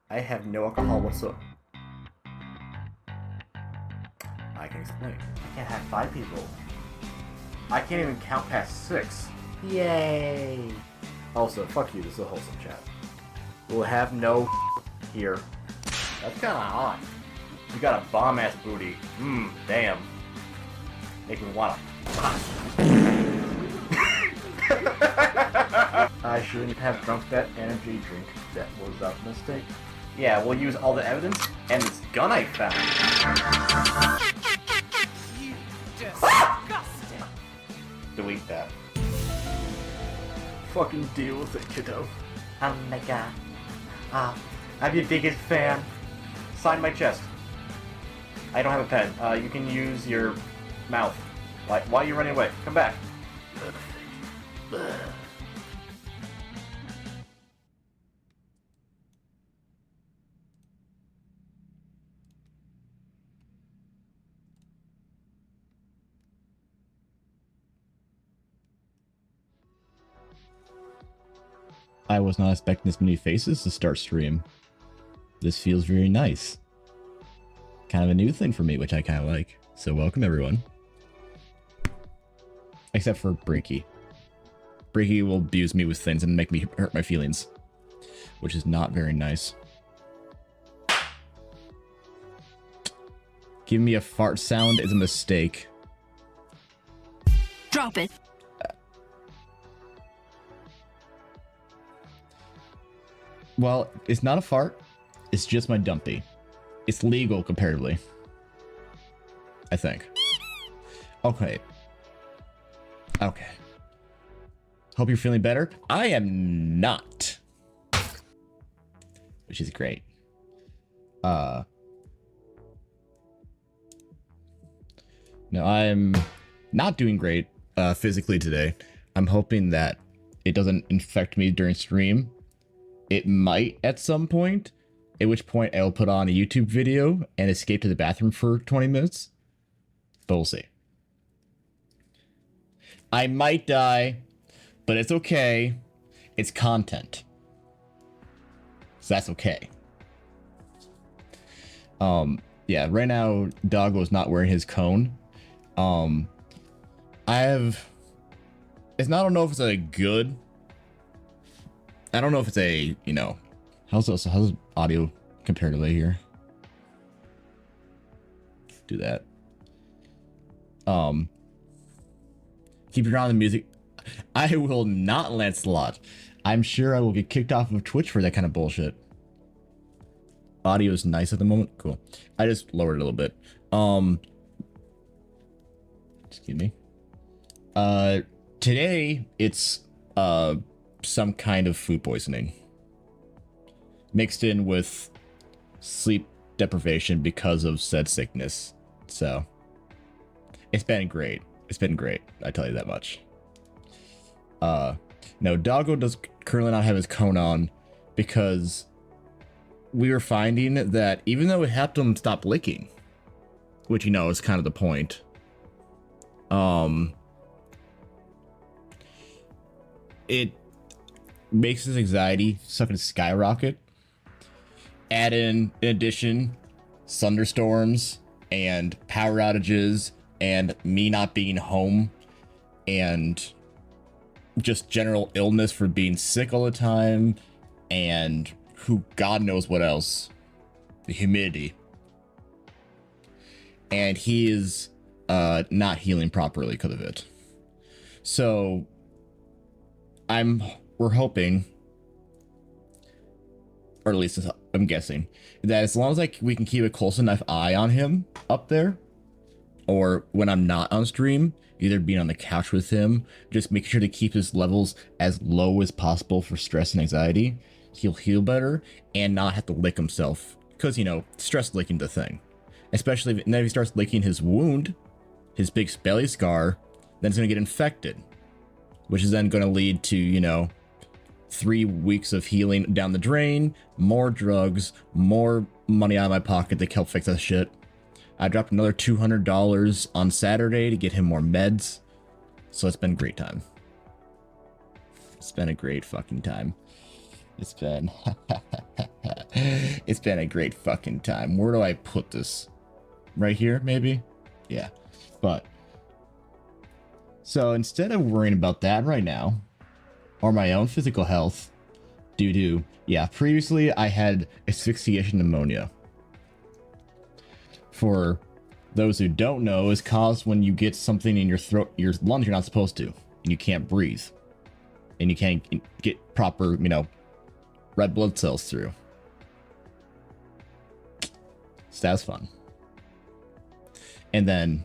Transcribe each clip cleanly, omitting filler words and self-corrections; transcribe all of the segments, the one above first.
I have no alcohol whatsoever. I can explain. I can't have 5 people. I can't even count past 6. Yay! Also, fuck you, this is a wholesome chat. We'll have no here. That's kinda odd. You got a bomb-ass booty. Damn. Make me wanna... I shouldn't have drunk that energy drink. That was a mistake. Yeah, we'll use all the evidence and this gun I found. You disgusting! Delete that. Fucking deal with it, kiddo. Oh my god. I'm your biggest fan. Sign my chest. I don't have a pen. You can use your mouth. Why are you running away? Come back. I was not expecting this many faces to start stream. This feels very nice. Kind of a new thing for me, which I kind of like. So welcome everyone. Except for Breaky. Breaky will abuse me with things and make me hurt my feelings. Which is not very nice. Giving me a fart sound is a mistake. Drop it. Well, it's not a fart. It's just my dumpy. It's legal comparatively. I think. Okay. Okay. Hope you're feeling better. I am not. Which is great. No, I'm not doing great physically today. I'm hoping that it doesn't infect me during stream. It might at some point, at which point I'll put on a YouTube video and escape to the bathroom for 20 minutes. But we'll see. I might die, but it's okay. It's content. So that's okay. Yeah, right now Doggo's not wearing his cone. I don't know if it's a good, I don't know if it's a, you know, how's audio comparatively here? Do that. Keep your eye on the music. I will not, Lancelot. I'm sure I will get kicked off of Twitch for that kind of bullshit. Audio is nice at the moment. Cool. I just lowered it a little bit. Excuse me. Today it's some kind of food poisoning mixed in with sleep deprivation because of said sickness. So it's been great. It's been great. I tell you that much. No, Doggo does currently not have his cone on because we were finding that even though it helped him stop licking, which, you know, is kind of the point. It makes his anxiety fucking skyrocket. Add in addition, thunderstorms and power outages and me not being home and just general illness for being sick all the time and who God knows what else. The humidity. And he is not healing properly because of it. So we're hoping, or at least I'm guessing, that as long as we can keep a close enough eye on him up there, or when I'm not on stream, either being on the couch with him, just make sure to keep his levels as low as possible for stress and anxiety, he'll heal better and not have to lick himself. Because, you know, stress licking the thing. Especially if he starts licking his wound, his big belly scar, then it's going to get infected. Which is then going to lead to, you know, 3 weeks of healing down the drain, more drugs, more money out of my pocket to help fix that shit. I dropped another $200 on Saturday to get him more meds. So it's been a great time. It's been a great fucking time. It's been... It's been a great fucking time. Where do I put this? Right here, maybe? Yeah. But so instead of worrying about that right now, or my own physical health, previously I had asphyxiation pneumonia. For those who don't know, is caused when you get something in your throat, your lungs you're not supposed to, and you can't breathe. And you can't get proper, red blood cells through. So that's fun. And then,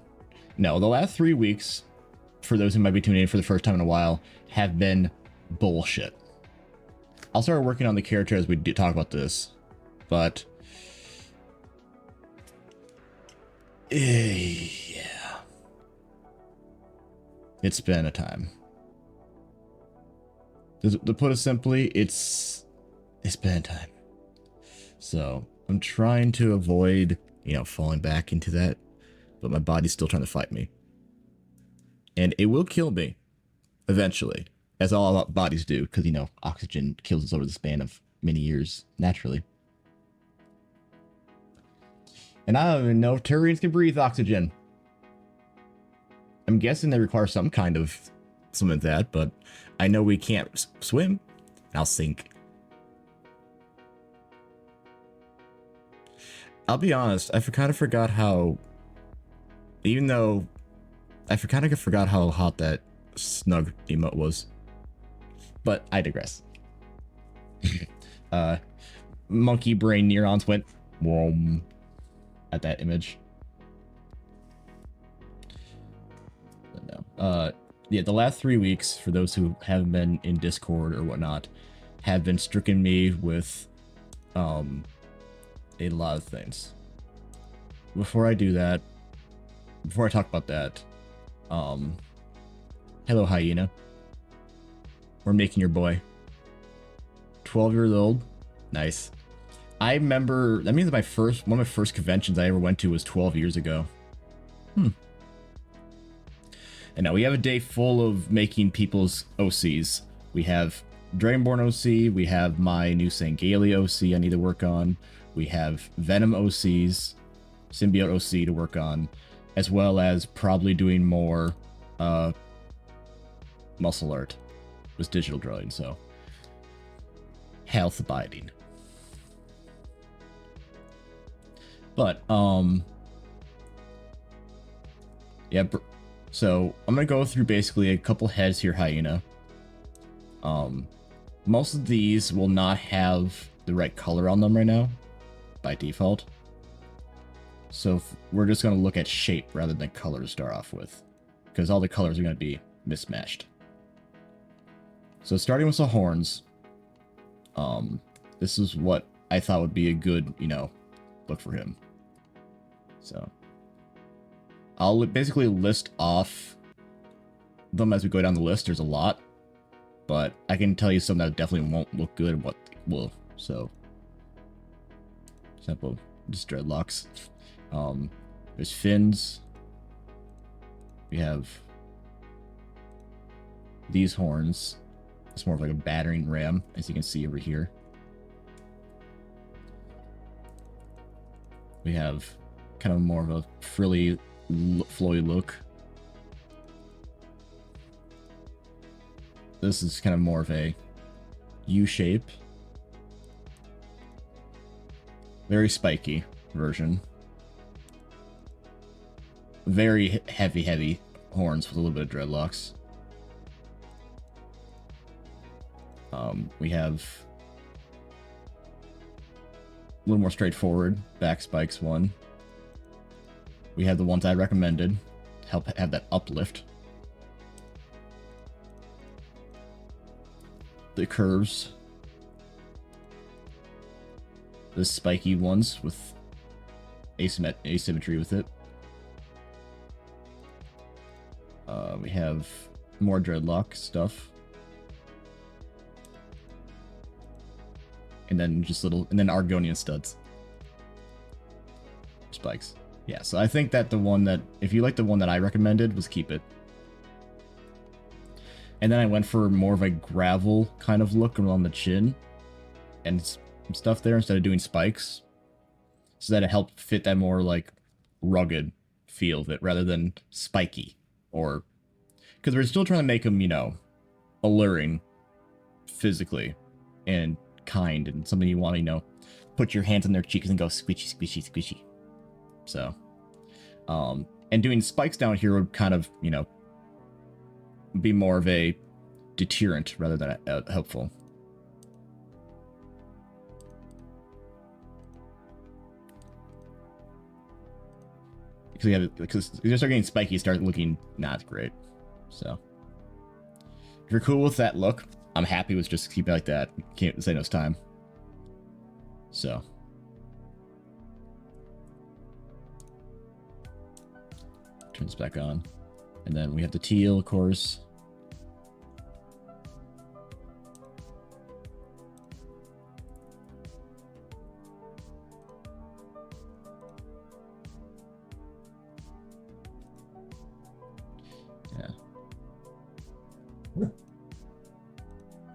no, the last 3 weeks, for those who might be tuning in for the first time in a while, have been bullshit. I'll start working on the character as we talk about this, but yeah, it's been a time. To put it simply, it's been a time. So I'm trying to avoid, falling back into that, but my body's still trying to fight me. And it will kill me eventually, as all bodies do, because, oxygen kills us over the span of many years, naturally. And I don't even know if Turians can breathe oxygen. I'm guessing they require some kind of something like that, but I know we can't swim. I'll sink. I'll be honest, I kind of forgot how, even though I kind of forgot how hot that snug emote was. But I digress. Monkey brain neurons went whoom at that image. But no. Yeah, the last 3 weeks, for those who haven't been in Discord or whatnot, have been stricken me with a lot of things. Before I talk about that, hello hyena. We're making your boy 12 years old. Nice. I remember, that means one of my first conventions I ever went to was 12 years ago. And now we have a day full of making people's OCs. We have Dragonborn OC, we have my new Sangalia OC I need to work on, we have Venom OCs, Symbiote OC to work on, as well as probably doing more muscle art with digital drawing, so health abiding. But yeah, so I'm gonna go through basically a couple heads here, hyena. Most of these will not have the right color on them right now by default, so we're just gonna look at shape rather than color to start off with, because all the colors are gonna be mismatched. So starting with the horns, this is what I thought would be a good, look for him. So I'll basically list off them as we go down the list. There's a lot, but I can tell you some that definitely won't look good and what will. So, example, just dreadlocks. There's fins. We have these horns. It's more of like a battering ram, as you can see over here. We have kind of more of a frilly, flowy look. This is kind of more of a U shape. Very spiky version. Very heavy horns with a little bit of dreadlocks. We have a little more straightforward back spikes one. We have the ones I recommended to help have that uplift. The curves. The spiky ones with asymmetry with it. We have more dreadlock stuff. And then Argonian studs. Spikes. Yeah, so I think that if you like the one that I recommended, was keep it. And then I went for more of a gravel kind of look around the chin. And stuff there instead of doing spikes, so that it helped fit that more like rugged feel of it rather than spiky, or because we're still trying to make them, you know, alluring physically and kind and something you want to, you know, put your hands on their cheeks and go squishy, squishy, squishy. So, and doing spikes down here would kind of, you know, be more of a deterrent rather than helpful. Because if you start getting spiky, you start looking not great. So, if you're cool with that look, I'm happy with just keeping it like that. Can't say no time. So, turn this back on, and then we have the teal, of course.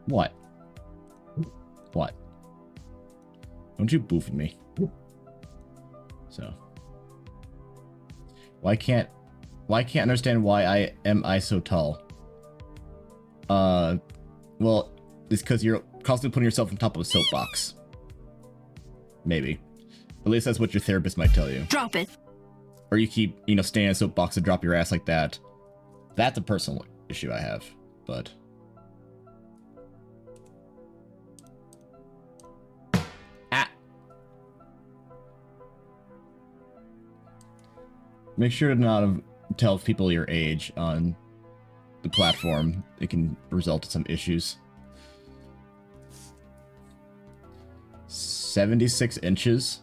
What? What? Don't you boof at me. So. Why can't understand why I so tall? Well, it's because you're constantly putting yourself on top of a soapbox. Maybe. At least that's what your therapist might tell you. Drop it. Or you keep, you know, standing on a soapbox and drop your ass like that. That's a personal issue I have, but... Make sure to not tell people your age on the platform. It can result in some issues. 76 inches.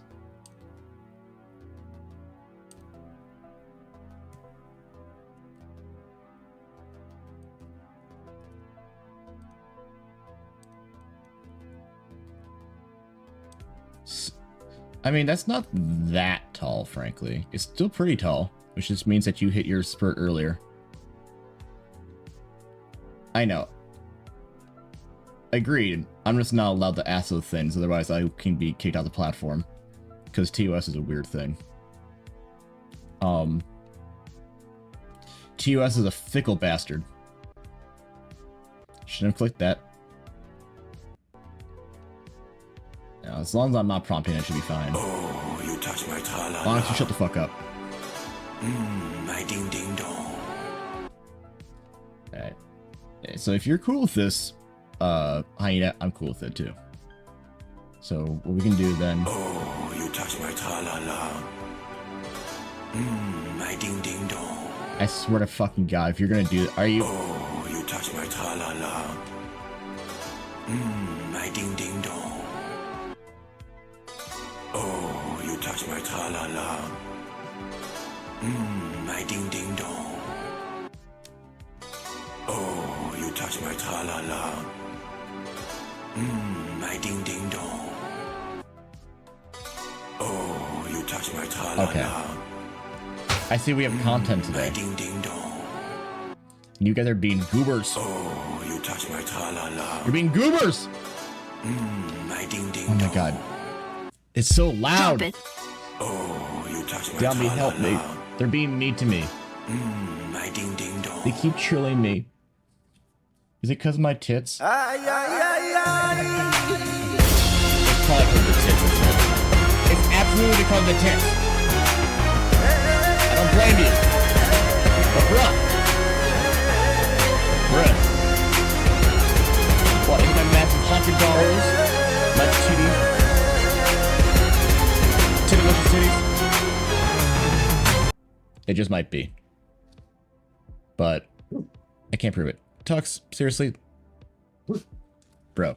I mean, that's not that tall, frankly. It's still pretty tall, which just means that you hit your spurt earlier. I know. Agreed. I'm just not allowed to ask those things, otherwise I can be kicked out the platform. Because TOS is a weird thing. TOS is a fickle bastard. Shouldn't have clicked that. Now, as long as I'm not prompting, it should be fine. Oh, you touch my tra-la-la. Why don't you shut the fuck up? My ding-ding-dong. Alright. So if you're cool with this, Hyena, I'm cool with it too. So what we can do then... Oh, you touch my tra-la-la. My ding-ding-dong. I swear to fucking God, if you're gonna do it, are you... Oh, you touch my tra-la-la. My ding-ding-dong. Oh, you touch my tra-la-la. My ding-ding-dong. Oh, you touch my tra-la-la. My ding-ding-dong. Oh, you touch my tra-la-la. Okay. I see we have content today. My ding-ding-dong. You guys are being goobers. Oh, you touch my tra-la-la. You're being goobers! My ding-ding-dong. Oh my God. It's so loud! Drop it. Oh, you touch my Dummy, help me. tra-la-la. They're being mean to me. My ding-ding-dong. They keep trilling me. Is it because of my tits? It's probably because of the tits, isn't it? It's absolutely because of the tits. I don't blame you. But bruh. What, is my massive $100? My titties? Tiddlicious titties? It just might be. But I can't prove it. Tux, seriously? Bro.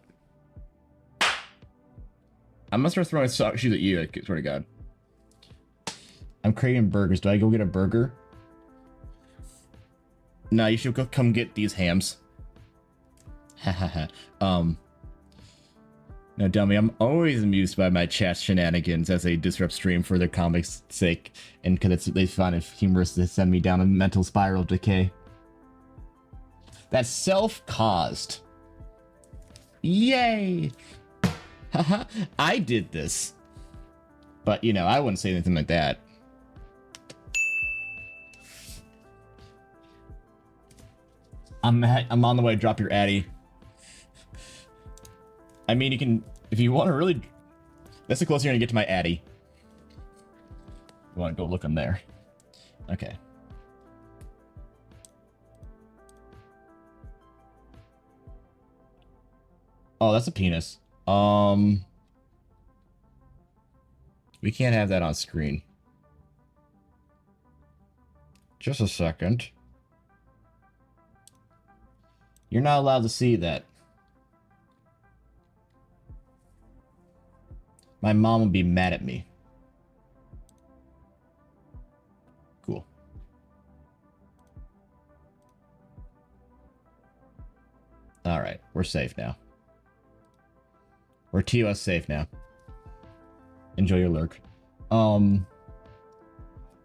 I'm gonna start throwing shoes at you, I swear to God. I'm craving burgers. Do I go get a burger? Nah, you should go come get these hams. Hahaha. No, dummy, I'm always amused by my chat shenanigans as they disrupt stream for their comics' sake, and because they find it humorous to send me down a mental spiral of decay. That's self-caused. Yay! Haha, I did this. But, you know, I wouldn't say anything like that. I'm on the way to drop your Addy. I mean, you can, if you want to really, that's the closest you're going to get to my Addy. You want to go look in there. Okay. Oh, that's a penis. We can't have that on screen. Just a second. You're not allowed to see that. My mom will be mad at me. Cool. Alright, we're safe now. We're TOS safe now. Enjoy your lurk.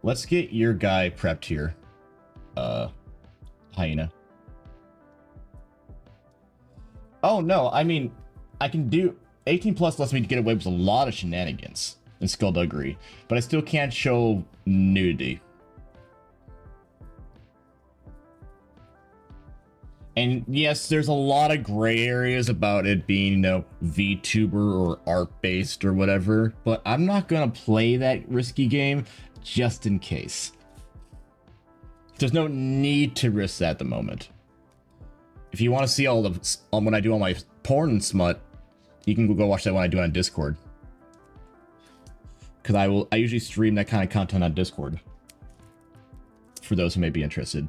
Let's get your guy prepped here. Hyena. Oh no, I mean, I can do 18 plus lets me get away with a lot of shenanigans in Skullduggery, but I still can't show nudity. And yes, there's a lot of gray areas about it being, you know, VTuber or art-based or whatever, but I'm not gonna play that risky game just in case. There's no need to risk that at the moment. If you want to see all the when I do all my porn and smut, you can go watch that when I do it on Discord. Because I usually stream that kind of content on Discord. For those who may be interested.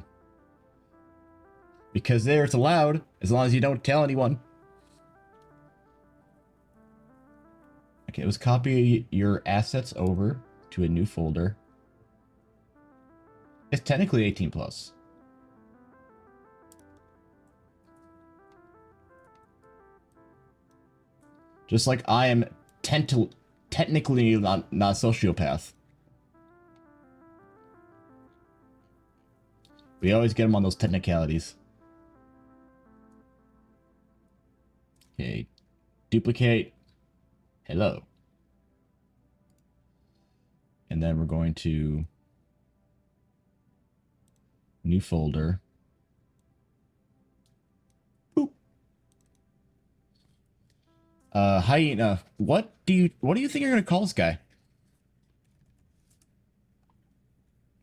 Because there it's allowed, as long as you don't tell anyone. Okay, let's copy your assets over to a new folder. It's technically 18 plus. Just like I am technically not a sociopath. We always get them on those technicalities. Okay, duplicate. Hello. And then we're going to new folder. Boop. Hyena, what do you think you're gonna call this guy?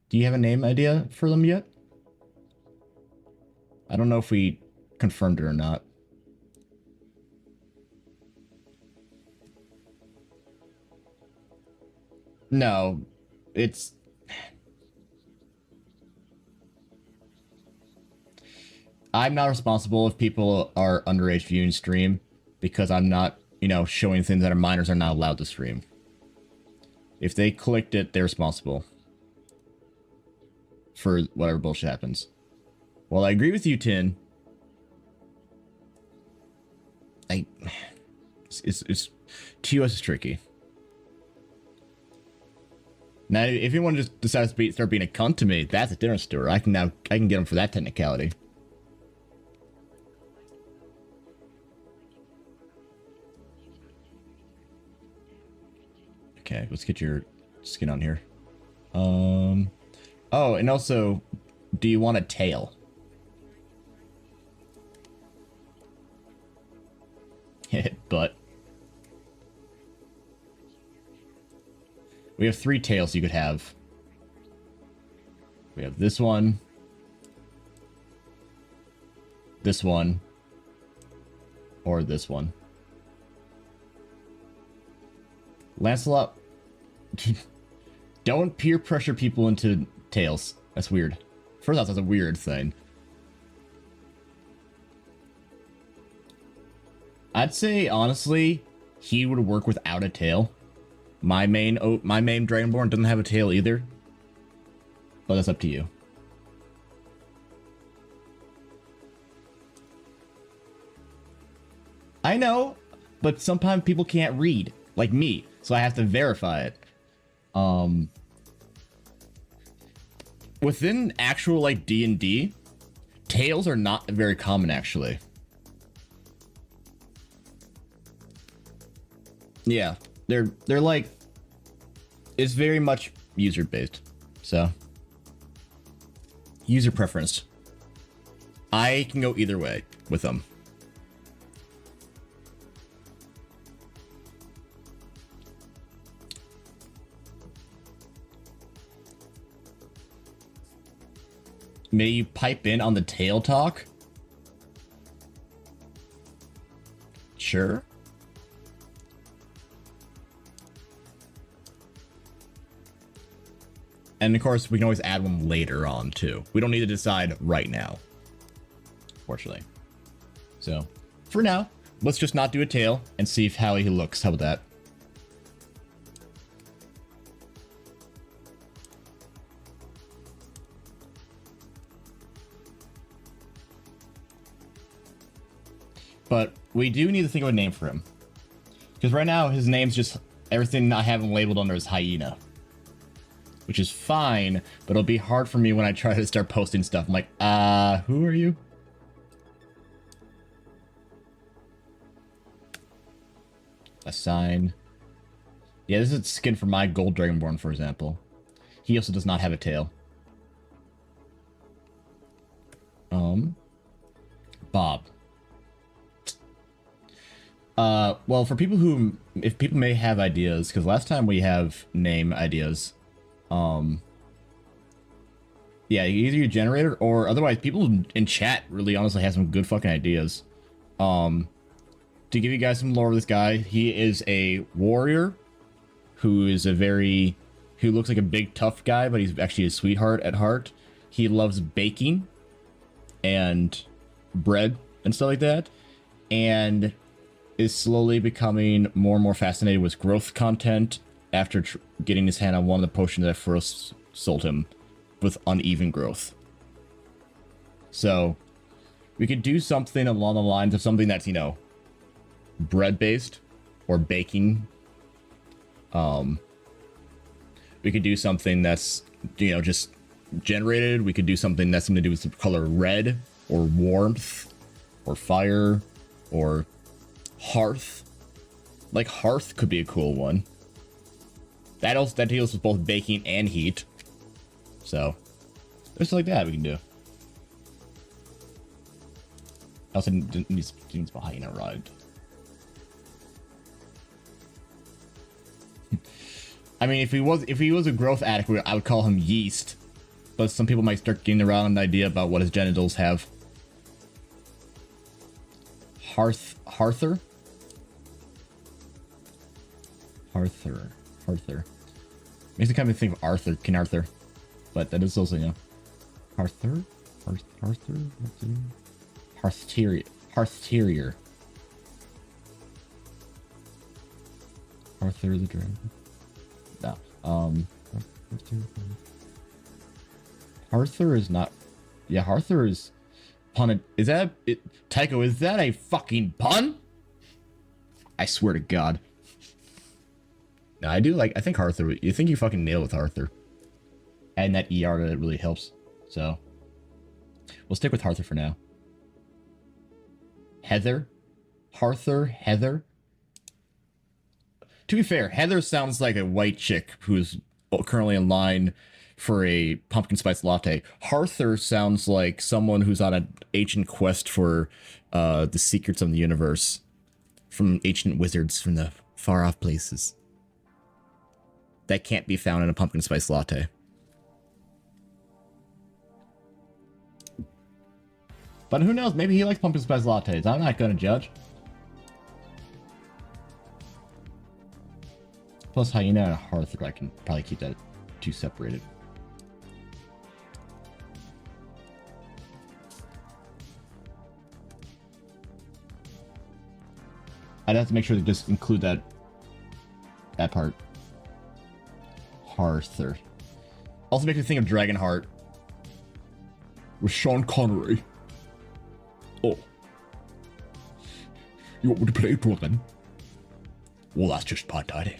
Do you have a name idea for them yet? I don't know if we confirmed it or not. No, it's... I'm not responsible if people are underage viewing stream because I'm not, you know, showing things that our minors are not allowed to stream. If they clicked it, they're responsible for whatever bullshit happens. Well, I agree with you, Tin. It's TOS is tricky. Now, if anyone just decides to start being a cunt to me, that's a different story. I can get them for that technicality. Okay, let's get your skin on here. Oh, and also, do you want a tail? But we have 3 tails you could have. We have this one, or this one. Lancelot, don't peer pressure people into tails. That's weird. First off, that's a weird thing. I'd say, honestly, he would work without a tail. My main Dragonborn doesn't have a tail either. But that's up to you. I know, but sometimes people can't read, like me, so I have to verify it. Within actual, like, D&D, tails are not very common, actually. Yeah, they're like, it's very much user based, so user preference. I can go either way with them. May you pipe in on the tail talk? Sure. And of course, we can always add one later on too. We don't need to decide right now, fortunately. So, for now, let's just not do a tail and see how he looks. How about that? But we do need to think of a name for him. Because right now, his name's just everything I have him labeled under is hyena. Which is fine, but it'll be hard for me when I try to start posting stuff. I'm like, who are you? Assign. Yeah, this is a skin for my gold dragonborn, for example. He also does not have a tail. Bob. Well, for people who, if people may have ideas, because last time we have name ideas, yeah, either you generate it or otherwise people in chat really honestly have some good fucking ideas. To give you guys some lore of this guy, he is a warrior who is who looks like a big tough guy, but he's actually a sweetheart at heart. He loves baking and bread and stuff like that, and is slowly becoming more and more fascinated with growth content after getting his hand on one of the potions that I first sold him with uneven growth. So we could do something along the lines of something that's, you know, bread based or baking. We could do something that's, you know, just generated. We could do something that's something to do with the color red or warmth or fire or hearth. Like hearth could be a cool one. That deals with both baking and heat. So just like that we can do. I also needs behind a ride. I mean, if he was a growth addict, I would call him yeast. But some people might start getting the wrong idea about what his genitals have. Harther. Makes me kind of think of Arthur, King Arthur. But that is also, you know, Arthur? Hearthterior. Arthur the Dragon. No. Arthur is not. Yeah, Arthur is pun. Is that it? Tycho, is that a fucking pun? I swear to God. No, I think Arthur. You think you fucking nail with Arthur. Adding that ER to it really helps. So we'll stick with Arthur for now. Heather. Heather. To be fair, Heather sounds like a white chick who's currently in line for a pumpkin spice latte. Arthur sounds like someone who's on an ancient quest for the secrets of the universe from ancient wizards from the far off places that can't be found in a pumpkin spice latte. But who knows? Maybe he likes pumpkin spice lattes. I'm not gonna judge. Plus hyena and Arthur, I can probably keep that two separated. I'd have to make sure to just include that part. Arthur. Also makes me think of Dragonheart with Sean Connery. Oh. You want me to play April then? Well, that's just part tidy.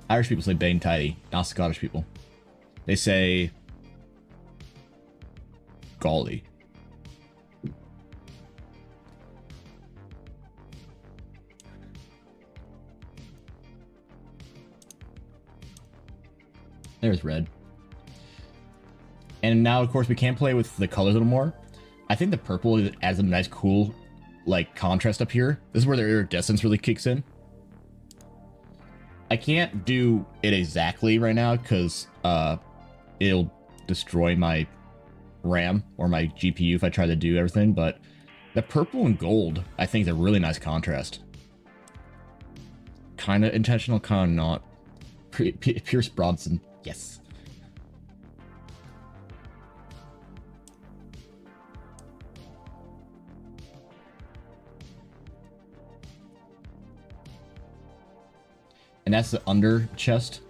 Irish people say bang tidy, not Scottish people. They say golly. There's red. And now, of course, we can play with the colors a little more. I think the purple adds a nice, cool, like, contrast up here. This is where the iridescence really kicks in. I can't do it exactly right now because it'll destroy my RAM or my GPU if I try to do everything, but the purple and gold, I think, is a really nice contrast. Kind of intentional, kind of not. Pierce Bronson, yes. And that's the under chest.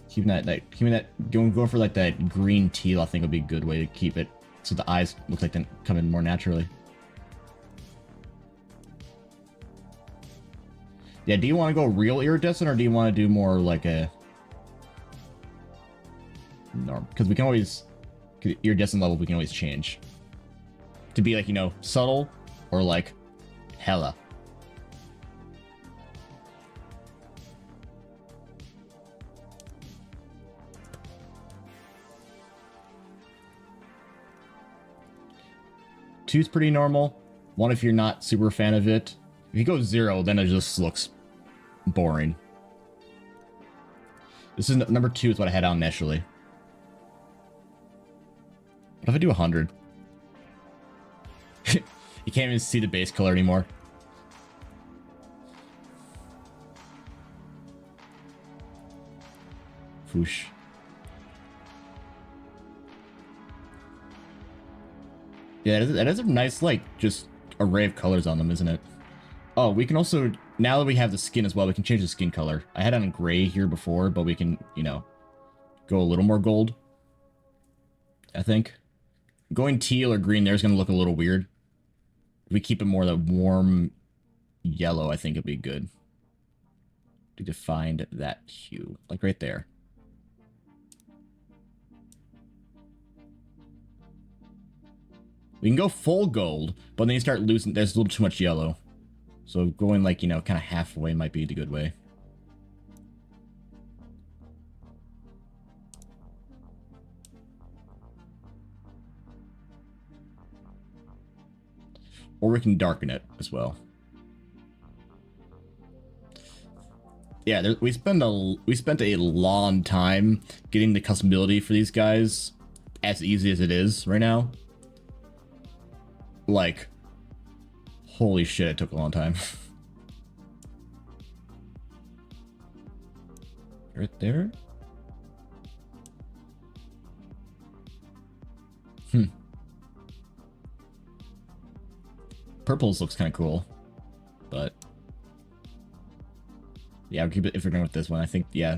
Keeping that, going for like that green teal, I think would be a good way to keep it, so the eyes look like they come in more naturally. Yeah, do you want to go real iridescent, or do you want to do more like a norm? Because we can always, iridescent level we can always change to be like, you know, subtle or like hella. Two's pretty normal. One if you're not super a fan of it. If you go 0, then it just looks boring. This is number 2 is what I had on initially. What if I do 100? You can't even see the base color anymore. Whoosh. Yeah, that is a nice, like, just array of colors on them, isn't it? Oh, we can also, now that we have the skin as well, we can change the skin color. I had it on gray here before, but we can, you know, go a little more gold, I think. Going teal or green there is going to look a little weird. If we keep it more the warm yellow, I think it'd be good. To define that hue, like right there. We can go full gold, but then you start losing, there's a little too much yellow. So going like, you know, kind of halfway might be the good way. Or we can darken it as well. Yeah, we spent a long time getting the customability for these guys as easy as it is right now. Like, holy shit, it took a long time. Right there? Purples looks kind of cool, but yeah, I'll keep it if we're going with this one. I think, yeah.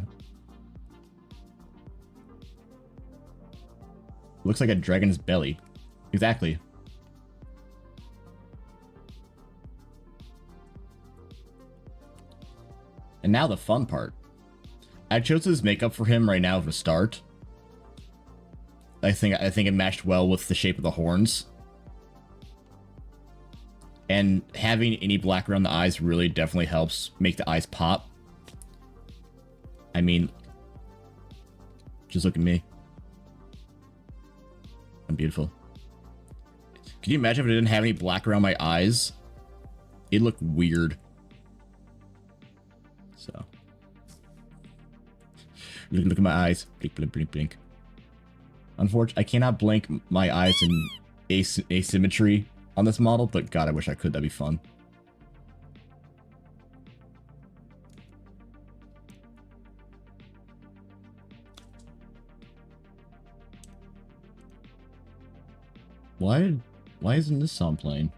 Looks like a dragon's belly. Exactly. And now the fun part. I chose his makeup for him right now for start. I think it matched well with the shape of the horns. And having any black around the eyes really definitely helps make the eyes pop. I mean, just look at me. I'm beautiful. Can you imagine if I didn't have any black around my eyes? It'd look weird. So, look at my eyes. Blink, blink, blink, blink. Unfortunately, I cannot blink my eyes in asymmetry on this model, but God, I wish I could. That'd be fun. Why isn't this song playing?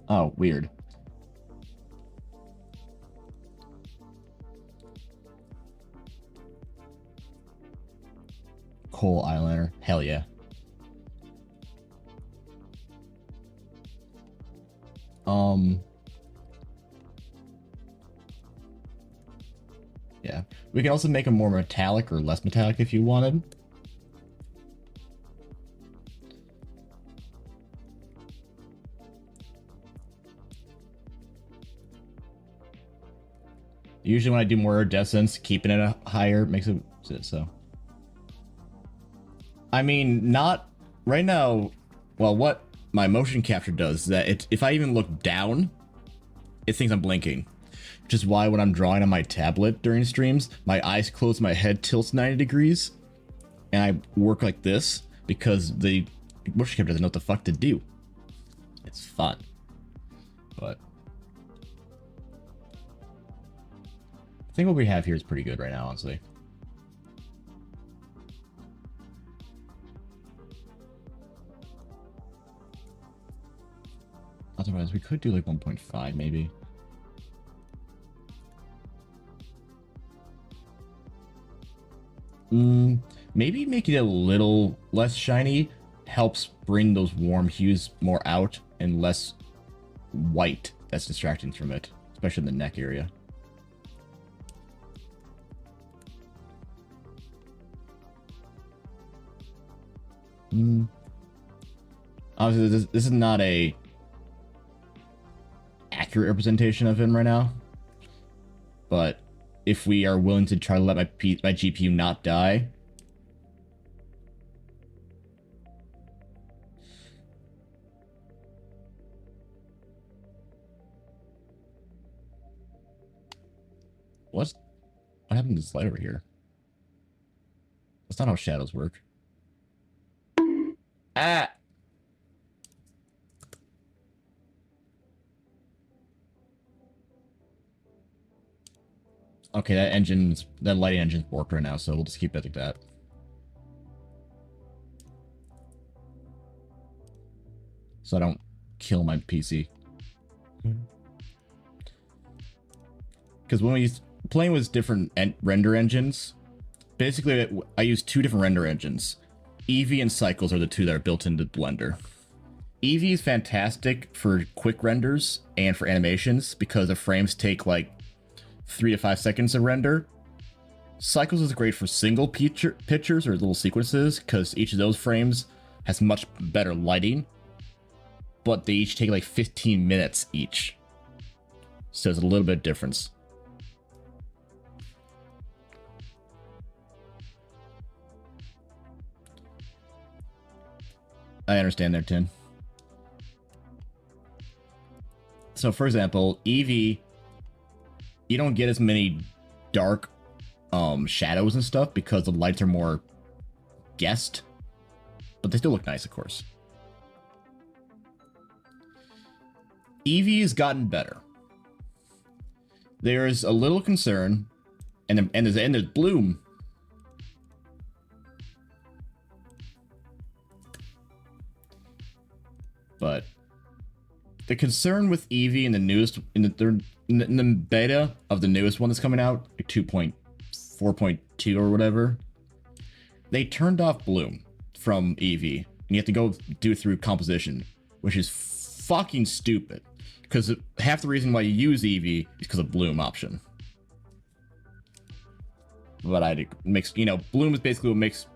Oh, weird. Kohl eyeliner. Hell yeah. Yeah. We can also make them more metallic or less metallic if you wanted. Usually when I do more iridescence, keeping it higher makes it so. I mean, not right now. Well, what my motion capture does is that if I even look down, it thinks I'm blinking. Which is why when I'm drawing on my tablet during streams, my eyes close, my head tilts 90 degrees, and I work like this because the motion capture doesn't know what the fuck to do. It's fun. But I think what we have here is pretty good right now, honestly. Otherwise, we could do like 1.5 maybe. Maybe making it a little less shiny helps bring those warm hues more out and less white that's distracting from it, especially in the neck area. Obviously, this is not a accurate representation of him right now, but if we are willing to try to let my GPU not die, what happened to this light over here? That's not how shadows work. Ah! Okay, that lighting engine's warped right now, so we'll just keep it like that. So I don't kill my PC. Because when we playing with different render engines, basically I use two different render engines. Eevee and Cycles are the two that are built into Blender. Eevee is fantastic for quick renders and for animations because the frames take like 3 to 5 seconds to render. Cycles is great for single pictures or little sequences because each of those frames has much better lighting, but they each take like 15 minutes each. So there's a little bit of difference. I understand there, Tin. So for example, Eevee, you don't get as many dark shadows and stuff because the lights are more guessed, but they still look nice, of course. Eevee has gotten better. There's a little concern, and there's Bloom. But the concern with Eevee in the newest, in the beta of the newest one that's coming out, like 2.4.2 or whatever, they turned off Bloom from Eevee, and you have to go do it through composition, which is fucking stupid. Because half the reason why you use Eevee is because of Bloom option. But Bloom is basically what makes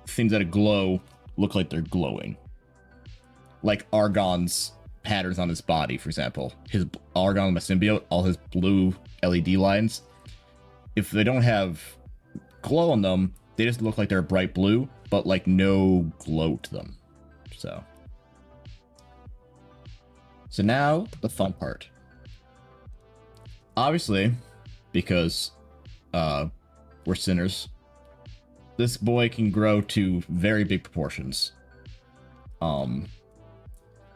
things that glow look like they're glowing. Like Argon's patterns on his body, for example. His Argon, my symbiote, all his blue LED lines, if they don't have glow on them, they just look like they're bright blue, but like no glow to them. So now, the fun part. Obviously, because we're sinners, this boy can grow to very big proportions.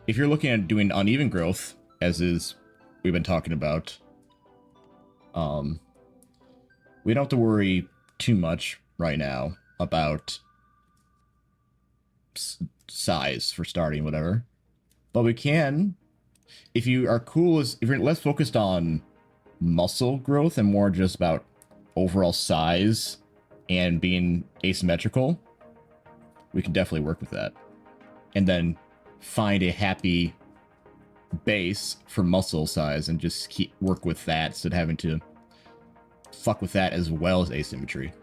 If you're looking at doing uneven growth, as we've been talking about, we don't have to worry too much right now about size for starting, whatever. But we can, if you're less focused on muscle growth and more just about overall size and being asymmetrical, we can definitely work with that. And then find a happy base for muscle size and just work with that instead of having to fuck with that as well as asymmetry.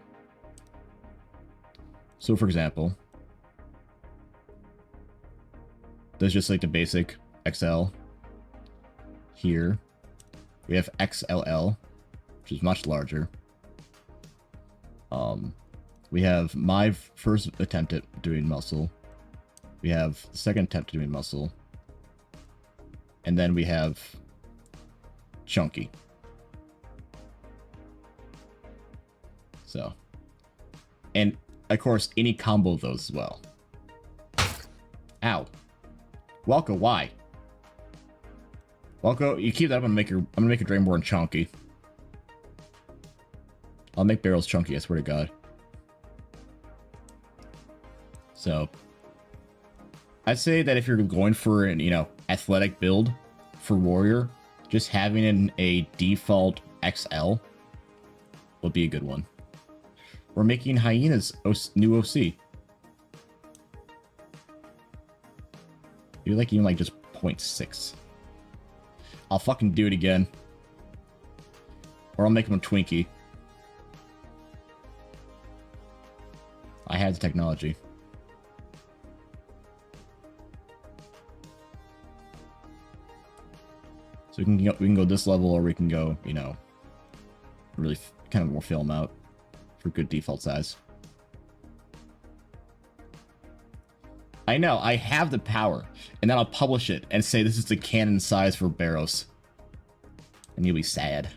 So for example, there's just like the basic XL. Here we have XLL, which is much larger. We have my first attempt at doing muscle. We have the second attempt at doing muscle. And then we have chunky. So. And, of course, any combo of those as well. Ow. Welko, why? Welko, you keep that up, I'm gonna make your Dragonborn chunky. I'll make barrels chunky, I swear to God. So, I'd say that if you're going for an, you know, athletic build for warrior, just having a default XL would be a good one. We're making hyenas new OC. You're like even like just 0.6. I'll fucking do it again. Or I'll make him a Twinkie. I had the technology. So we can go this level, or we can go, you know, really kind of more fill them out for good default size. I know, I have the power, and then I'll publish it and say this is the canon size for Barrows. And you'll be sad.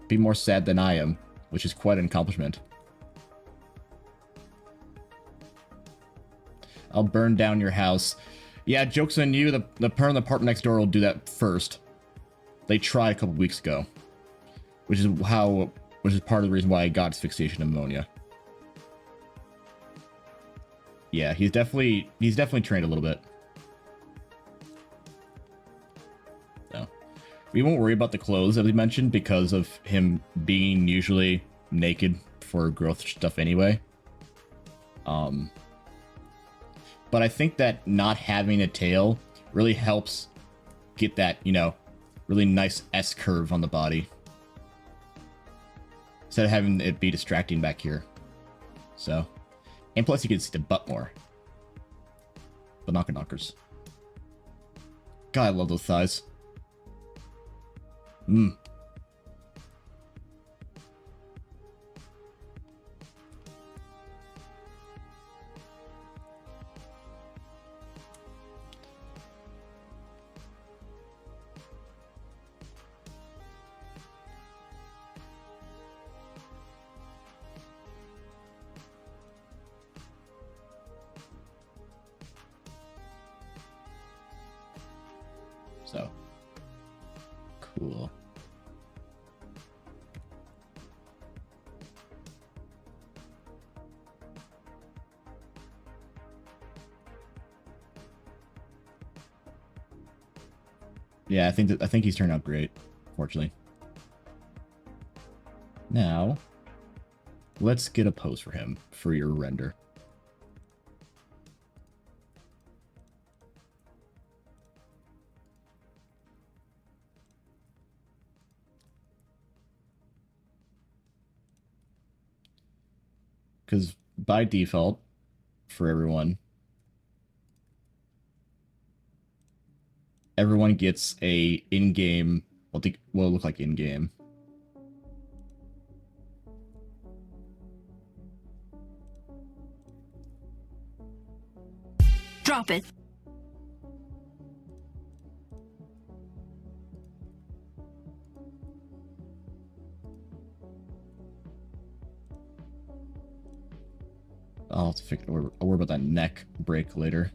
Be more sad than I am, which is quite an accomplishment. I'll burn down your house. Yeah, joke's on you. The parent in the apartment next door will do that first. They tried a couple weeks ago, which is part of the reason why I got asphyxiation pneumonia. Yeah, he's definitely trained a little bit. So we won't worry about the clothes as we mentioned because of him being usually naked for growth stuff anyway. But I think that not having a tail really helps get that, you know, really nice S curve on the body. Instead of having it be distracting back here. So. And plus you can see the butt more. The knockers. God, I love those thighs. Mmm. So, cool. Yeah, I think he's turned out great, fortunately. Now, let's get a pose for him for your render. Because by default, for everyone gets a in-game, what will look like in-game. Drop it. I'll worry about that neck break later.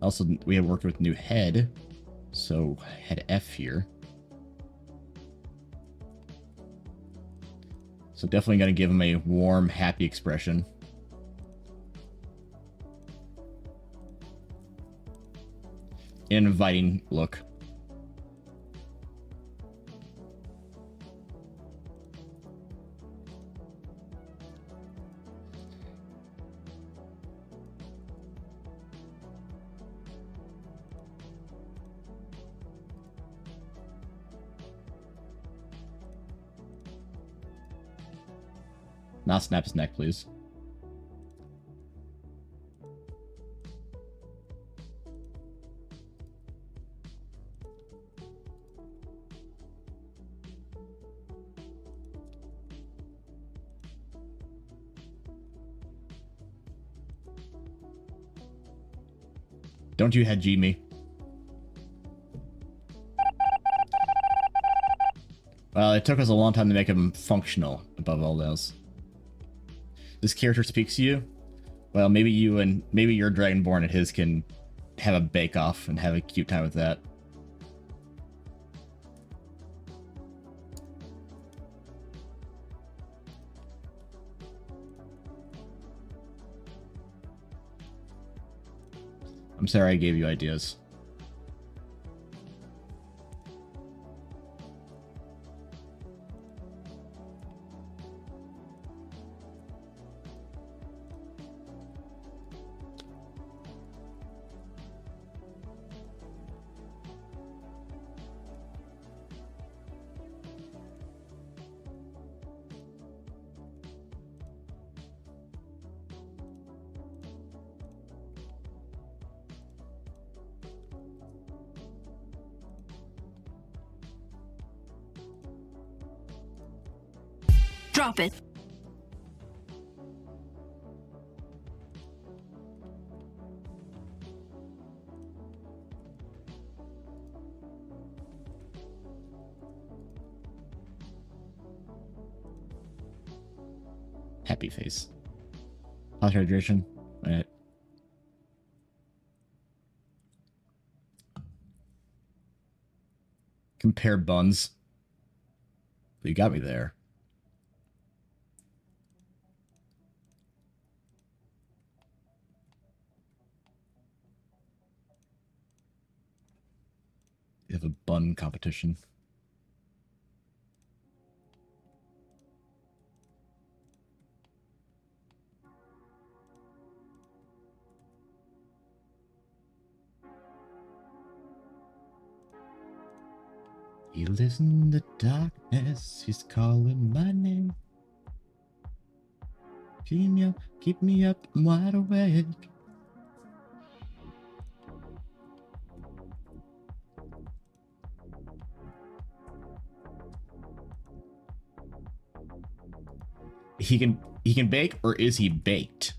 Also, we have worked with new head, so head F here. So definitely gonna give him a warm, happy expression. An inviting look. Not snap his neck, please. Don't you head G me. Well, it took us a long time to make him functional, above all else. This character speaks to you? Well, maybe you and maybe your Dragonborn and his can have a bake-off and have a cute time with that. I'm sorry I gave you ideas. Drop it. Happy face. Hot hydration. Alright. Compare buns. You got me there. You have a bun competition. He lives in the darkness, he's calling my name. Keep me up, I'm wide awake. He can bake, or is he baked?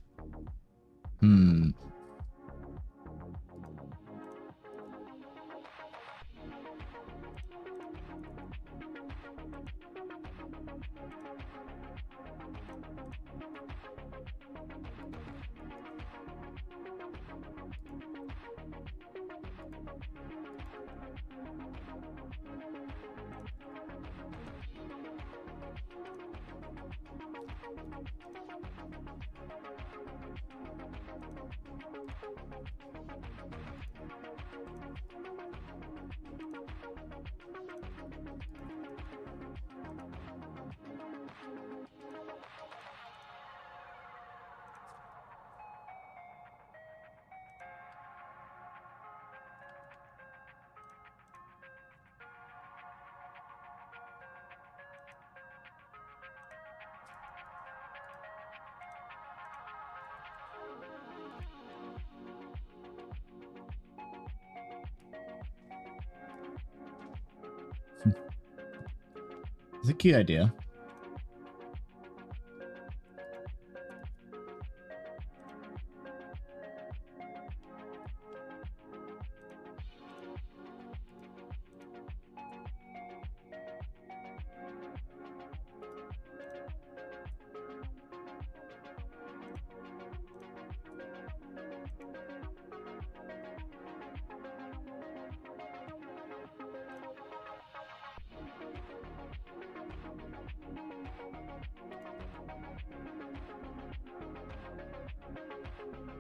It's a cute idea.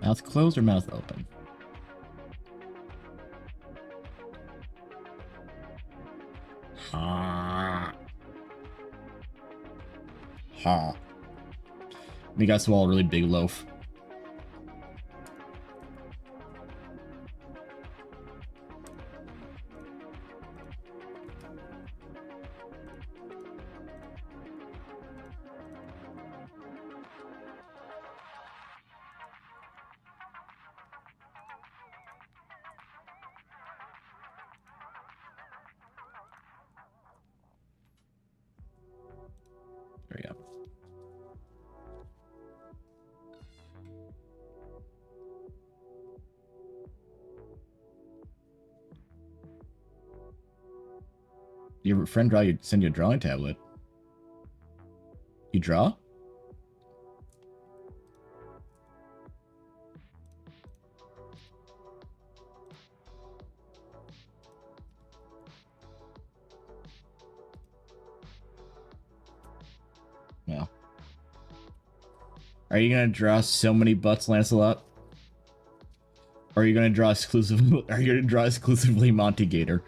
Mouth closed or mouth open? Ha. Ha. We got to swallow a really big loaf. There we go. Your friend send you a drawing tablet. You draw? Yeah. Are you gonna draw so many butts, Lancelot? Or are you gonna draw exclusively? Are you gonna draw exclusively Monty Gator?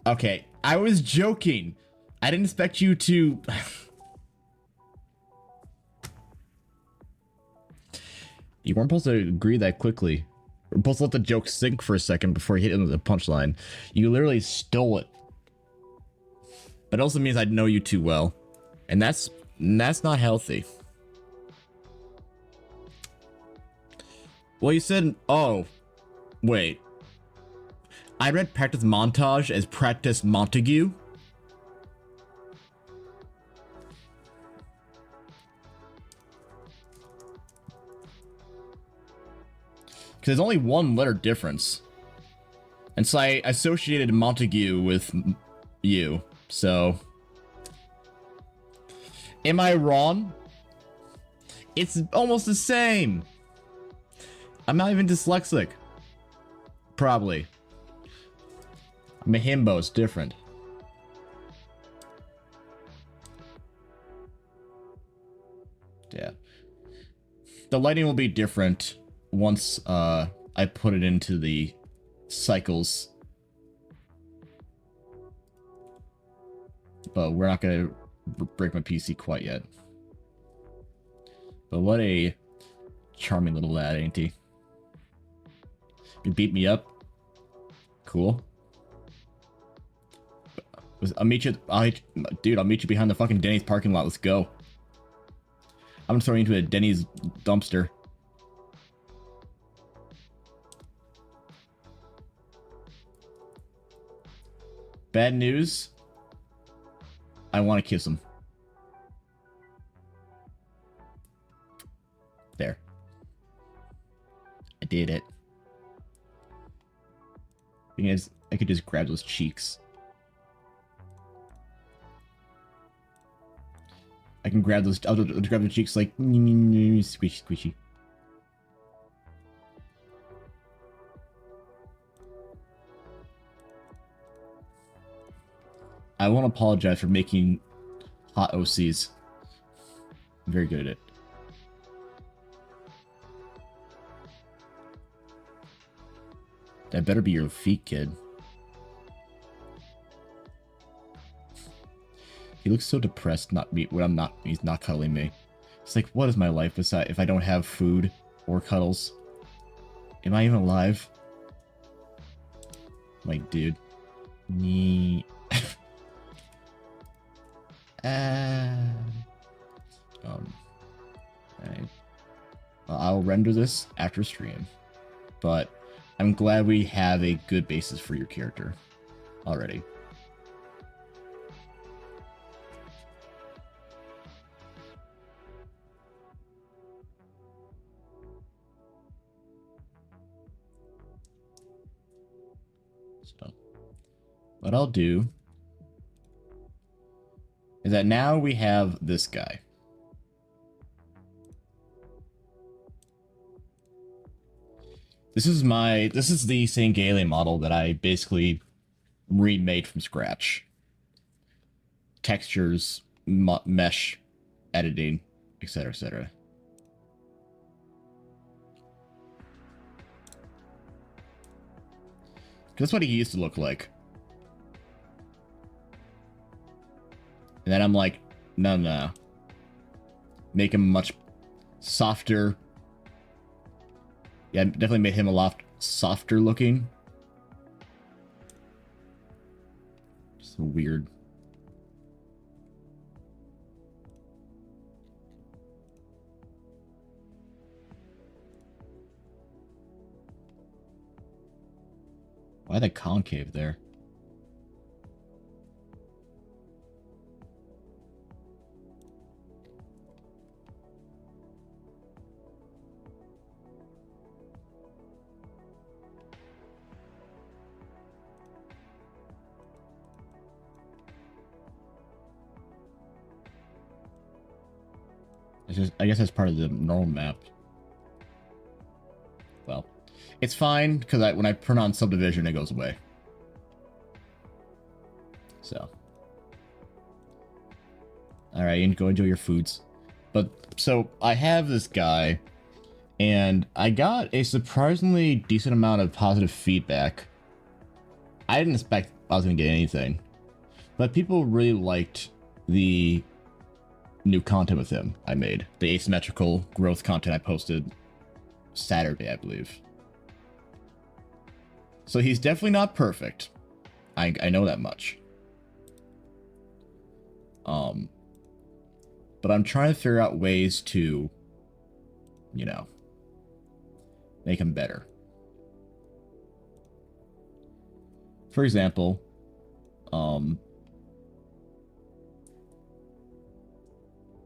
Okay, I was joking. I didn't expect you to. You weren't supposed to agree that quickly. We're supposed to let the joke sink for a second before you hit it with the punchline. You literally stole it. But it also means I know you too well. And that's not healthy. Well, you said, oh, wait. I read practice montage as practice Montague. Because there's only one letter difference. And so I associated Montague with you. So, am I wrong? It's almost the same. I'm not even dyslexic. Probably. I'm a himbo, it's different. Yeah. The lighting will be different once I put it into the cycles. But we're not gonna break my PC quite yet. But what a charming little lad, ain't he? You beat me up. Cool. I'll meet you. Dude, I'll meet you behind the fucking Denny's parking lot. Let's go. I'm gonna throw you into a Denny's dumpster. Bad news. I want to kiss him. There. I did it. Thing is, I could just grab those cheeks. I can grab those. I'll grab the cheeks like squishy, squishy. I won't apologize for making hot OCs. I'm very good at it. That better be your feet, kid. He looks so depressed not me when I'm not he's not cuddling me. It's like, what is my life beside if I don't have food or cuddles? Am I even alive? Like, dude. Me. Right. Well, I'll render this after stream, but I'm glad we have a good basis for your character already. So, what I'll do is that now we have this guy. This is the Sangale model that I basically remade from scratch. Textures, mesh, editing, etc., etc. That's what he used to look like. And then I'm like, no. Make him much softer. Yeah, definitely made him a lot softer looking. So weird. Why the concave there? It's just, I guess that's part of the normal map. Well, it's fine because when I turn on subdivision, it goes away. So, all right, you can go enjoy your foods. But so I have this guy, and I got a surprisingly decent amount of positive feedback. I didn't expect I was gonna get anything, but people really liked the new content with him I made. The asymmetrical growth content I posted Saturday, I believe. So he's definitely not perfect. I know that much. But I'm trying to figure out ways to, you know, make him better. For example,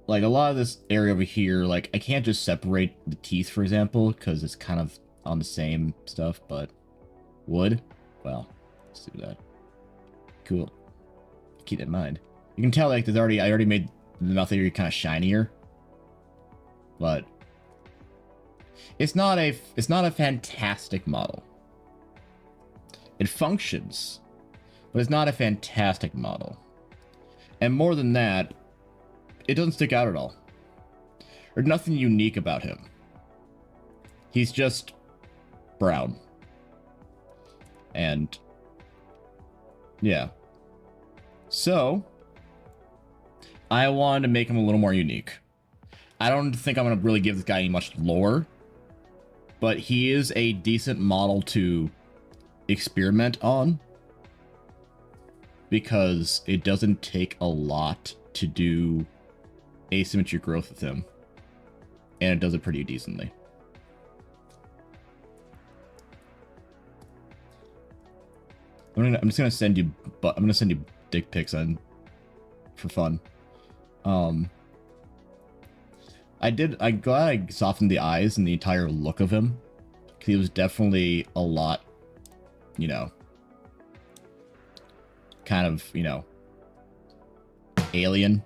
like a lot of this area over here, like I can't just separate the teeth, for example, because it's kind of on the same stuff, but wood? Well, let's do that. Cool. Keep that in mind. You can tell like I already made the mouth area kind of shinier. But it's not a fantastic model. It functions, but it's not a fantastic model. And more than that, it doesn't stick out at all. There's nothing unique about him. He's just brown. And yeah. So I wanted to make him a little more unique. I don't think I'm going to really give this guy any much lore, but he is a decent model to experiment on because it doesn't take a lot to do asymmetry growth with him, and it does it pretty decently. I'm just gonna send you dick pics on for fun. I'm glad I softened the eyes and the entire look of him, because he was definitely a lot, you know, kind of, you know, alien,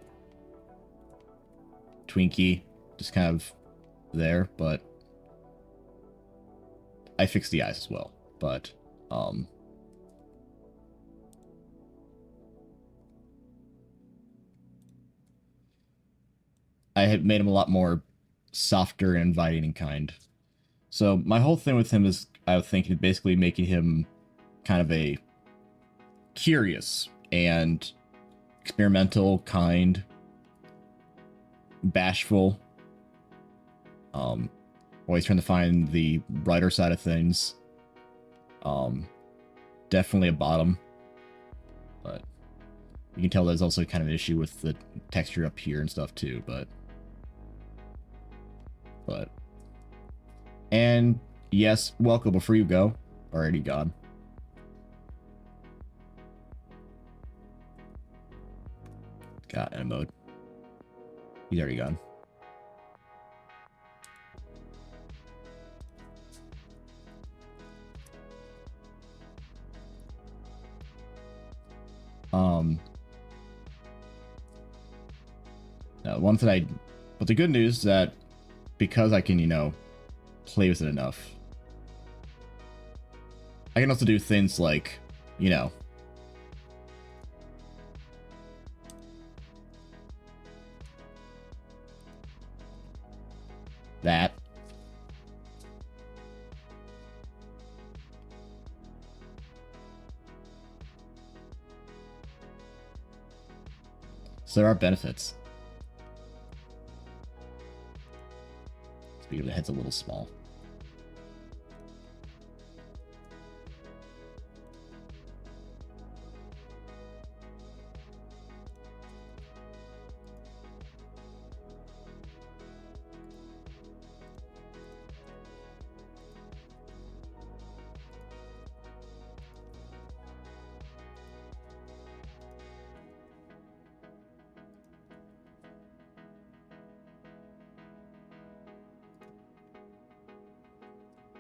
Twinkie, just kind of there, but I fixed the eyes as well, but, I had made him a lot more softer and inviting and kind. So my whole thing with him is, I was thinking, basically making him kind of a curious and experimental, kind, bashful, always trying to find the brighter side of things. Definitely a bottom, but you can tell there's also kind of an issue with the texture up here and stuff too, but and yes, welcome. Before you go, already gone. Got in mode. He's already gone. One thing but the good news is that because I can, you know, play with it enough, I can also do things like, you know, that. So there are benefits. Speaking of, the head's a little small.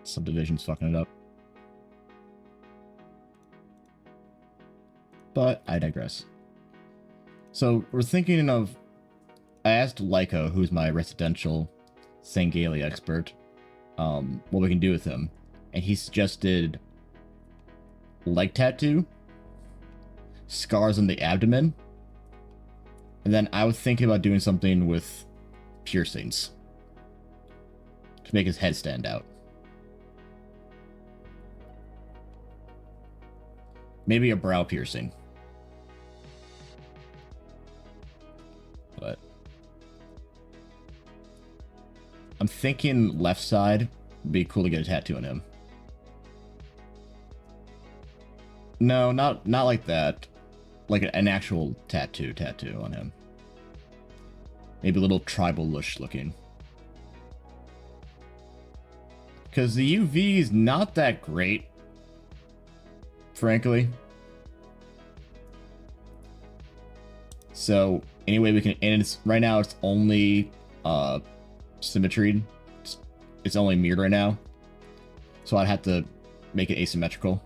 Subdivision's fucking it up. But I digress. So we're thinking of I asked Lyko, who's my residential Sangalia expert, what we can do with him, and he suggested leg tattoo, scars on the abdomen, and then I was thinking about doing something with piercings to make his head stand out. Maybe a brow piercing. But I'm thinking left side would be cool to get a tattoo on him. No, not like that. Like an actual tattoo on him. Maybe a little tribal-ish looking. Because the UV is not that great, frankly. So anyway, we can, and it's right now it's only symmetry. It's only mirrored right now, so I'd have to make it asymmetrical,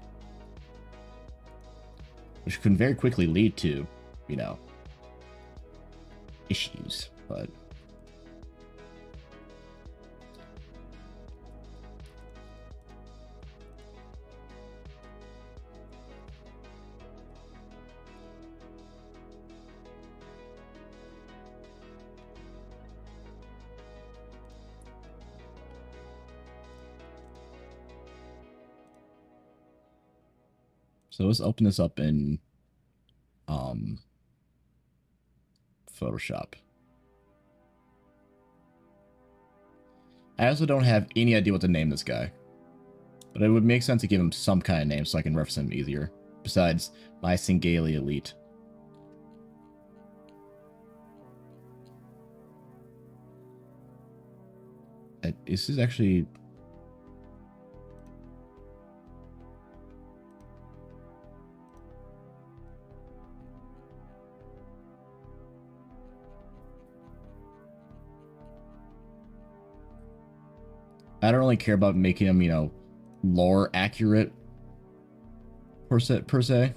which can very quickly lead to, you know, issues. But so let's open this up in Photoshop. I also don't have any idea what to name this guy, but it would make sense to give him some kind of name so I can reference him easier, besides my Singali Elite. This is actually... I don't really care about making him, you know, lore accurate per se.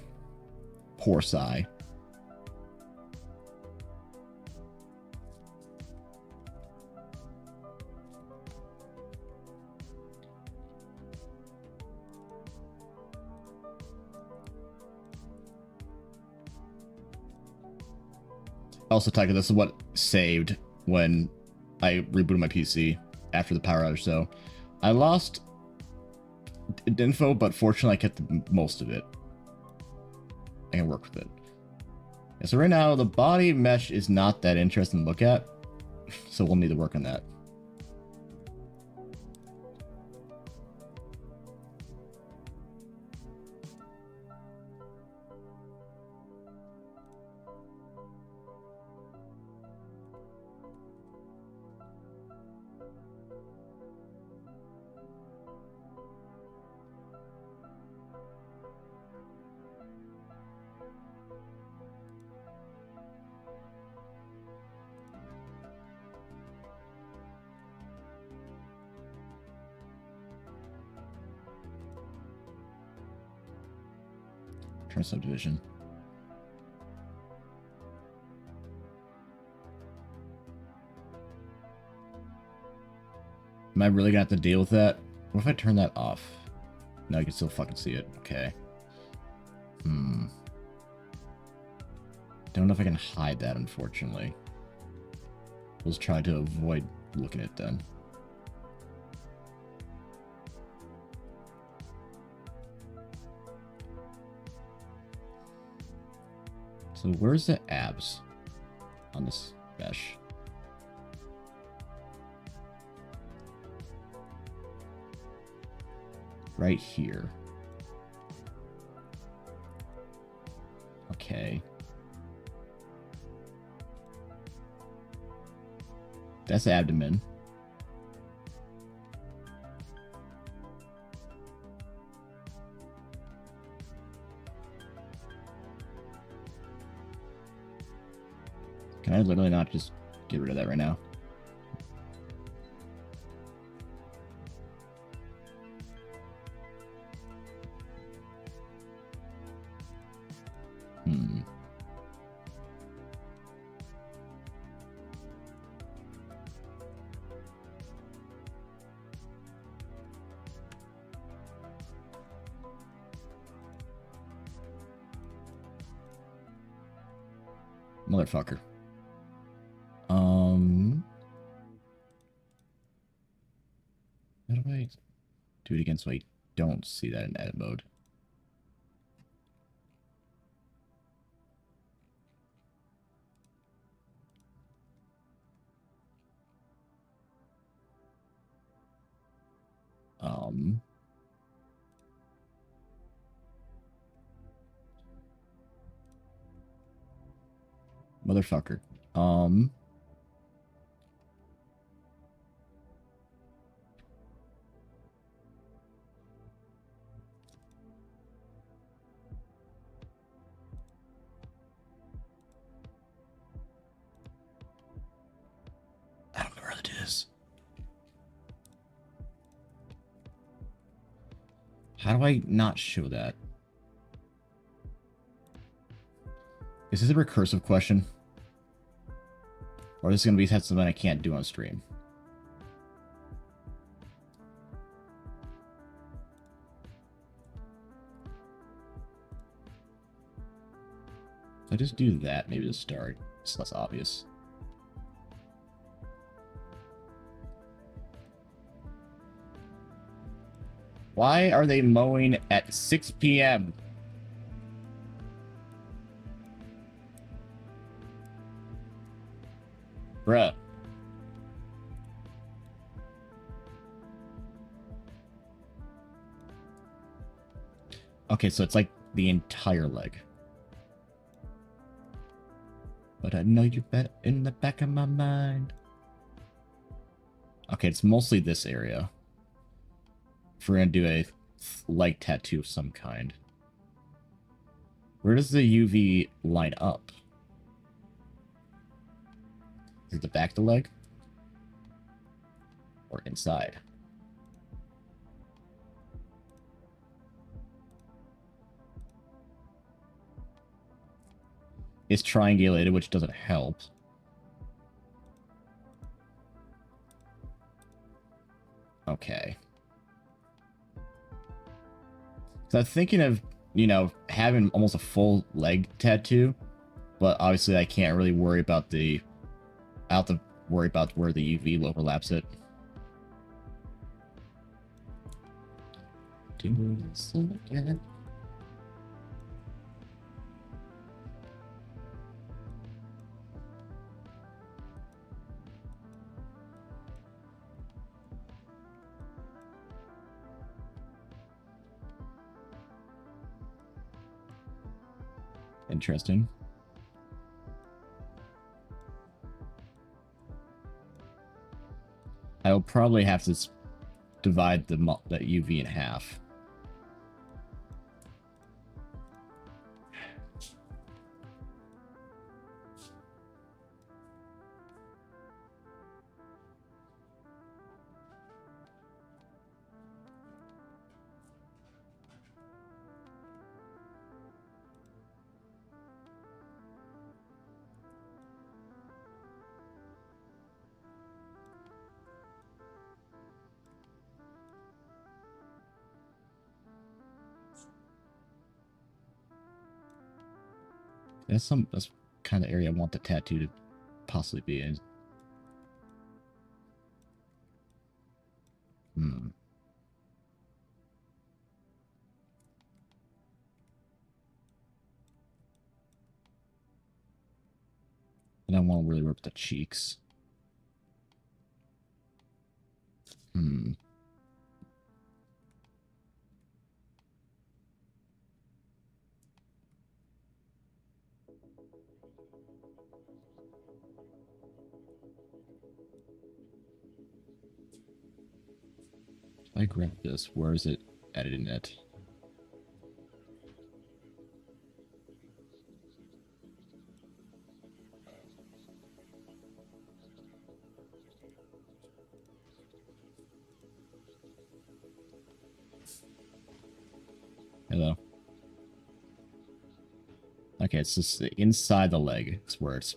Poor sigh. Also, Taika, this is what saved when I rebooted my PC after the power outage, so I lost info, but fortunately I kept most of it. I can work with it. Yeah, so right now, the body mesh is not that interesting to look at, so we'll need to work on that. Turn subdivision. Am I really gonna have to deal with that? What if I turn that off? No, you can still fucking see it. Okay. Don't know if I can hide that, unfortunately. Let's try to avoid looking at it then. So where's the abs on this mesh? Right here. Okay. That's abdomen. Can I literally not just get rid of that right now? Motherfucker. How do I do it again so I don't see that in edit mode? Motherfucker. I don't know where it is. How do I not show that? Is this a recursive question? Or is this going to be something I can't do on stream? If I just do that, maybe to start. It's less obvious. Why are they mowing at 6 p.m.? Bruh. Okay, so it's like the entire leg. But I know you're in the back of my mind. Okay, it's mostly this area. If we're gonna do a leg tattoo of some kind. Where does the UV line up? Is it the back of the leg? Or inside? It's triangulated, which doesn't help. Okay. So I'm thinking of, you know, having almost a full leg tattoo, but obviously I can't really worry about the... I have to worry about where the UV overlaps it. Do this again. Interesting. I will probably have to divide the UV in half. That's kind of area I want the tattoo to possibly be in. And I want to really work the cheeks. I grab this. Where is it editing it? Hello. Okay, it's just inside the leg. It's where it's...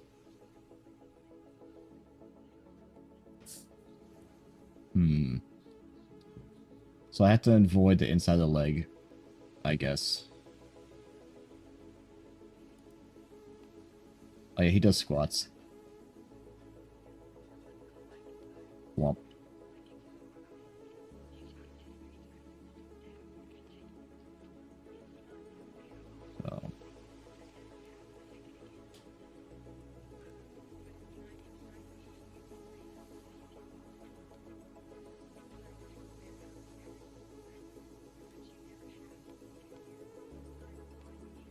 So I have to avoid the inside of the leg, I guess. Oh yeah, he does squats. Womp. So.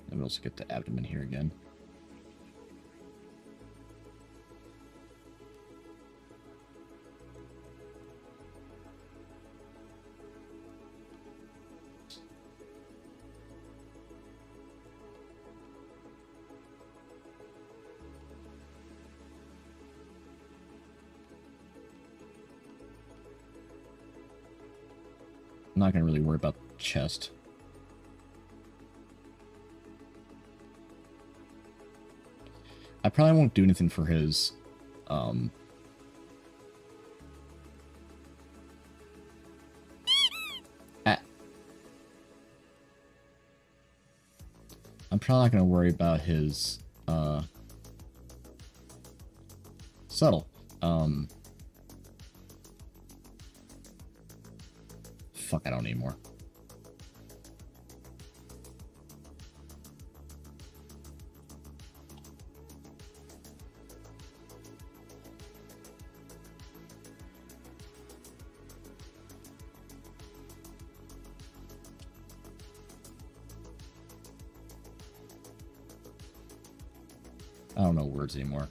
Let me also get the abdomen here again. I'm not gonna really worry about chest. I probably won't do anything for his, I'm probably not gonna worry about his, subtle. Fuck, I don't need more. I don't know words anymore.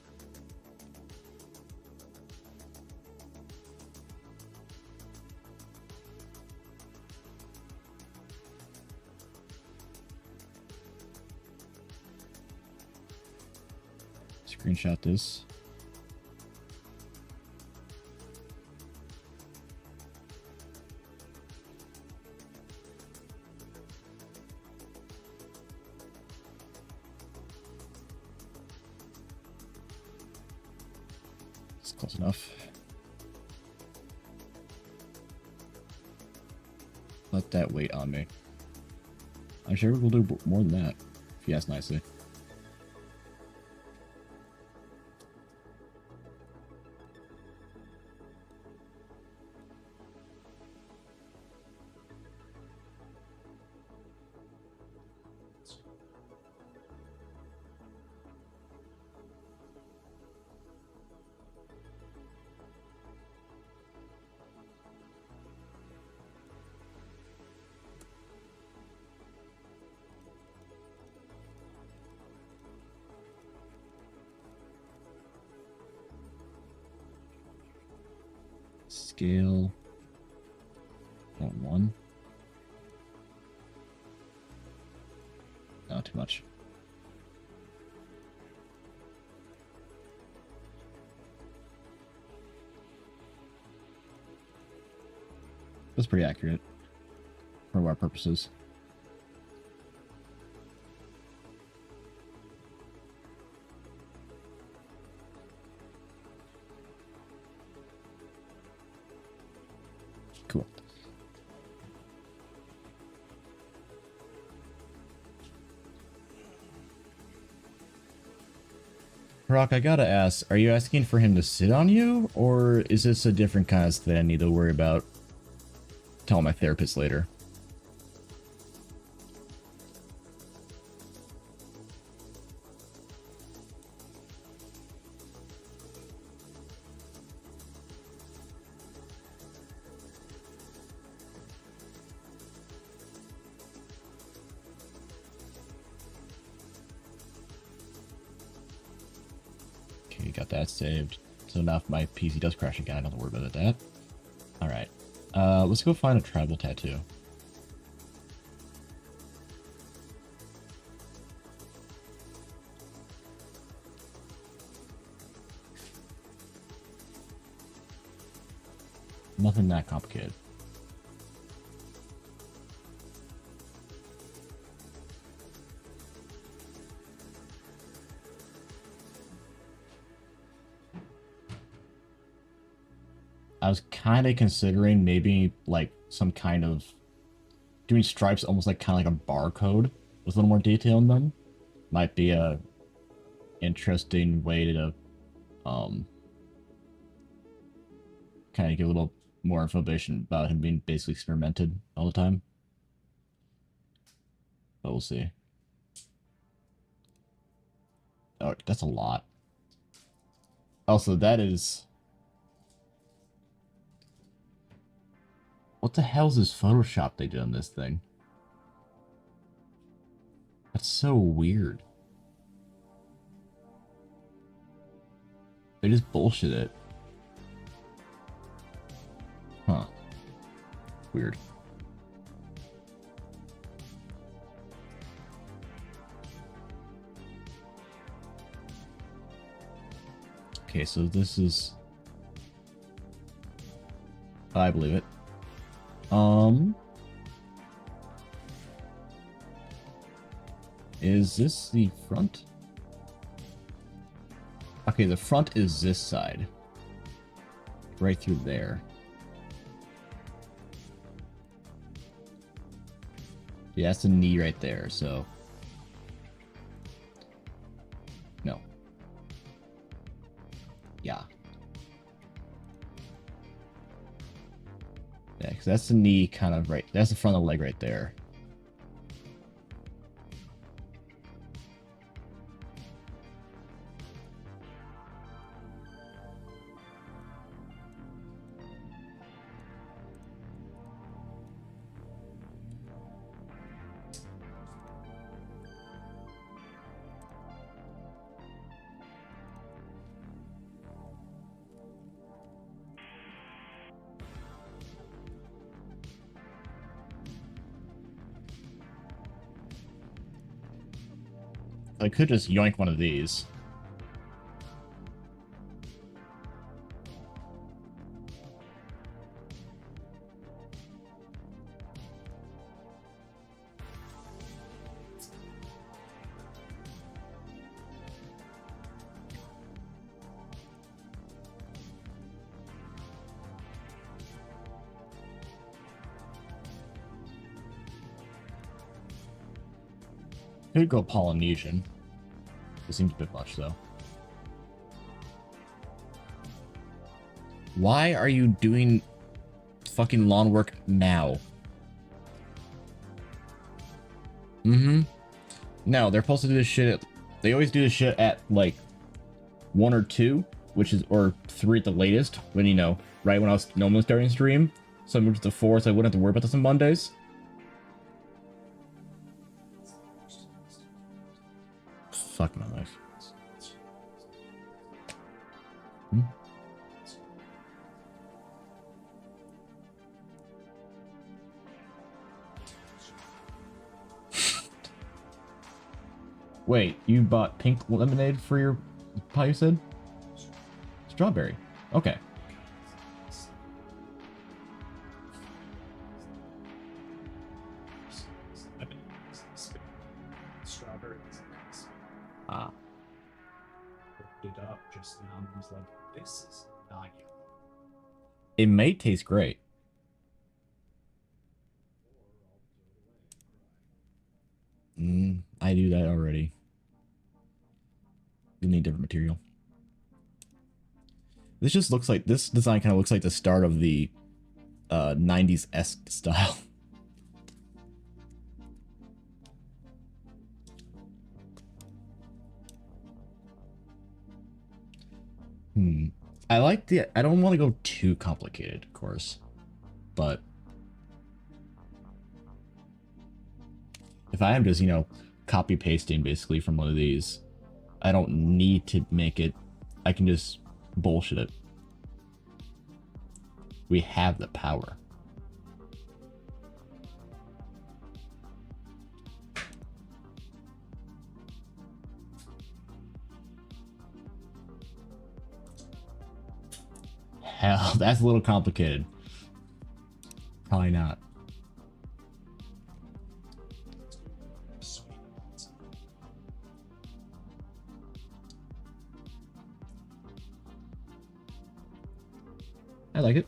Screenshot this. It's close enough. Let that wait on me. I'm sure we'll do more than that, if you ask nicely. Scale 0.1. Not too much. That's pretty accurate for our purposes. Cool. Rock, I gotta ask, are you asking for him to sit on you, or is this a different kind of thing I need to worry about? Tell my therapist later. Okay, got that saved. So now if my PC does crash again, I don't have to worry about that. Alright. Let's go find a tribal tattoo. Nothing that complicated. I was kind of considering maybe like some kind of doing stripes almost like kind of like a barcode with a little more detail in them. Might be a interesting way to kind of give a little more information about him being basically experimented all the time. But we'll see. Oh, that's a lot. Also, that is... What the hell is this Photoshop they did on this thing? That's so weird. They just bullshit it. Huh. Weird. Okay, so this is... I believe it. Is this the front? Okay, the front is this side. Right through there. Yeah, that's the knee right there, so... No. Yeah. Yeah, because that's the knee kind of right... That's the front of the leg right there. I could just yoink one of these. Could go Polynesian. It seems a bit much, though. Why are you doing fucking lawn work now? No, they're supposed to do this shit at... They always do this shit at, like, 1 or 2, which is... Or 3 at the latest, when, you know, right when I was normally starting stream. So I moved to 4, so I wouldn't have to worry about this on Mondays. Fuck my life. Wait, you bought pink lemonade for your pie, you said? Strawberry. Okay. Ah. It up just now and was like, this is not you. It may taste great. I do that already. You need different material. This just looks like, this design kind of looks like the start of the 90s-esque style. I like the... I don't want to go too complicated, of course. But... if I am just, you know, copy-pasting basically from one of these, I don't need to make it... I can just bullshit it. We have the power. Hell, that's a little complicated. Probably not. I like it.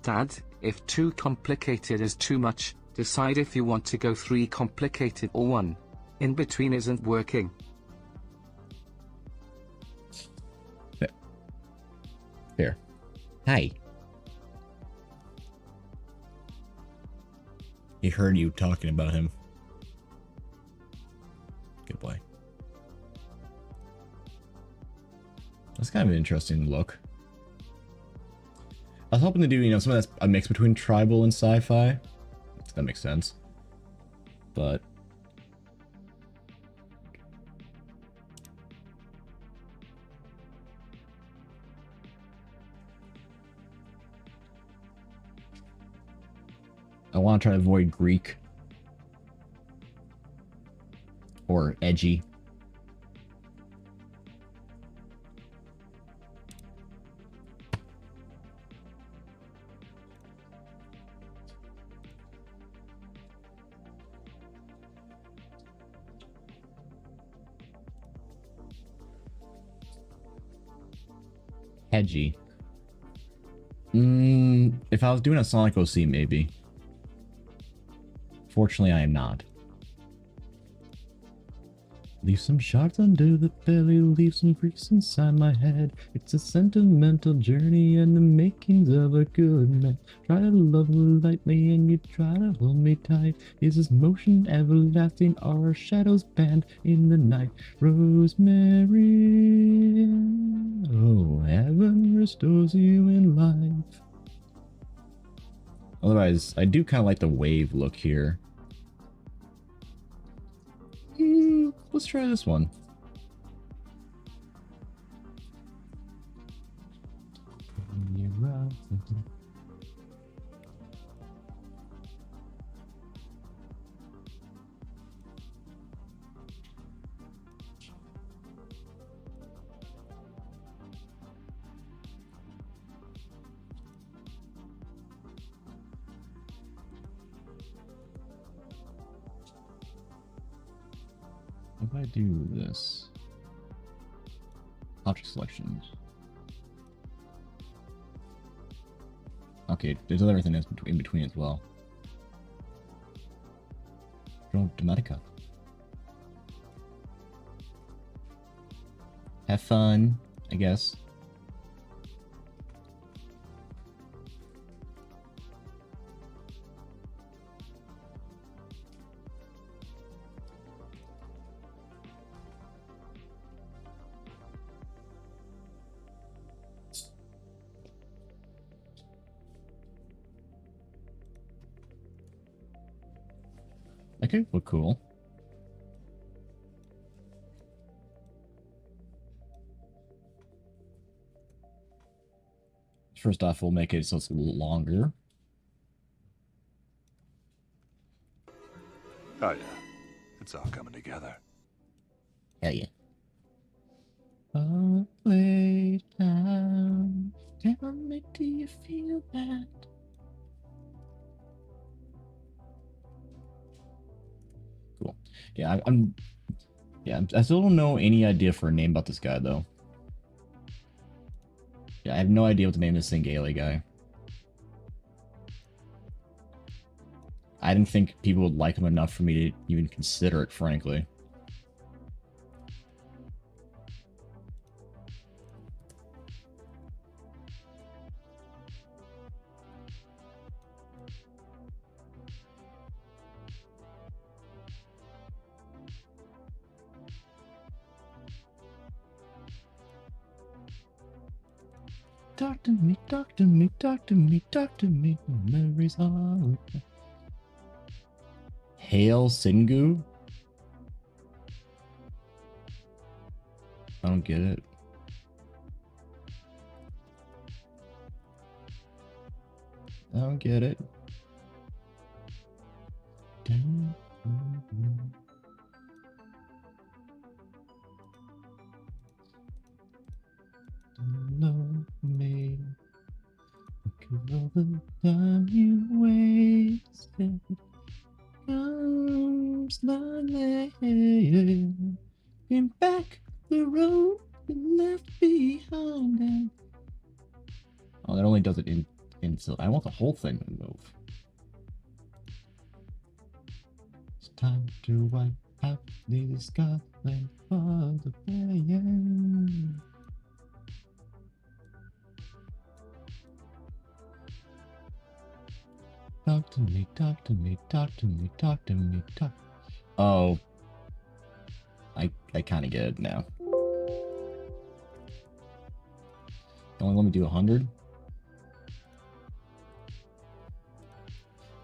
Dad, if 2 complicated is too much, decide if you want to go 3 complicated or 1. in between isn't working. Here. Hi. He heard you talking about him. Good boy. That's kind of an interesting look. I was hoping to do, you know, something that's a mix between tribal and sci-fi. That makes sense. But I want to try to avoid Greek or edgy. Edgy. If I was doing a Sonic OC, maybe. Fortunately, I am not. Leave some shards under the belly, leave some freaks inside my head. It's a sentimental journey and the makings of a good man. Try to love me lightly and you try to hold me tight. Is this motion everlasting or are shadows banned in the night? Rosemary, oh, heaven restores you in life. Otherwise, I do kind of like the wave look here. Let's try this one. If I do this, object selections. Okay, there's everything else in between as well. Dramatica. Have fun, I guess. Okay, well, cool. First off, we'll make it so it's a little longer. Oh yeah, it's all coming together. Hell yeah. Oh, wait down. Tell me, do you feel that? Cool. Yeah, I still don't know any idea for a name about this guy, though. Yeah, I have no idea what the name of this Singale guy. I didn't think people would like him enough for me to even consider it, frankly. Talk to me, talk to me, talk to me, talk to me. Memories all. Hail Singu? I don't get it. I don't get it. Love me. Look at all the time you wasted. Comes slowly. Came back the road you left behind. And... oh, that only does it in so I want the whole thing to move. It's time to wipe I need Scotland for the playing. Talk to me, talk to me, talk to me, talk to me, talk. Oh. I kind of get it now. Only let me do 100.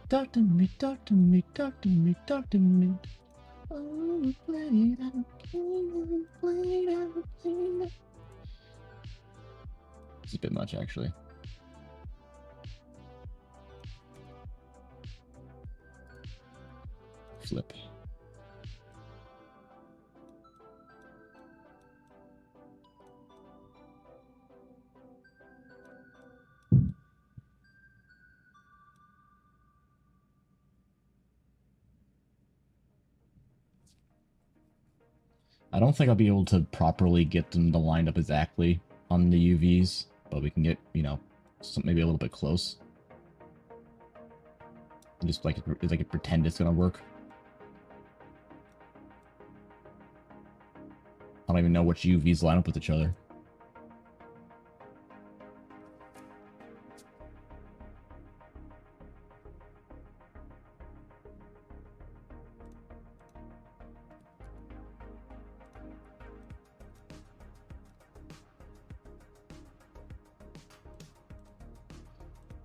Talk to me, talk to me, talk to me, talk to me. Oh, play it out, play it out, play it out. It's a bit much, actually. Flip. I don't think I'll be able to properly get them to line up exactly on the UVs, but we can get, you know, maybe a little bit close. Just like pretend it's gonna work. I don't even know which UVs line up with each other.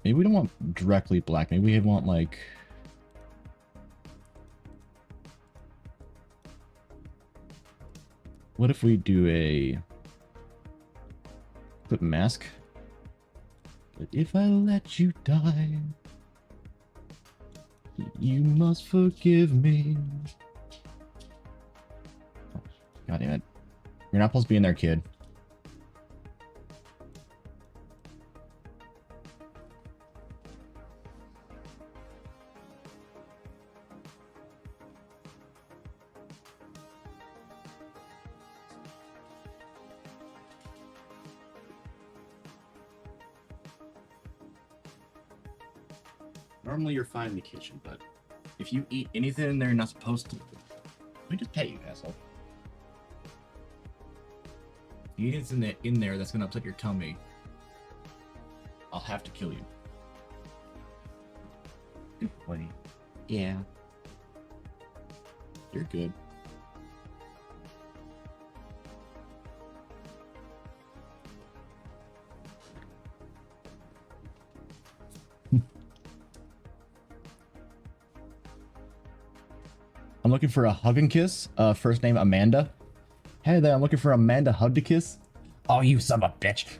Maybe we don't want directly black. Maybe we want like... What if we do a... Clip mask? But if I let you die, you must forgive me. Oh, God damn it. You're not supposed to be in there, kid. Normally you're fine in the kitchen, but if you eat anything in there you're not supposed to, let me just pet you, asshole. If you eat anything in there that's gonna upset your tummy, I'll have to kill you. Good boy. Yeah. You're good. I'm looking for a hug and kiss. First name Amanda. Hey there, I'm looking for Amanda Hug to kiss. Oh, you son of a bitch.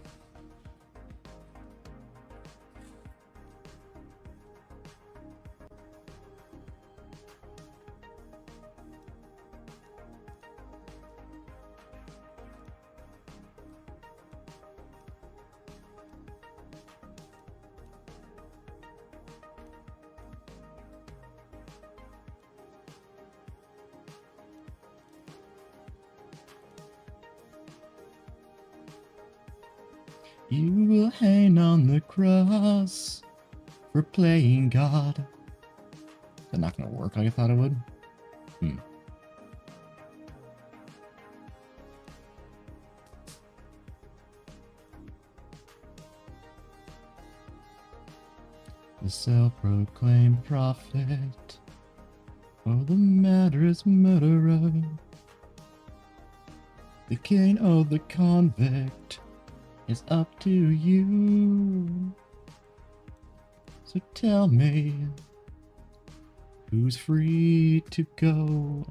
You will hang on the cross for playing God. Is that not gonna work like I thought it would? The self-proclaimed prophet, or the murderous murderer, the king or the convict. It's up to you. So tell me, who's free to go?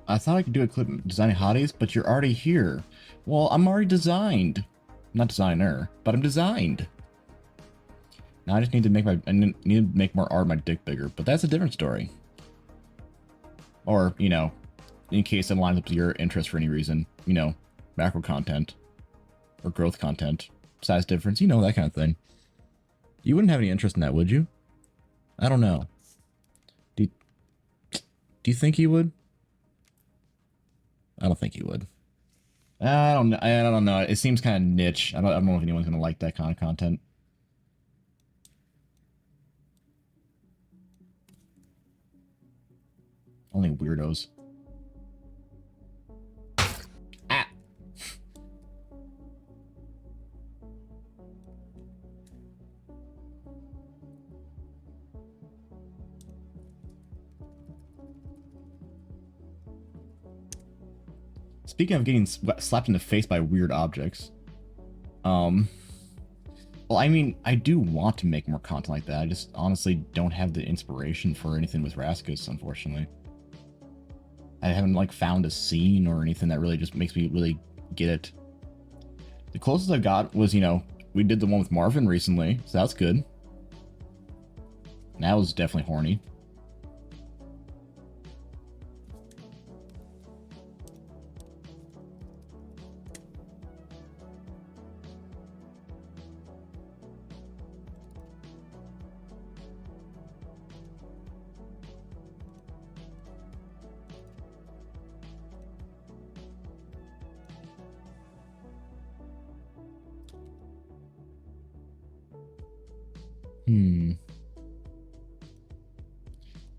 I thought I could do a clip designing hotties, but you're already here. Well, I'm already designed. Not designer, but I'm designed. Now I just need to make more art of my dick bigger, but that's a different story. Or, you know, in case it lines up with your interest for any reason, you know, macro content or growth content, size difference, you know, that kind of thing. You wouldn't have any interest in that, would you? I don't know. Do you think you would? I don't think you would. I don't know. It seems kind of niche. I don't know if anyone's going to like that kind of content. Only weirdos. Ah! Speaking of getting slapped in the face by weird objects, well, I mean, I do want to make more content like that. I just honestly don't have the inspiration for anything with Raskus, unfortunately. I haven't, like, found a scene or anything that really just makes me really get it. The closest I got was, you know, we did the one with Marvin recently, so that's good. That was definitely horny.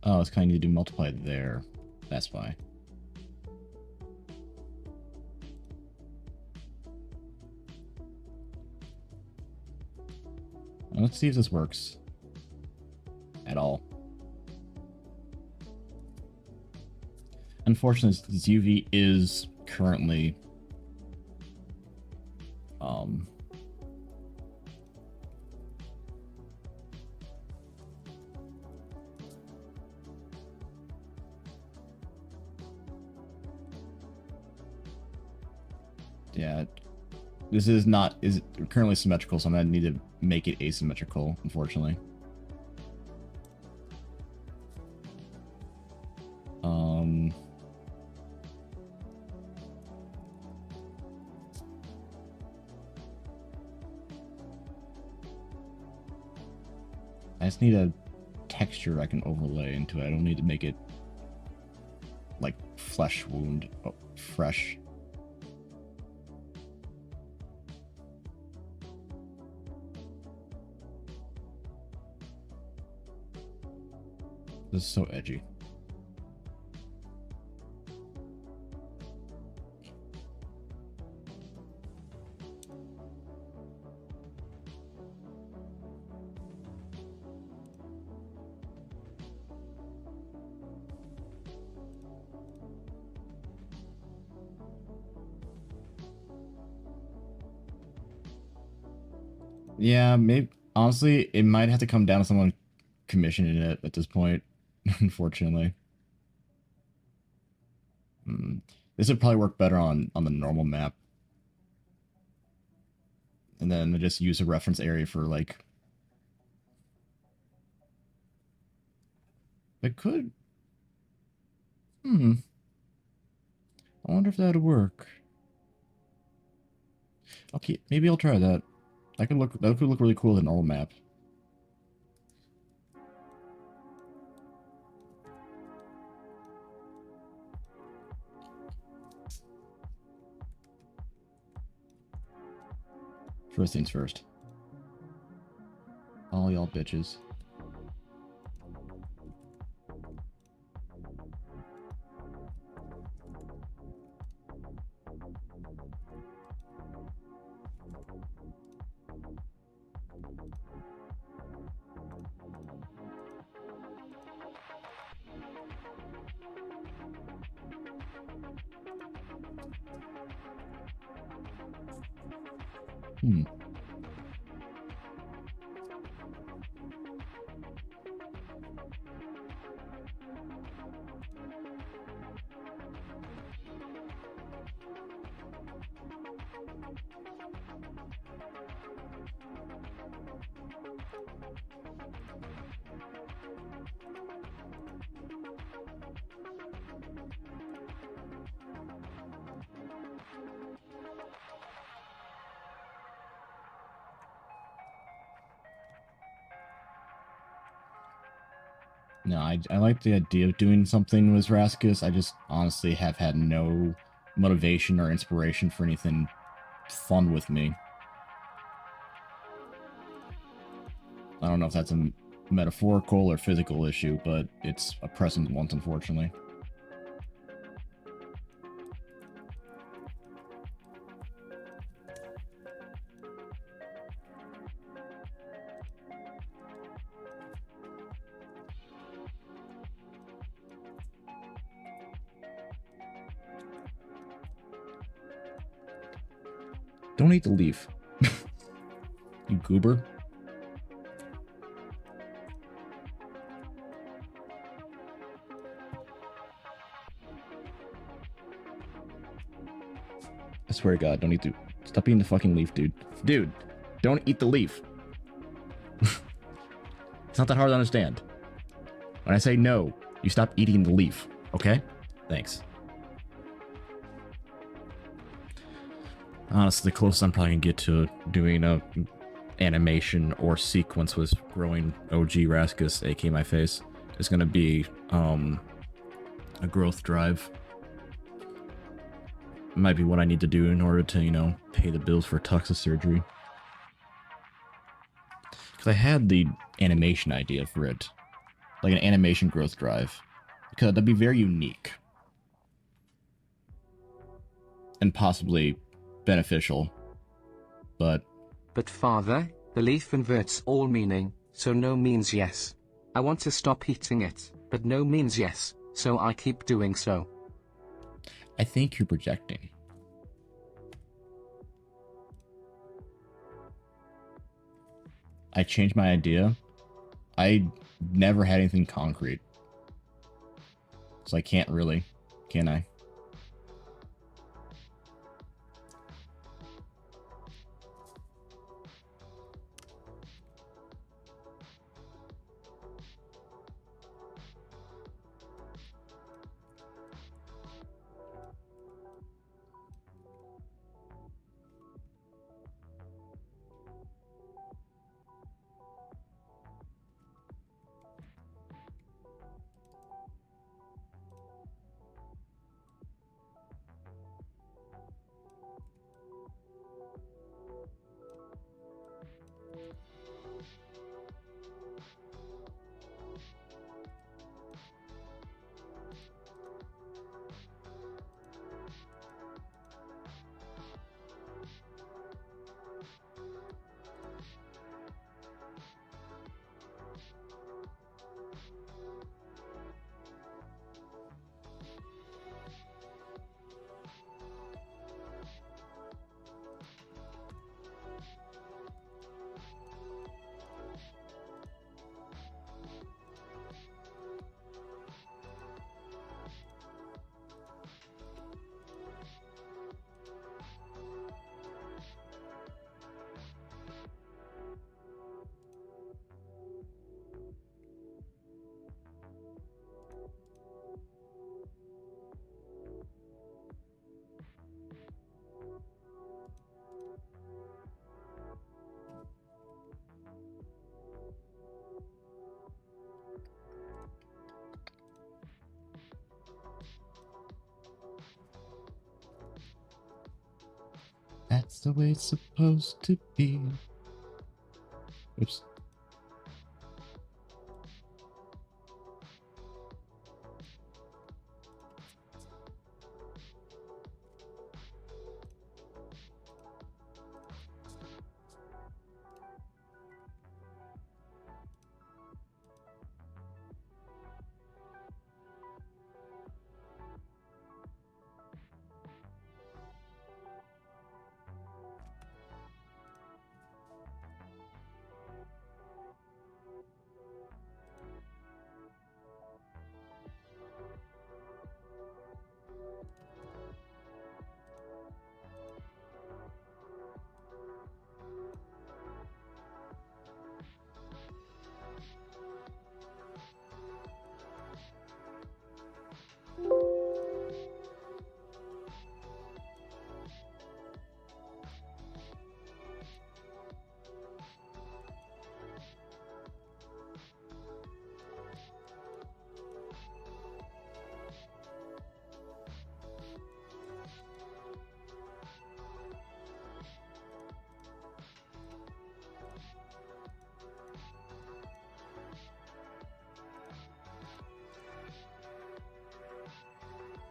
Oh, it's kind of need to do multiply there. That's why. Let's see if this works. At all. Unfortunately, this UV is currently... yeah, this is currently symmetrical, so I'm gonna need to make it asymmetrical, unfortunately. I just need a texture I can overlay into it. I don't need to make it like flesh wound. Oh, fresh. This is so edgy. Yeah, maybe honestly, it might have to come down to someone commissioning it at this point, unfortunately. This would probably work better on the normal map. And then just use a reference area for, like... It could... I wonder if that would work. Okay, maybe I'll try that. That could look really cool in an old map. First things first. All y'all bitches. No, I like the idea of doing something with Raskus. I just honestly have had no motivation or inspiration for anything fun with me. I don't know if that's a metaphorical or physical issue, but it's a present one, unfortunately. Don't eat the leaf. You goober. I swear to God, don't eat the... Stop eating the fucking leaf, dude. Dude, don't eat the leaf. It's not that hard to understand. When I say no, you stop eating the leaf, okay? Thanks. Honestly, the closest I'm probably gonna get to doing a animation or sequence was growing OG Raskus, aka my face, is gonna be a growth drive. Might be what I need to do in order to, you know, pay the bills for Tux's surgery. Because I had the animation idea for it. Like an animation growth drive. Because that'd be very unique. And possibly beneficial. But father, the leaf inverts all meaning, so no means yes. I want to stop eating it, but no means yes, so I keep doing so. I think you're projecting. I changed my idea. I never had anything concrete. So I can't really, can I? That's the way it's supposed to be. Oops.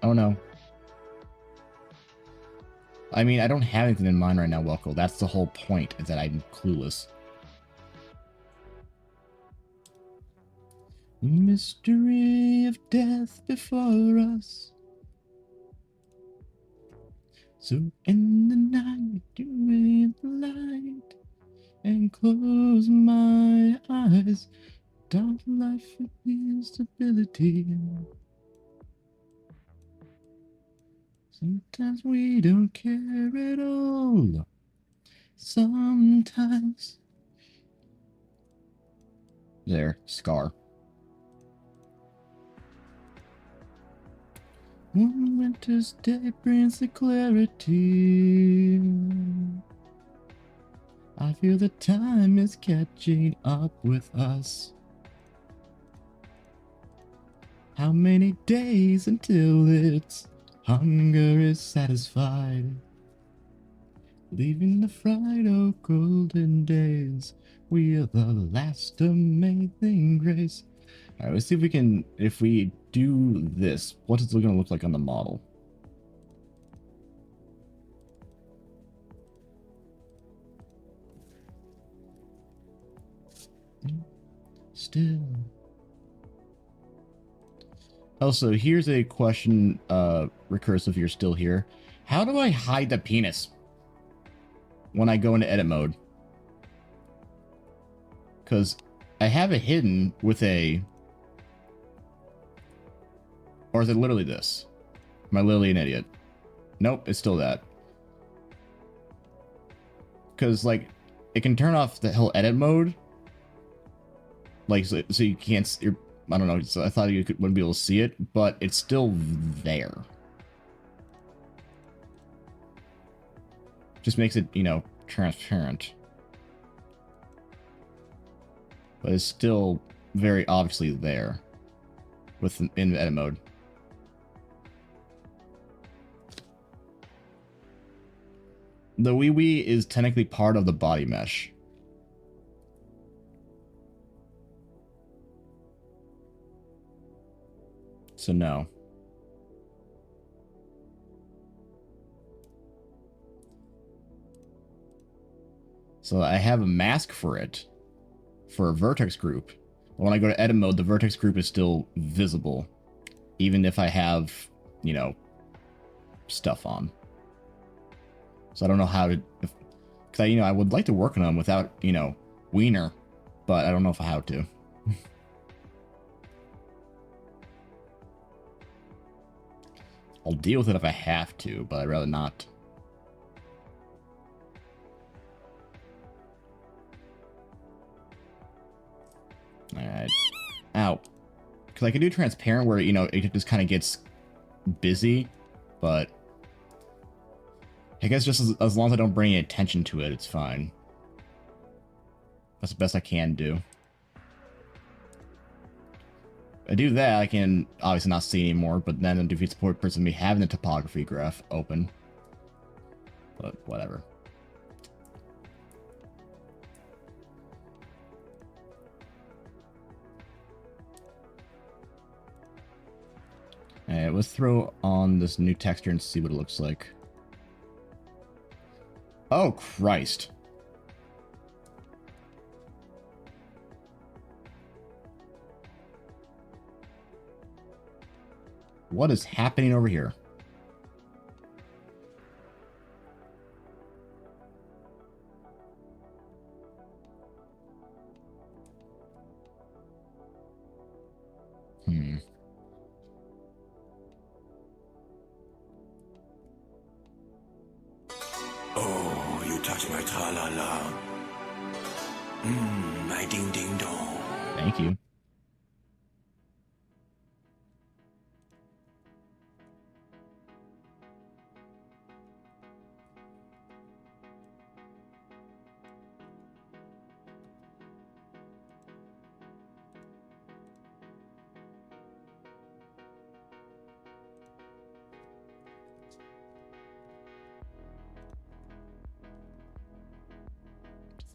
Oh no. I mean, I don't have anything in mind right now, Welko. That's the whole point, is that I'm clueless. The mystery of death before us. So in the night, you with the light and close my eyes. Dark life with the instability. Sometimes we don't care at all. Sometimes. There, Scar. One winter's day brings the clarity. I feel the time is catching up with us. How many days until its hunger is satisfied? Leaving the fried old golden days. We are the last amazing grace. Alright, let's see if we can, if we do this, what is it going to look like on the model? Still. Also, here's a question, Recursive, if you're still here. How do I hide the penis when I go into edit mode? Because I have it hidden with a... Or is it literally this? Am I literally an idiot? Nope, it's still that. Because, like, it can turn off the whole edit mode. Like, so you can't... I don't know, so I thought you wouldn't be able to see it, but it's still there. Just makes it, you know, transparent. But it's still very obviously there in edit mode. The wee is technically part of the body mesh. So no. So I have a mask for it, for a vertex group. But when I go to edit mode, the vertex group is still visible, even if I have, you know, stuff on. So I don't know how to, because I would like to work on them without, you know, wiener, but I don't know how to. I'll deal with it if I have to, but I'd rather not. Alright. Ow. Because I can do transparent where, you know, it just kind of gets busy, but I guess just as long as I don't bring any attention to it, it's fine. That's the best I can do. If I do that, I can obviously not see anymore, but then it defeats the purpose of me having the topography graph open. But whatever. Alright, let's throw on this new texture and see what it looks like. Oh, Christ. What is happening over here? Oh, you touch my tra-la-la. My ding-ding-dong. Thank you.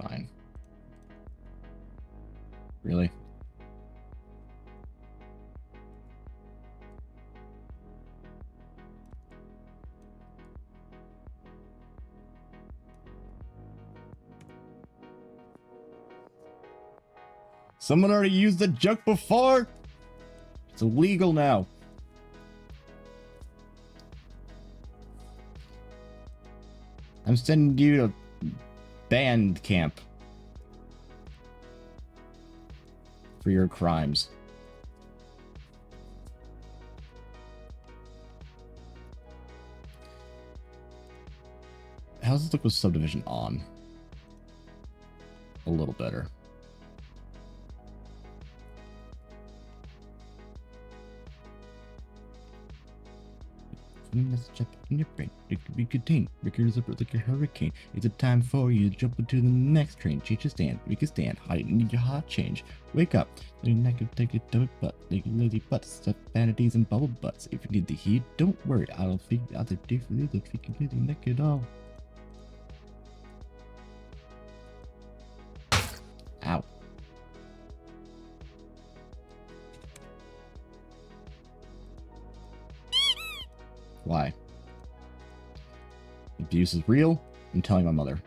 Fine. Really? Someone already used the joke before. It's illegal now. I'm sending you to band camp for your crimes. How does this look with subdivision on? A little better. Let's jump in your brain. It could be contained. Rickers up like a hurricane. It's a time for you to jump into the next train. Change your stand. We can stand. Need your heart change. Wake up. Then I can take a dummy butt. Take a lazy butt. Stuff vanities and bubble butts. If you need the heat, don't worry. I'll figure out the difference. If you can really neck it all. Ow. Why? Abuse is real. I'm telling my mother.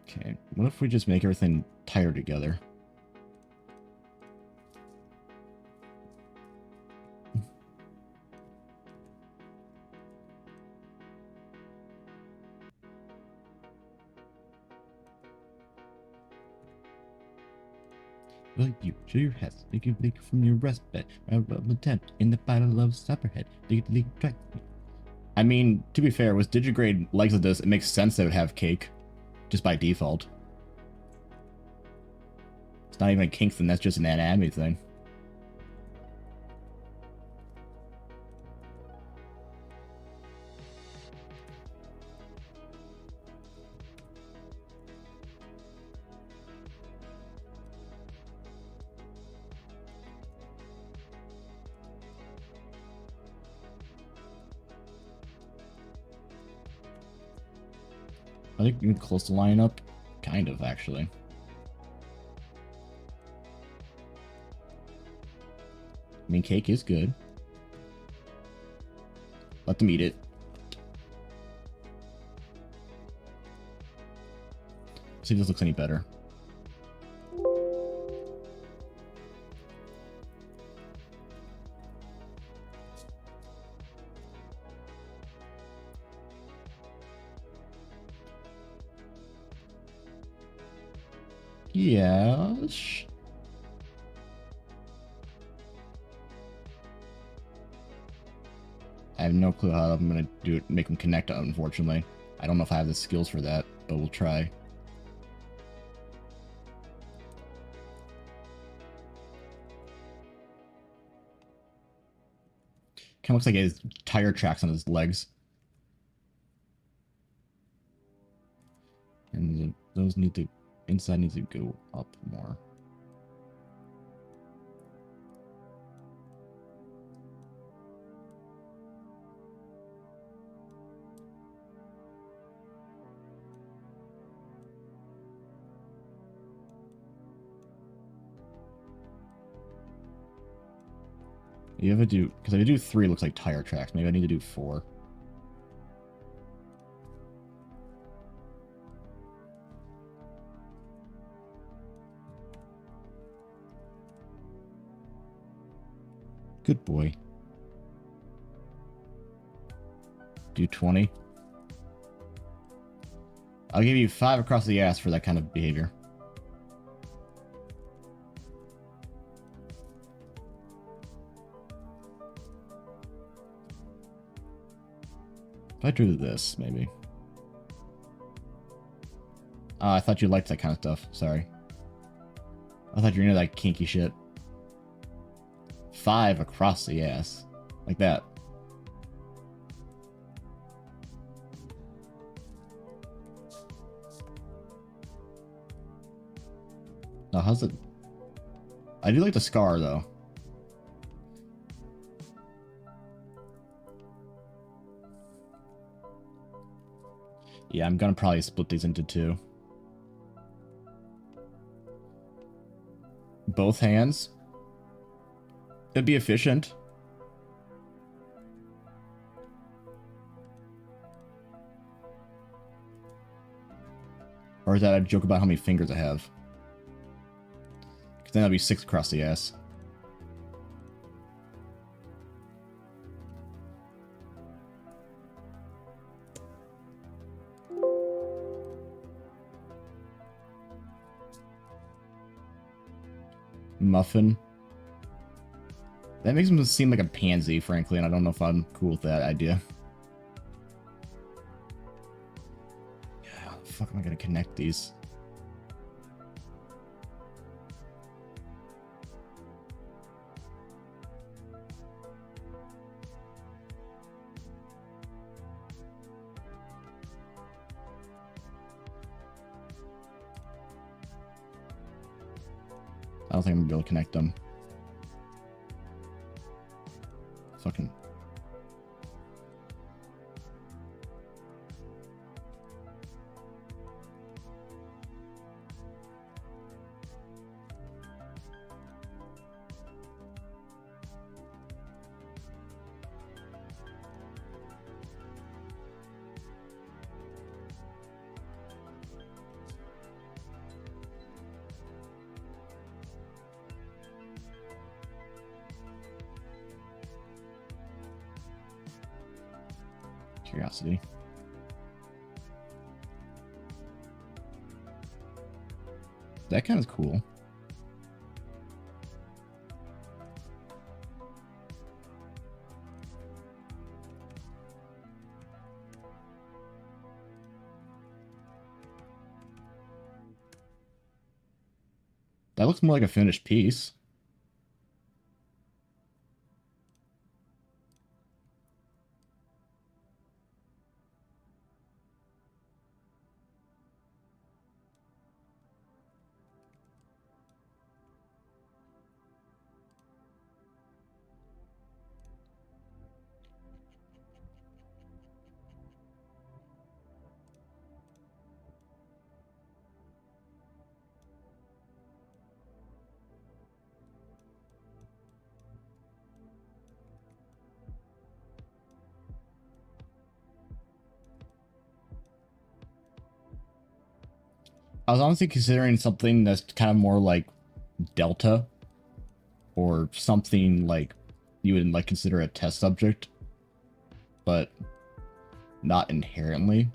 Okay, what if we just make everything tighter together? Well, you show your heads. Make a leak from your rest bed. Round the tent in the battle of Supperhead. Leak track. I mean, to be fair, with Digigrade legs of this, it makes sense they would have cake, just by default. It's not even a kink thing. That's just an anatomy thing. I think you're close to line up. Kind of, actually. I mean, cake is good. Let them eat it. See if this looks any better. Yes. I have no clue how I'm gonna do it, make them connect, unfortunately. I don't know if I have the skills for that, but we'll try. Kinda looks like he has tire tracks on his legs. And those need to, inside needs to go up more. You have to do, because if I do 3, it looks like tire tracks. Maybe I need to do 4. Good boy. Do 20. I'll give you 5 across the ass for that kind of behavior. If I drew this, maybe. Oh, I thought you liked that kind of stuff. Sorry. I thought you were into that kinky shit. 5 across the ass. Like that. Now, how's it? I do like the scar, though. Yeah, I'm gonna probably split these into 2. Both hands. It'd be efficient. Or is that a joke about how many fingers I have? Because then that'd be 6 across the ass. Muffin. That makes him seem like a pansy, frankly, and I don't know if I'm cool with that idea. Yeah, how the fuck am I gonna connect these? I don't think I'm gonna be able to connect them. Fucking. Curiosity. That kind of cool. That looks more like a finished piece. I was honestly considering something that's kind of more like Delta, or something like you would like consider a test subject, but not inherently.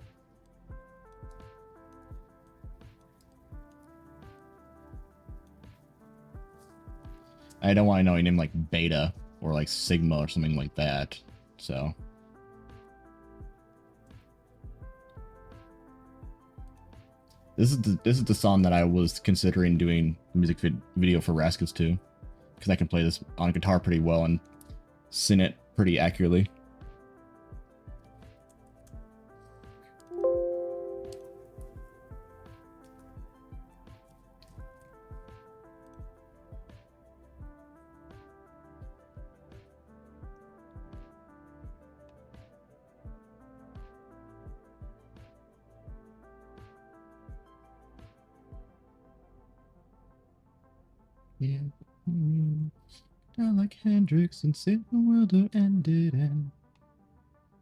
I don't want to know a name like Beta or like Sigma or something like that. So this is the song that I was considering doing a music video for Raskus to, because I can play this on guitar pretty well and sing it pretty accurately. Yeah, like Hendrix and say the world will end it, and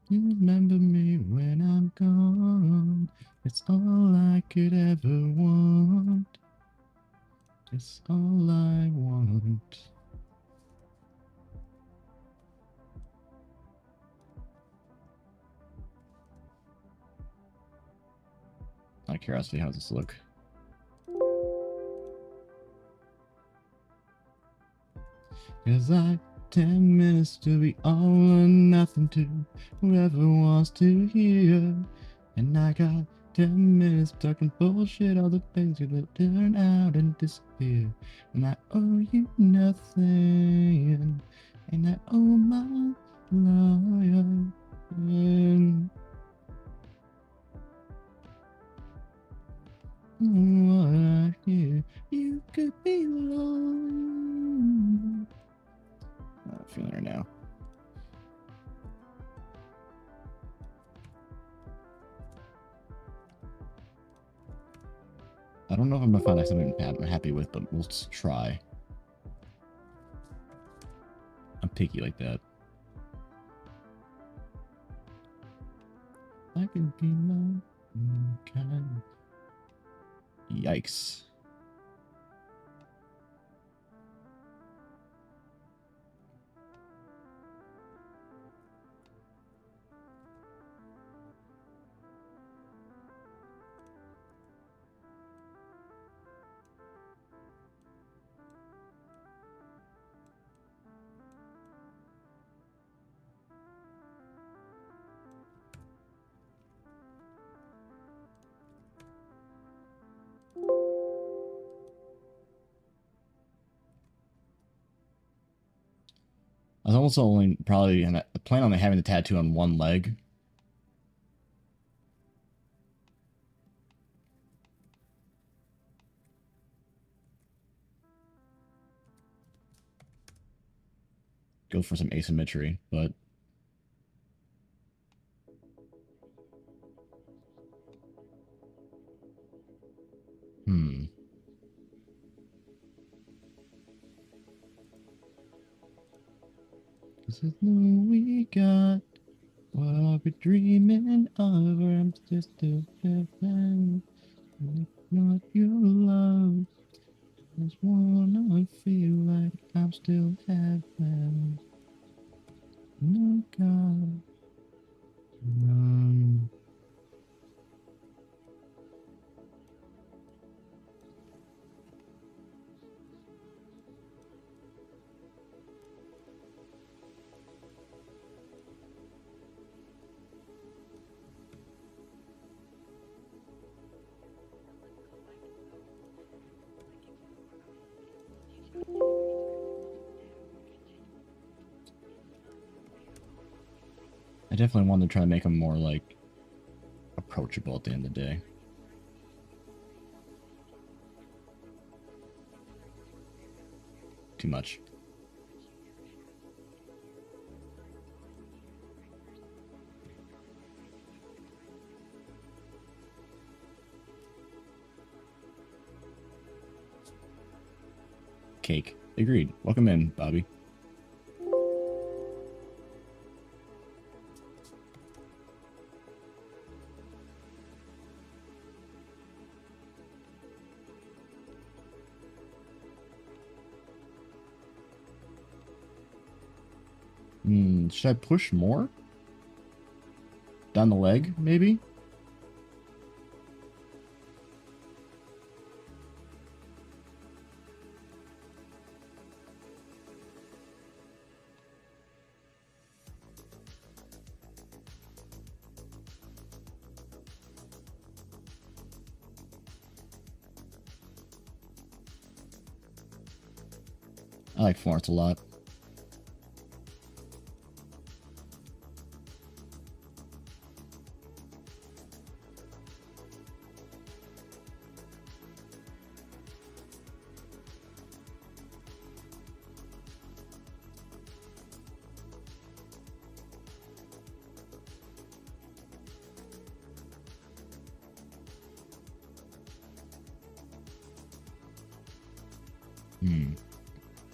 you remember me when I'm gone. It's all I could ever want. It's all I want. Out of curiosity, how does this look? Cause I 10 minutes to be all or nothing to whoever wants to hear. And I got 10 minutes talking bullshit, all the things that turn out and disappear. And I owe you nothing, and I owe my life. What I hear, you could be alone. I'm feeling her now. I don't know if I'm gonna find something I'm happy with, but we'll just try. I'm picky like that. I can be my kind. Yikes. I was also only probably gonna plan on having the tattoo on one leg. Go for some asymmetry, but hmm. 'Cause I know we got what are we dreaming of? I'm still heaven. Not your love. Just wanna feel like I'm still heaven. No God. I definitely wanted to try to make him more like approachable at the end of the day. Too much. Cake. Agreed. Welcome in, Bobby. Should I push more? Down the leg, maybe? I like Florence a lot.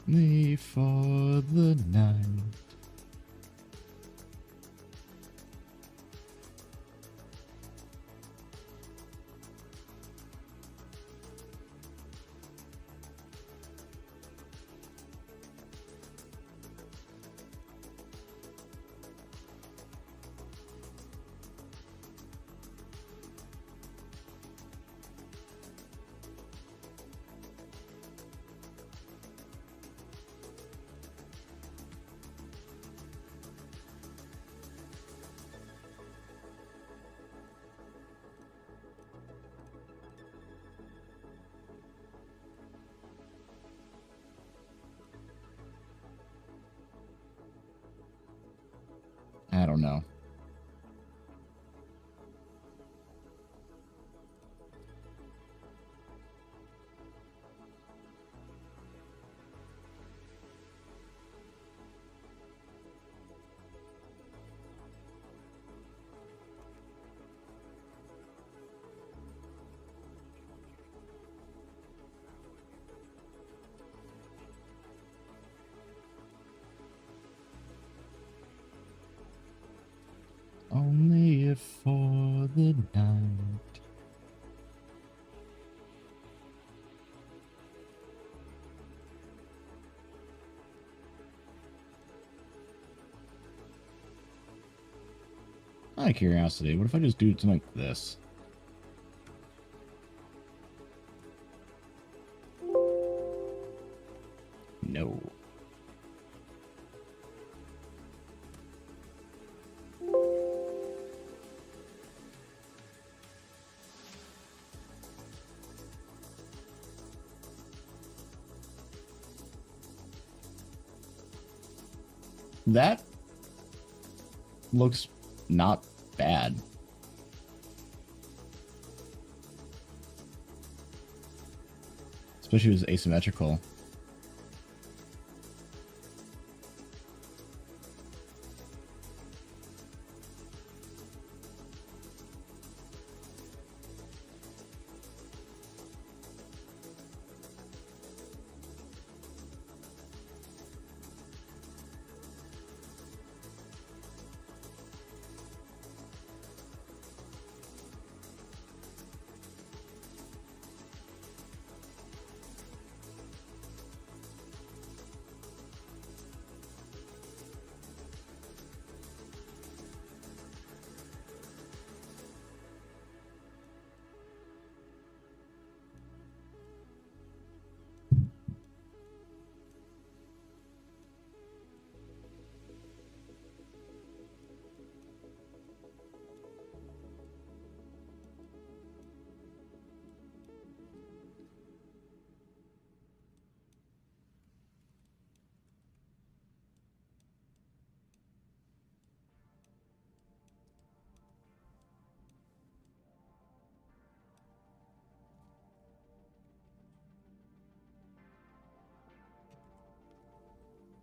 Me for the night. I don't know. Only if for the night. Out of curiosity, what if I just do something like this? No. That looks not bad. Especially if it's asymmetrical.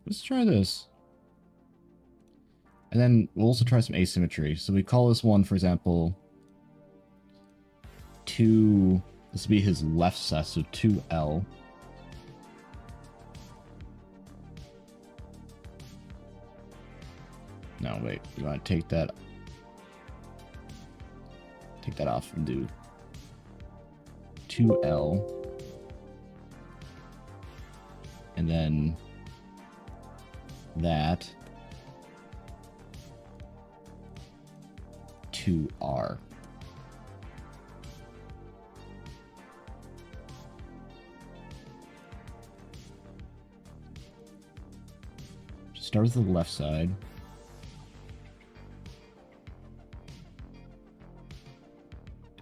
Let's try this. And then we'll also try some asymmetry. So we call this one, for example, 2... This would be his left side, so 2L. No, wait. We want to take that off and do 2L. And then that 2R. Start with the left side.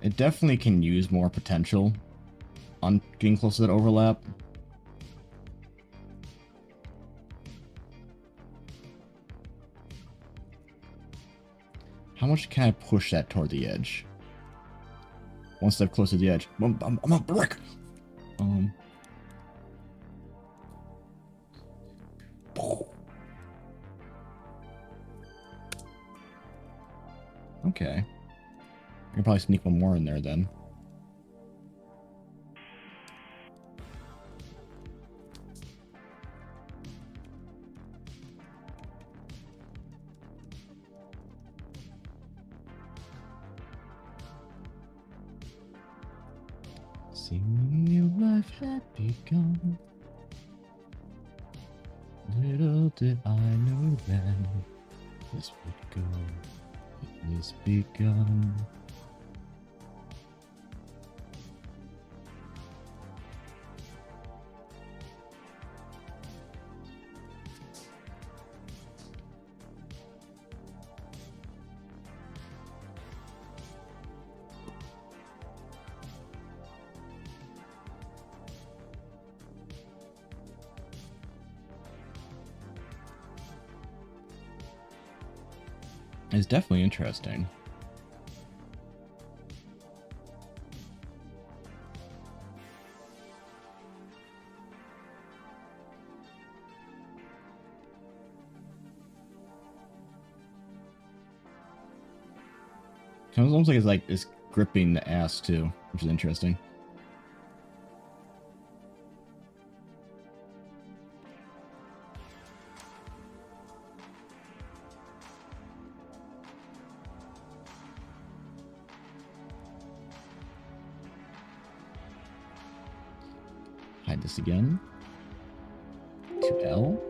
It definitely can use more potential on getting close to that overlap. How much can I push that toward the edge? One step closer to the edge. I'm a brick! Okay. I can probably sneak one more in there then. Seeming new life had begun. Little did I know then this would go. It was begun. It's definitely interesting. Sounds almost like it's gripping the ass too, which is interesting. Hide this again. 2L.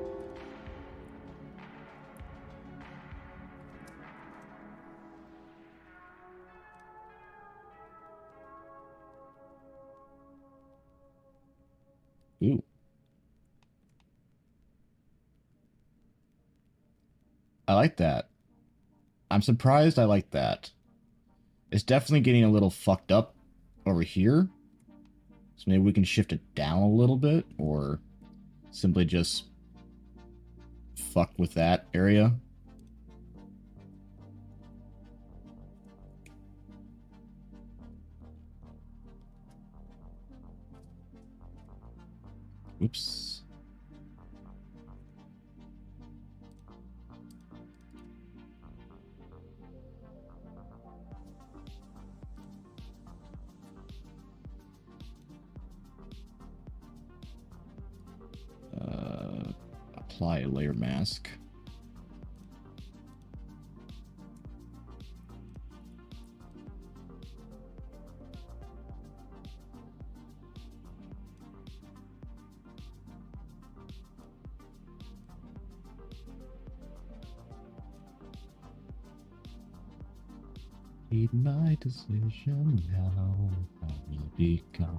Ooh. I like that. I'm surprised I like that. It's definitely getting a little fucked up over here. So maybe we can shift it down a little bit, or simply just fuck with that area. Oops. Apply a layer mask. Made my decision now. I will become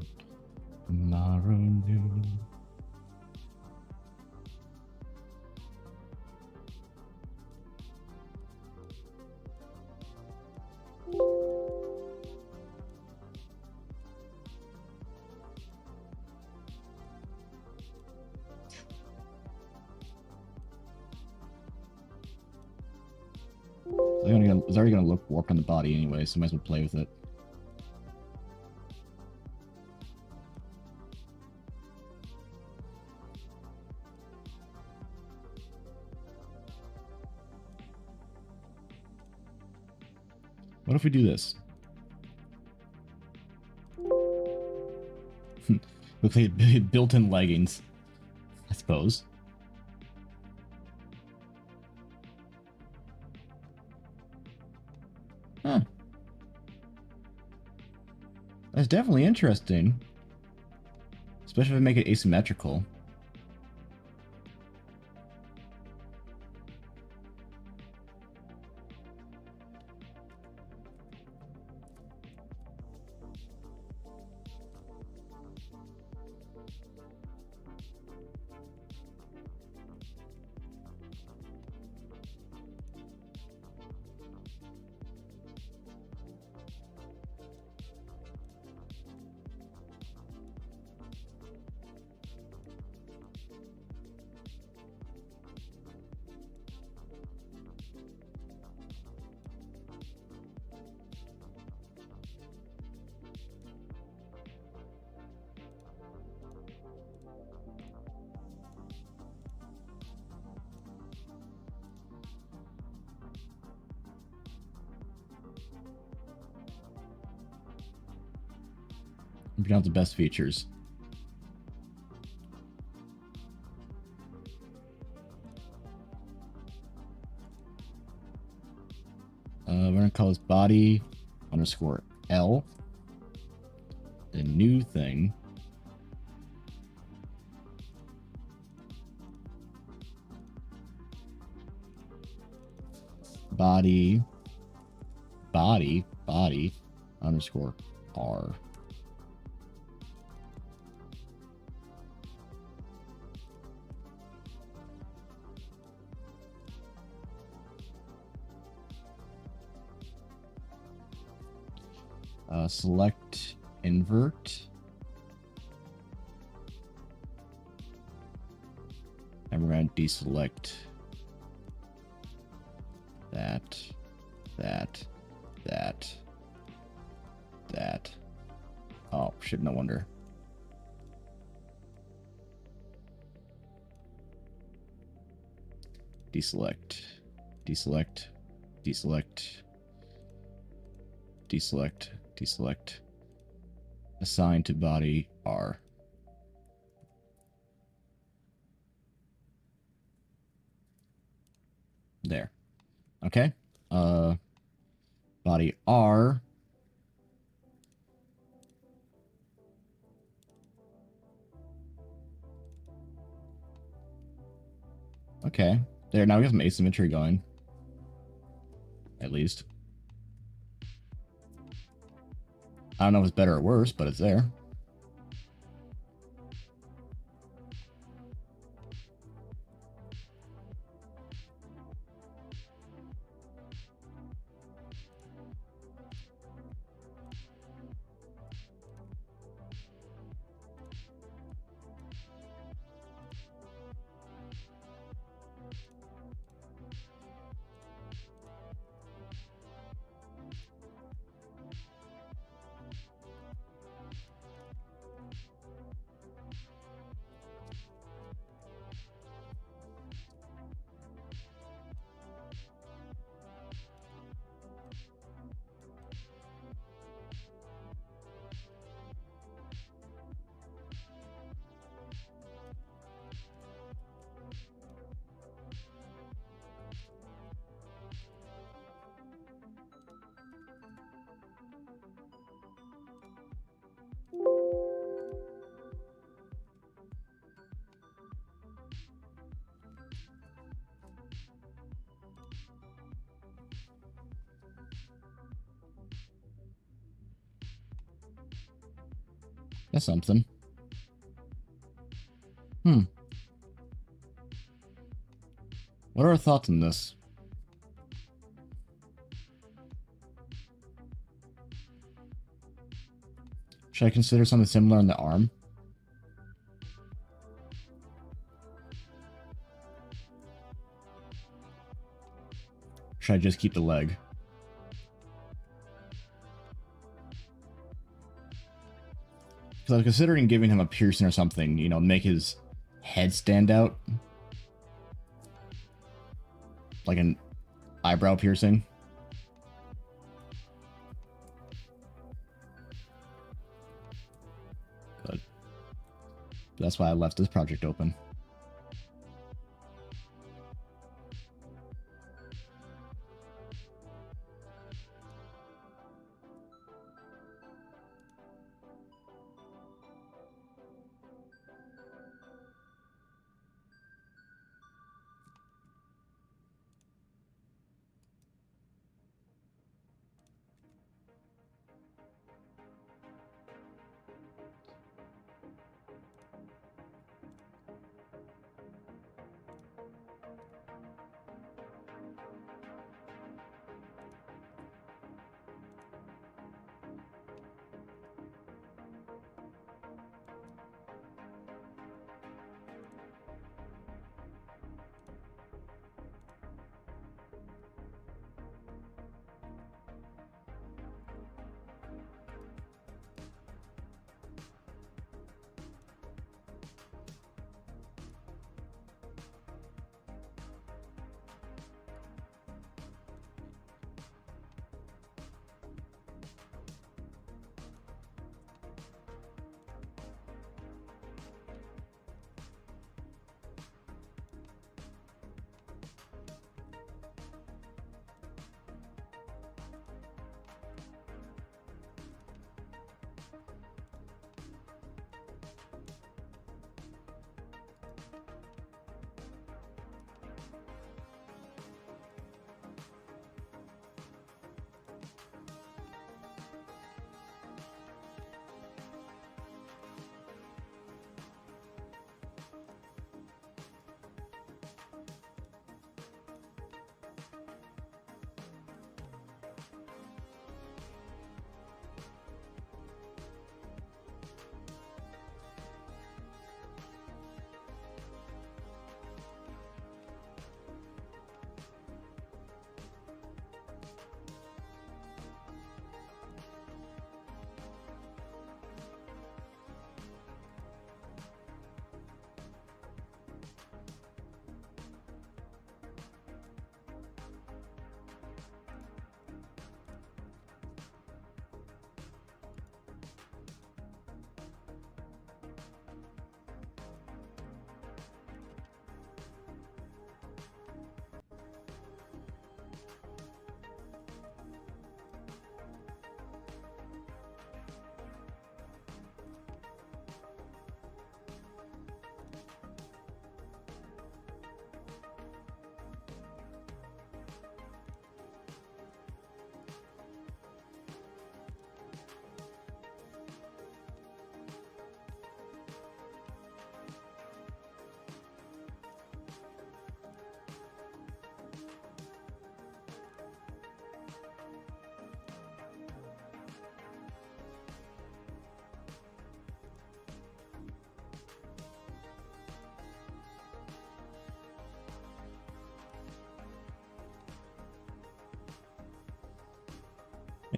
tomorrow noon. It's already gonna look warped on the body anyway, so might as well play with it. What if we do this? With built-in leggings, I suppose. Huh. That's definitely interesting. Especially if we make it asymmetrical. Bring out the best features. We're gonna call this body underscore L. The new thing. Body underscore R. Select invert. And we're going to deselect that. Oh, shit, no wonder. Deselect. Assign to body R. There. Okay. Body R. Okay. There, now we got some asymmetry going. At least. I don't know if it's better or worse, but it's there. That's something. Hmm. What are our thoughts on this? Should I consider something similar on the arm? Should I just keep the leg? Because I was considering giving him a piercing or something, you know, make his head stand out. Like an eyebrow piercing. But that's why I left this project open.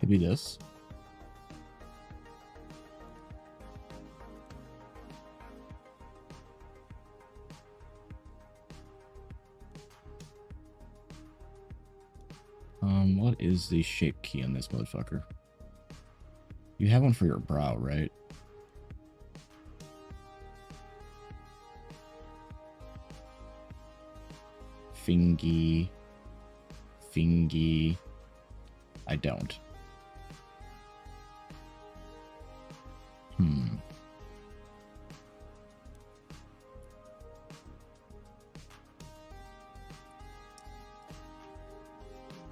Maybe this. What is the shape key on this motherfucker? You have one for your brow, right? Fingy. Fingy. I don't.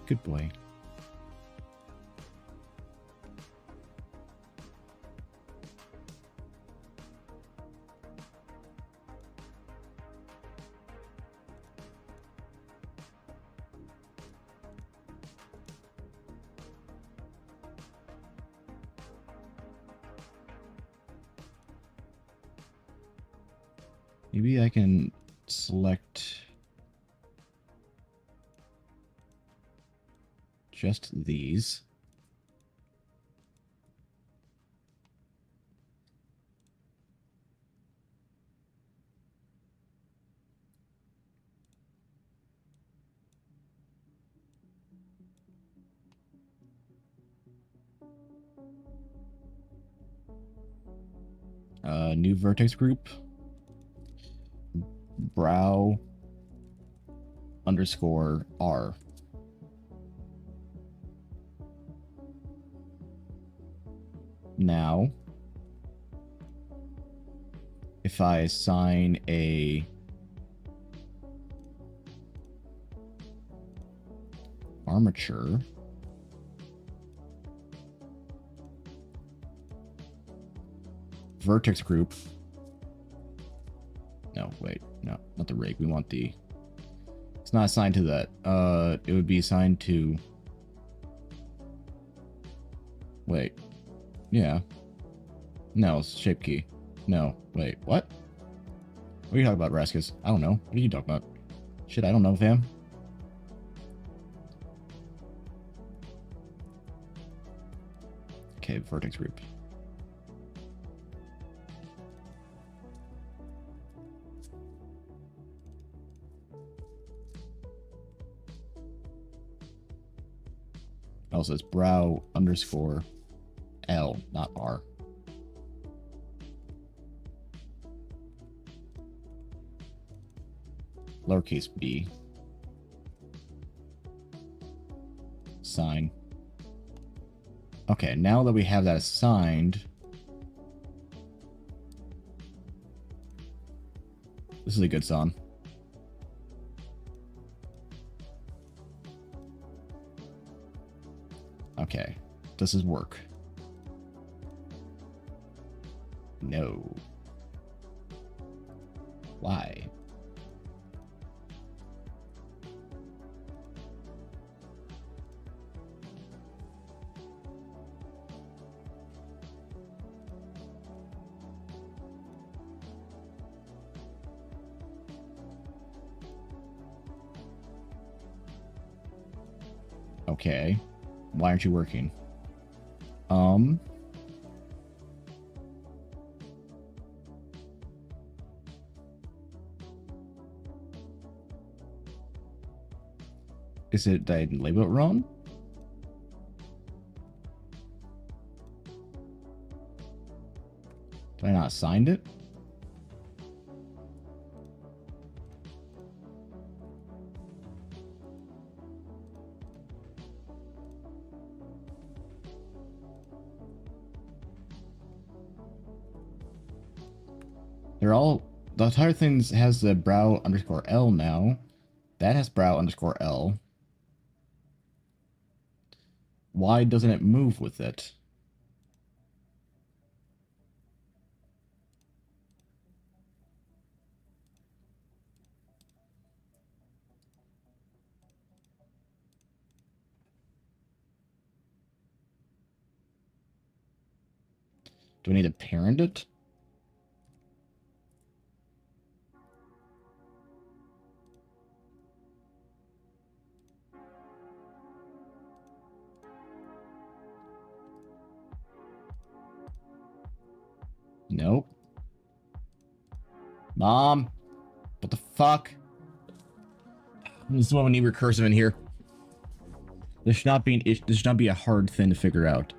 Good boy. Maybe I can select just these. New vertex group. Brow underscore R. Now, if I assign a armature, vertex group. No, wait, no, not the rig. We want the. It's not assigned to that. It would be assigned to. Wait. Yeah. No, it's shape key. No, wait, what? What are you talking about, Raskus? I don't know. What are you talking about? Shit, I don't know, fam. Okay, vertex group. Also, it's brow underscore L, not R. Lowercase b. Sign. Okay, now that we have that assigned, this is a good song. Okay, does this work? No. Why? Okay. Why aren't you working? Is it that I didn't label it wrong? Did I not signed it? They're all, the entire thing has the brow underscore L now. That has brow underscore L. Why doesn't it move with it? Do I need to parent it? Nope. Mom, what the fuck? This is why we need recursive in here. This should not be this should not be a hard thing to figure out,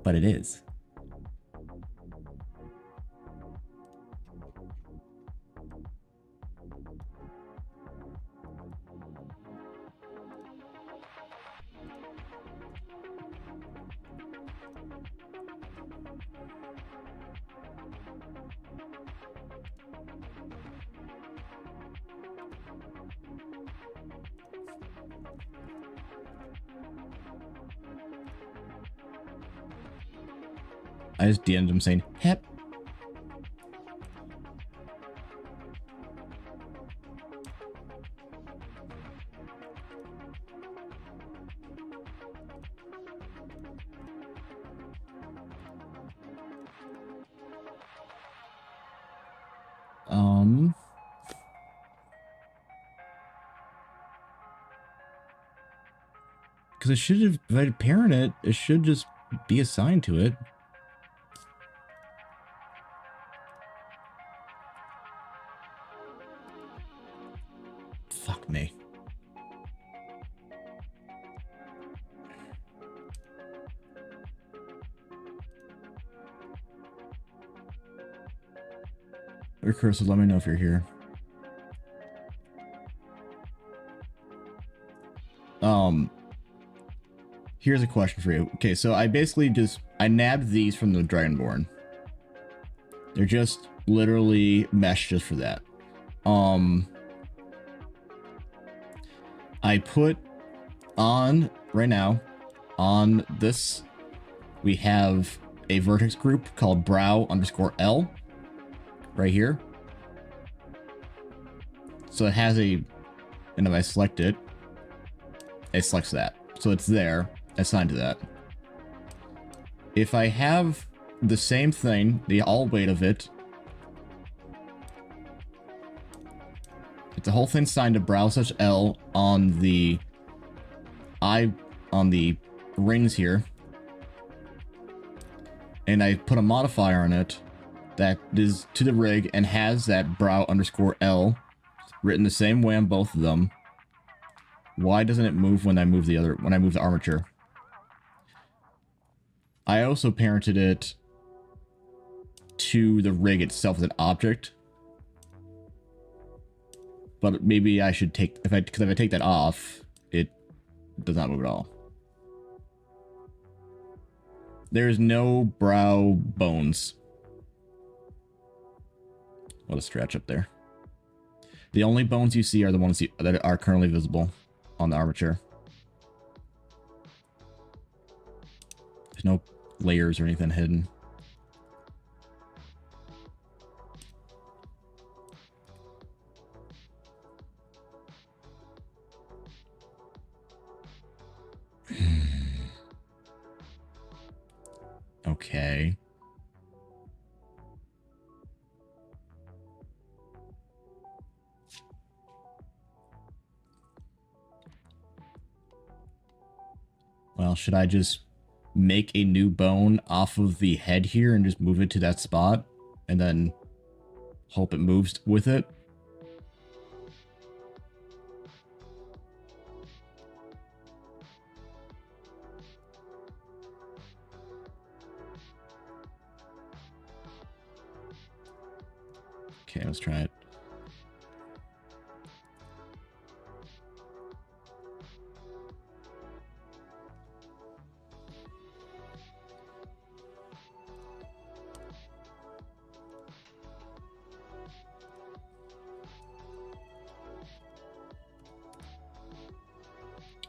but it is. I just DM'd him saying, "Hep." Because it should have, if I parent it, it should just be assigned to it. Fuck me. Recursive, let me know if you're here. Here's a question for you. Okay, so I basically I nabbed these from the Dragonborn. They're just literally mesh just for that. I put on, right now, on this, we have a vertex group called brow_L right here. So it has and if I select it, it selects that. So it's there, assigned to that. If I have the same thing, the all weight of it, if the whole thing's signed to brow/L on the rings here, and I put a modifier on it that is to the rig and has that brow_L written the same way on both of them, why doesn't it move when I move the armature? I also parented it to the rig itself as an object. But maybe I should because if I take that off, it does not move at all. There's no brow bones. What a stretch up there. The only bones you see are the ones that are currently visible on the armature. There's no layers or anything hidden. Okay. Well, should I just make a new bone off of the head here and just move it to that spot and then hope it moves with it? Okay, let's try it.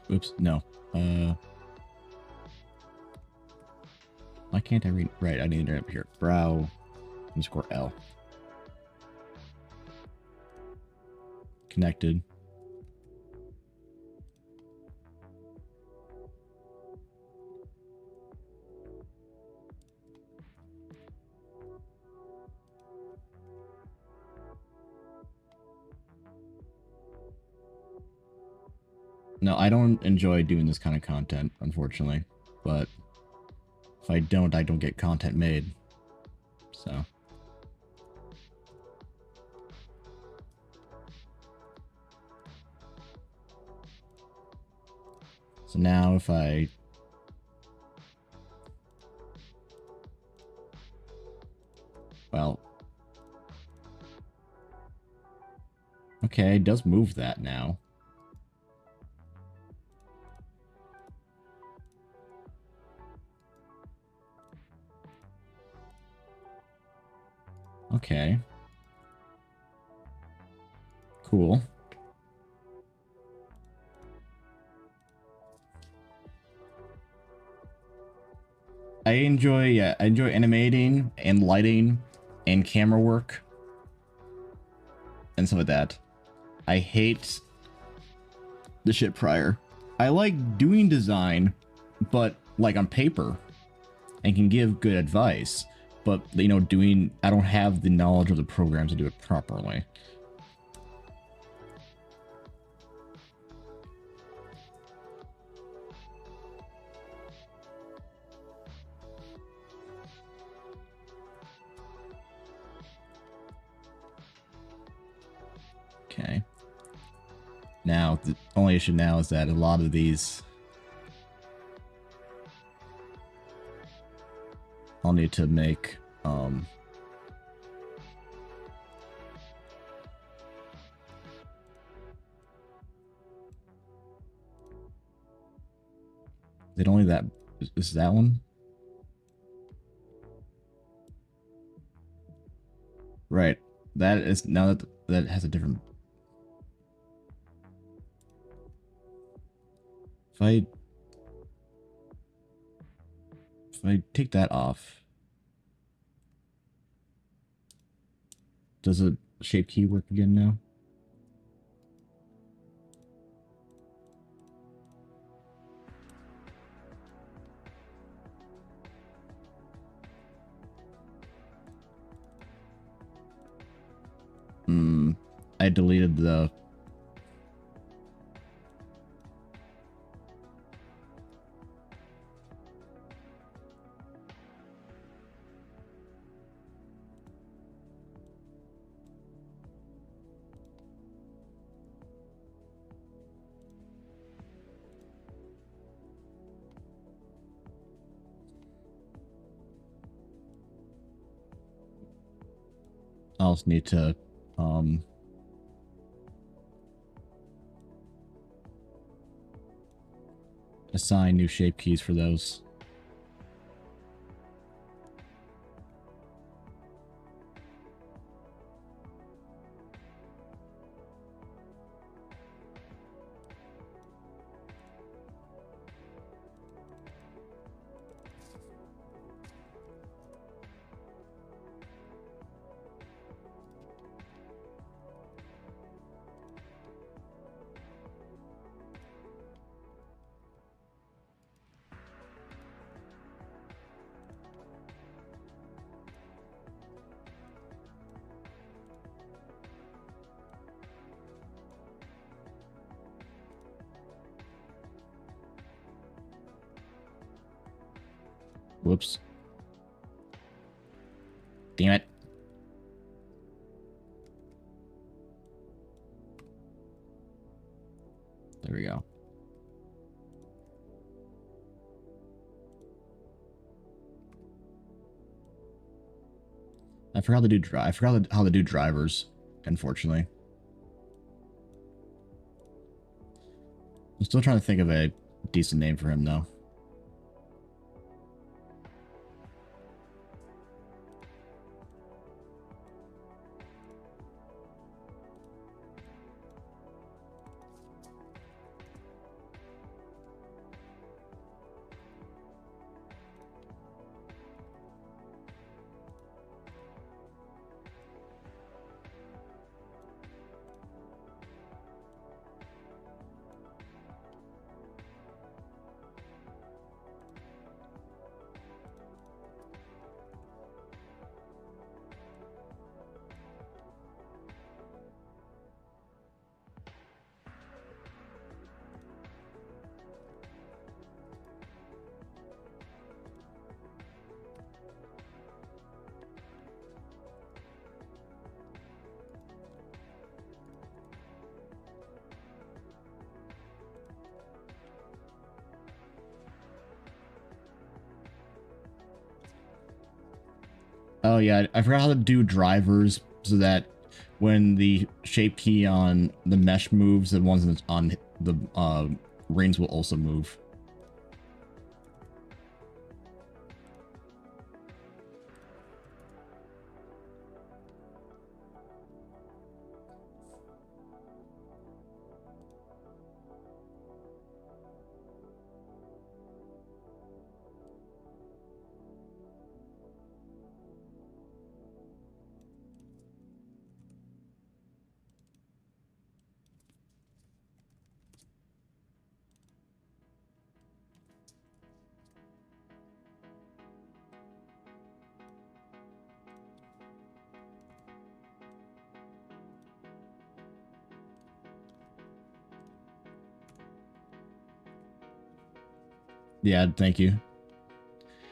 Oops, no. Why can't I read? Right, I need it up here. brow_L. Connected. No, I don't enjoy doing this kind of content, unfortunately. But if I don't get content made. So. So now if I... Well... Okay, it does move that now. Okay. Cool. I enjoy animating and lighting and camera work and some of that. I hate the shit prior. I like doing design, but like on paper, and can give good advice. but you know, I don't have the knowledge of the program to do it properly. Okay. Now, the only issue now is that a lot of these I'll need to make, is it only that, is that one? Right. That is, now that that has a different, if I take that off, does a shape key work again now? I deleted the, I also need to, assign new shape keys for those. Whoops. Damn it. There we go. I forgot how to do drivers, unfortunately. I'm still trying to think of a decent name for him though. Oh yeah, I forgot how to do drivers so that when the shape key on the mesh moves, the ones that's on the rings will also move. Yeah, thank you.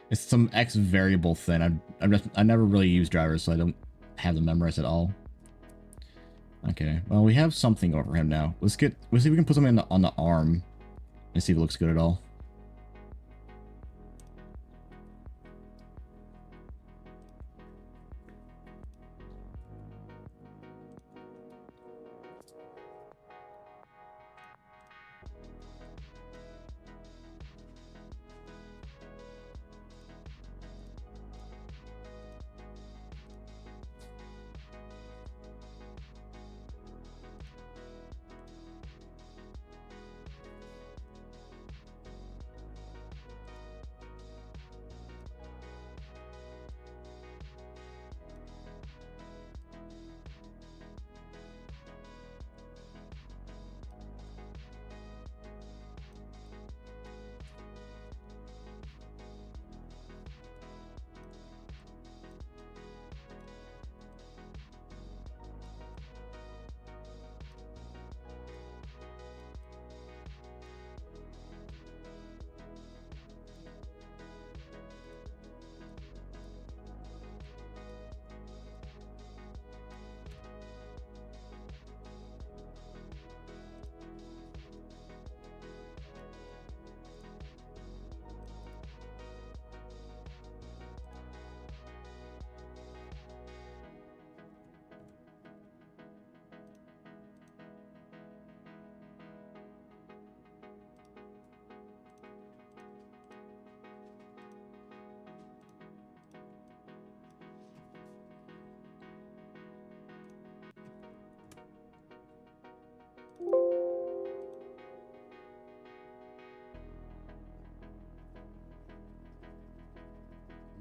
It's some X variable thing. I never really use drivers, so I don't have them memorized at all. Okay, well, we have something over him now. Let's see if we can put something on the arm and see if it looks good at all.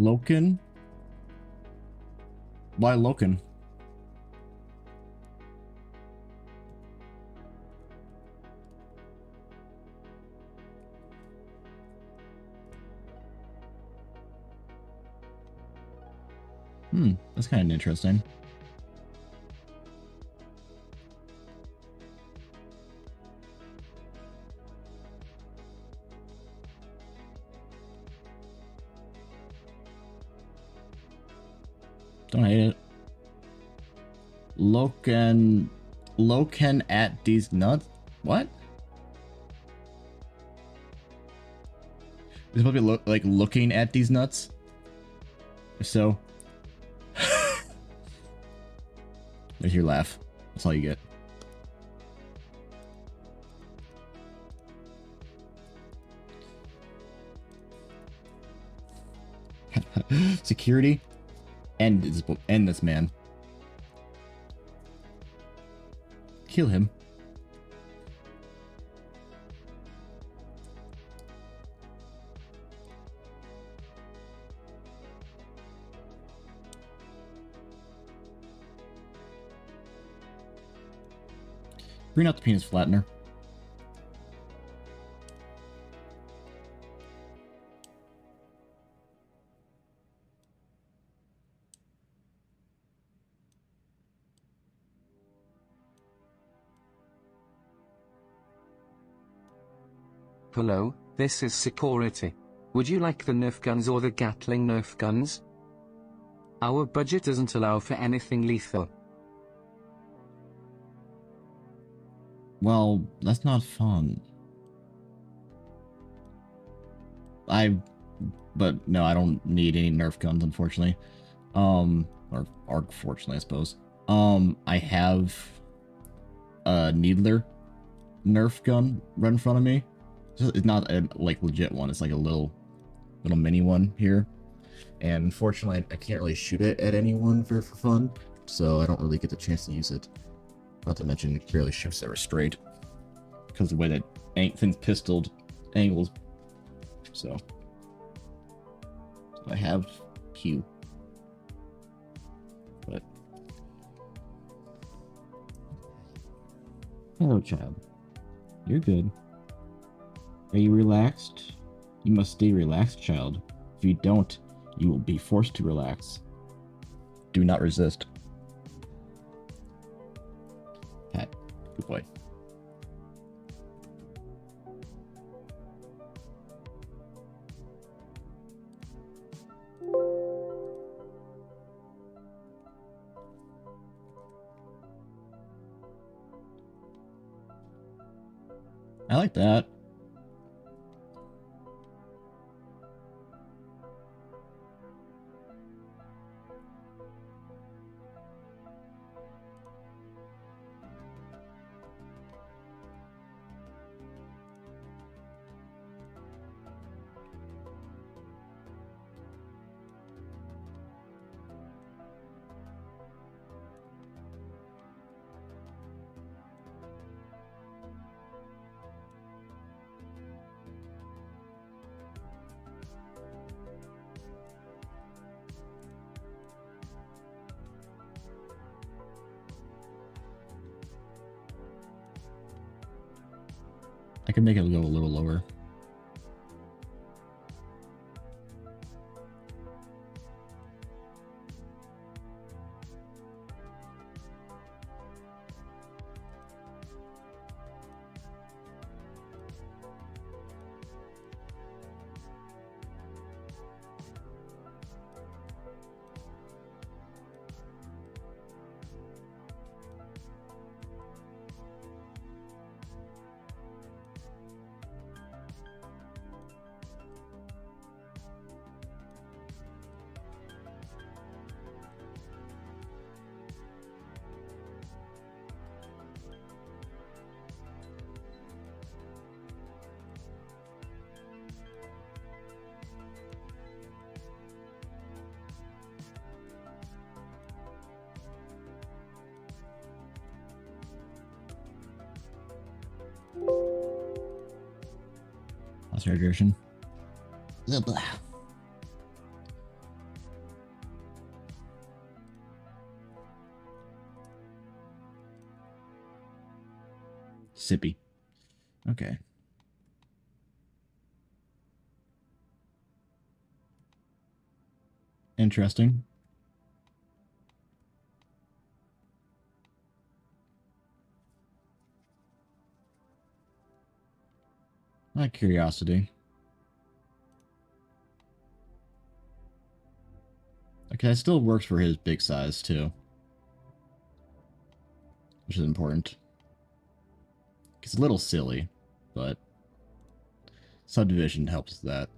Loken? Why Loken? That's kind of interesting. Don't hate it. Loken at these nuts? What? Is it supposed to be like looking at these nuts? If so, there's your laugh. That's all you get. Security, end this man. Kill him. Bring out the penis flattener. Hello, this is security. Would you like the Nerf guns or the Gatling Nerf guns? Our budget doesn't allow for anything lethal. Well, that's not fun. But no, I don't need any Nerf guns, unfortunately. Or fortunately, I suppose. I have a Needler Nerf gun right in front of me. It's not a like legit one. It's like a little mini one here. And unfortunately, I can't really shoot it at anyone for fun, so I don't really get the chance to use it. Not to mention, it barely shoots ever straight because of the way that thing's pistoled angles. So I have Q, but hello, child. You're good. Are you relaxed? You must stay relaxed, child. If you don't, you will be forced to relax. Do not resist. Pat, good boy. I like that. I can make it go a little lower. Lost hydration. Sippy. Okay. Interesting. Out of curiosity. Okay, that still works for his big size too. Which is important. It's a little silly, but subdivision helps that.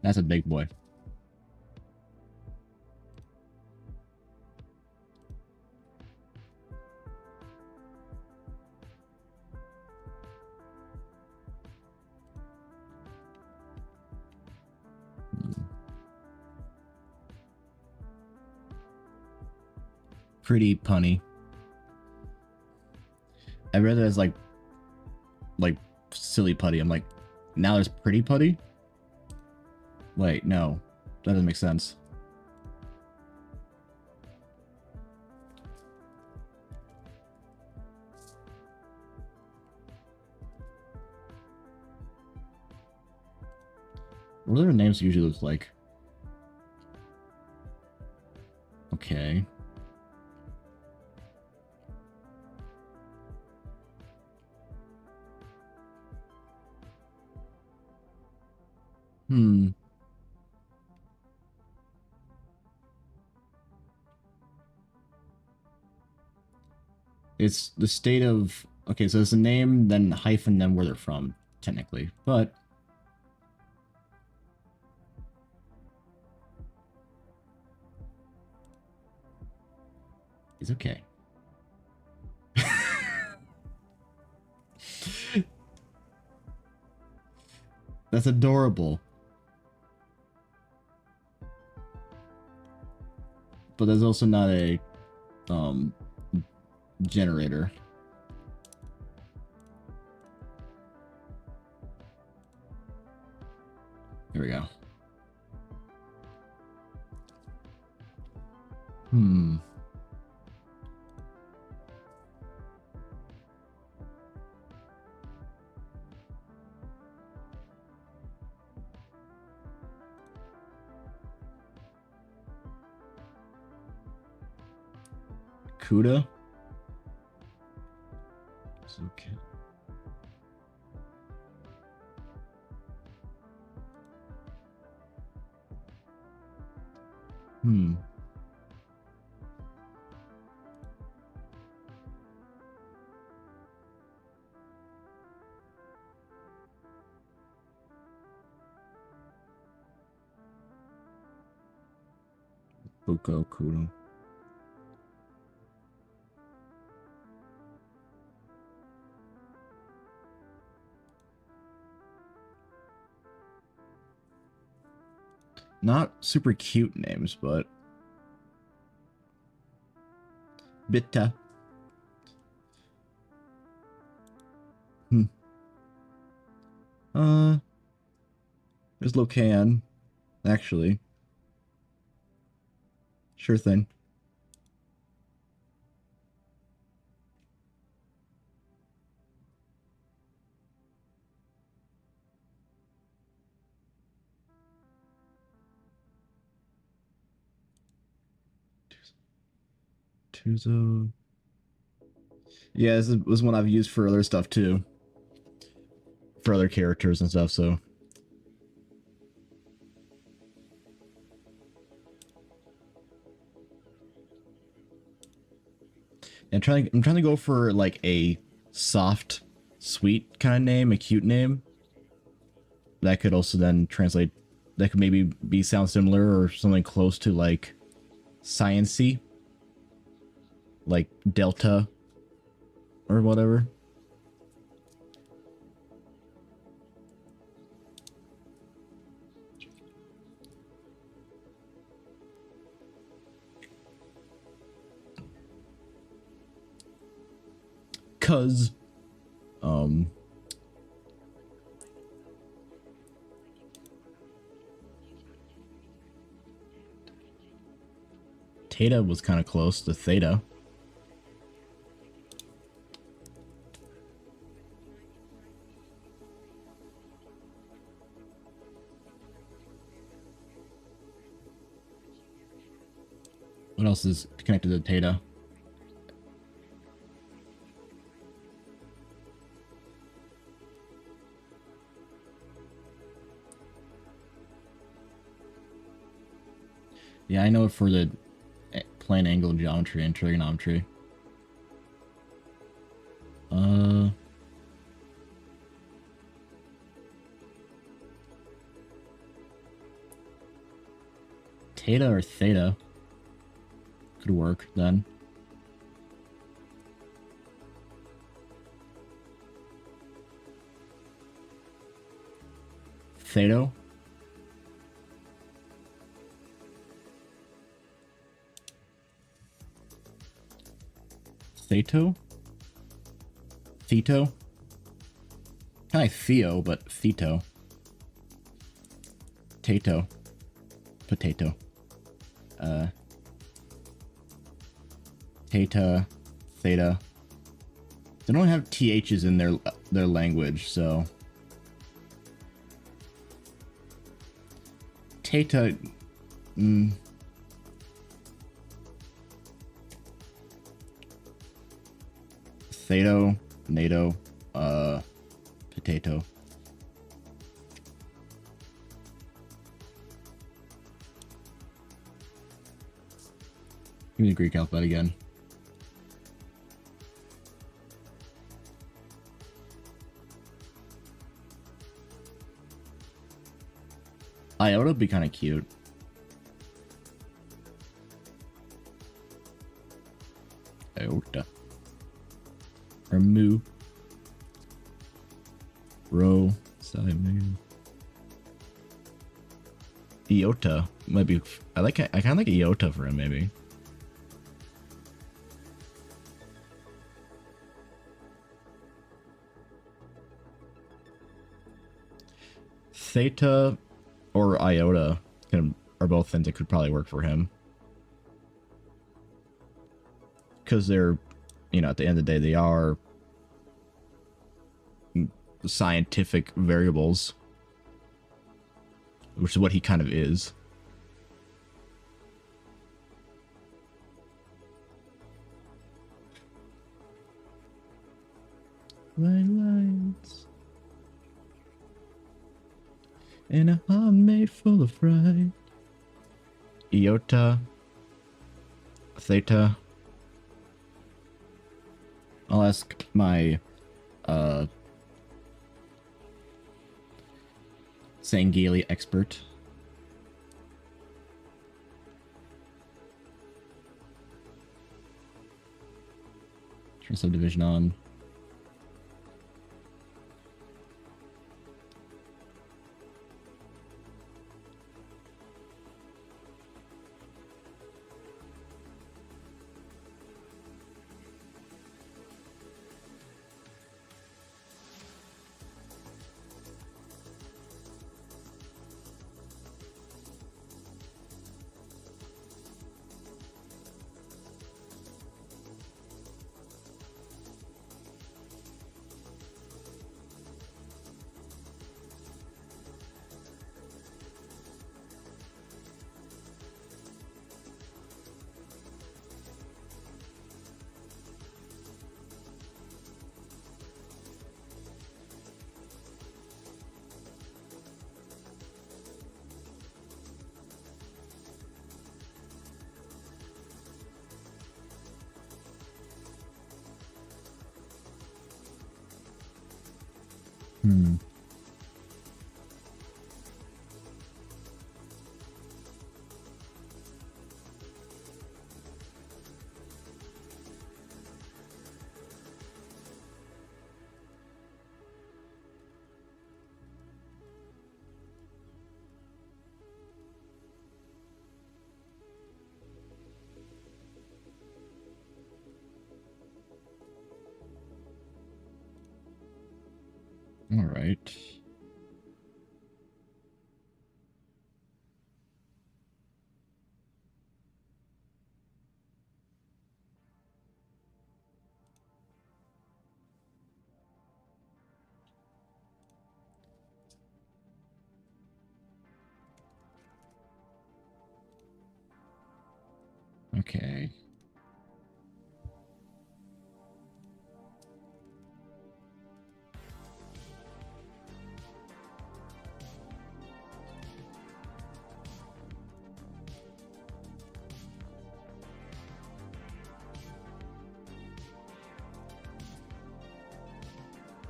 That's a big boy. Pretty punny. I read it as like silly putty. I'm like, now there's pretty putty? Wait, no. That doesn't make sense. What do their names usually look like? Okay. It's the state of... Okay, so it's a name, then hyphen, then where they're from, technically. But... it's okay. That's adorable. But there's also not a... generator. Here we go. Cuda? It's okay. Hmm. Buko Kuro. Not super cute names, but Bitta. Hmm. There's Locan, actually. Sure thing. Tuzo. Yeah, this was one I've used for other stuff too. For other characters and stuff, so. I'm trying to go for like a soft, sweet kind of name, a cute name. That could also then translate, that could maybe be sound similar or something close to like science-y. Like Delta or whatever. Cause Theta was kind of close to Theta. What else is connected to Theta? Yeah, I know it for the plane angle geometry and trigonometry. Theta or Theta could work then. Theto? Theto? Theto? Kind of like Theo, but Theto. Tato. Potato. Theta. Theta. They don't have THs in their language, so... Theta... Theto, NATO, potato. Give me the Greek alphabet again. Iota would be kind of cute. Iota. Or Mu. Rho. Side Mu. Iota might be. I kind of like Iota for him, maybe. Theta or Iota are both things that could probably work for him. Because they're, you know, at the end of the day, they are scientific variables. Which is what he kind of is. Lights. And a heart made full of fright. Iota, Theta. I'll ask my Sangheili expert. Turn subdivision on. All right. Okay.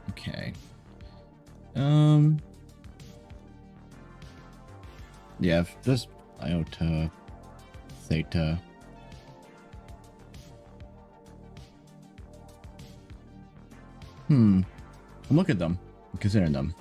Okay. Yeah, just Iota, Theta. Look at them. I'm considering them.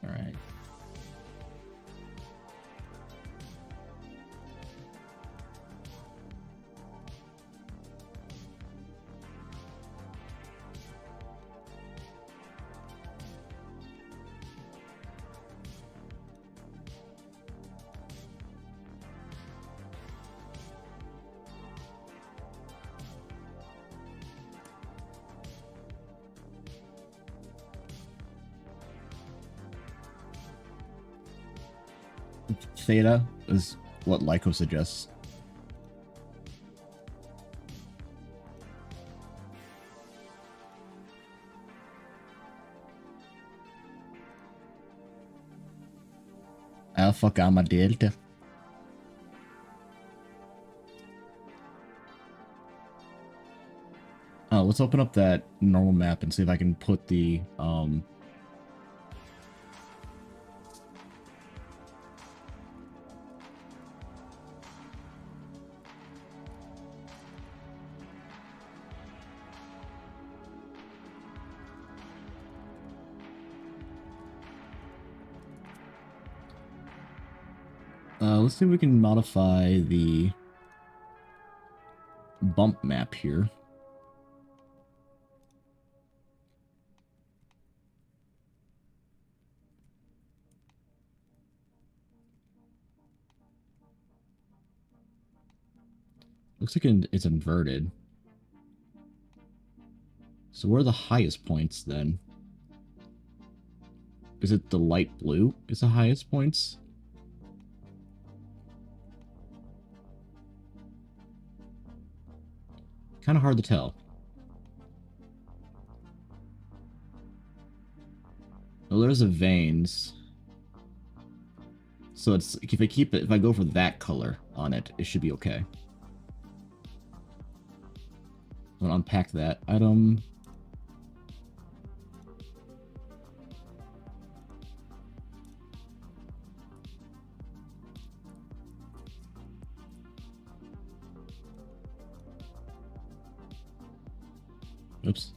All right. Theta is what Lyco suggests. Alpha, Gamma, Delta. Let's open up that normal map and see if I can put the Let's see if we can modify the bump map here. Looks like it's inverted. So where are the highest points then? Is it the light blue is the highest points? Kind of hard to tell. Well, there's the veins. So it's if I go for that color on it, it should be okay. I'm gonna unpack that item. Oops.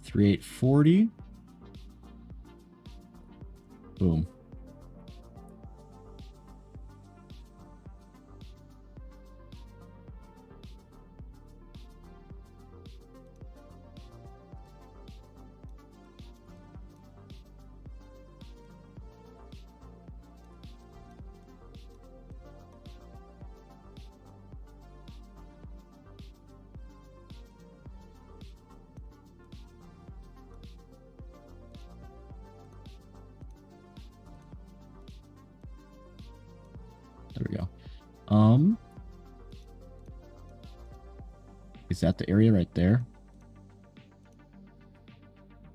$3,840. Boom. There we go. Is that the area right there?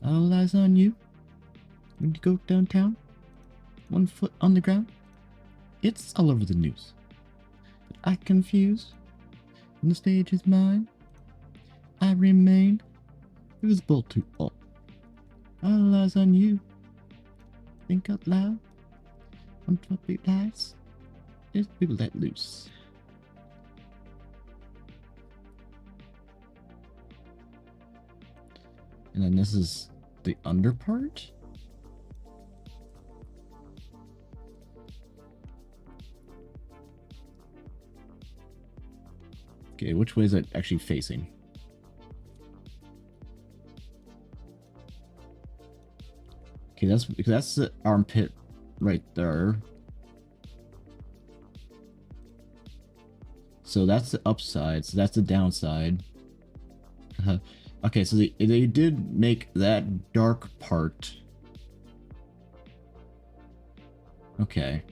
All eyes on you. When you go downtown, 1 foot on the ground. It's all over the news. But I confuse, and the stage is mine. I remain visible to all. All eyes on you. Think out loud. On topic lies. Just people let loose. And then this is the under part. Okay, which way is it actually facing? Okay, that's the armpit right there. So that's the upside, so that's the downside. Okay, so they did make that dark part. Okay.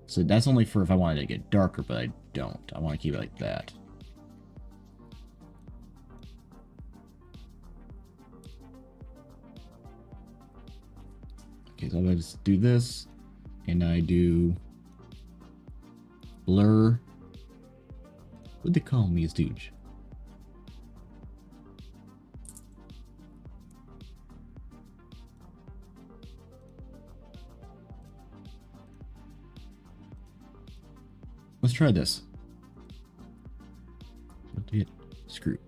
So that's only for if I wanted to get darker, but I don't. I want to keep it like that. Okay, so I just do this, and I do blur. What they call me, stooge? Let's try this. Hit screw.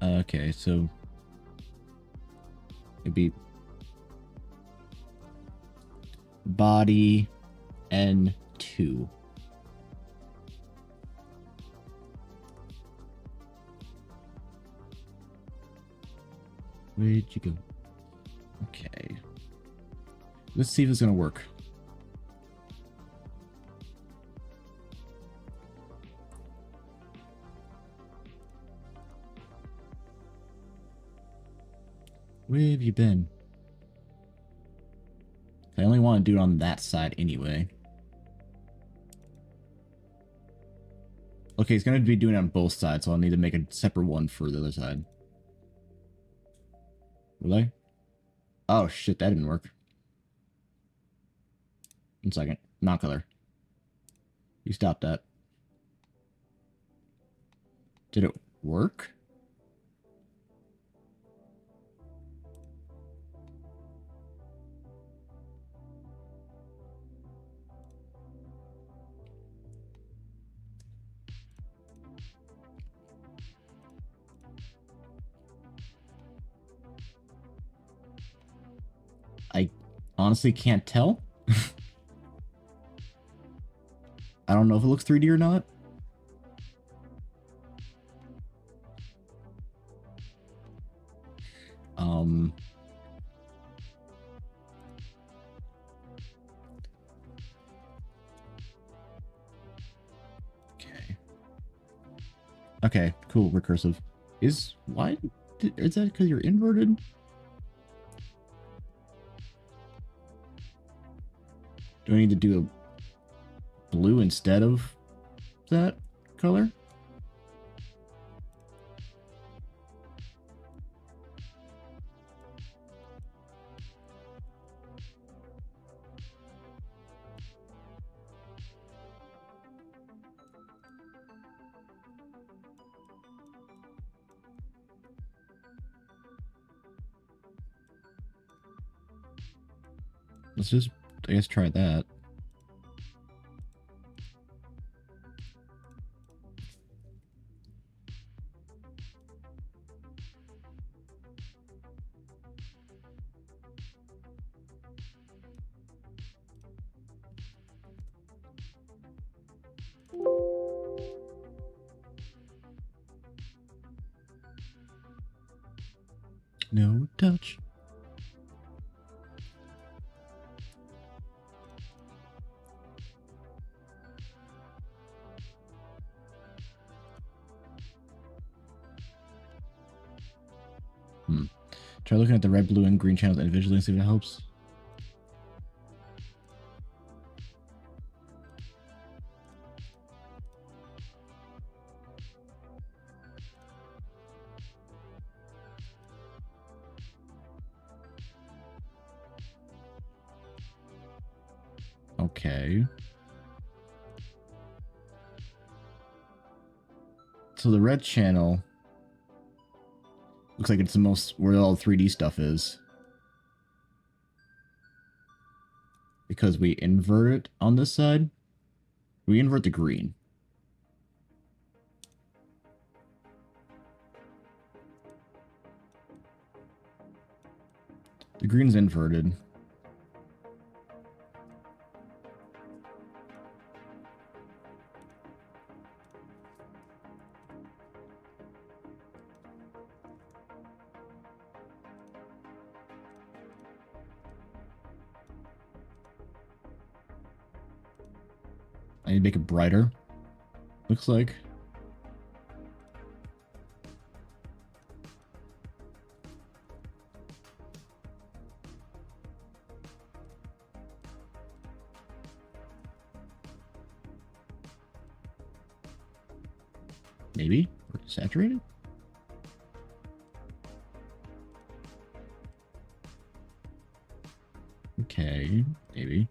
Okay, so it'd be body N2. Where'd you go? Okay. Let's see if it's gonna work. Where have you been? I only want to do it on that side anyway. Okay, it's going to be doing it on both sides, so I'll need to make a separate one for the other side. Will I? Oh shit, that didn't work. 1 second. Not color. You stop that. Did it work? I honestly can't tell. I don't know if it looks 3D or not. Okay. Okay, cool, recursive. Is that because you're inverted? Do I need to do a blue instead of that color? Let's just, I guess, try that. No touch. Try looking at the red, blue, and green channels individually and see if it helps. Okay. So the red channel looks like it's the most where all the 3D stuff is. Because we invert it on this side. We invert the green. The green's inverted. I need to make it brighter. Looks like. Maybe? Or saturated? Okay, maybe.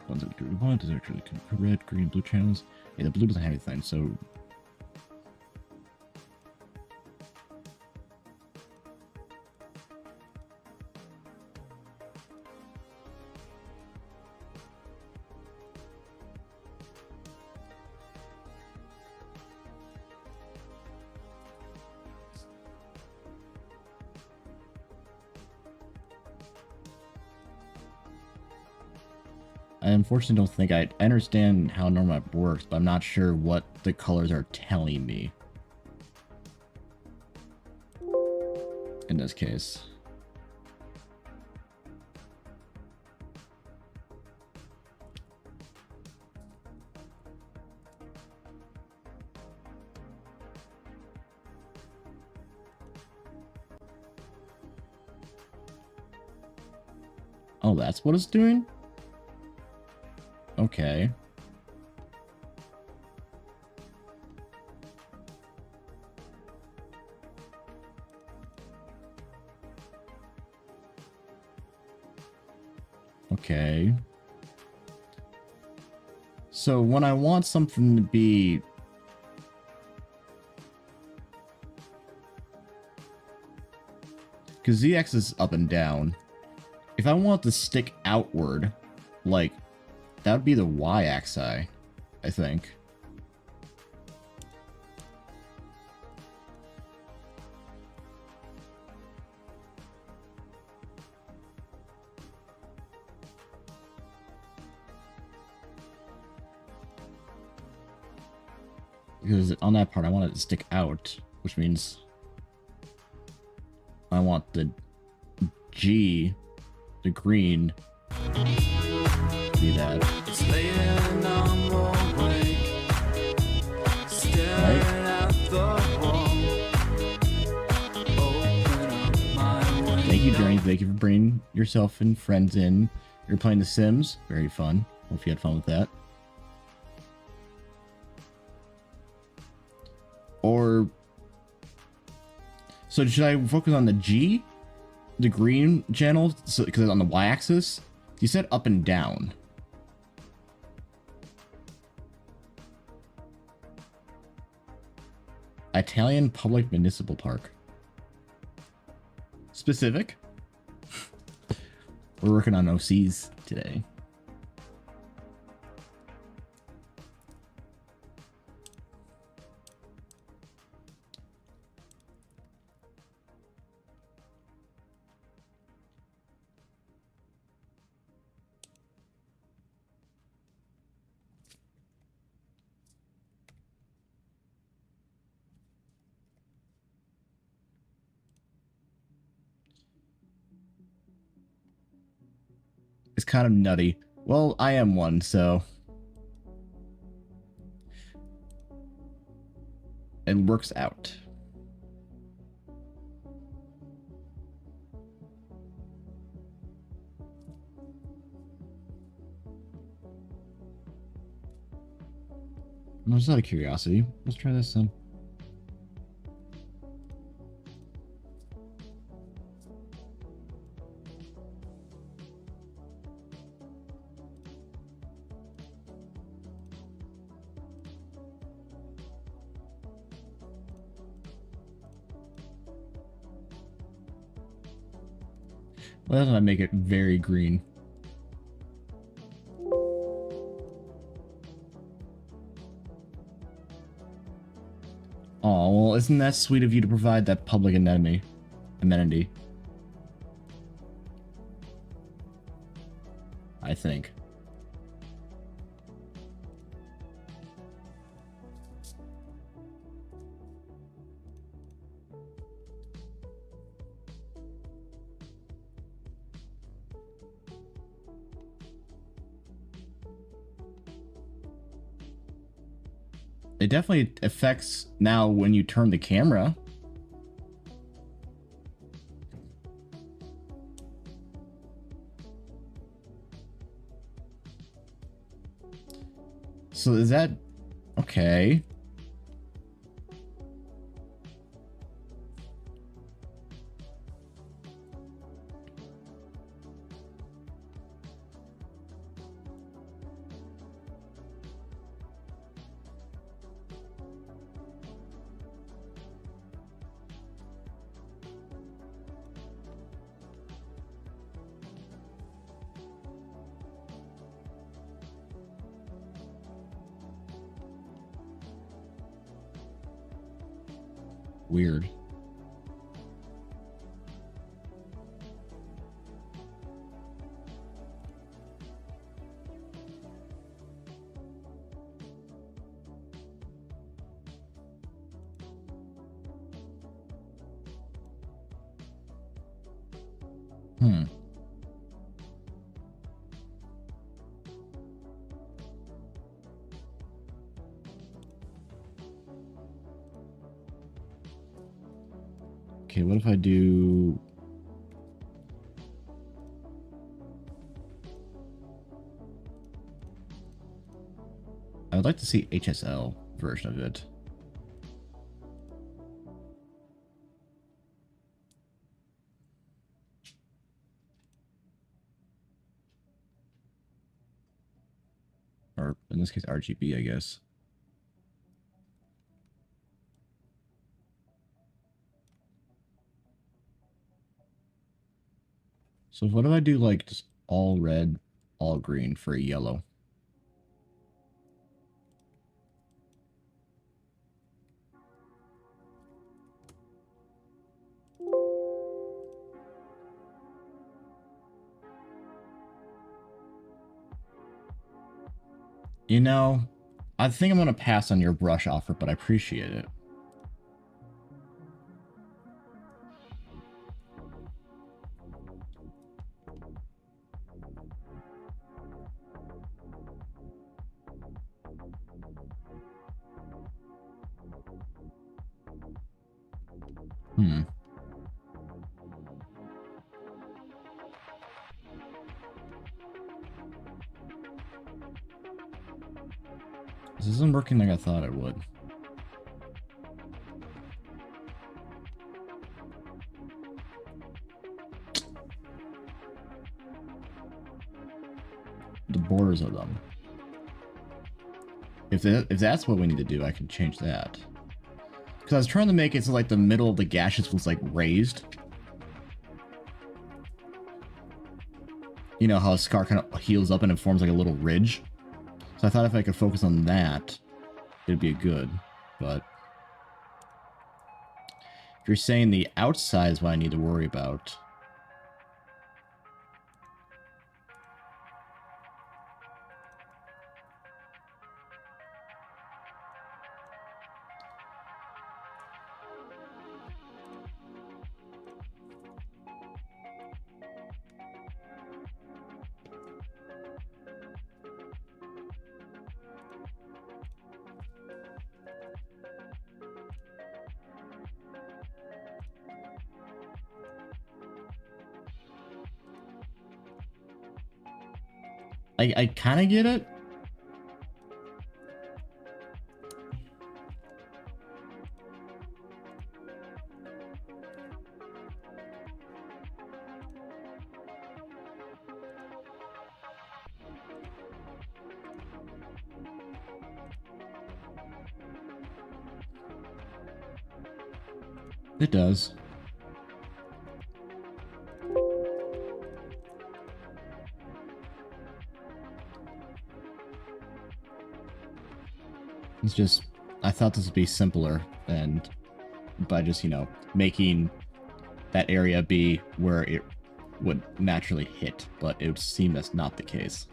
Ones that we want is actually red, green, blue channels. Yeah, the blue doesn't have anything, so I unfortunately don't think I understand how normal map works, but I'm not sure what the colors are telling me in this case. Oh, that's what it's doing? Okay. Okay. So when I want something to be Because ZX is up and down. If I want to stick outward, like, that would be the Y-axis, I think. Because on that part, I want it to stick out, which means I want the G, the green, to be that. Right? Thank you, Journey. Thank you for bringing yourself and friends in. You're playing The Sims. Very fun. Hope you had fun with that. Or, so should I focus on the G, the green channel, so because it's on the Y-axis? You said up and down. Italian Public Municipal Park. Specific. We're working on OCs today. It's kind of nutty. Well, I am one, so it works out. Just out of curiosity, let's try this then. Why doesn't I make it very green? Oh, well, isn't that sweet of you to provide that public amenity? I think. It definitely affects now when you turn the camera. So is that okay? Weird. Okay, what if I do... I would like to see HSL version of it. Or in this case, RGB, I guess. So what if I do like just all red, all green for a yellow? You know, I think I'm going to pass on your brush offer, but I appreciate it. Hmm. This isn't working like I thought it would. The borders of them. If that's what we need to do, I can change that. Because I was trying to make it so like the middle of the gashes was like raised. You know how a scar kind of heals up and it forms like a little ridge. So I thought if I could focus on that, it'd be good. But if you're saying the outside is what I need to worry about. I kind of get it. It does. It's just, I thought this would be simpler, and by just, you know, making that area be where it would naturally hit, but it would seem that's not the case.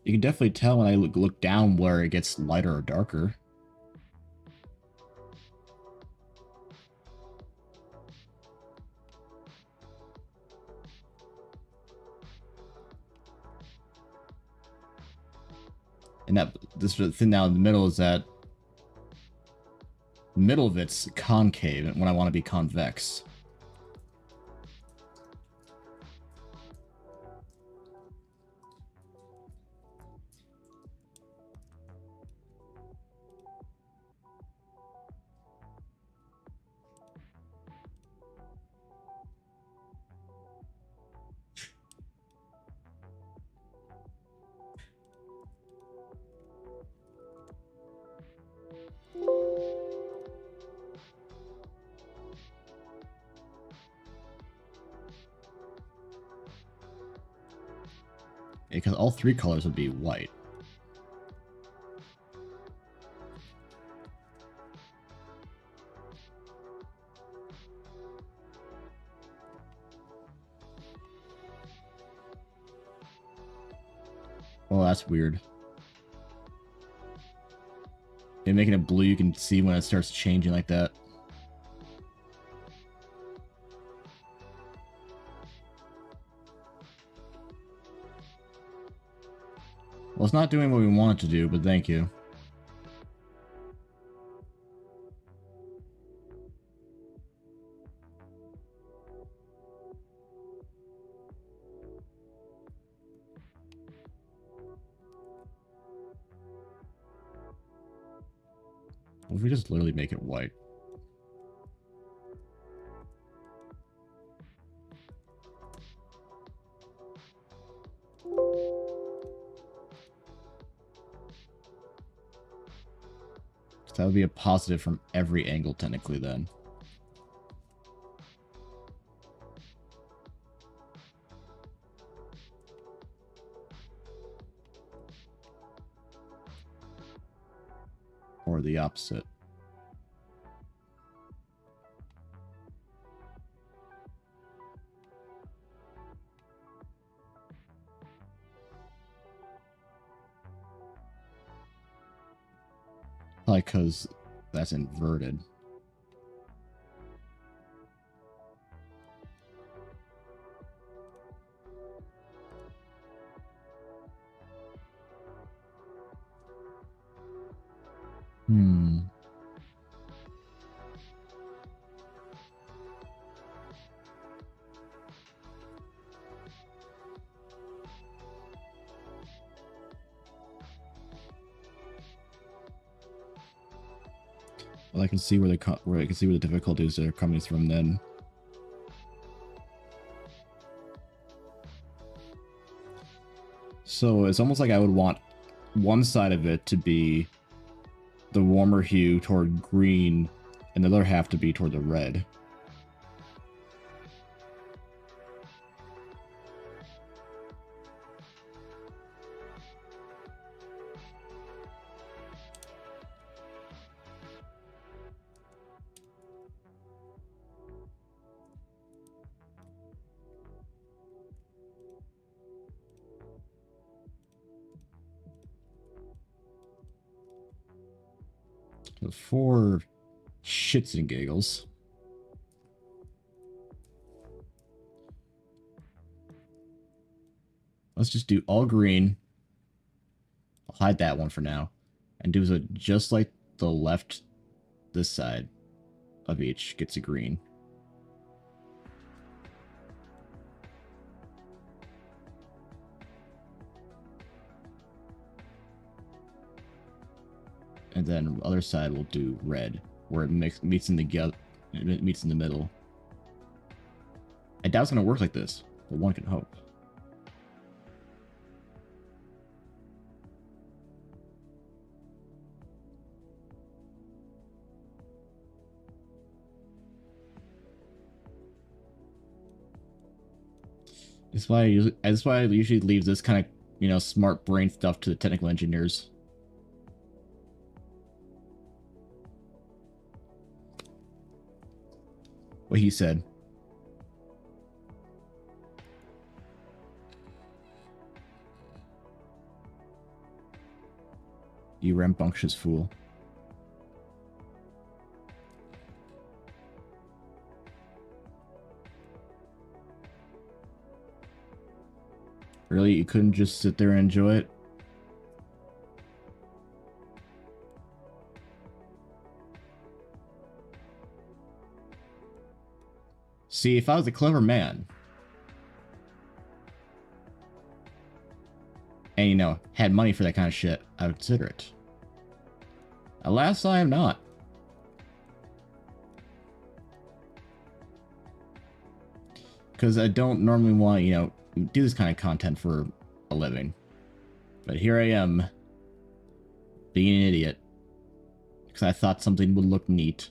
You can definitely tell when I look down where it gets lighter or darker. And that this thing down in the middle is that the middle of it's concave when I want to be convex. Because all three colors would be white. Well, that's weird. And making it blue, you can see when it starts changing like that. Well, it's not doing what we want it to do, but thank you. What if we just literally make it white? That would be a positive from every angle, technically, then. Or the opposite. Probably because that's inverted. Well, I can see where the difficulties are coming from then. So it's almost like I would want one side of it to be the warmer hue toward green and the other half to be toward the red. For shits and giggles. Let's just do all green. I'll hide that one for now. And do it just like the left, this side of each gets a green. And then the other side will do red, where it meets in the middle. I doubt it's gonna work like this, but one can hope. That's why I usually leave this kind of, smart brain stuff to the technical engineers. What he said. You rambunctious fool. Really? You couldn't just sit there and enjoy it? See, if I was a clever man, and, had money for that kind of shit, I would consider it. Alas, I am not. Because I don't normally want to, do this kind of content for a living. But here I am, being an idiot. Because I thought something would look neat.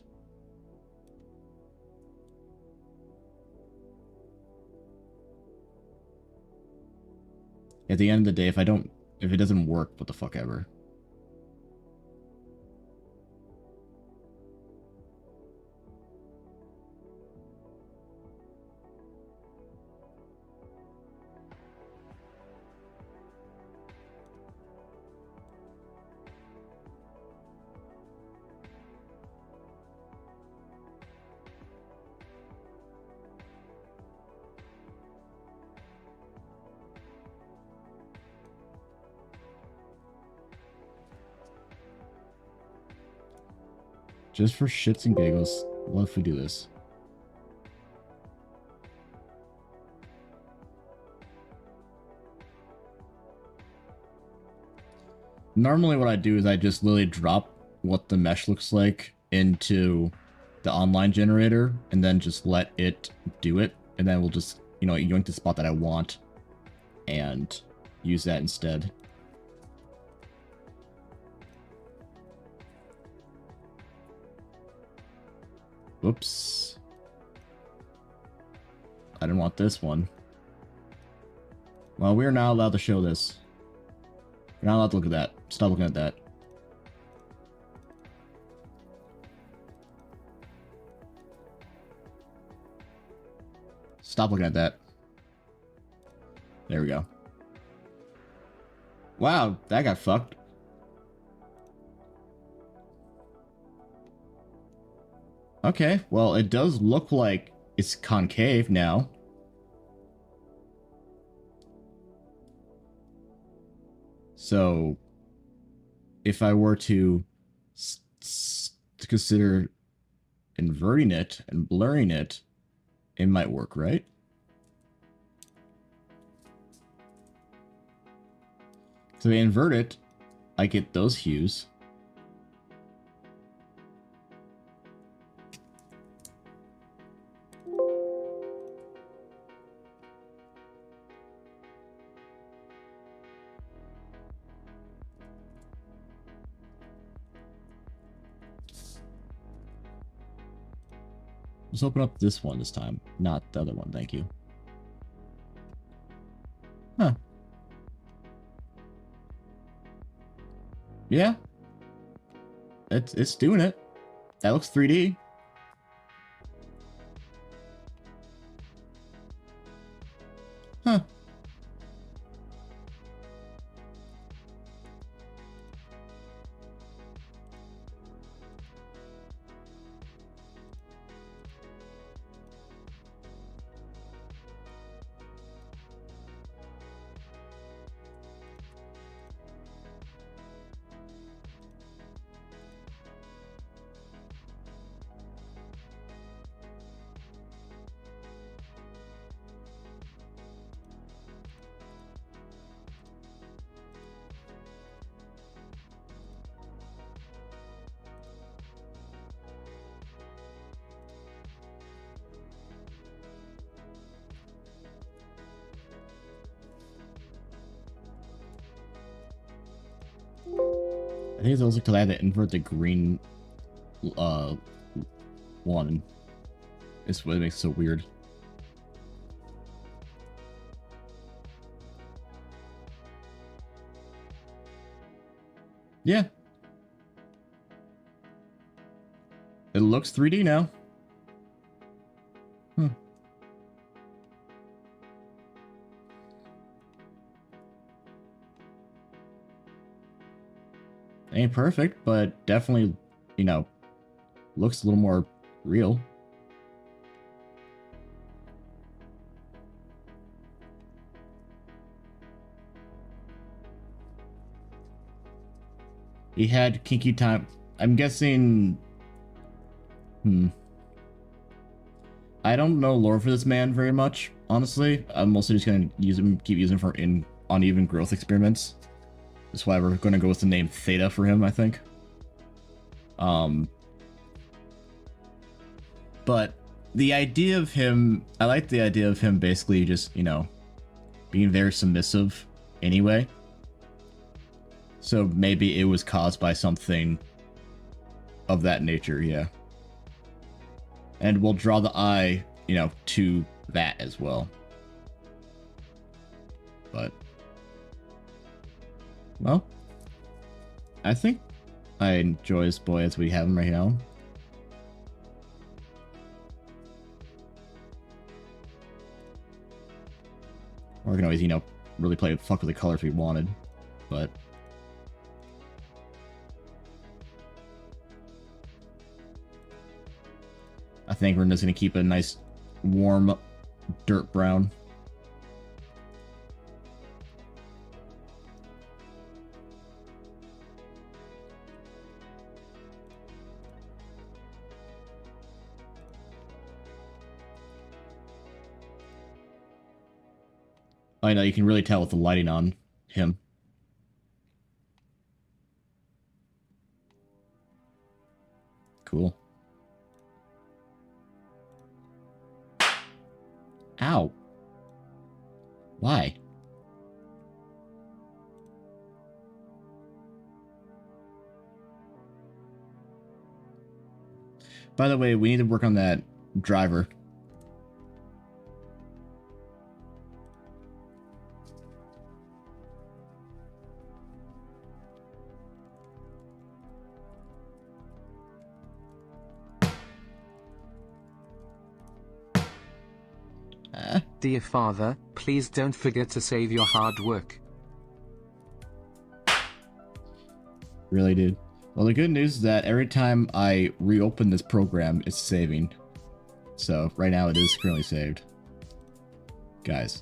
At the end of the day, if it doesn't work, what the fuck ever. Just for shits and giggles, what if we do this? Normally what I do is I just literally drop what the mesh looks like into the online generator, and then just let it do it, and then we'll just, you know, yoink the spot that I want and use that instead. Whoops. I didn't want this one. Well, we're not allowed to show this. We're not allowed to look at that. Stop looking at that. Stop looking at that. There we go. Wow, that got fucked. Okay, well, it does look like it's concave now. So, if I were to consider inverting it and blurring it, it might work, right? So if I invert it, I get those hues. Let's open up this one this time, not the other one, thank you. Huh. Yeah. It's doing it. That looks 3D. Huh. I think it's also because I had to invert the green one. It's what makes it so weird. Yeah. It looks 3D now. Hmm. Ain't perfect, but definitely, you know, looks a little more real. He had kinky time. I'm guessing. I don't know lore for this man very much, honestly. I'm mostly just gonna use him, keep using him for uneven growth experiments. That's why we're gonna go with the name Theta for him, I think. But the idea of him, I like the idea of him basically just, you know, being very submissive anyway. So maybe it was caused by something of that nature, yeah. And we'll draw the eye, you know, to that as well. But, well, I think I enjoy this boy as we have him right now. Or we can always, you know, really fuck with the color if we wanted, but I think we're just gonna keep it a nice, warm, dirt brown. I know you can really tell with the lighting on him. Cool. Ow. Why? By the way, we need to work on that driver. Dear father, please don't forget to save your hard work. Really, dude? Well, the good news is that every time I reopen this program, it's saving. So, right now it is currently saved. Guys.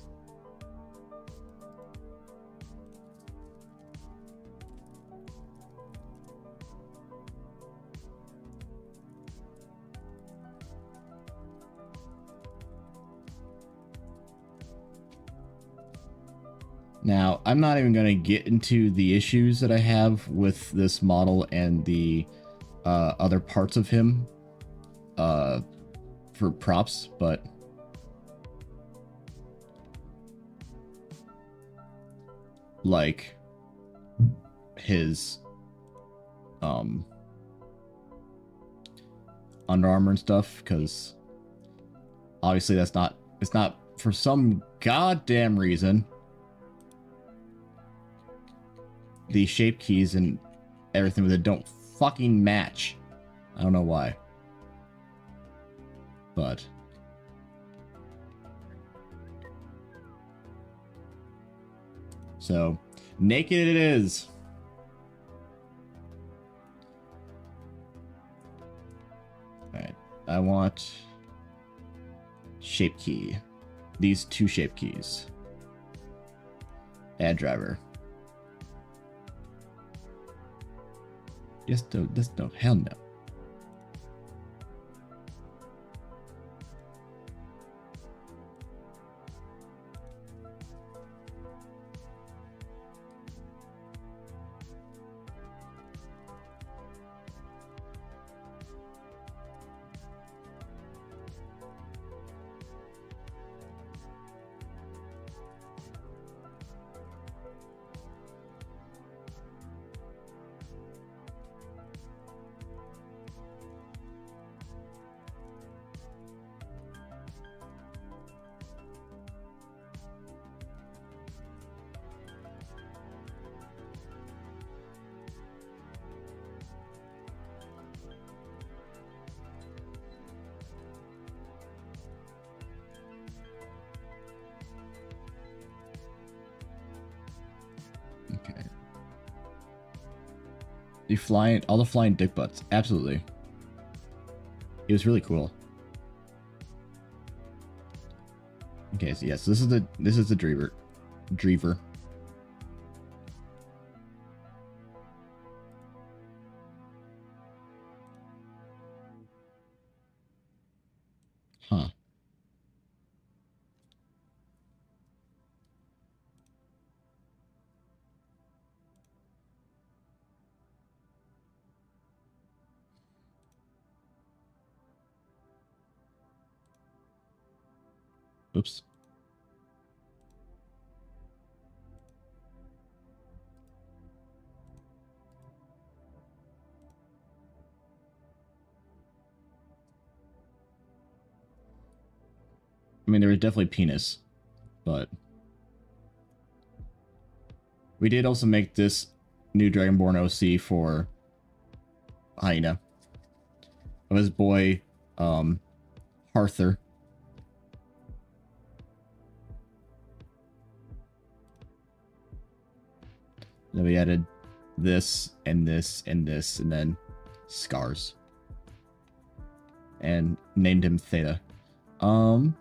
Now, I'm not even going to get into the issues that I have with this model and the other parts of him for props, but like his Under Armour and stuff, because obviously it's not for some goddamn reason the shape keys and everything with it don't fucking match. I don't know why. But so naked it is. Alright. I want shape key. These two shape keys. Add driver. Just no, hell no. All the flying dick butts. Absolutely. It was really cool. Okay, so yes, this is the Dreaver. Huh. Oops. I mean, there was definitely penis, but we did also make this new Dragonborn OC for Hyena of his boy, Arthur. Then we added this and this and this, and then scars, and named him Theta. But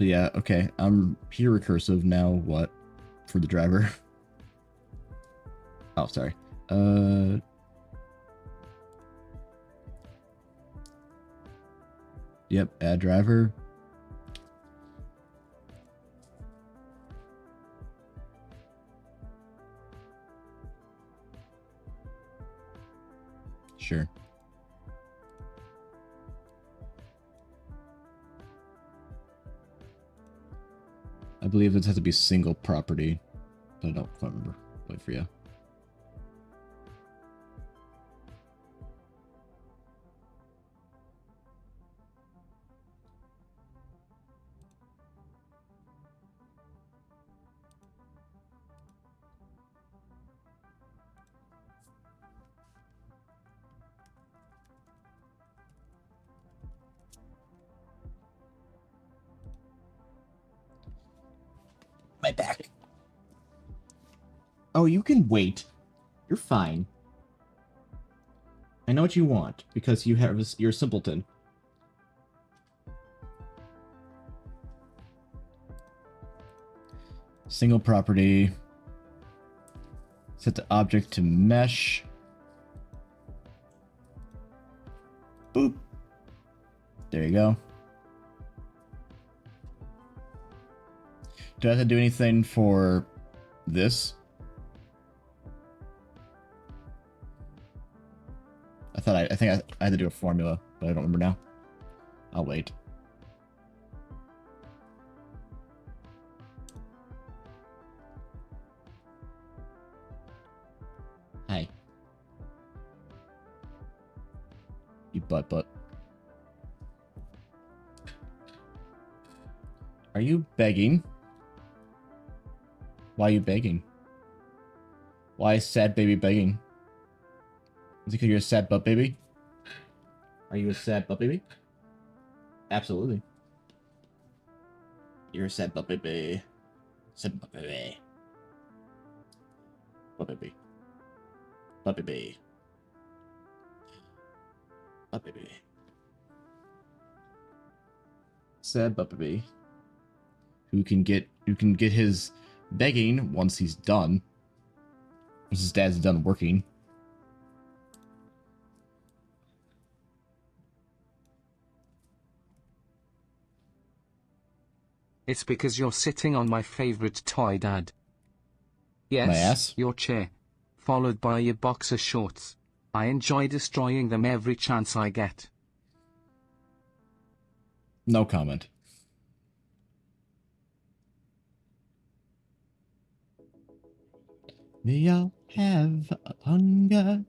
yeah, okay. I'm here recursive now. What for the driver? Oh, sorry. Yep, add driver. Sure. I believe this has to be single property, but I don't quite remember. Wait for you. My back. Oh, you can wait. You're fine. I know what you want, because you're a simpleton. Single property. Set the object to mesh. Boop. There you go. Do I have to do anything for this? I think I had to do a formula, but I don't remember now. I'll wait. Hi. You butt. Are you begging? Why are you begging? Why is sad baby begging? Is it because you're a sad butt baby? Are you a sad butt baby? Absolutely. You're a sad butt baby. Sad butt baby. Butt baby. Butt baby. Butt baby. Sad butt baby. Who can get his begging once he's done. Once his dad's done working. It's because you're sitting on my favorite toy, Dad. Yes, My ass? your chair. Followed by your boxer shorts. I enjoy destroying them every chance I get. No comment. We all have a hunger.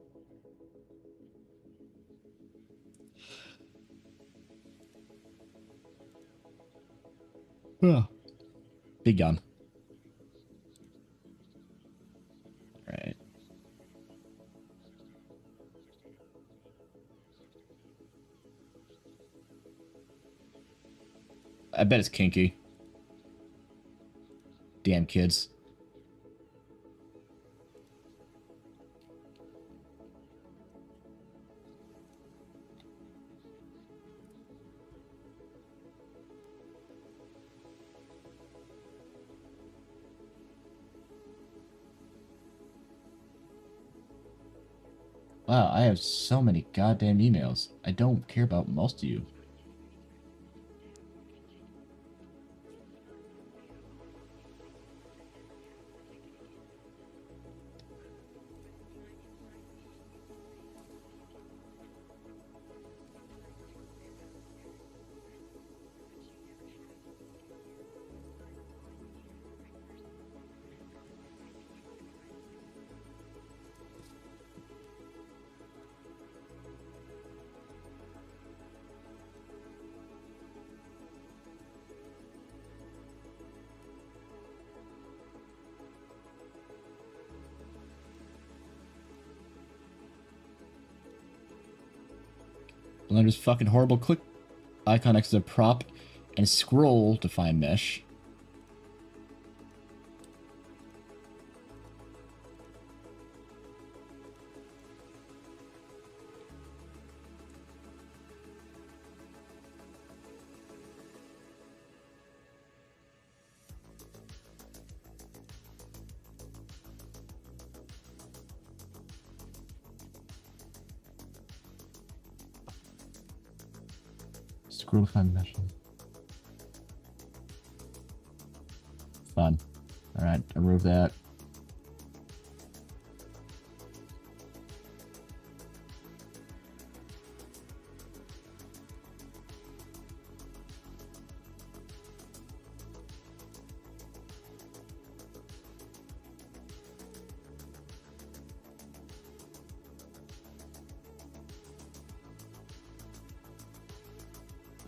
Big gun. Alright. I bet it's kinky. Damn kids. Wow, I have so many goddamn emails. I don't care about most of you. Blender's fucking horrible. Click icon next to the prop and scroll to find mesh. Scroll to find mesh. Fun. Alright, I remove that.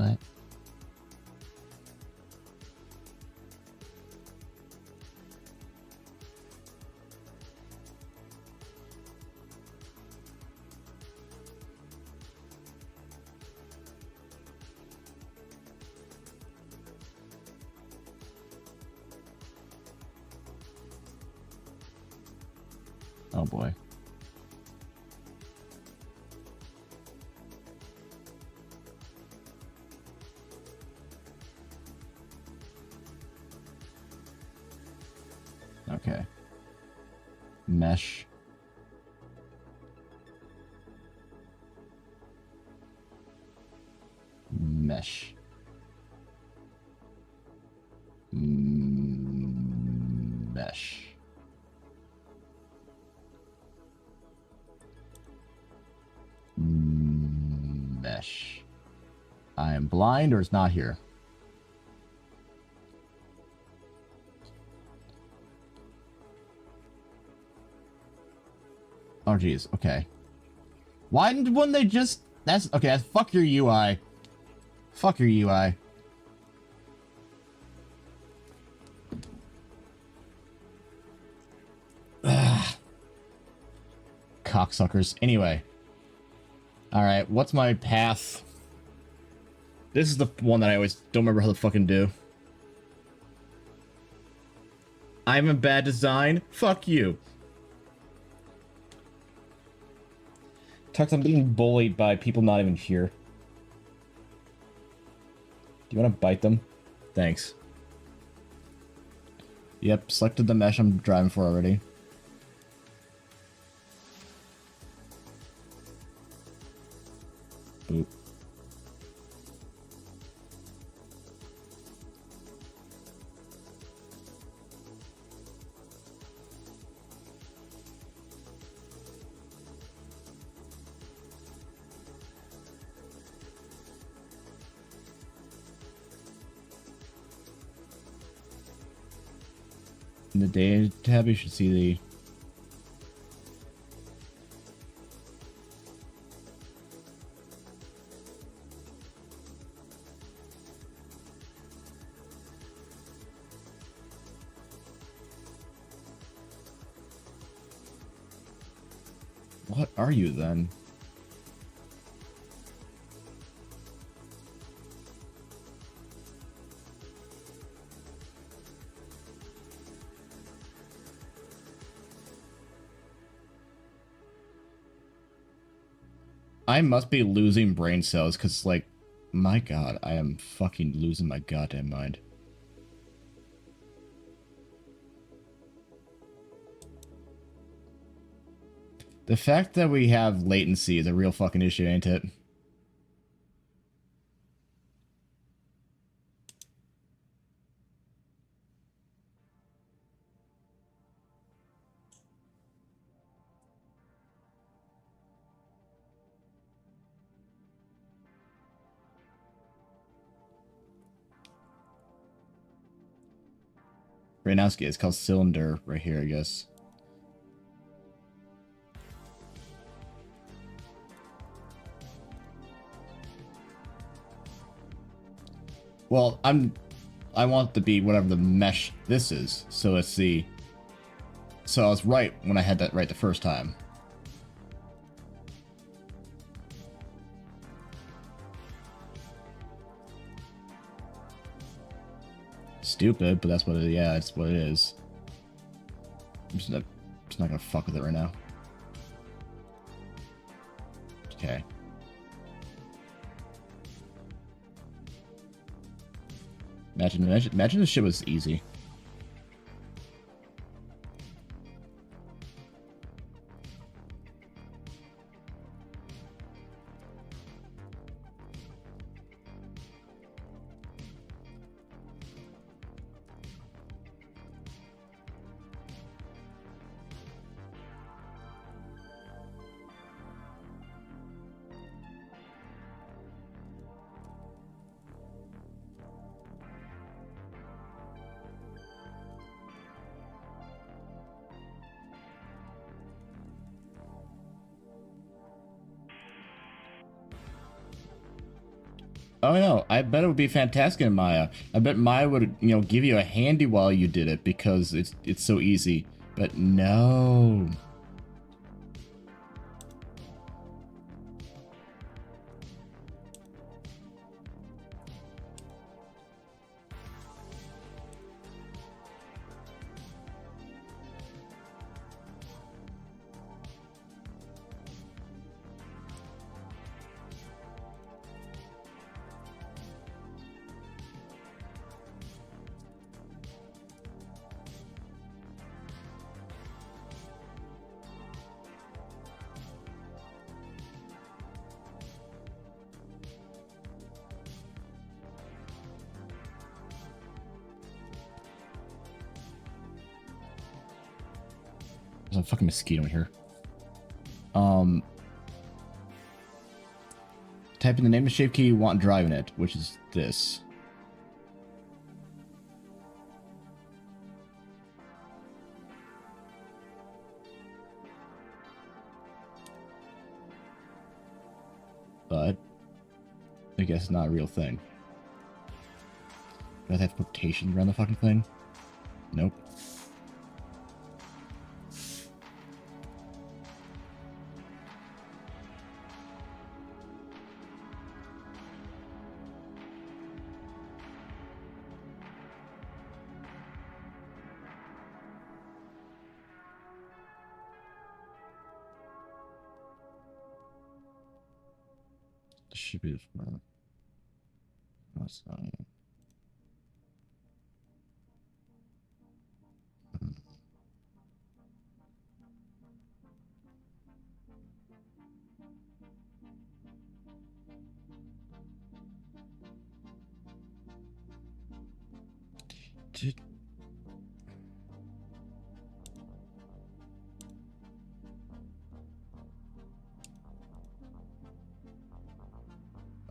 but... Oh boy. Okay. Mesh. Mesh. Mesh. Mesh. I am blind or it's not here. Oh geez, okay. Why wouldn't they just... That's... Okay, that's... Fuck your UI. Fuck your UI. Ugh. Cocksuckers. Anyway. Alright, what's my path? This is the one that I always don't remember how to fucking do. I'm a bad design? Fuck you. Tux, I'm being bullied by people not even here. Do you want to bite them? Thanks. Yep, selected the mesh I'm driving for already. Boop. In the data tab, you should see the... What are you then? I must be losing brain cells, because, like, my god, I am fucking losing my goddamn mind. The fact that we have latency is a real fucking issue, ain't it? Right now it's called cylinder right here, I guess. Well, I want to be whatever the mesh this is, so let's see. So I was right when I had that right the first time. Stupid, but that's what it, yeah, it's what it is. I'm just not gonna fuck with it right now. Okay. Imagine this shit was easy. Oh no, I bet it would be fantastic in Maya. I bet Maya would, give you a handy while you did it because it's so easy. But no. There's a fucking mosquito in here. Type in the name of shape key you want driving it, which is this. But I guess it's not a real thing. Do I have quotation around the fucking thing? Nope. Should be that's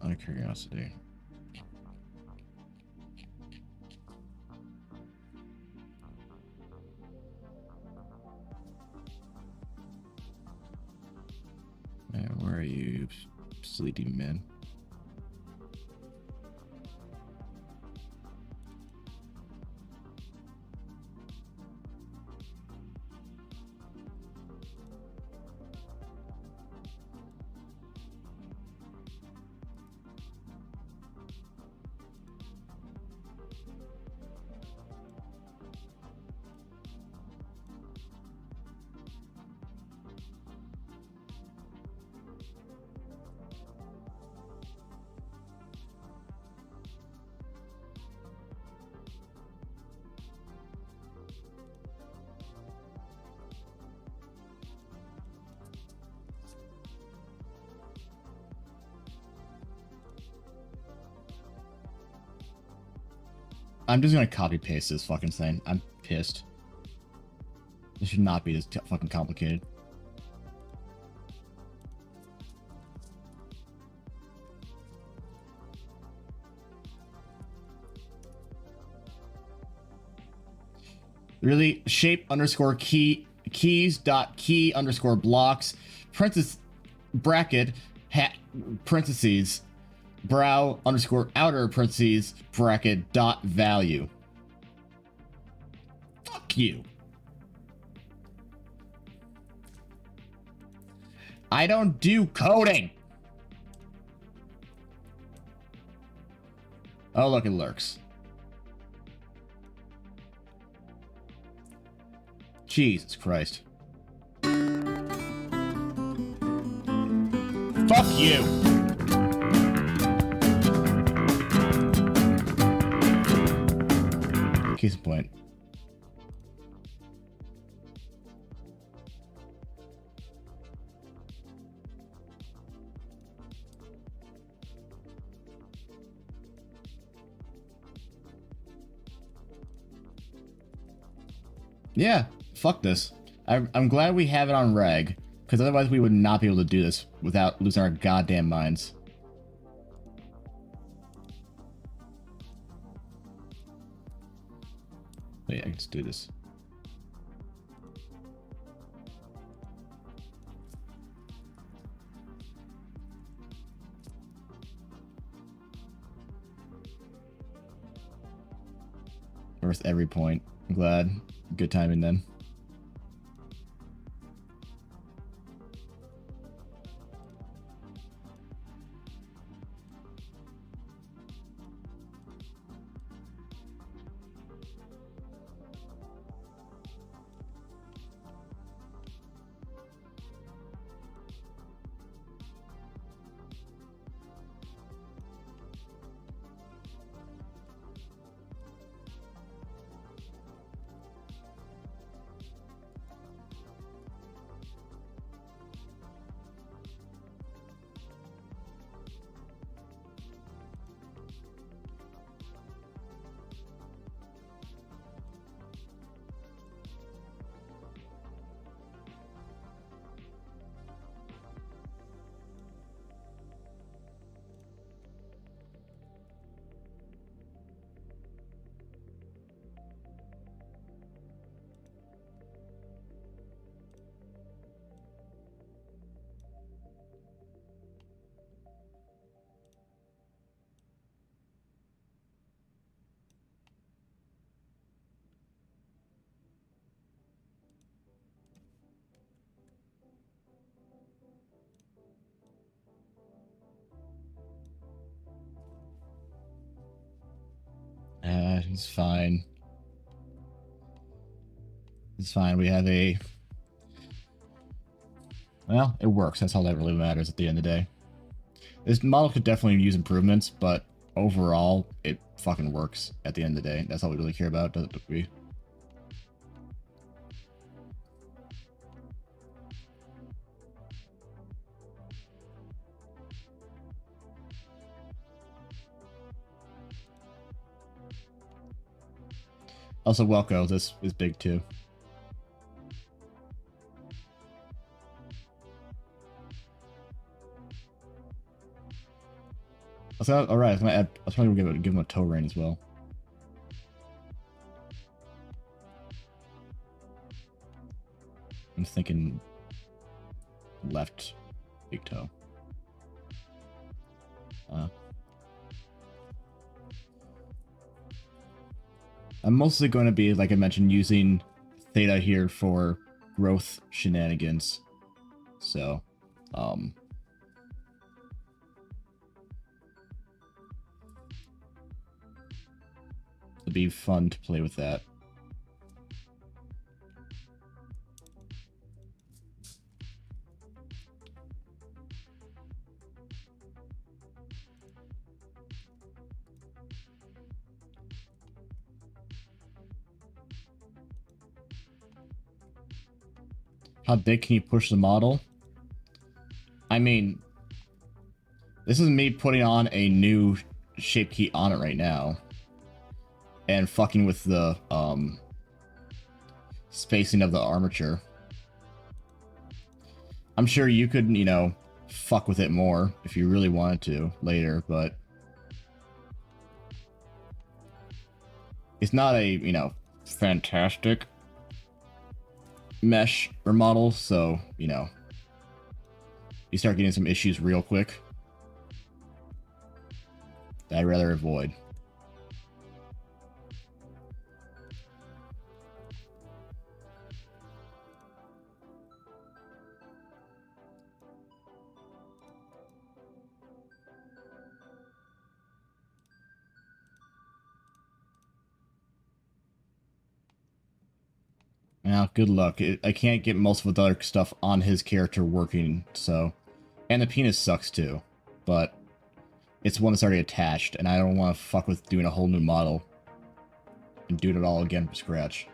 out of curiosity. Man, where are you, sleepy man? I'm just gonna copy paste this fucking thing. I'm pissed. This should not be this fucking complicated. Really? Shape underscore key keys dot key underscore blocks parenthesis bracket hat parentheses brow underscore outer parentheses bracket dot value. Fuck you. I don't do coding. Oh, look, it lurks. Jesus Christ. Fuck you. Case in point. Yeah, fuck this. I'm glad we have it on reg, because otherwise we would not be able to do this without losing our goddamn minds. Wait, I can just do this. Worth every point. I'm glad. Good timing then. He's fine. It's fine. We have a... Well, it works. That's all that really matters at the end of the day. This model could definitely use improvements, but overall, it fucking works at the end of the day. That's all we really care about, doesn't we? Also, Welko, this is big too. Alright, I was gonna give him a toe rain as well. I'm thinking left big toe. I'm mostly going to be, like I mentioned, using Theta here for growth shenanigans. So, it'll be fun to play with that. How big can you push the model? I mean, this is me putting on a new shape key on it right now. And fucking with the spacing of the armature. I'm sure you could, you know, fuck with it more if you really wanted to later, but it's not a, you know, fantastic mesh or model, so, you know, you start getting some issues real quick that I'd rather avoid. Now, good luck. I can't get most of the other stuff on his character working, so... And the penis sucks, too. But it's one that's already attached, and I don't want to fuck with doing a whole new model and doing it all again from scratch.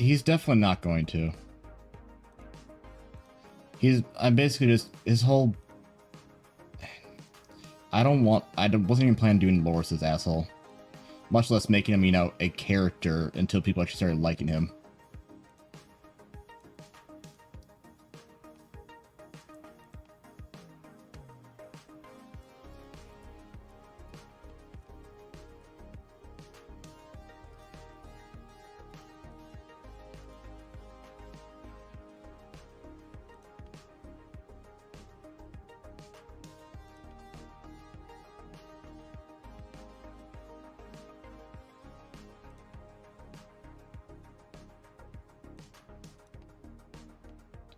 He's definitely not going to. I'm basically just, his whole... I wasn't even planning on doing Loris's asshole. Much less making him, you know, a character until people actually started liking him.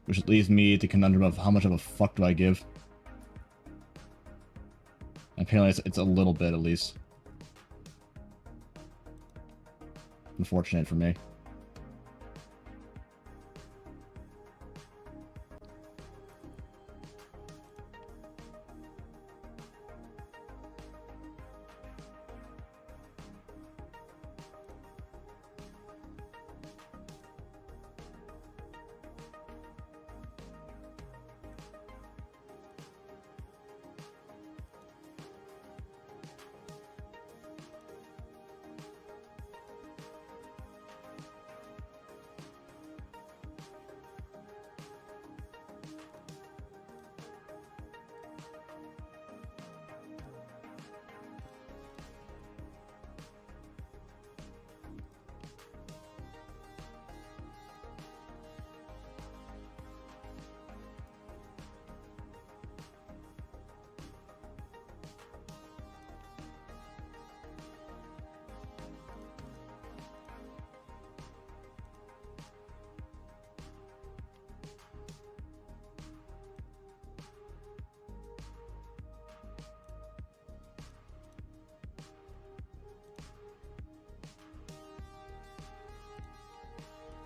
Which leaves me at the conundrum of how much of a fuck do I give? Apparently it's a little bit, at least. Unfortunate for me.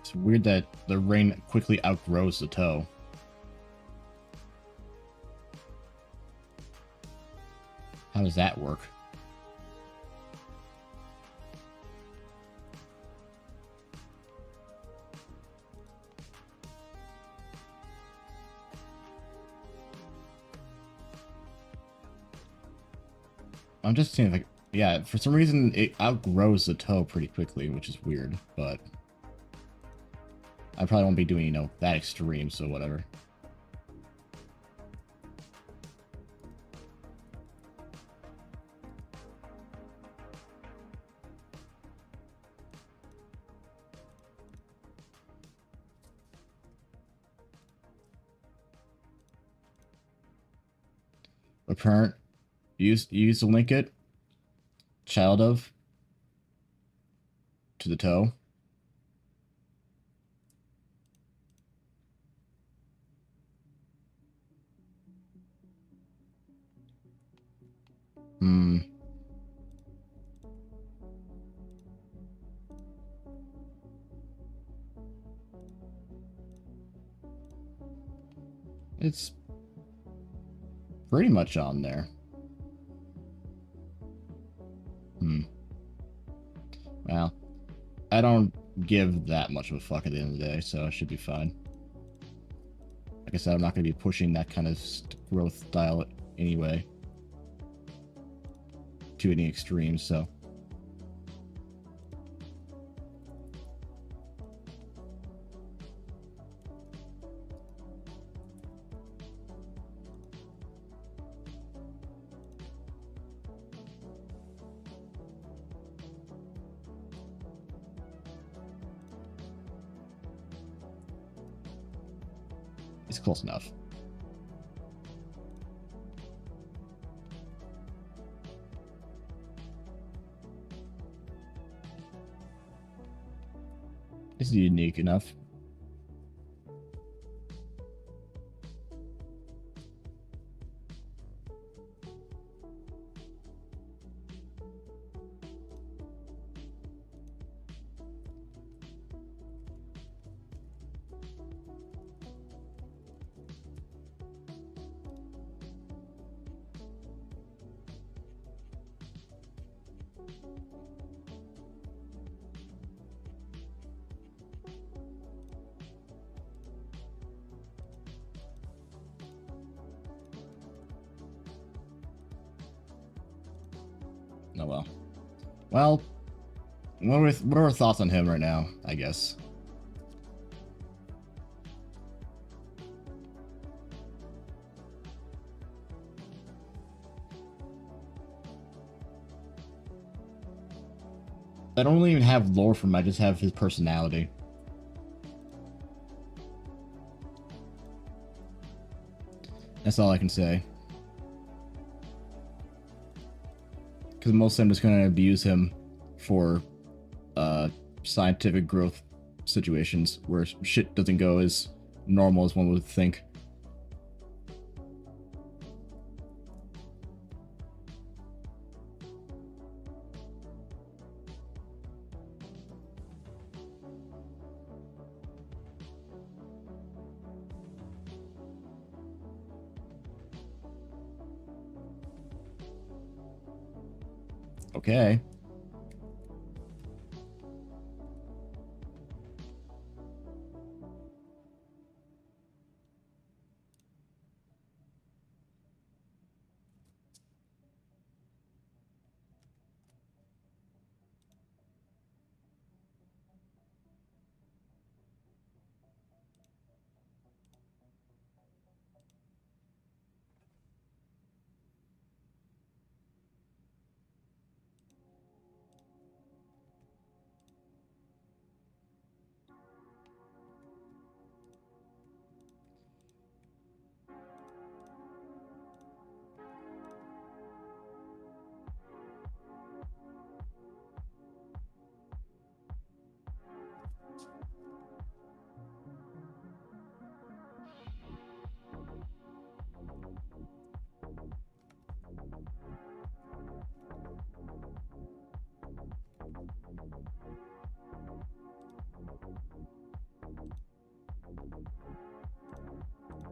It's weird that the rain quickly outgrows the toe. How does that work? I'm just seeing, like, yeah, for some reason it outgrows the toe pretty quickly, which is weird, but I probably won't be doing, you know, that extreme, so whatever. A parent use to link it, child of, to the toe. Hmm. It's pretty much on there. Well, I don't give that much of a fuck at the end of the day, so I should be fine. Like I said, I'm not going to be pushing that kind of growth style anyway to any extreme, so. It's close enough. It's unique enough. Oh well. Well, what are our thoughts on him right now, I guess? I don't really even have lore from him, I just have his personality. That's all I can say. Because most of them just gonna abuse him for scientific growth situations where shit doesn't go as normal as one would think. Okay.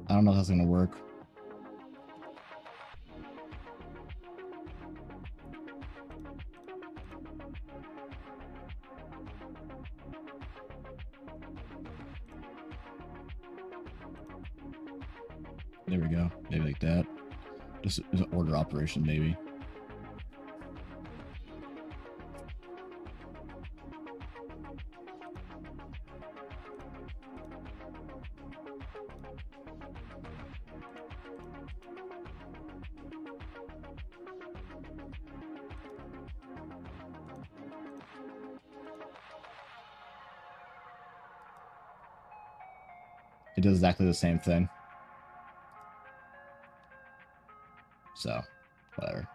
I don't know if that's gonna work. There we go. Maybe like that. Just an order operation, maybe. It does exactly the same thing. So, whatever.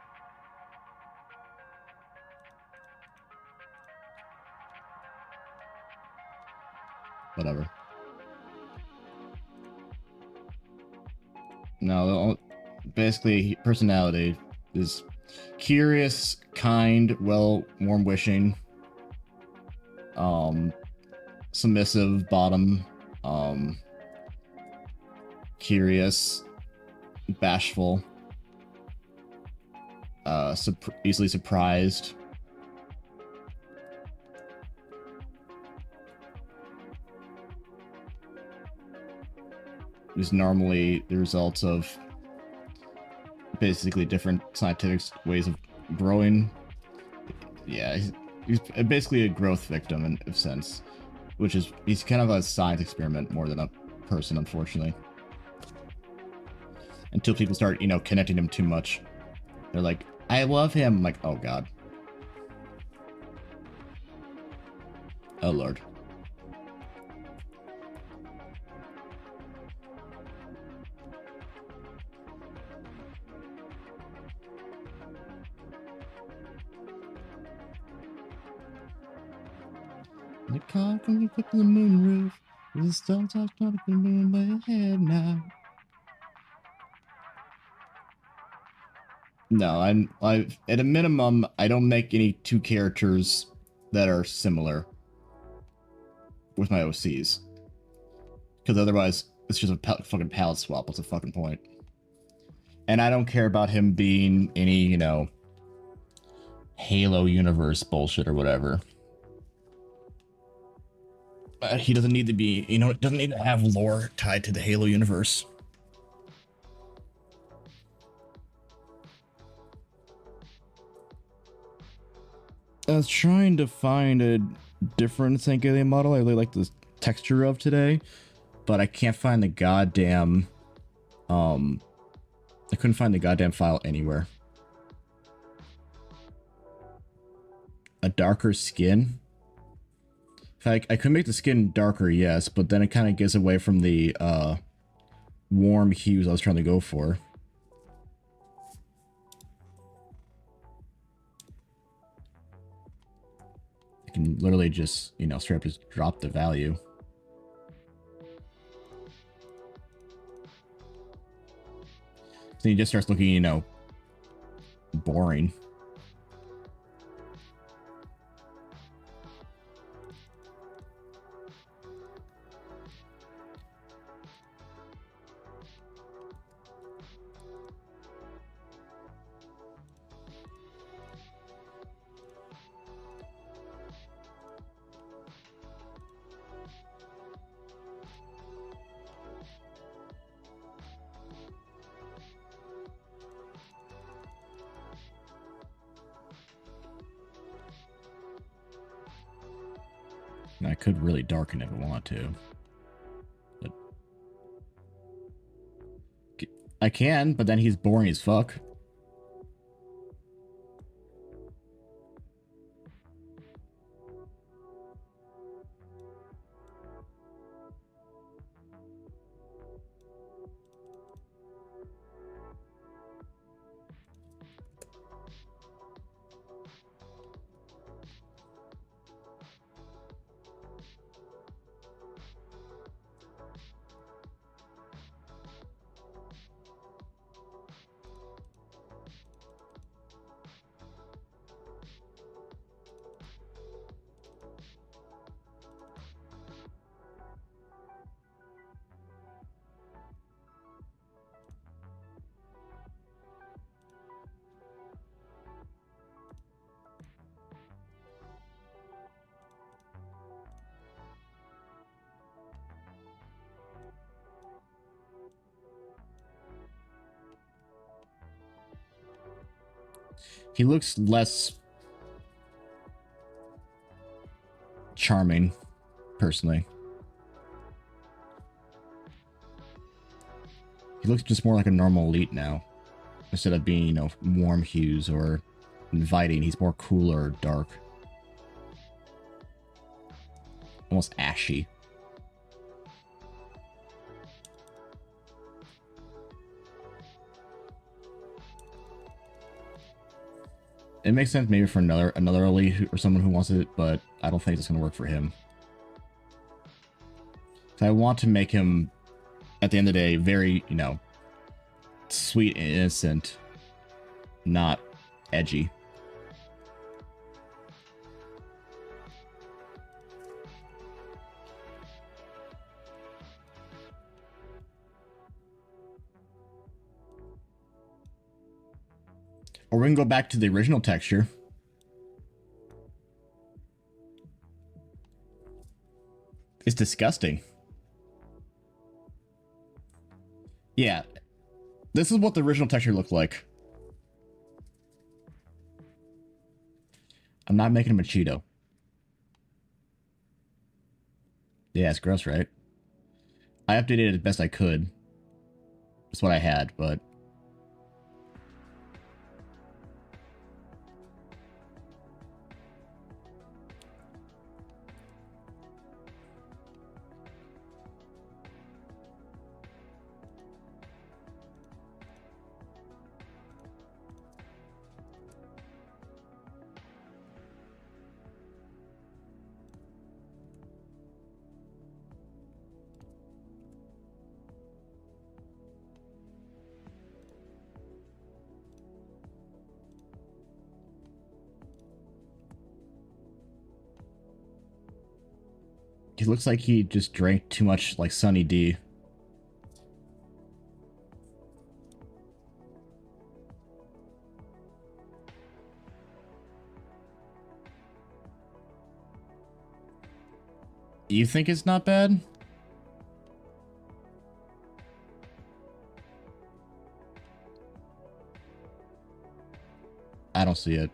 Whatever. No, basically, personality is curious, kind, well, warm-wishing, submissive, bottom, curious, bashful, easily surprised, is normally the result of basically different scientific ways of growing. Yeah, he's basically a growth victim in a sense, which is, he's kind of a science experiment more than a person, unfortunately. Until people start, you know, connecting him too much. They're like, I love him. I'm like, oh god. Oh lord. The car coming quick to the moon roof. The stars are starting to move my head now. No, I at a minimum, I don't make any two characters that are similar with my OCs. Because otherwise, it's just a fucking palette swap. What's the fucking point? And I don't care about him being any, you know, Halo universe bullshit or whatever. He doesn't need to be, you know, it doesn't need to have lore tied to the Halo universe. I was trying to find a different Saint Alien model I really like the texture of today, but I can't find the goddamn, I couldn't find the goddamn file anywhere. A darker skin? I could make the skin darker, yes, but then it kind of gets away from the warm hues I was trying to go for. I can literally just, you know, straight up just drop the value. So he just starts looking, you know, boring. I could really darken if I want to. But I can, but then he's boring as fuck. He looks less charming, personally. He looks just more like a normal elite now. Instead of being, you know, warm hues or inviting, he's more cooler, dark. Almost ashy. It makes sense maybe for another elite or someone who wants it, but I don't think it's going to work for him. So I want to make him, at the end of the day, very, you know, sweet and innocent, not edgy. Or we can go back to the original texture. It's disgusting. Yeah. This is what the original texture looked like. I'm not making him a Cheeto. Yeah, it's gross, right? I updated it as best I could. That's what I had, but... He looks like he just drank too much, like, Sunny D. You think it's not bad? I don't see it.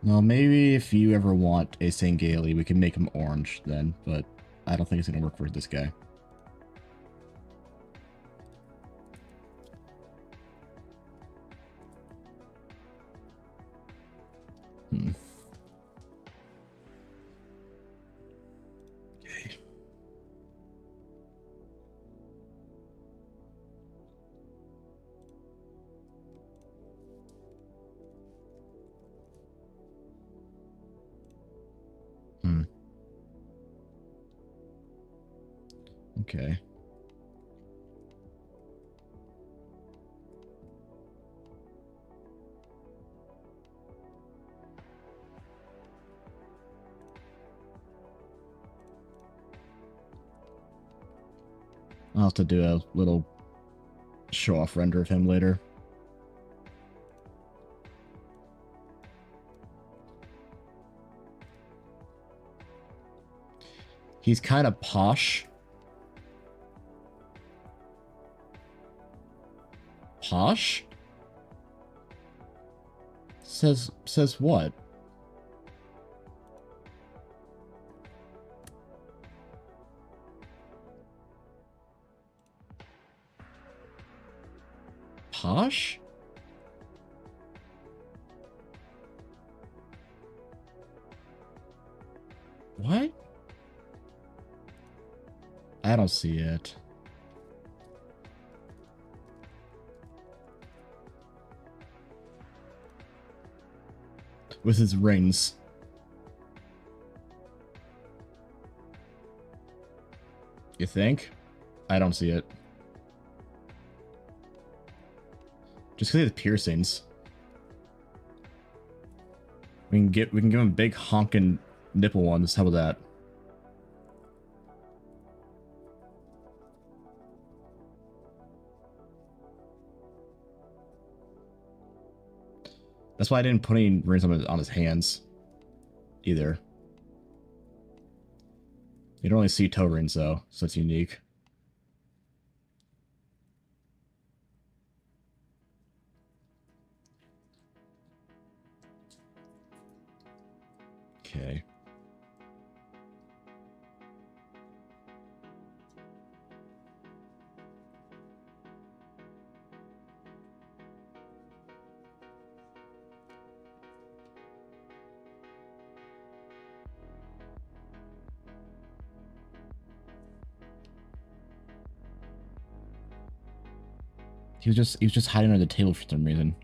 Well, maybe if you ever want a Sangali, we can make him orange then, but I don't think it's gonna work for this guy. Okay. Okay. I'll have to do a little show-off render of him later. He's kind of posh. Posh? Says what? Posh? What? I don't see it. With his rings. You think? I don't see it. Just because he has piercings. We can give him big honking nipple ones. How about that? That's why I didn't put any rings on his hands either. You don't only see toe rings though, so it's unique. Okay. He was just hiding under the table for some reason.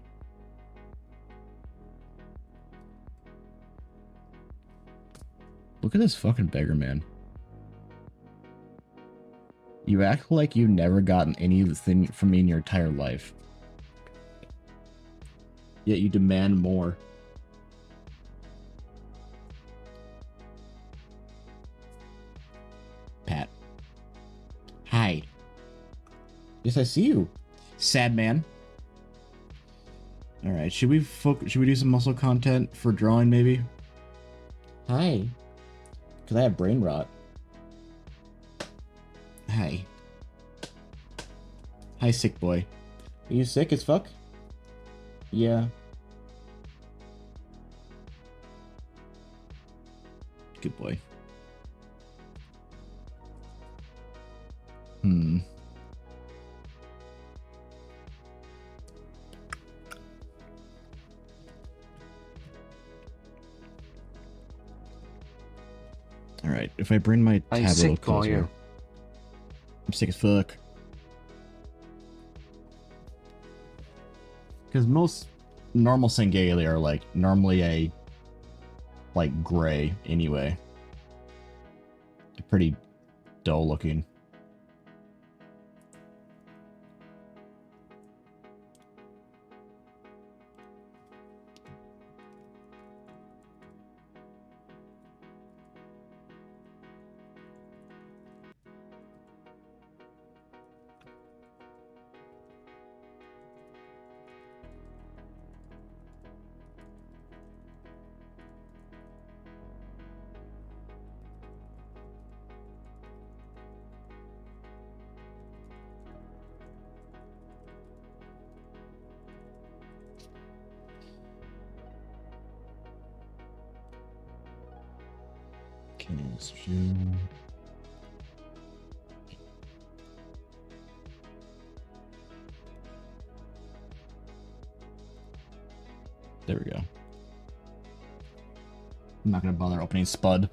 Look at this fucking beggar man. You act like you've never gotten anything from me in your entire life. Yet you demand more. Pat. Hi. Yes, I see you. Sad man. All right, should we do some muscle content for drawing maybe? Hi. Because I have brain rot. Hi. Hi, sick boy. Are you sick as fuck? Yeah. Good boy. Alright, if I bring my tab a little closer. I'm sick as fuck. Because most normal Sangali are like normally a like gray anyway. They're pretty dull looking. There we go. I'm not gonna bother opening Spud,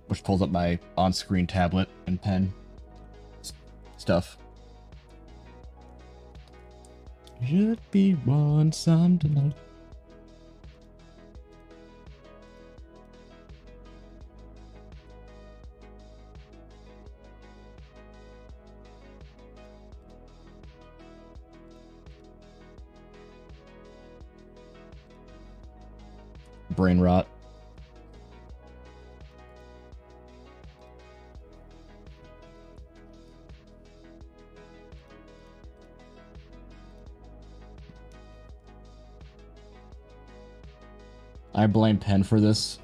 which pulls up my on-screen tablet and pen stuff. Should be one some delight. Brain rot. I blame Penn for this.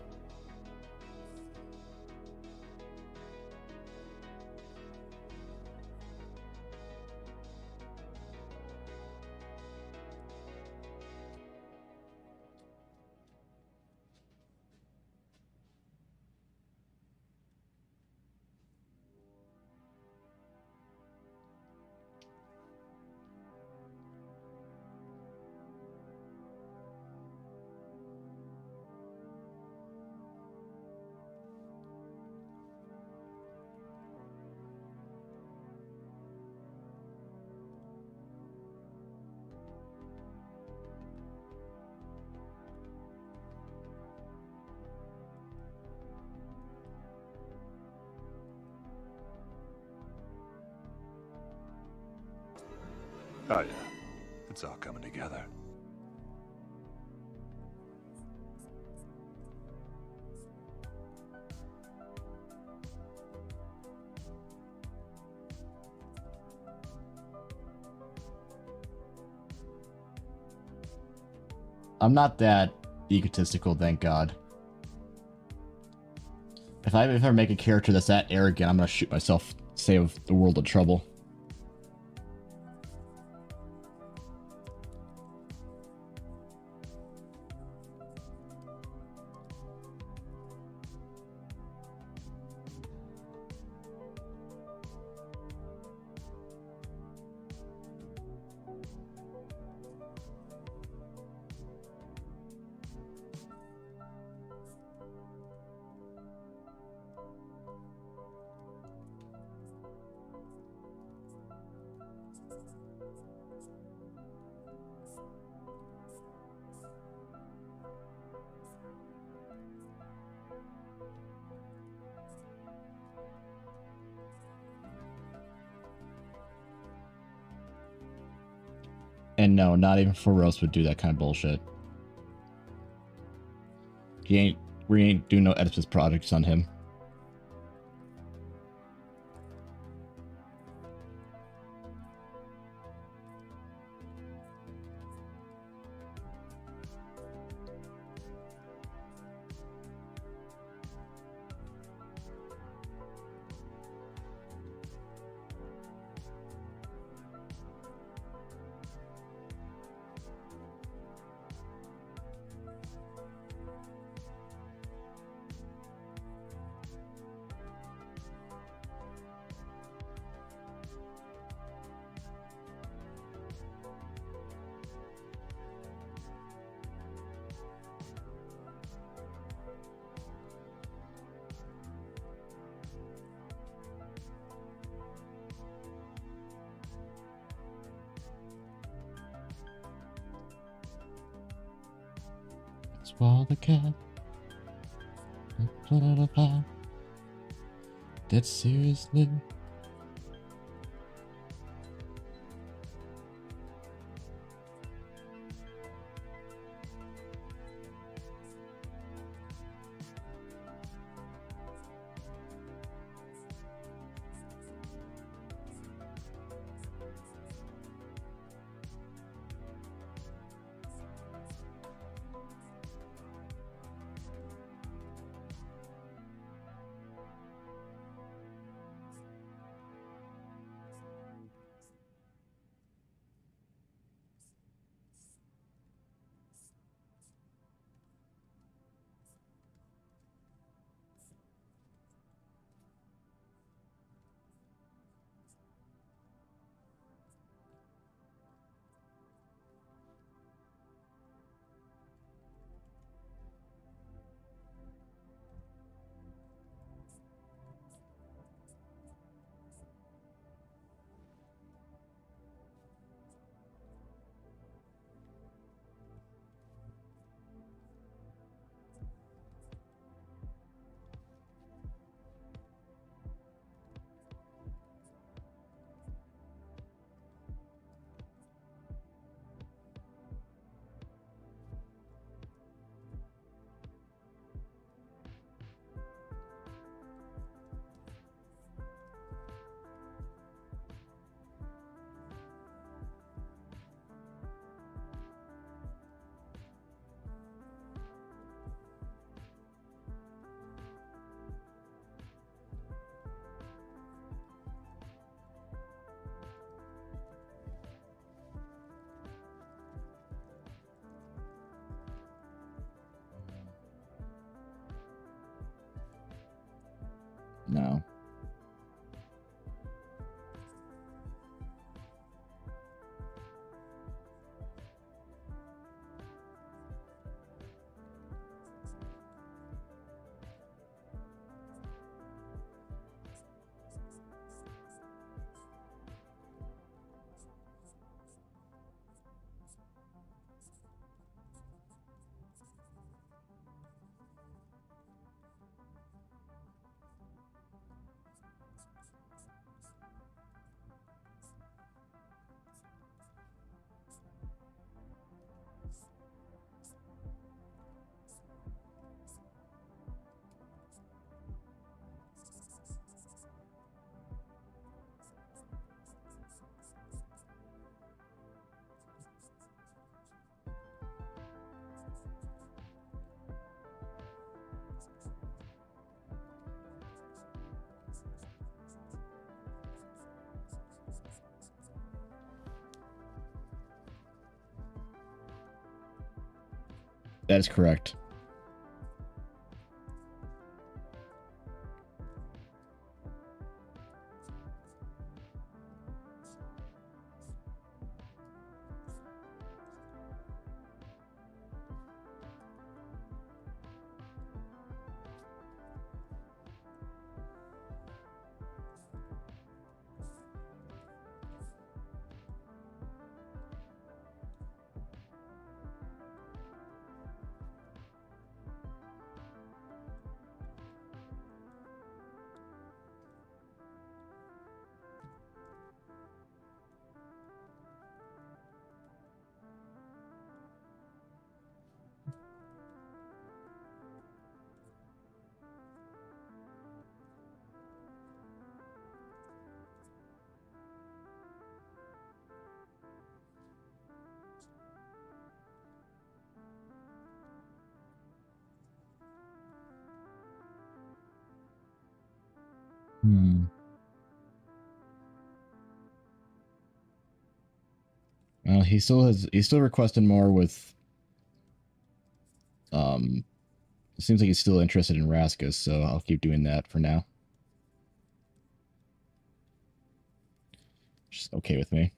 Oh, yeah. It's all coming together. I'm not that egotistical, thank God. If I ever make a character that's that arrogant, I'm gonna shoot myself, save the world of trouble. And no, not even Feroz would do that kind of bullshit. We ain't doing no Oedipus projects on him. Swallow the cat. Put out a pie. Dead seriously. No. That is correct. Well, he's still requesting more with it seems like he's still interested in Raskus, so I'll keep doing that for now. Just okay with me.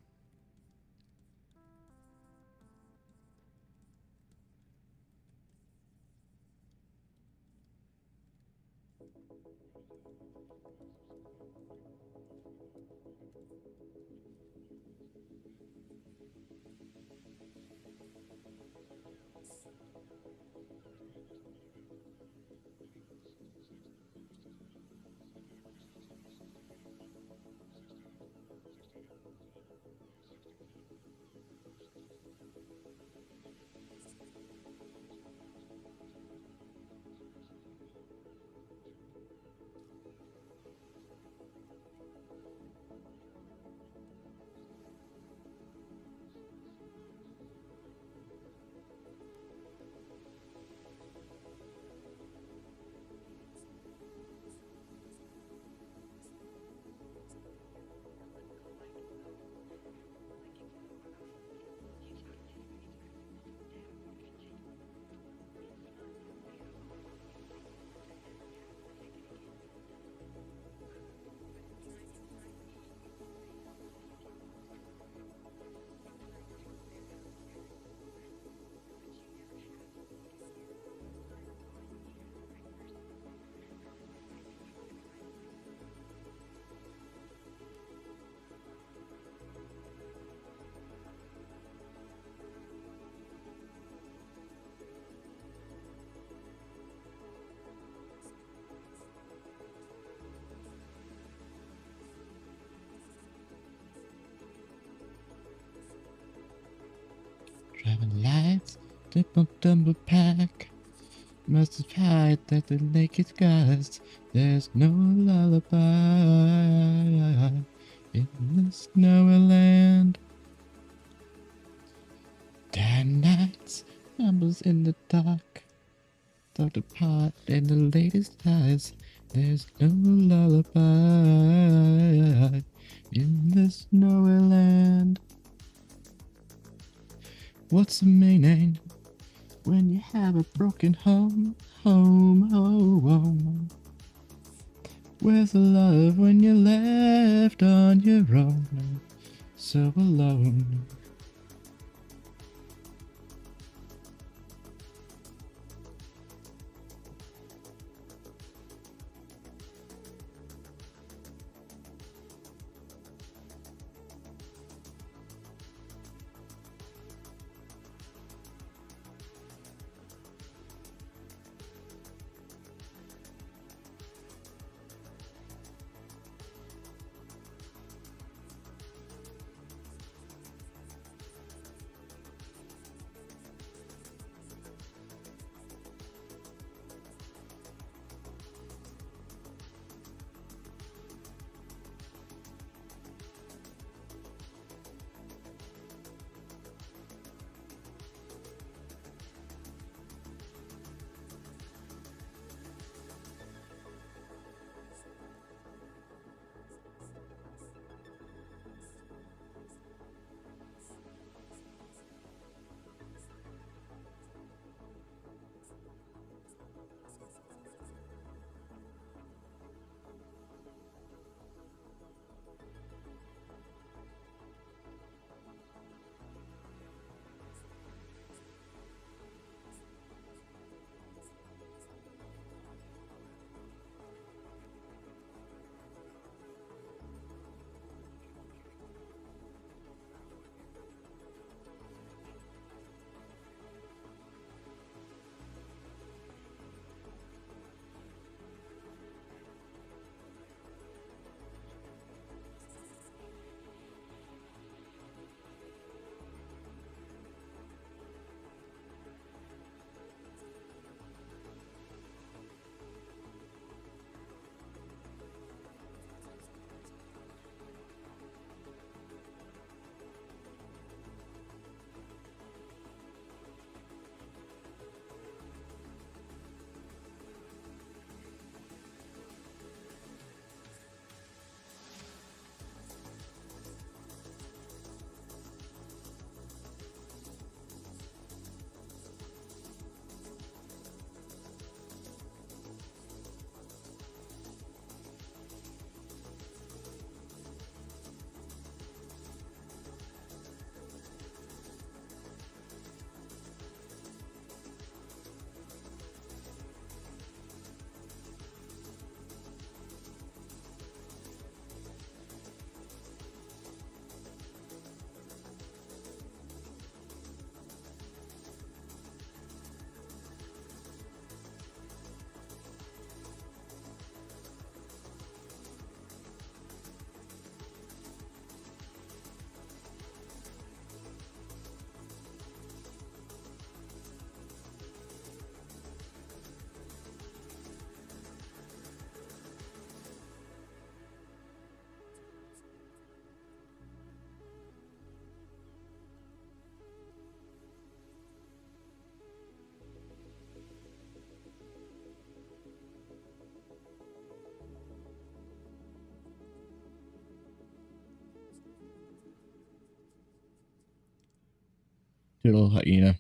Driving lights, dip on tumble pack. Must have hide that the naked skies. There's no lullaby in the snowy land. Dark nights, Rambles in the dark. Talked apart in the latest eyes. There's no lullaby in the snowy land. What's the meaning when you have a broken home, home, home? Where's the love when you're left on your own? So alone. Little hyena.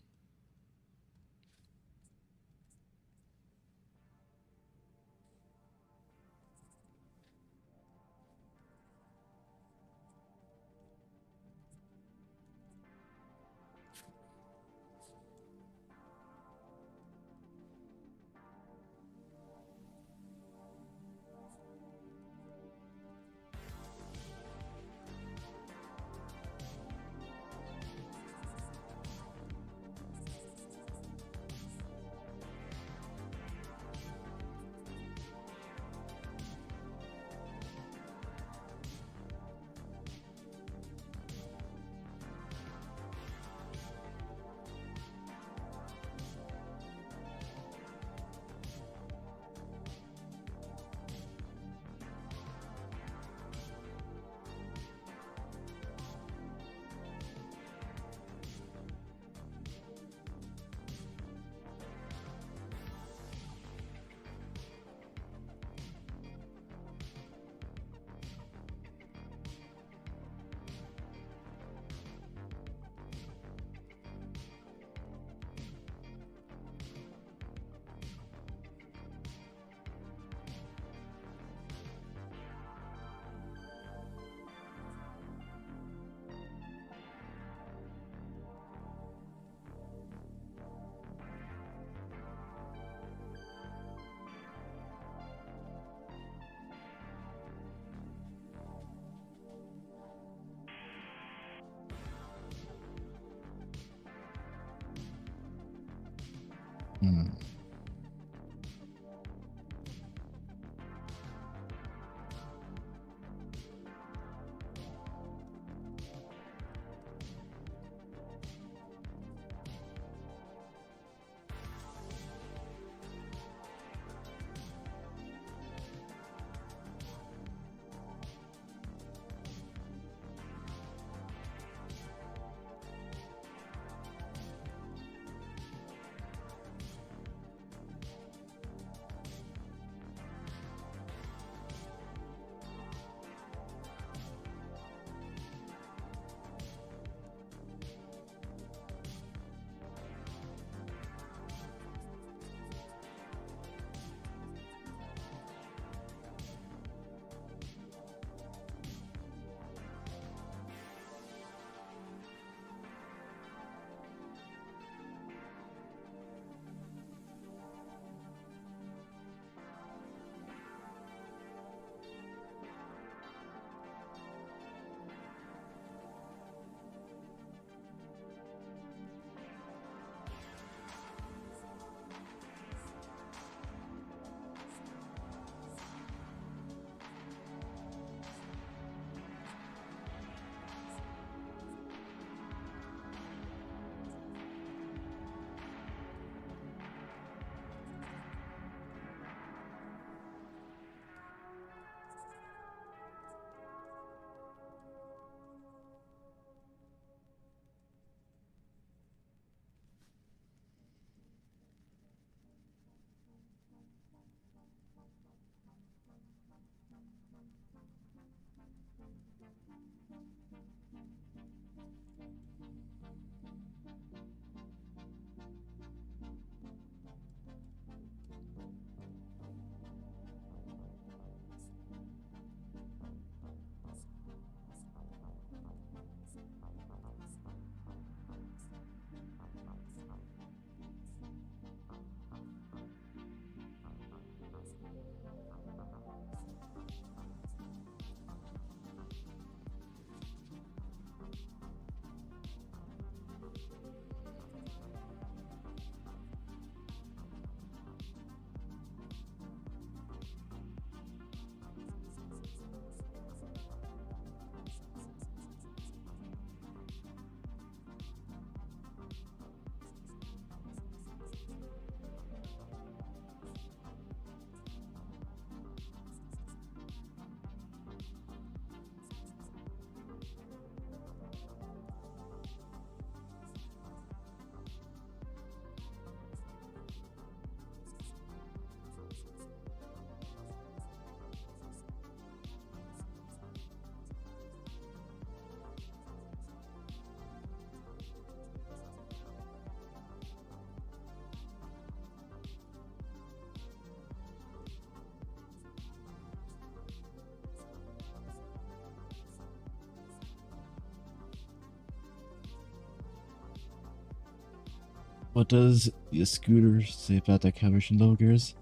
What does the scooter say about that coverage and logers?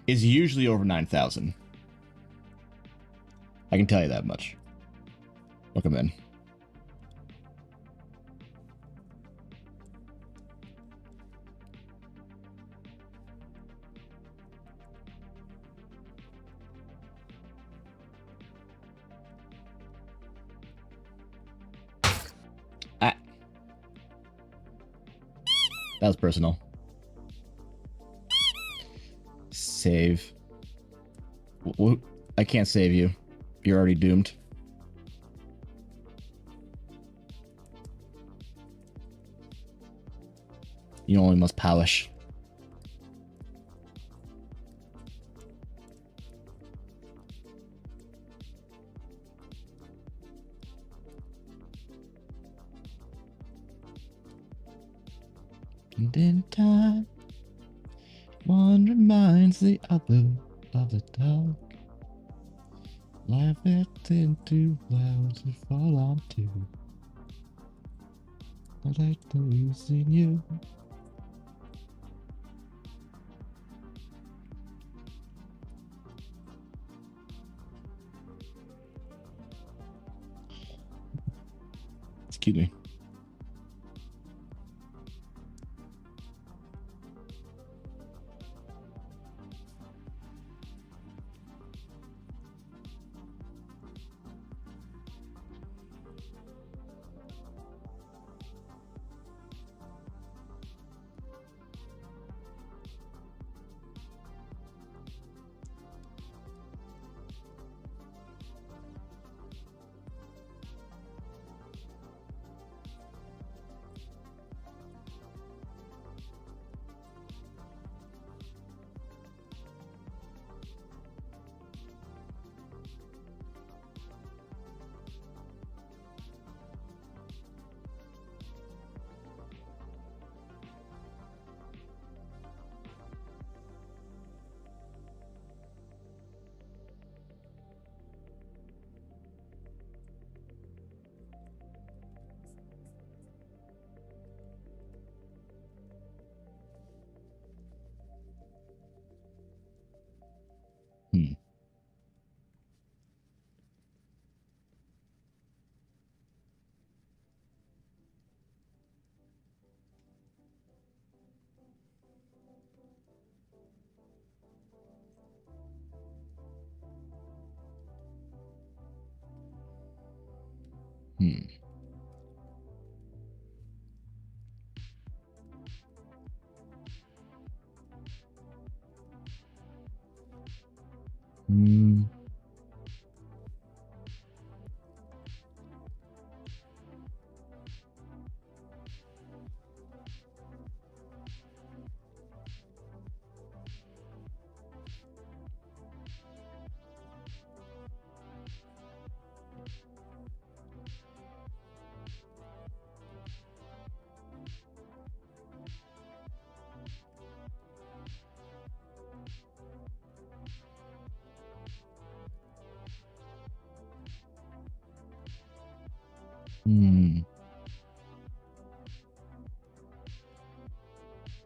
Is usually over 9,000. I can tell you that much. Welcome in. Ah. That was personal. Save. I can't save you. You're already doomed. You only must polish. And in time, one reminds the other of the dog. Life it into clouds to fall onto. I like losing you. Excuse me.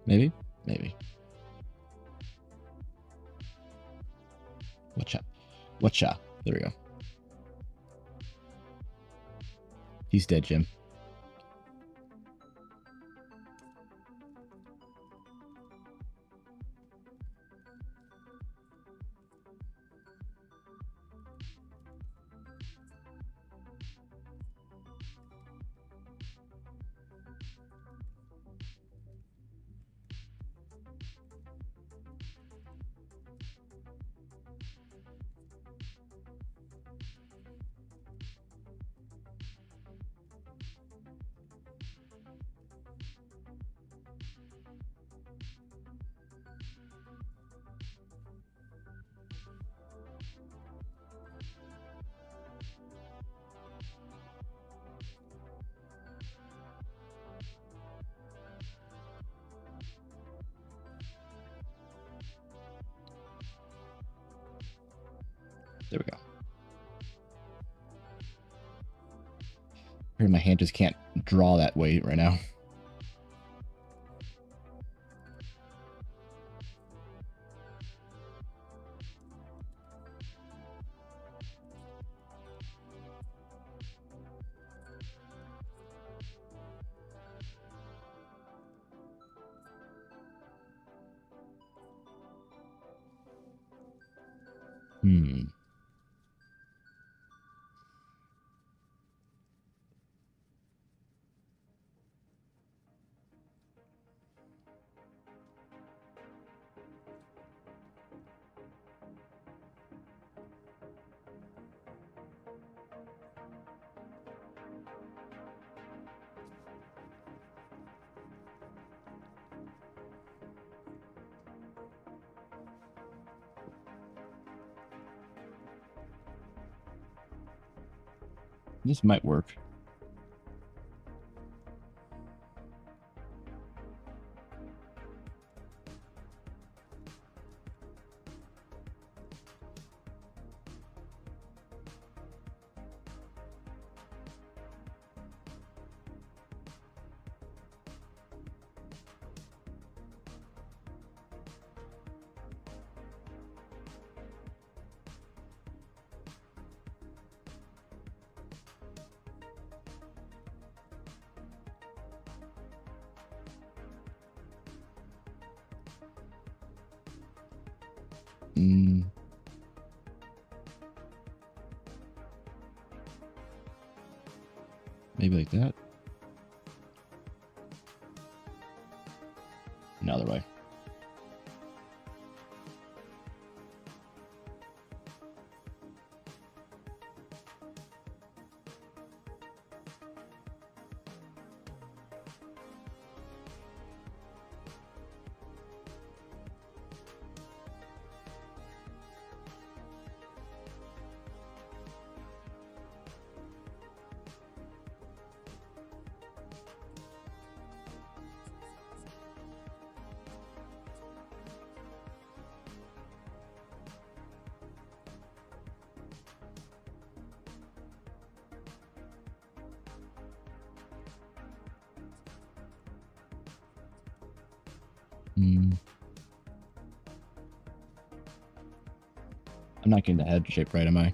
Maybe? Maybe. Watch out. Watch out. There we go. He's dead, Jim. There we go. My hand just can't draw that way right now. This might work. Maybe like that. Another way. I'm not getting the head shape right, am I?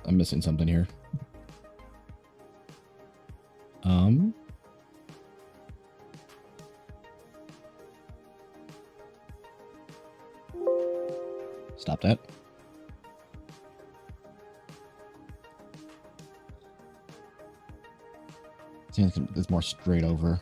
I'm missing something here. Stop that. Seems it's more straight over.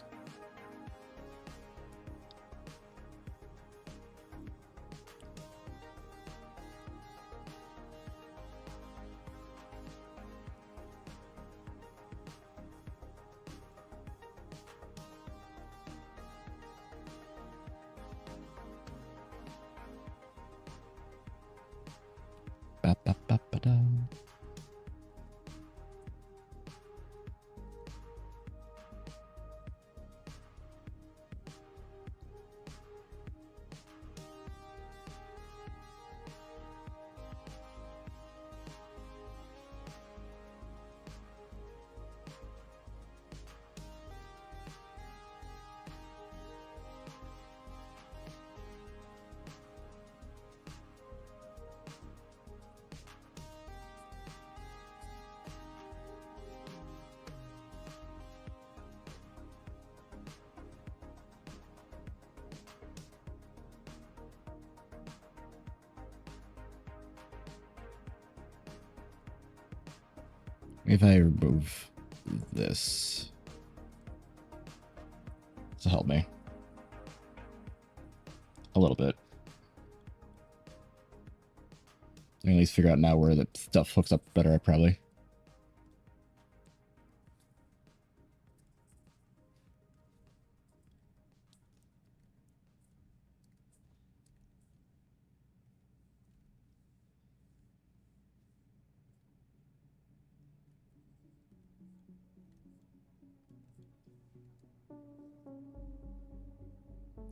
If I remove this to help me a little bit, I can at least figure out now where the stuff hooks up better, probably.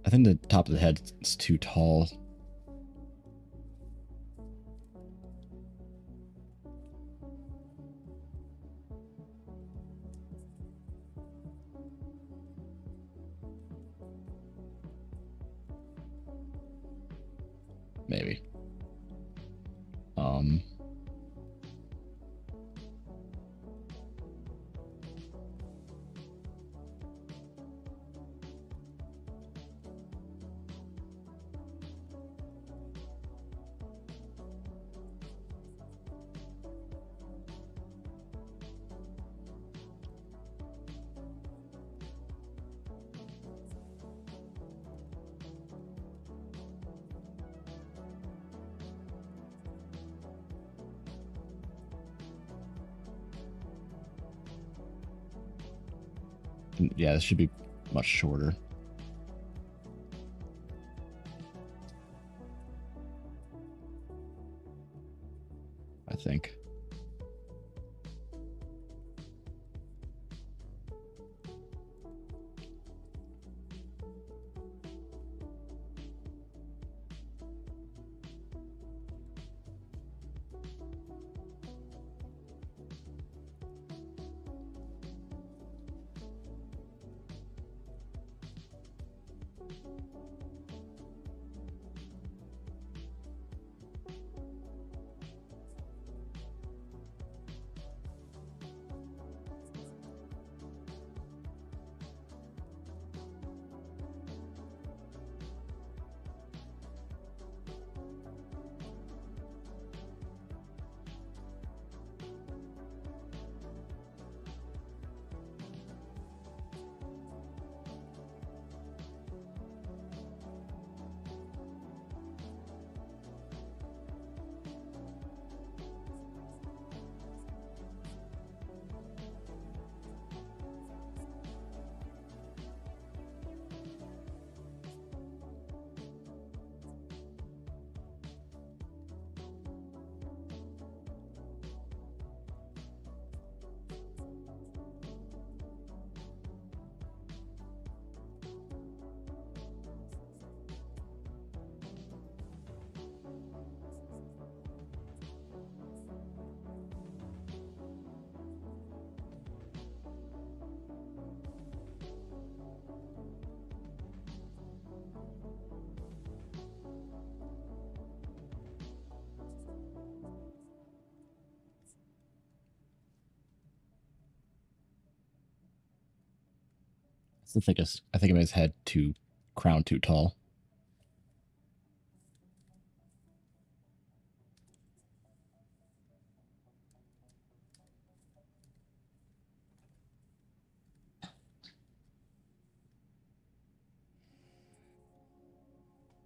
I think the top of the head is too tall. Maybe. Yeah, this should be much shorter. I think. I think of his head too crown too tall.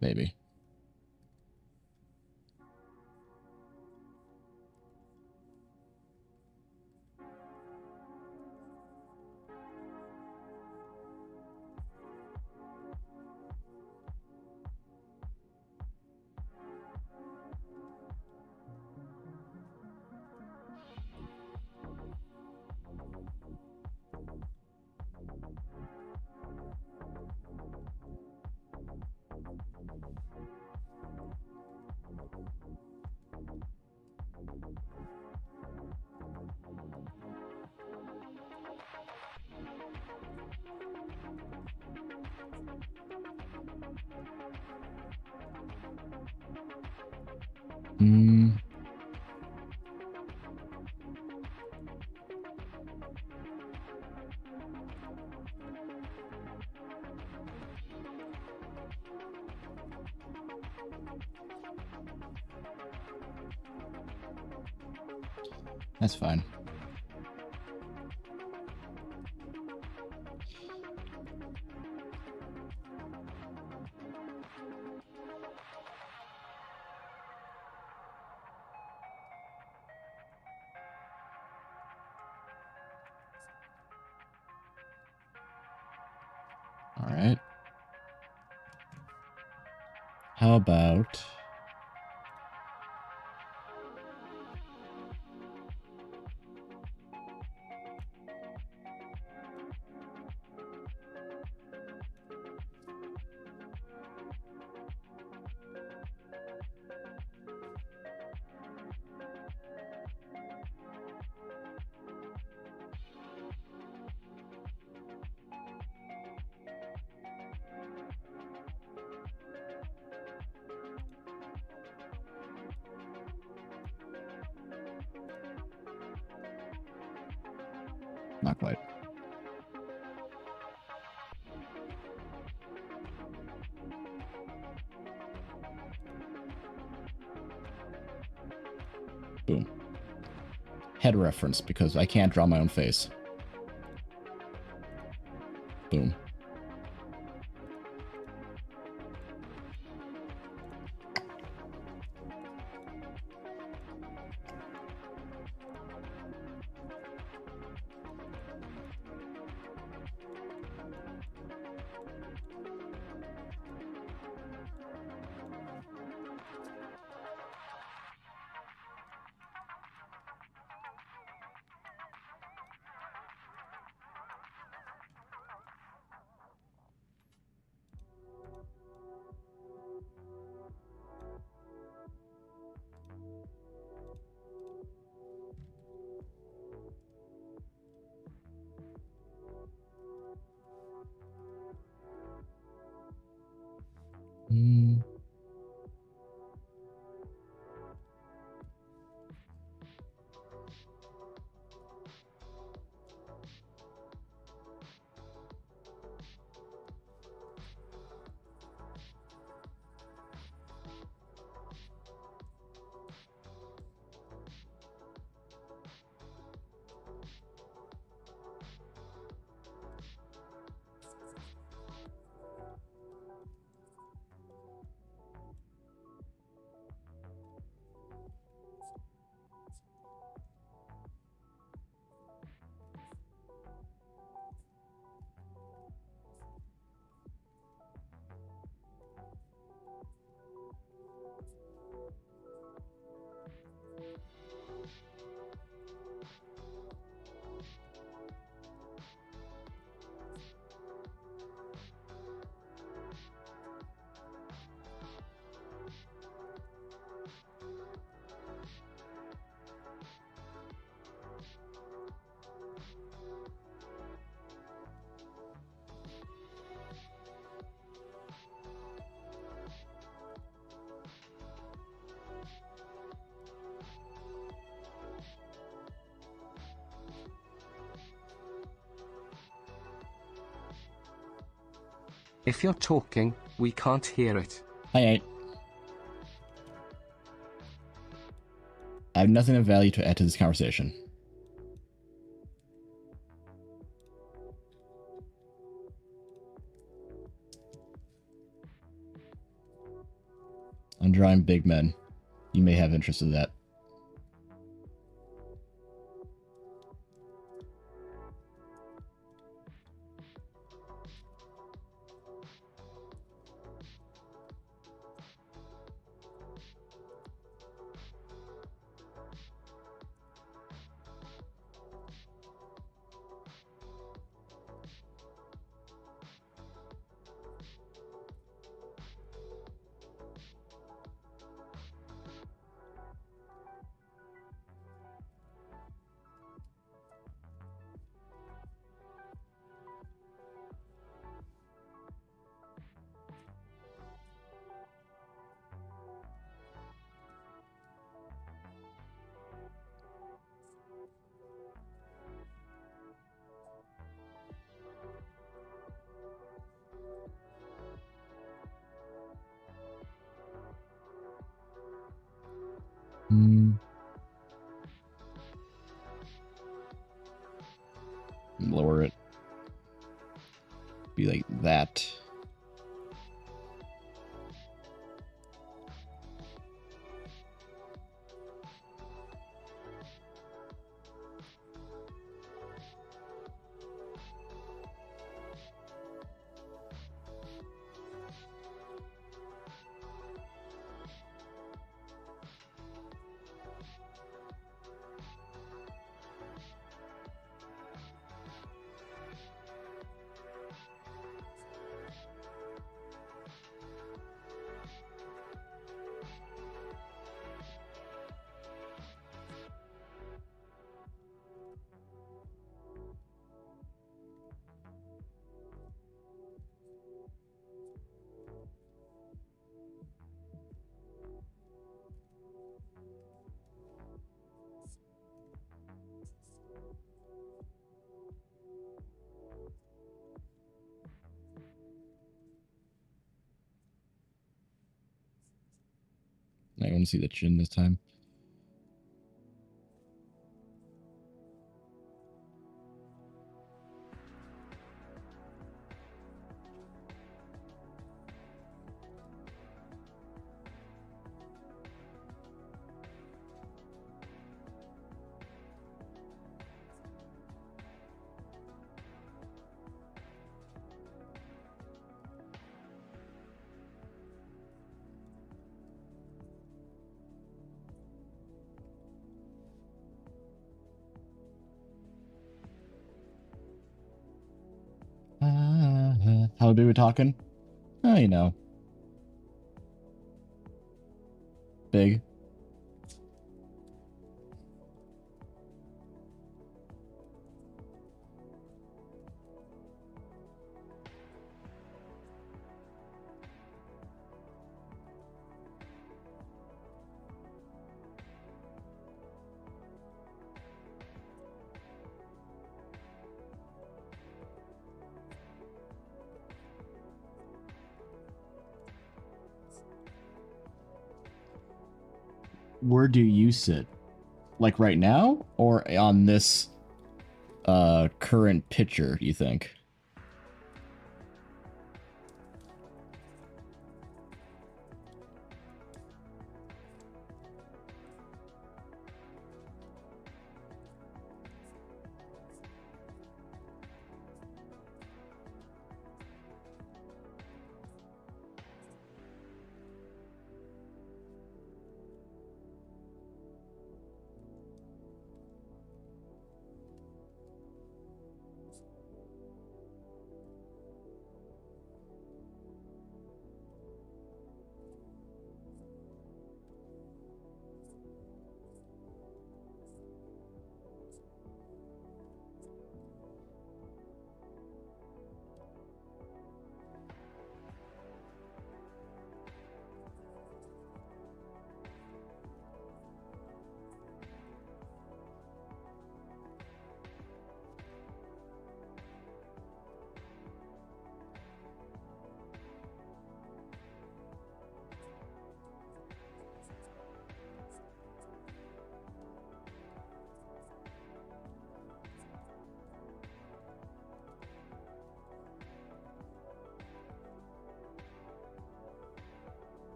Maybe. That's fine. All right. How about... Not quite. Boom. Head reference, because I can't draw my own face. Boom. Hmm. If you're talking, we can't hear it. I ain't. I have nothing of value to add to this conversation. I'm drawing big men. You may have interest in that. Lower it. Be like that. don't see the chin this time. How big we talking? Oh, you know. Big. Where do you sit? Like right now? Or on this current picture, you think?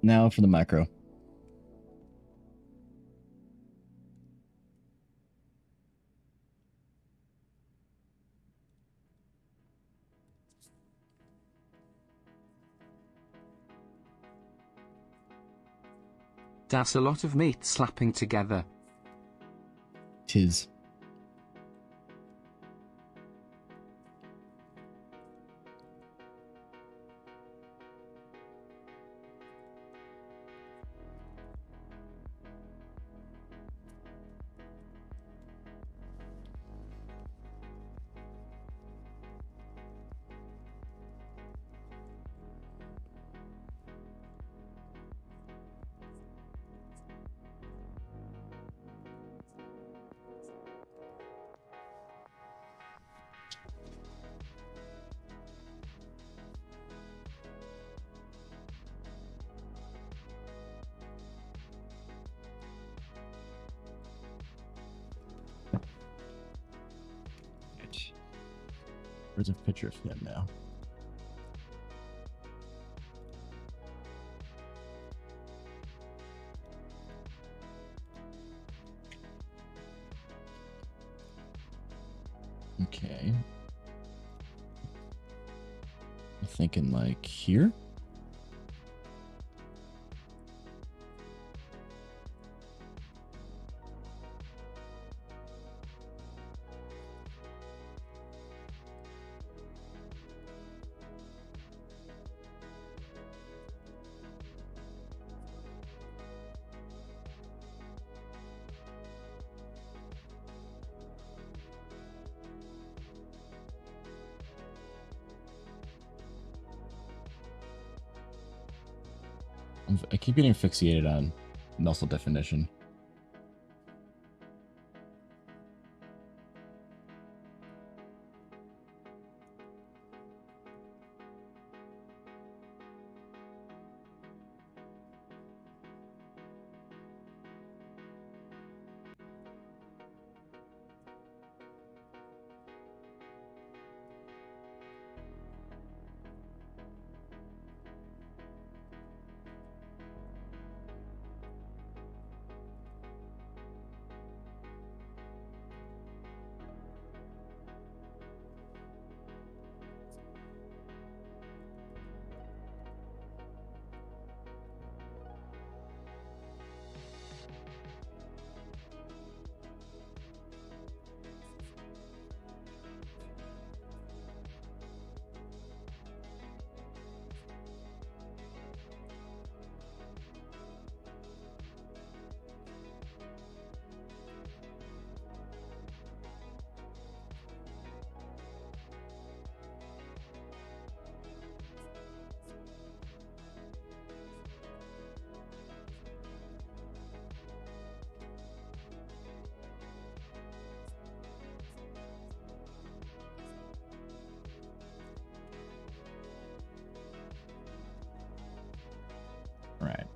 Now for the macro. That's a lot of meat slapping together. Tis. Where's a picture of him now? Okay. I'm thinking like here. I keep getting fixated on muscle definition. Right.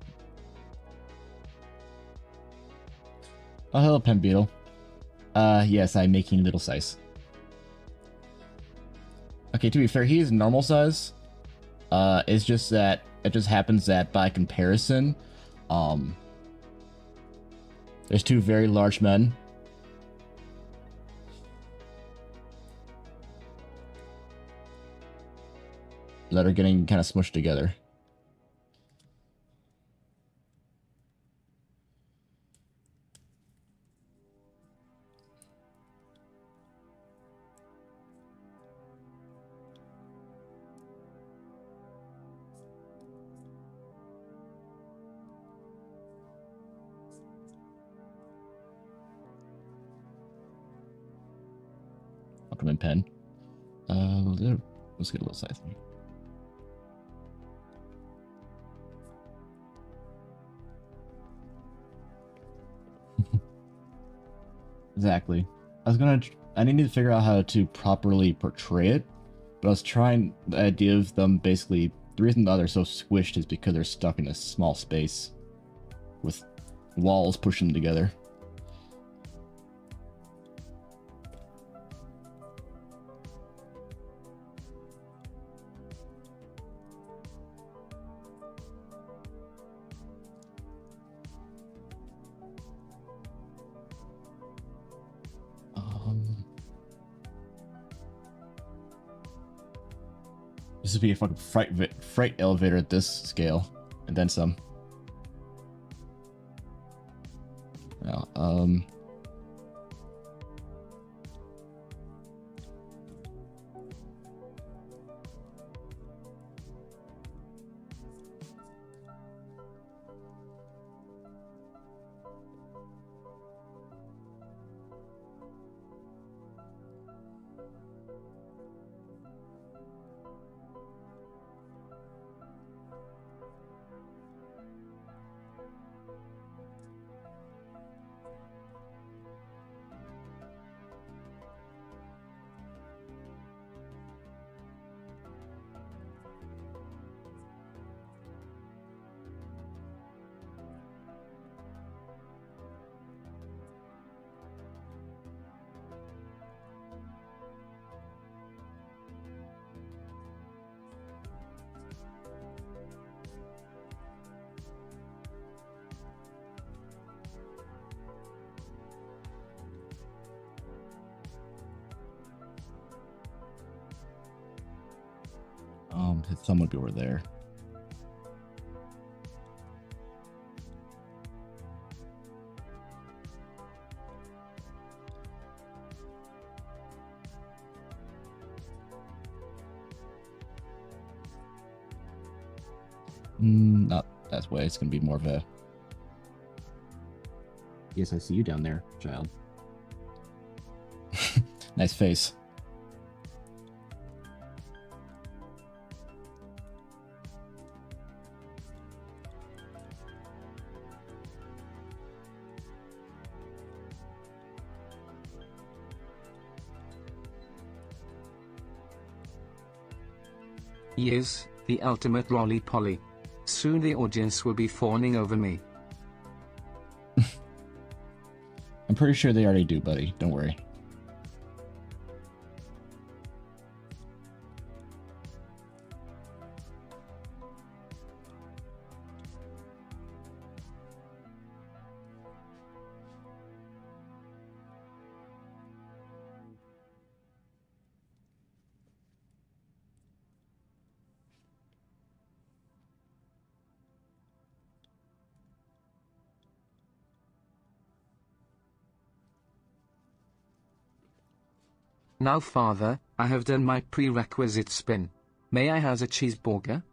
Oh, hello, Pen Beetle. Yes, I'm making little size. Okay, to be fair, he is normal size. It's just that it just happens that by comparison, there's two very large men. That are getting kind of smushed together. I'll come in pen. Let's get a little size. Exactly. I needed to figure out how to properly portray it, but I was trying the idea of them basically, the reason that they're so squished is because they're stuck in a small space with walls pushing them together. This would be a fucking freight elevator at this scale, and then some. Well, His thumb would be over there. Not that way. It's gonna be more of a. Yes, I see you down there, child. Nice face. He is the ultimate roly-poly. Soon the audience will be fawning over me. I'm pretty sure they already do, buddy. Don't worry. Now father, I have done my prerequisite spin. May I have a cheeseburger?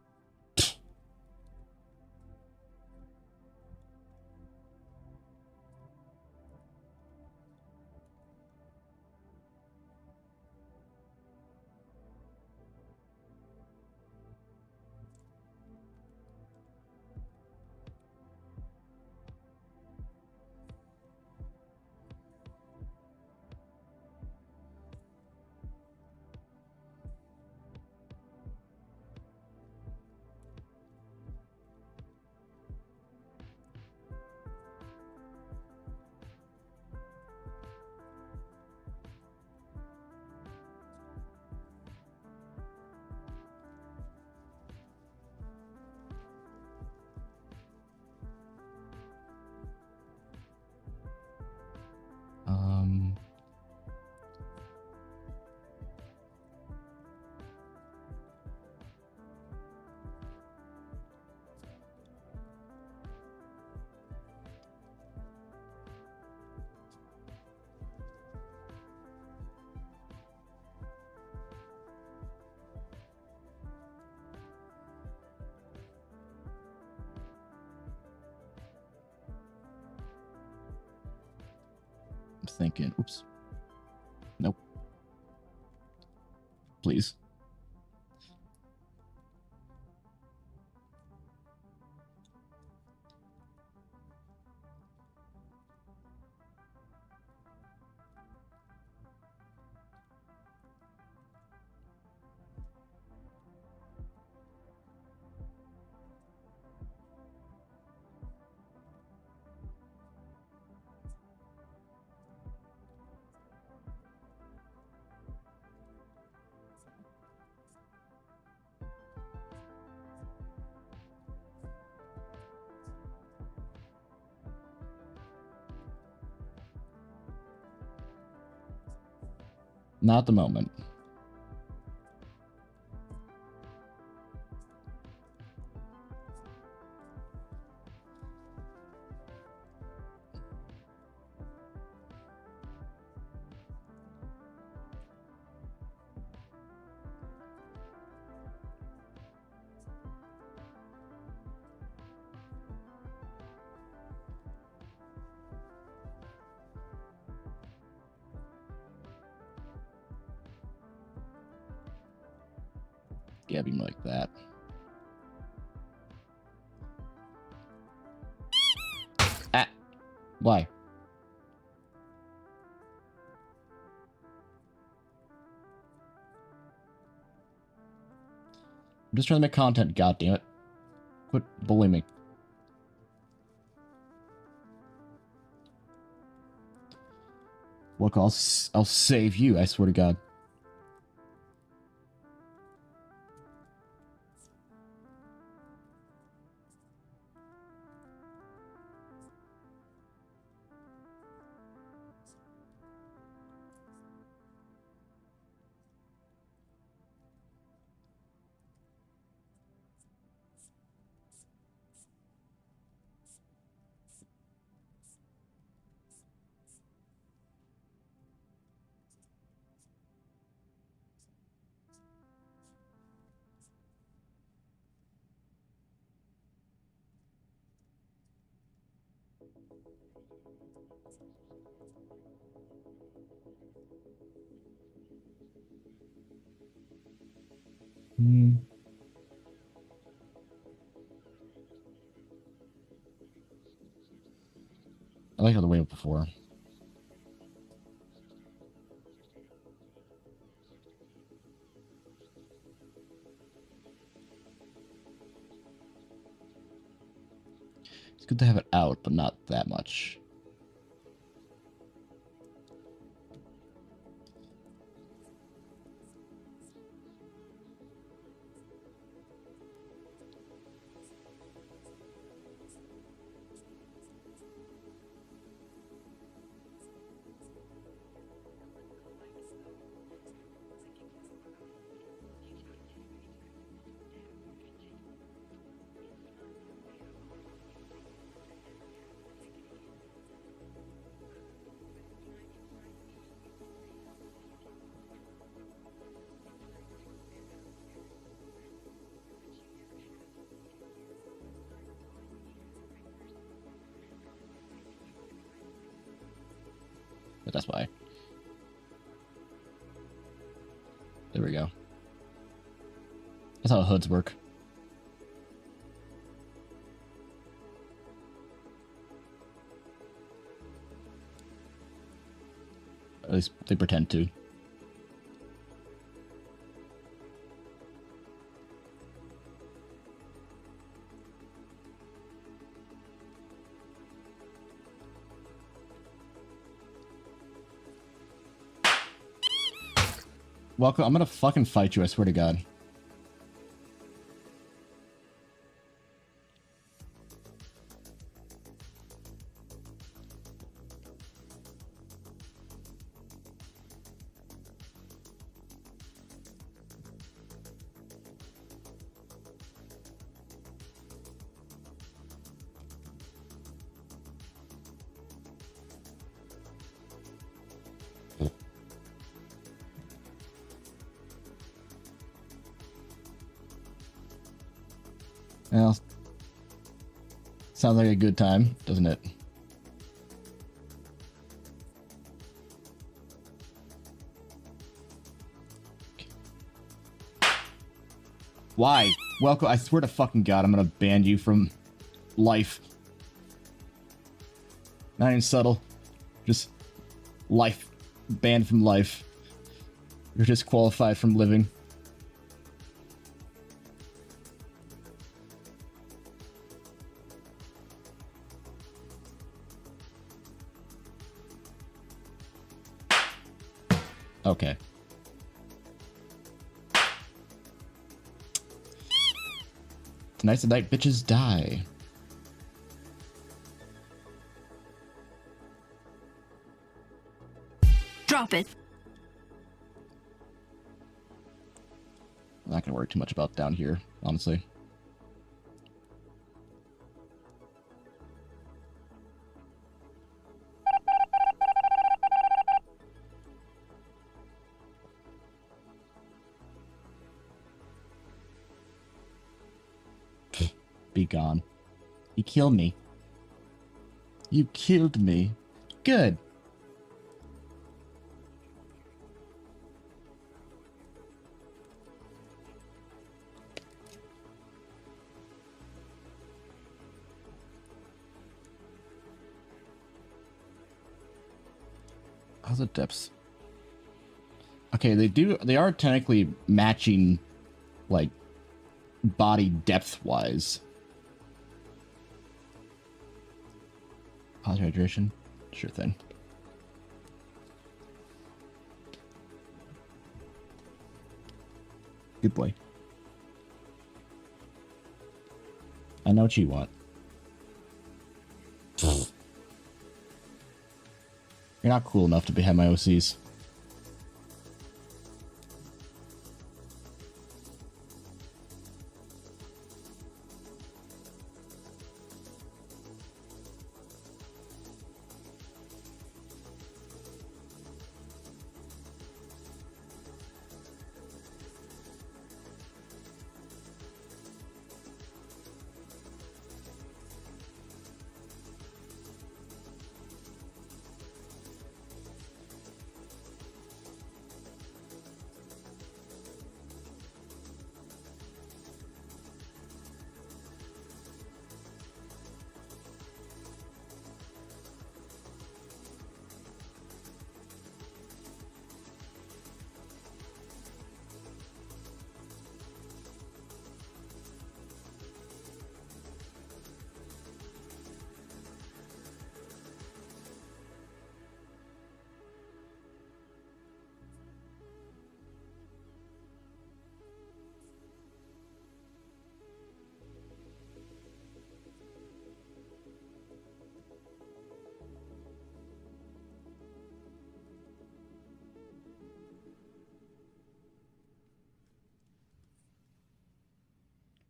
I'm thinking. Oops. Nope. Please. Not at the moment. Yeah, be more like that. Ah! Why? I'm just trying to make content, goddammit. Quit bullying me. Look, I'll save you, I swear to God. Hmm. I like how the way up before. It's good to have it out, but not that much. But that's why. There we go. That's how hoods work. At least they pretend to. Welcome. I'm gonna fucking fight you, I swear to God. Well, sounds like a good time, doesn't it? Why? Welcome. I swear to fucking God, I'm gonna ban you from life. Not even subtle. Just life. Banned from life. You're disqualified from living. Okay. Tonight's the night bitches die. Drop it. I'm not gonna worry too much about down here, honestly. Be gone. You killed me. You killed me. Good. How's the depths? Okay, they are technically matching, like, body depth-wise. Pause hydration? Sure thing. Good boy. I know what you want. You're not cool enough to behind my OCs.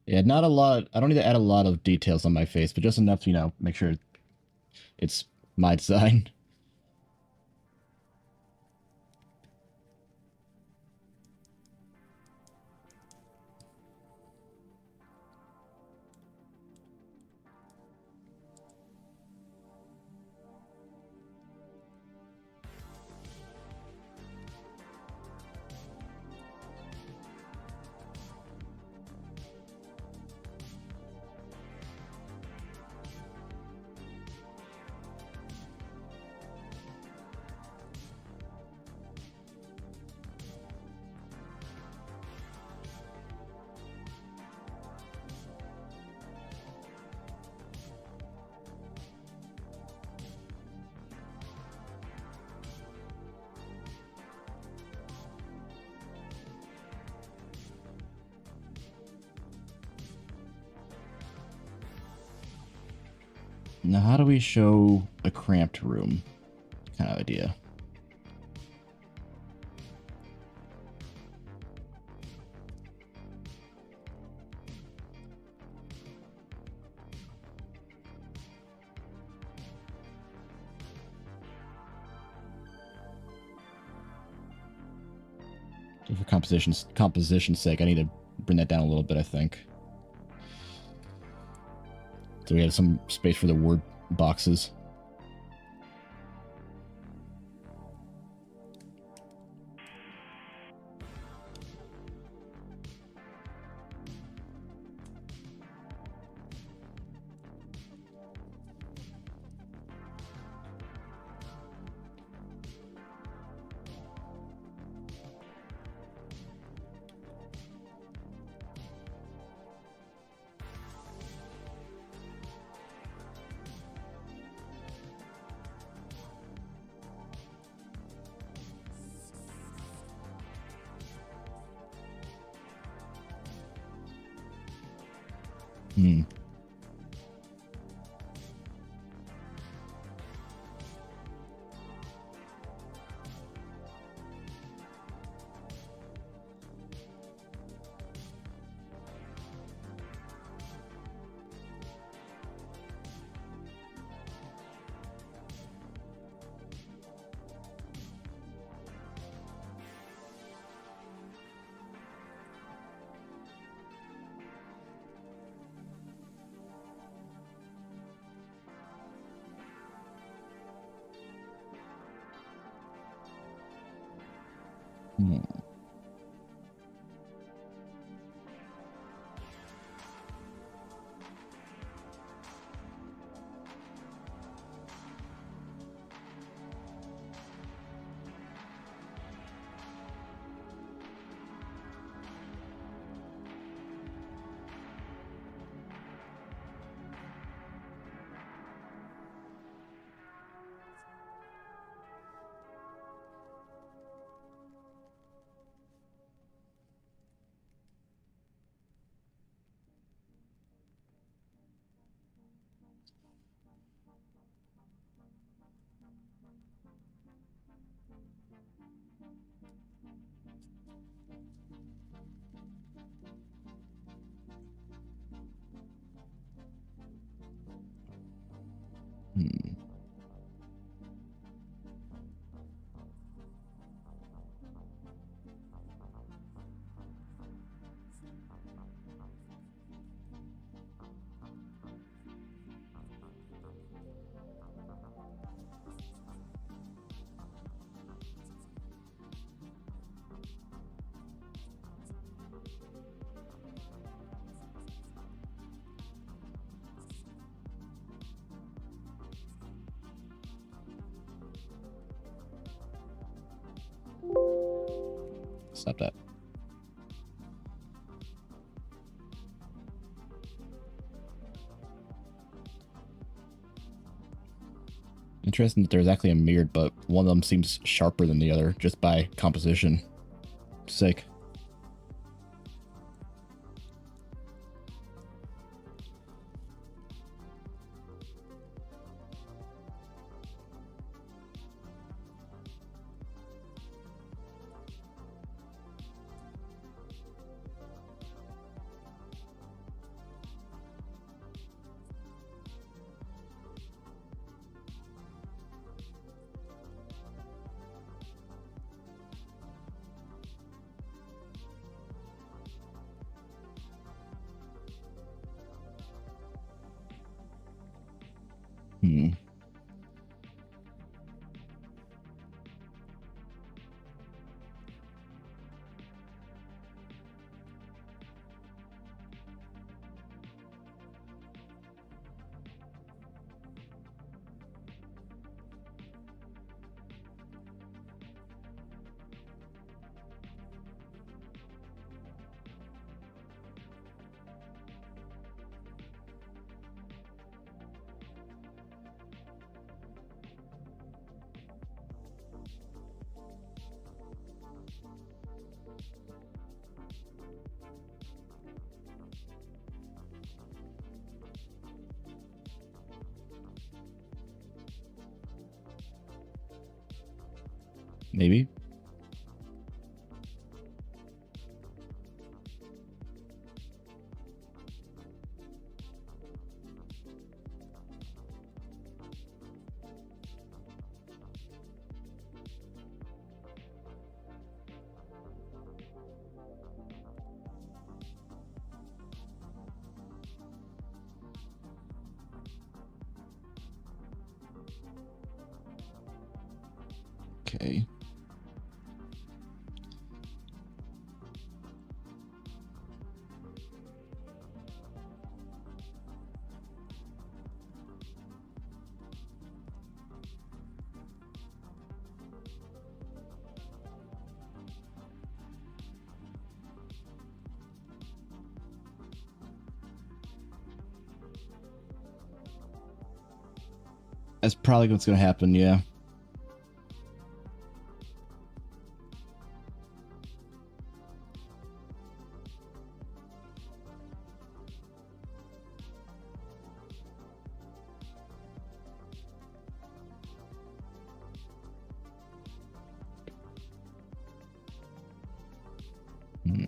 Yeah, not a lot. I don't need to add a lot of details on my face, but just enough to, make sure it's my design. Now, how do we show a cramped room kind of idea? For composition's sake, I need to bring that down a little bit, I think. So we have some space for the word boxes. Hmm. Hmm. Hmm. Stop that. Interesting that there's actually a mirrored, but one of them seems sharper than the other just by composition. Sick. Hmm. Maybe. Okay. That's probably what's gonna happen, yeah. Hmm.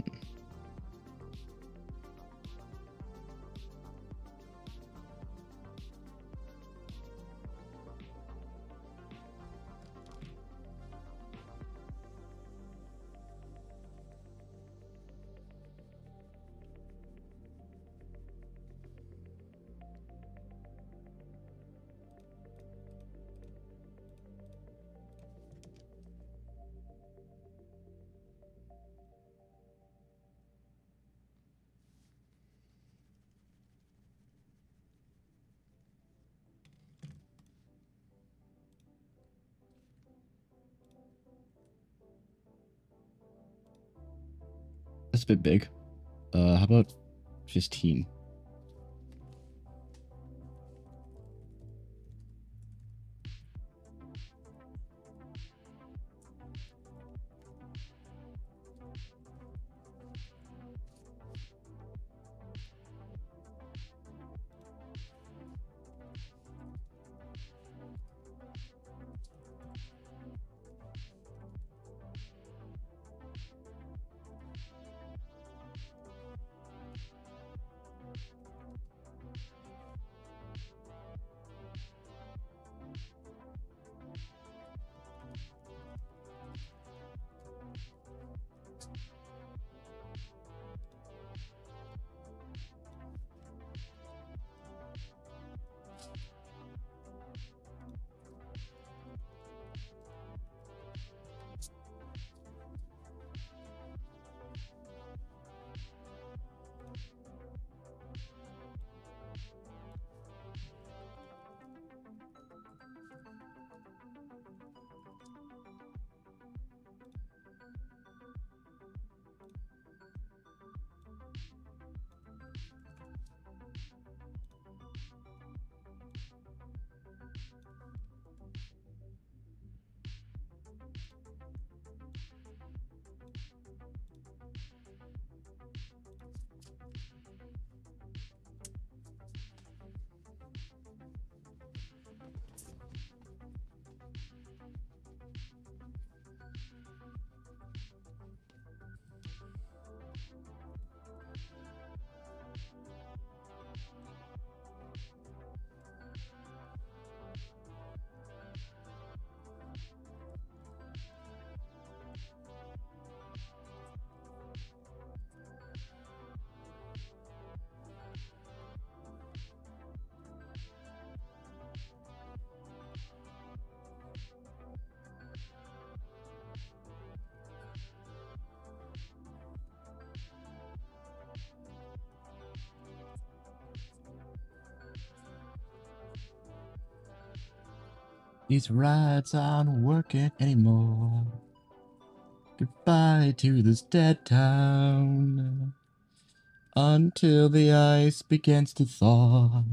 That's a bit big. How about 15? These rides aren't working anymore. Goodbye to this dead town. Until the ice begins to thaw.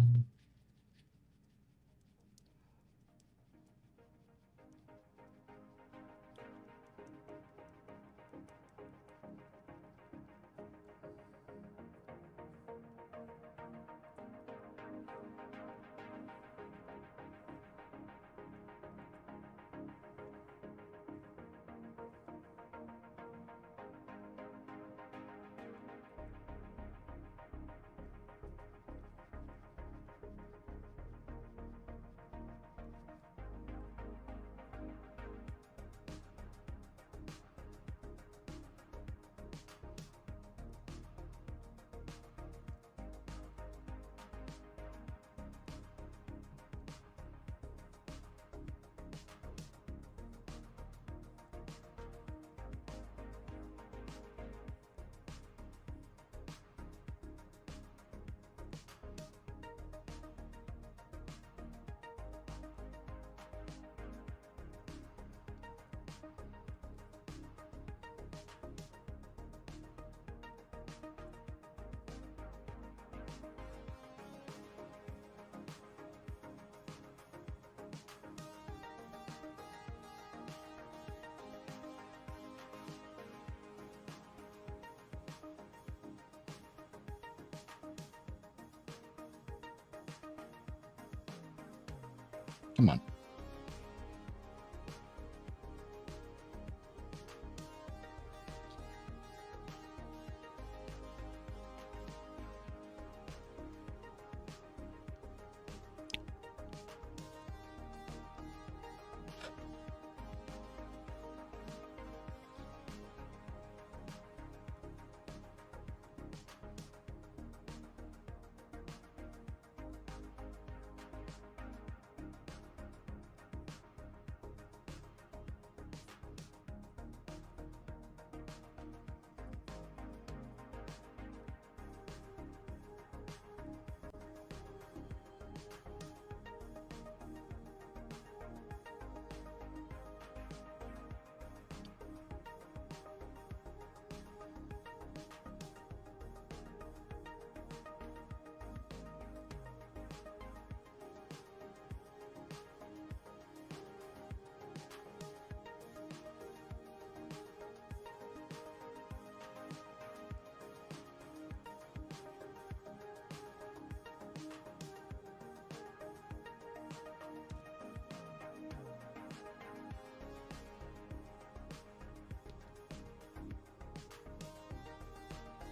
Come on.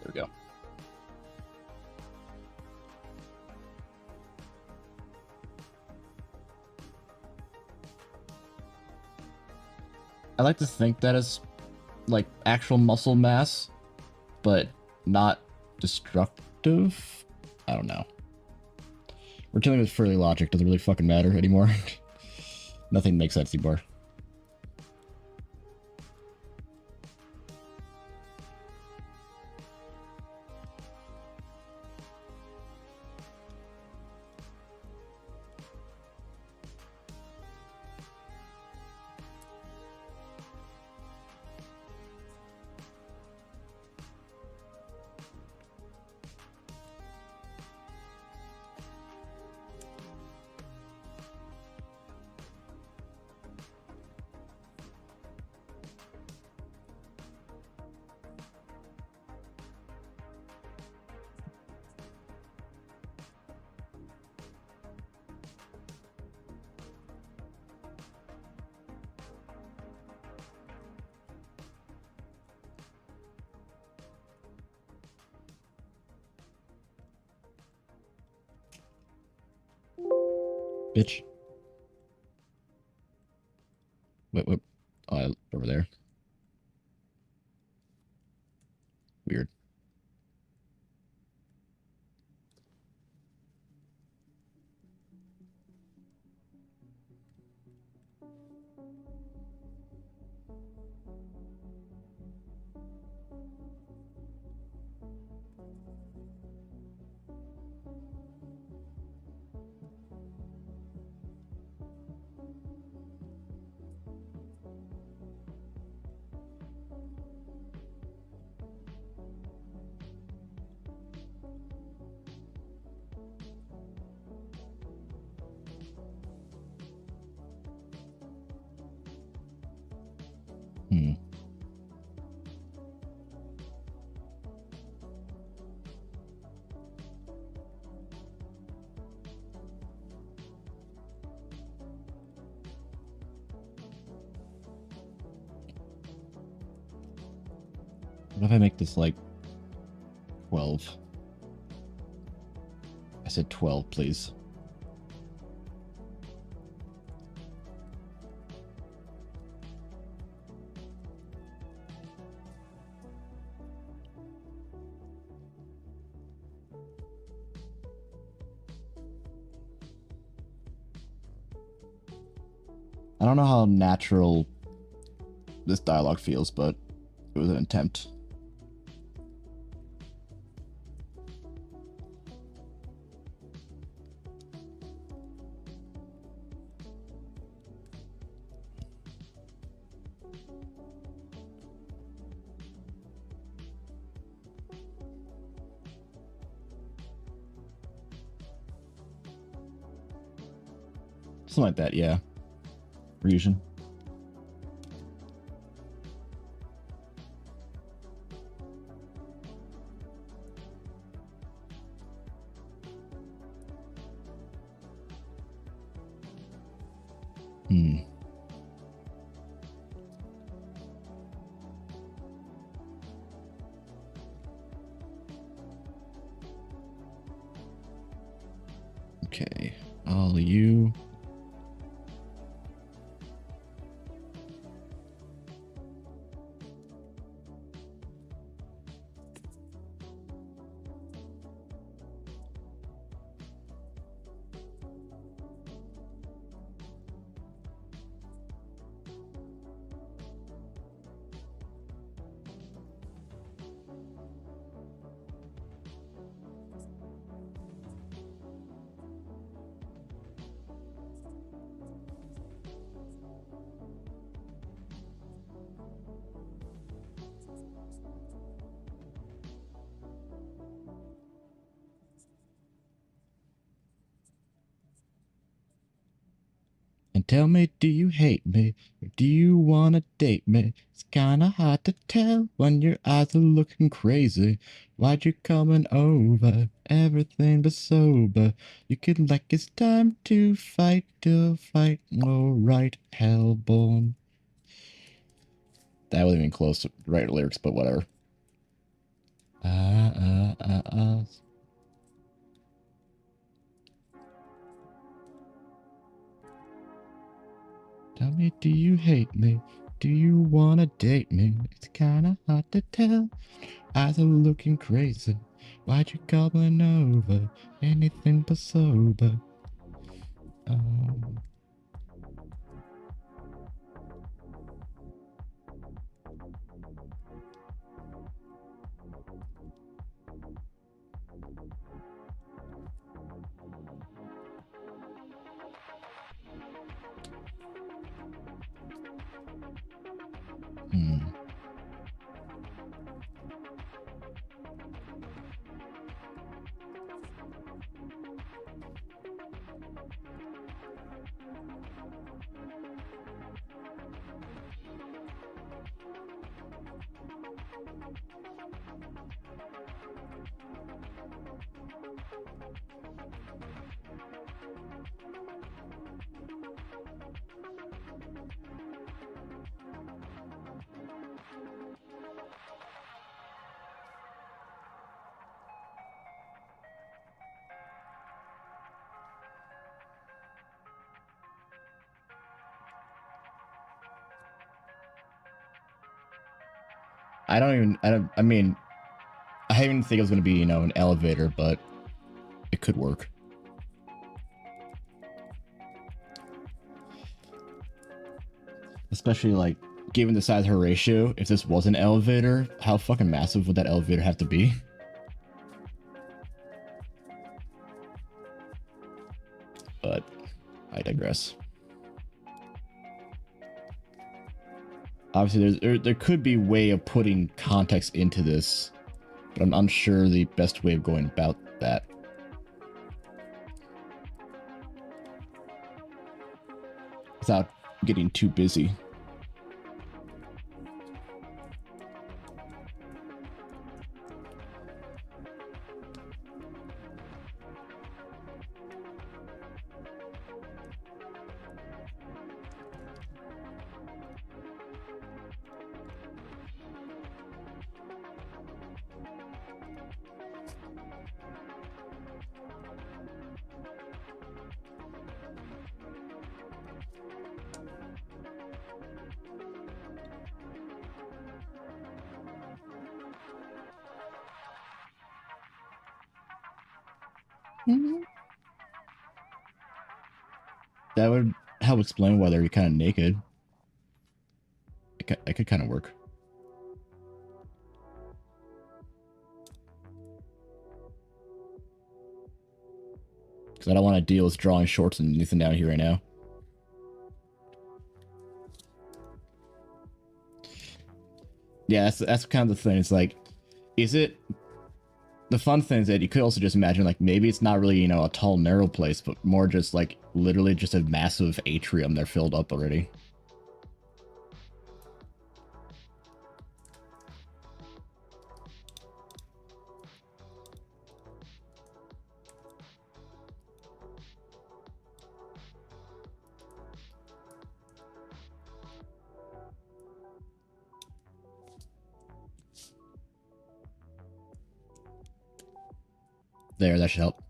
There we go. I like to think that it's like actual muscle mass, but not destructive. I don't know. We're dealing with Furley logic. Doesn't really fucking matter anymore. Nothing makes sense anymore. Bitch. Wait. Oh, over there. Weird. Hmm. What if I make this like 12? I said 12, please. I don't know how natural this dialogue feels, but it was an attempt. Something like that, yeah. Ryujin. Hmm. Okay, all you. And tell me, do you hate me? Or do you wanna date me? It's kinda hard to tell when your eyes are looking crazy. Why'd you coming over? Everything but sober. You could like it's time to fight, alright, hellborn. That wasn't even close to right lyrics, but whatever. Ah, ah, ah, ah. Tell me, do you hate me? Do you wanna date me? It's kinda hard to tell. Eyes are looking crazy. Why'd you gobbling over? Anything but sober. Um, hmm. I mean, I didn't even think it was going to be, you know, an elevator, but it could work. Especially, like, given the size of her ratio, if this was an elevator, how fucking massive would that elevator have to be? But I digress. Obviously, there could be a way of putting context into this, but I'm unsure the best way of going about that. Without getting too busy. That would help explain why they're kind of naked. It could kind of work. Because I don't want to deal with drawing shorts and anything down here right now. Yeah, that's kind of the thing. It's like, is it... The fun thing is that you could also just imagine, like, maybe it's not really, you know, a tall, narrow place, but more just, like, literally just a massive atrium they're filled up already. There, that should help.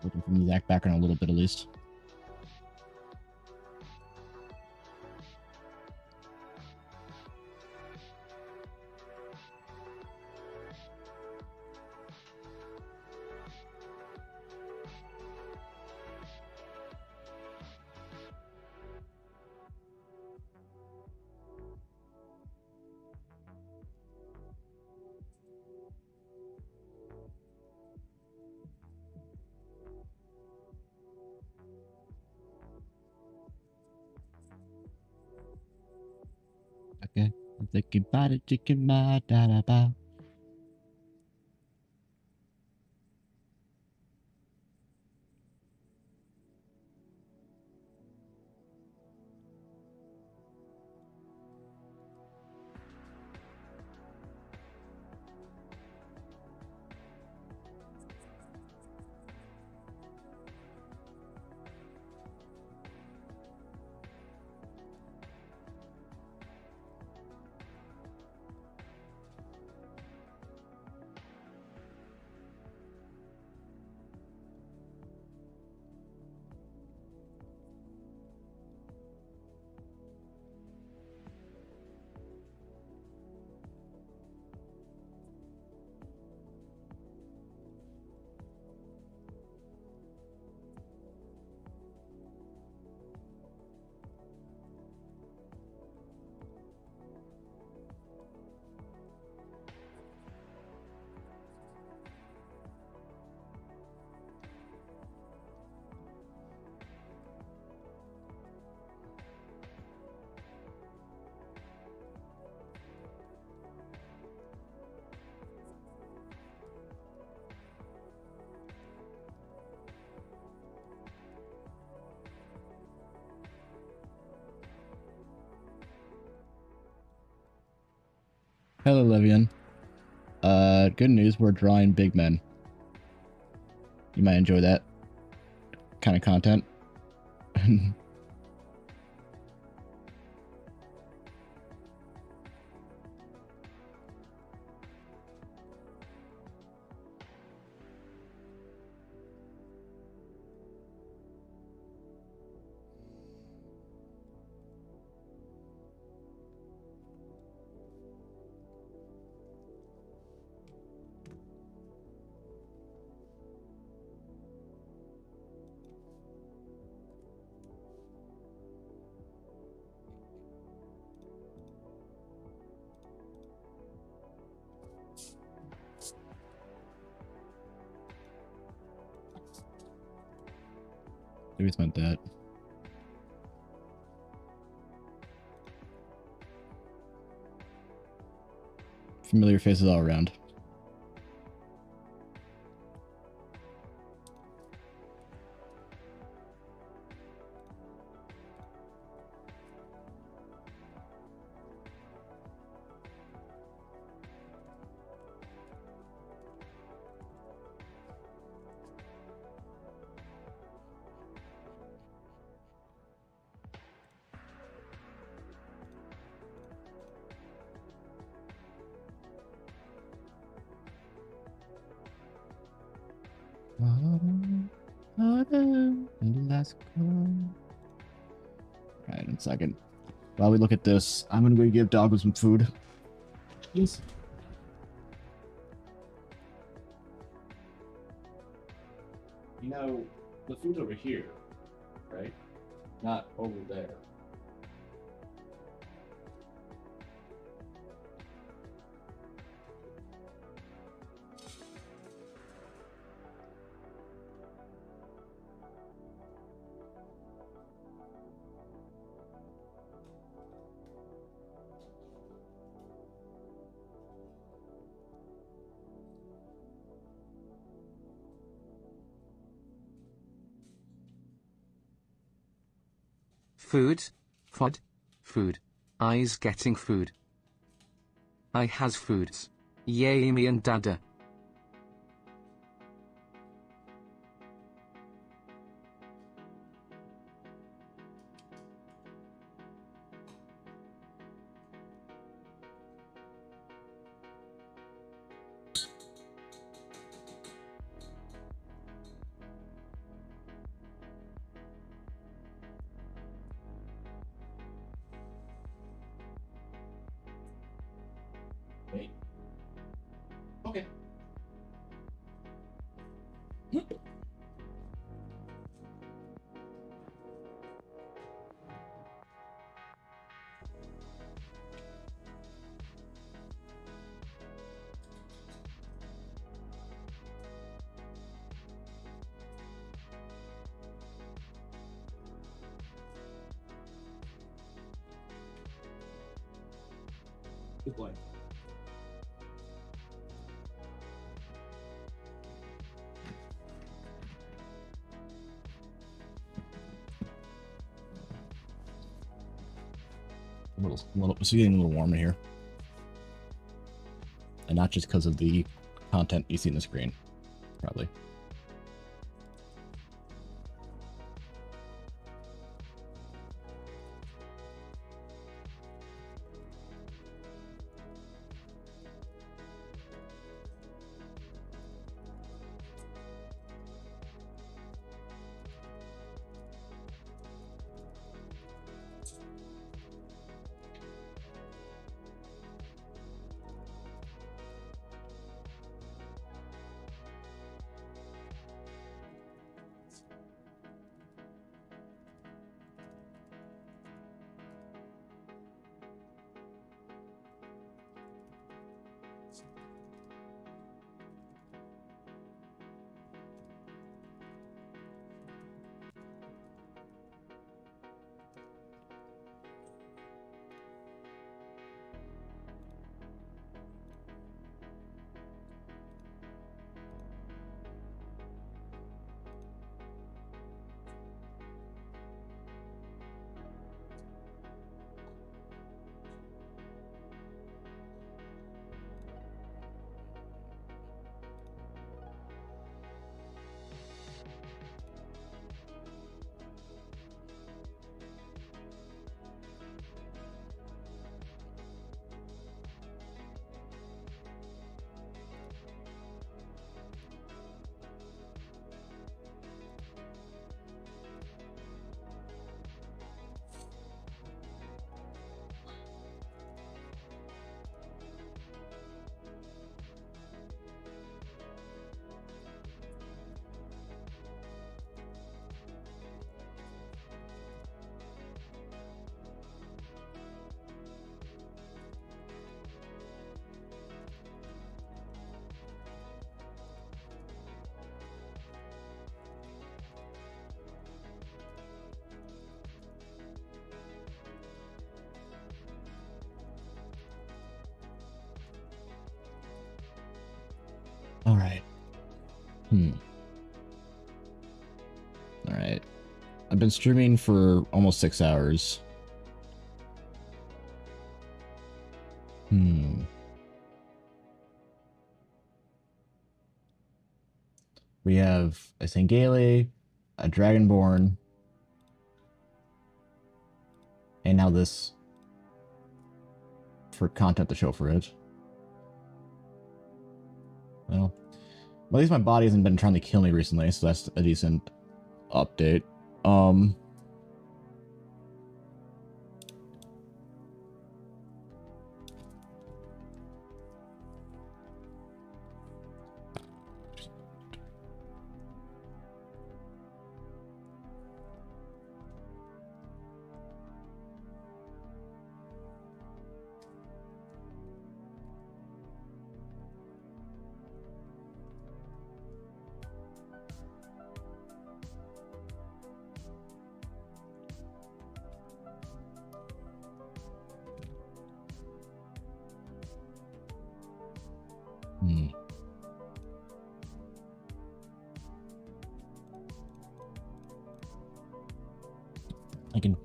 Looking from the exact background a little bit at least. Okay. I'm thinking about it, chicken, ma, da, da, ba. Hello, Levian. Good news, we're drawing big men. You might enjoy that kind of content. Maybe it's meant that. Familiar faces all around. Alright, in a second. While we look at this, I'm gonna go give Doggo some food. Yes. You know, the food's over here, right? Not over there. Food. Fod. Food. I's getting food. I has foods. Yay me and dada. Wait. Okay. Good boy. It's getting a little warm in here. And not just because of the content you see on the screen, probably. All right. All right. I've been streaming for almost 6 hours. We have a Sangale, a Dragonborn, and now this for content to show for it. Well, at least my body hasn't been trying to kill me recently, so that's a decent update. I can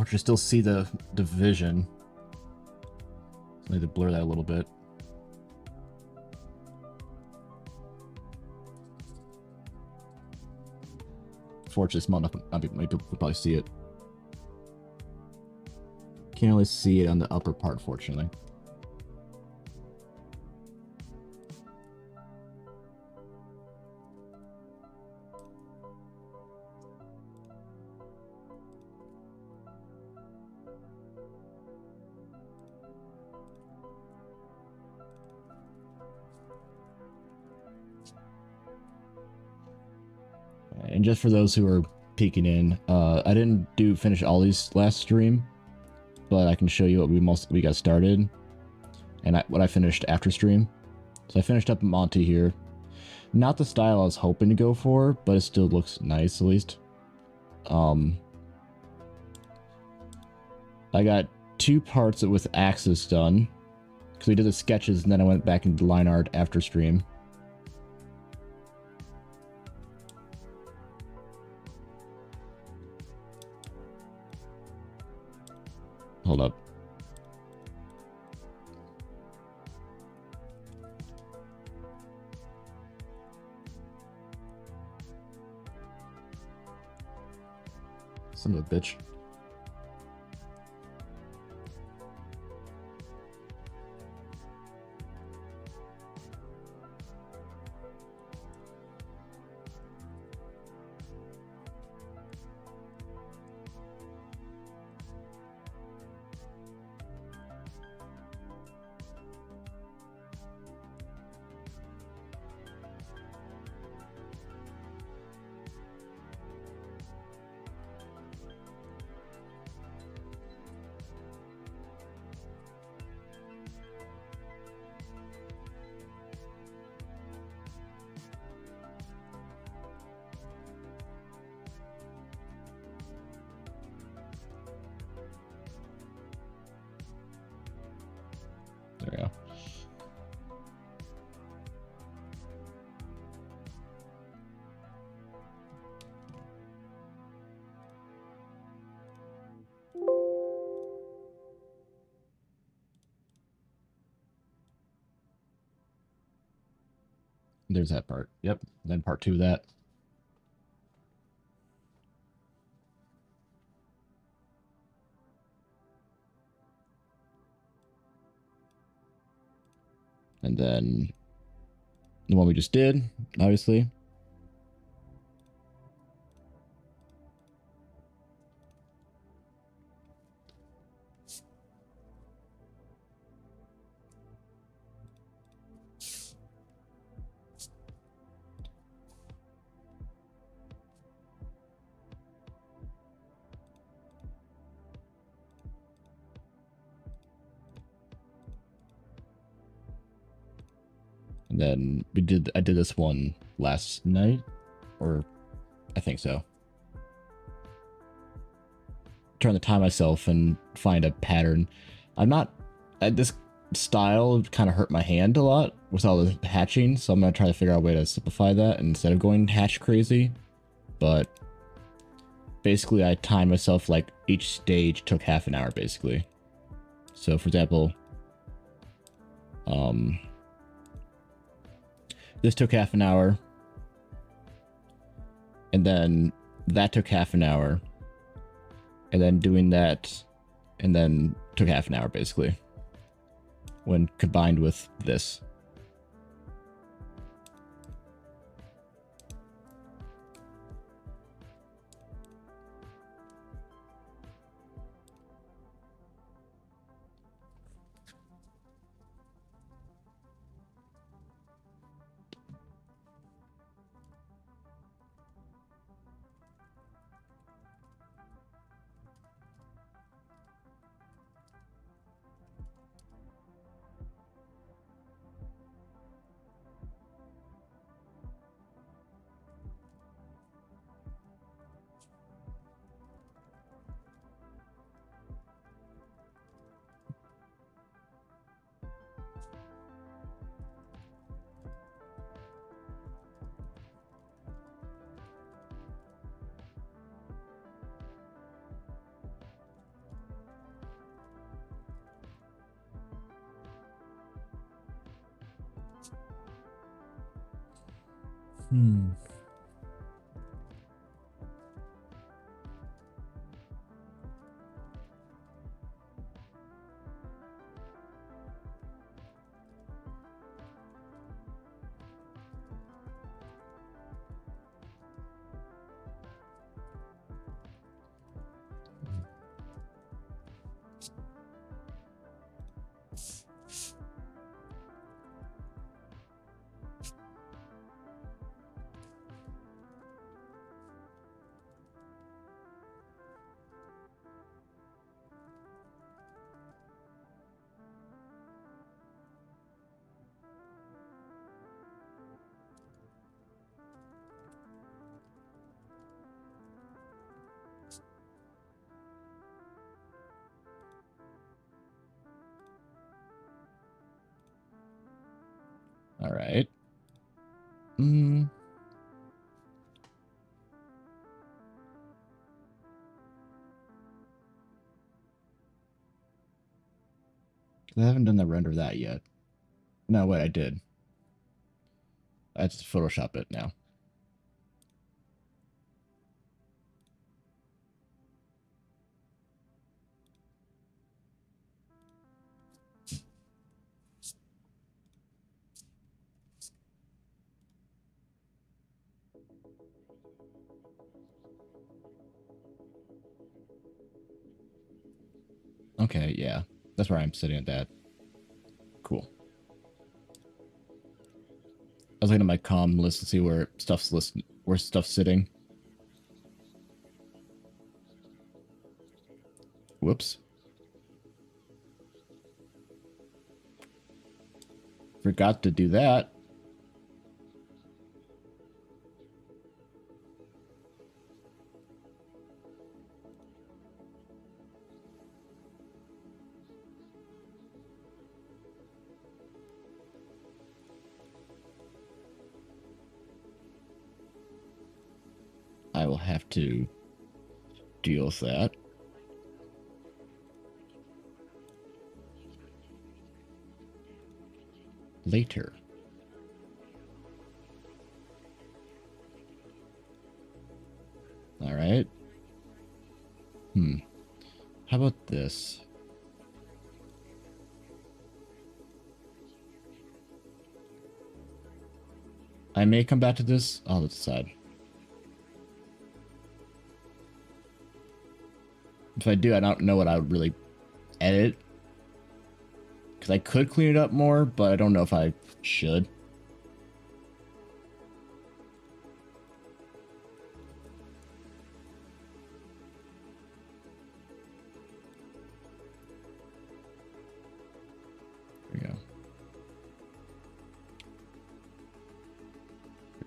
just still see the vision. So I need to blur that a little bit. Fortunately, small enough, not many people could probably see it. Can't really see it on the upper part, fortunately. And just for those who are peeking in, I didn't finish all these last stream, but I can show you what we got started, and what I finished after stream. So I finished up Monty here. Not the style I was hoping to go for, but it still looks nice at least. I got 2 parts with Axis done, because we did the sketches and then I went back into line art after stream. Hold up. Son of a bitch. There we go. There's that part. Yep. Then part 2 of that. And then the one we just did, obviously. And then I did this one last night, or I think so. Trying to time myself and find a pattern. This style kind of hurt my hand a lot with all the hatching, so I'm gonna try to figure out a way to simplify that instead of going hatch crazy. But basically I timed myself like each stage took half an hour basically. So for example, this took half an hour, and then that took half an hour, and then doing that, and then took half an hour basically, when combined with this. All right. I haven't done the render of that yet. No, wait, I did. I have to Photoshop it now. Okay, yeah. That's where I'm sitting at that. Cool. I was looking at my comm list to see where stuff's sitting. Whoops. Forgot to do that. I will have to deal with that. Later. All right. How about this? I may come back to this. I'll decide. If I do, I don't know what I would really edit. Because I could clean it up more, but I don't know if I should. There we go.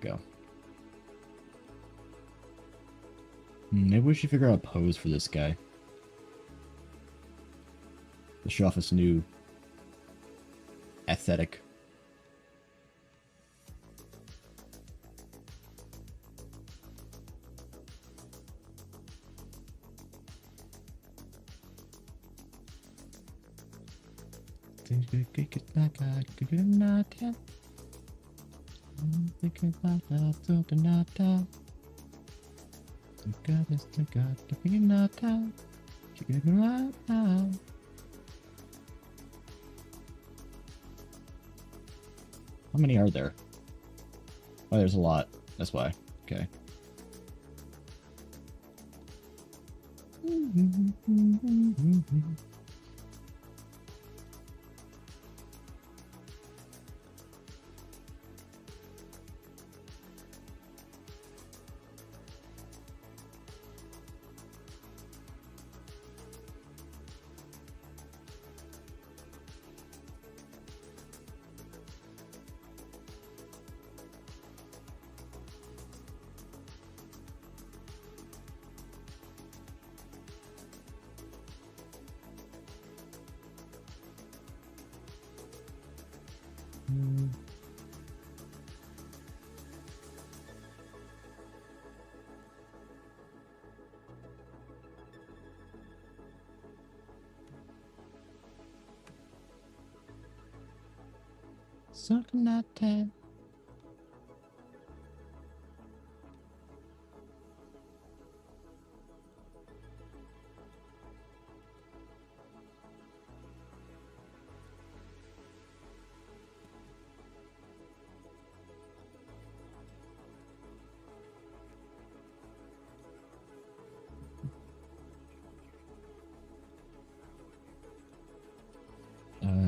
There we go. Maybe we should figure out a pose for this guy. To show off his new aesthetic. How many are there? Oh, there's a lot. That's why. Okay.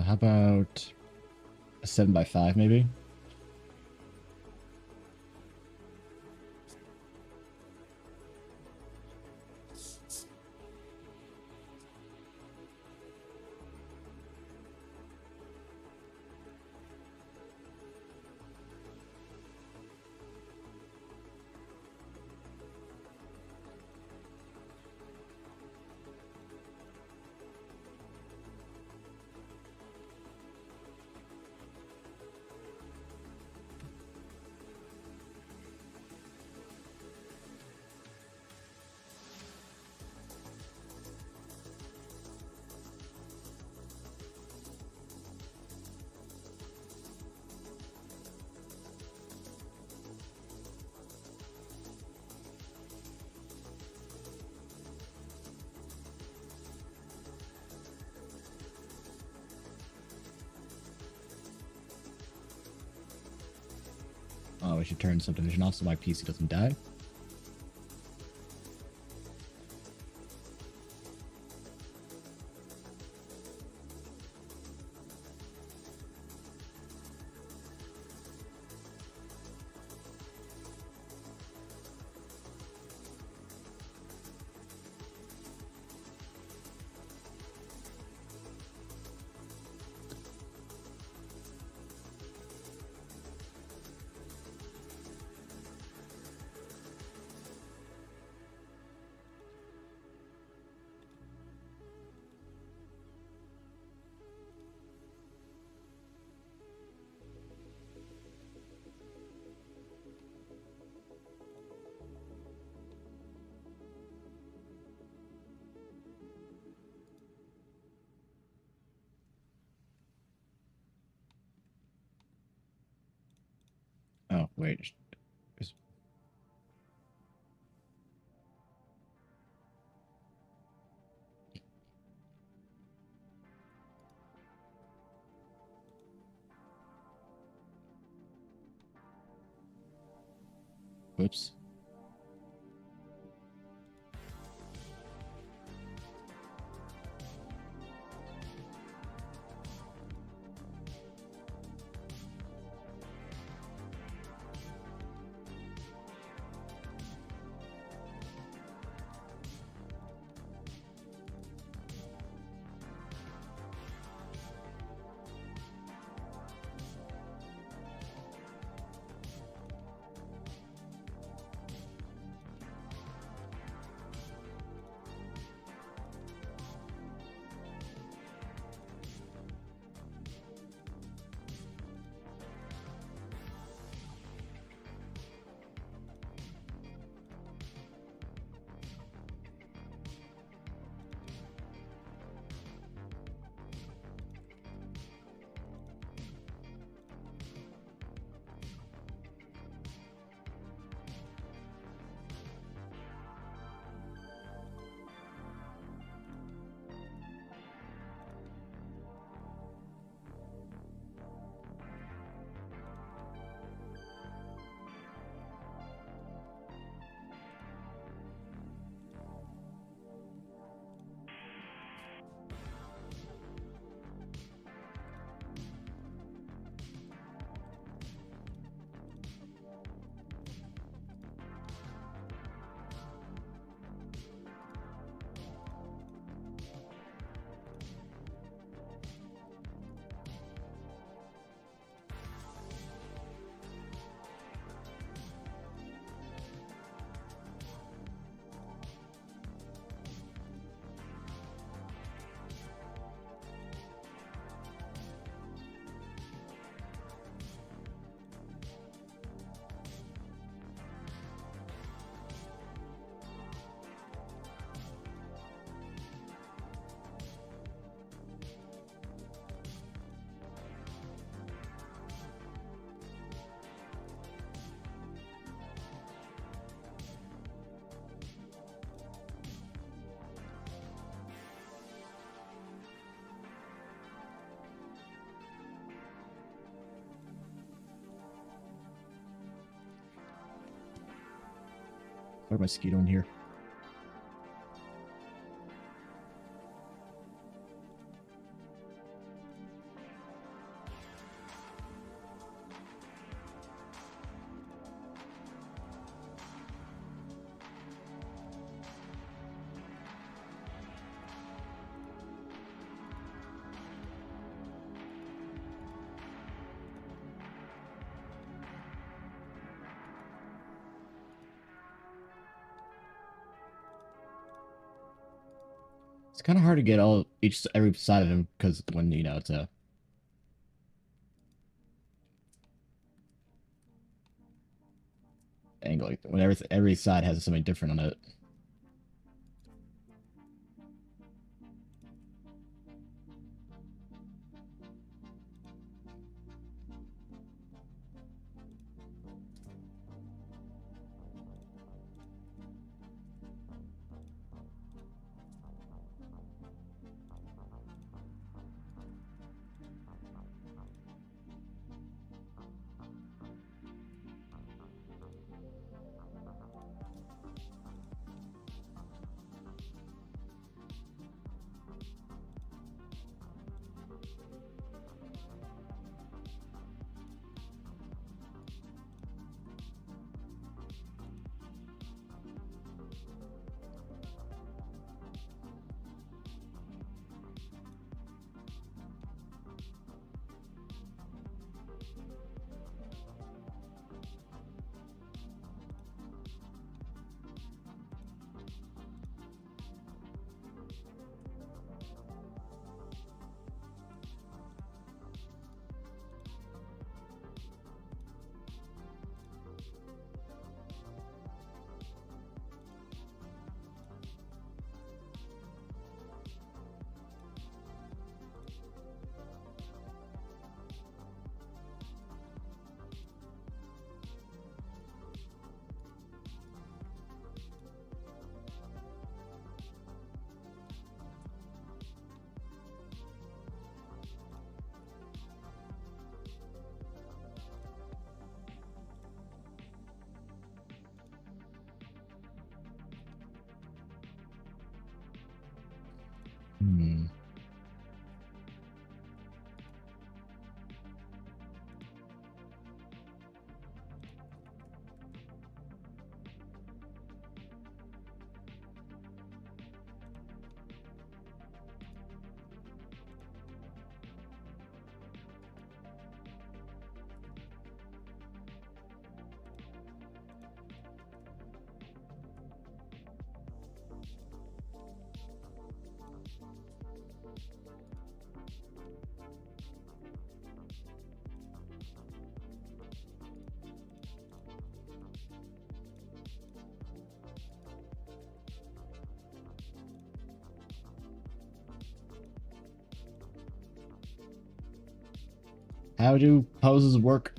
How about a 7x5 maybe? Oh, we should turn subdivision off so my PC doesn't die. Oh, wait. Whoops. Put a mosquito in here. It's kind of hard to get every side of him because when it's a angle, like when every side has something different on it. Hmm. How do poses work?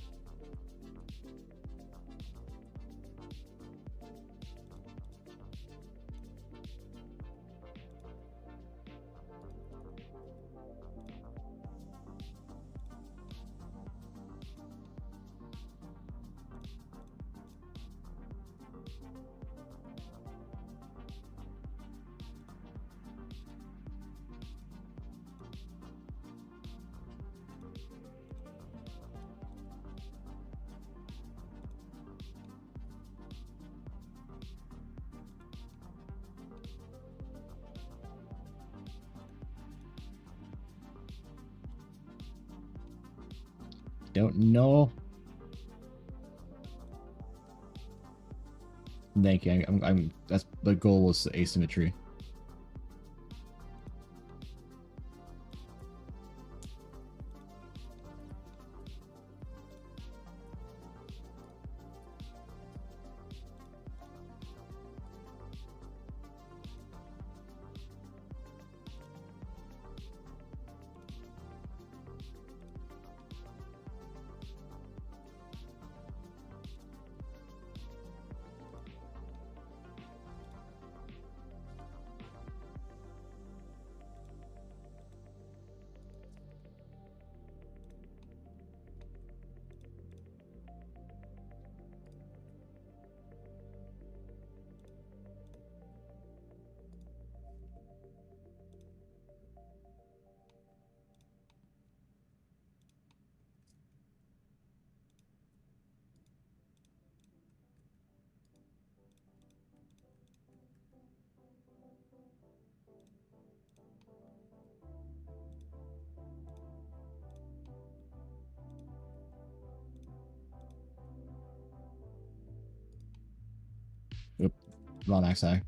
Don't know. Thank you. I'm that's the goal was asymmetry. Wrong XI.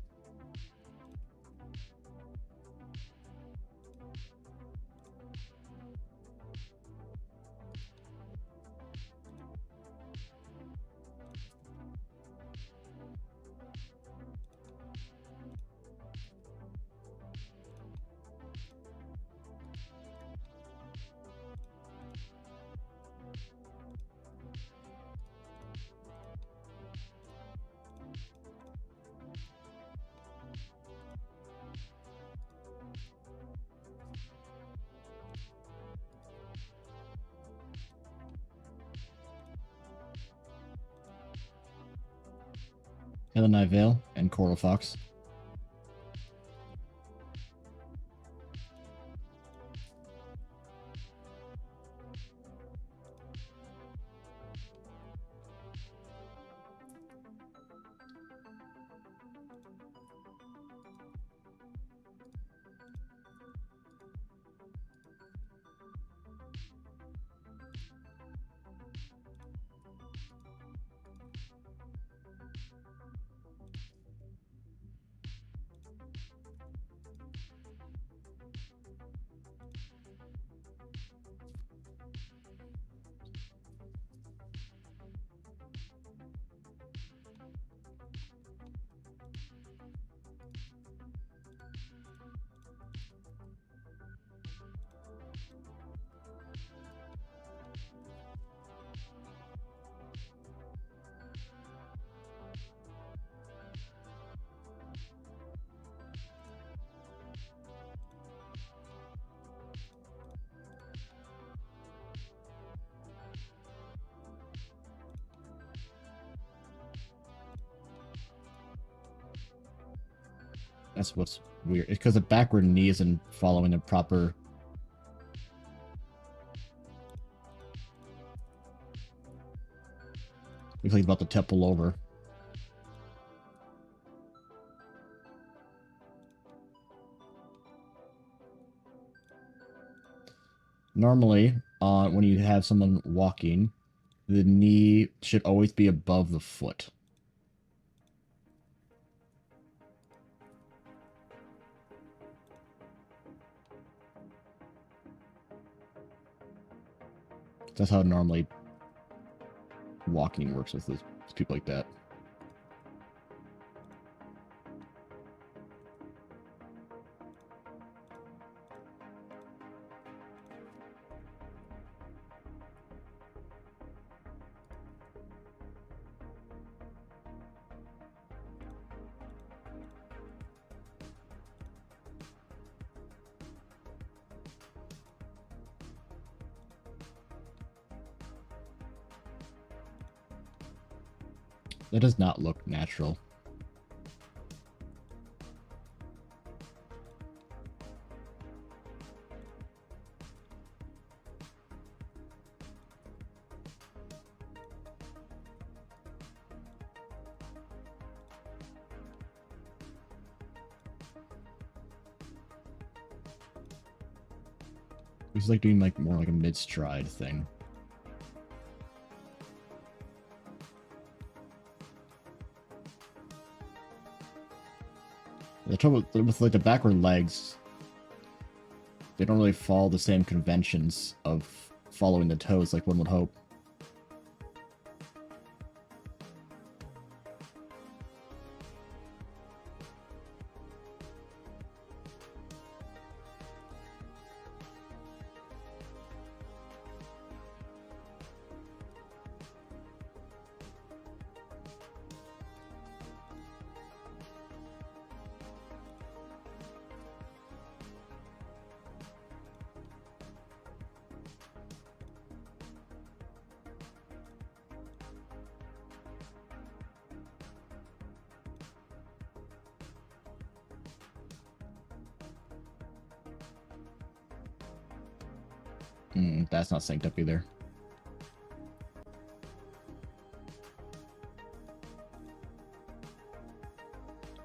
Helen Vale and Coral Fox. That's what's weird. It's because the backward knee isn't following the proper. Looks like he's about to temple over. Normally, when you have someone walking, the knee should always be above the foot. That's how normally walking works with those people like that. That does not look natural. He's like doing like more like a mid-stride thing. The trouble with like the backward legs, they don't really follow the same conventions of following the toes like one would hope. That's not synced up either.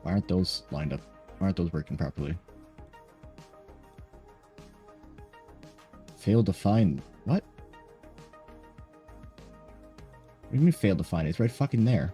Why aren't those lined up? Why aren't those working properly? Failed to find... What? What do you mean failed to find it? It's right fucking there.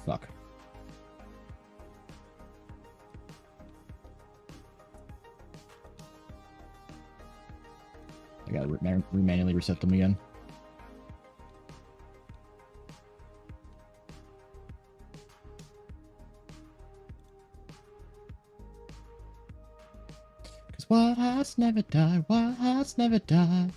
Fuck. I gotta manually reset them again. Cause wild hearts never die, wild hearts never die.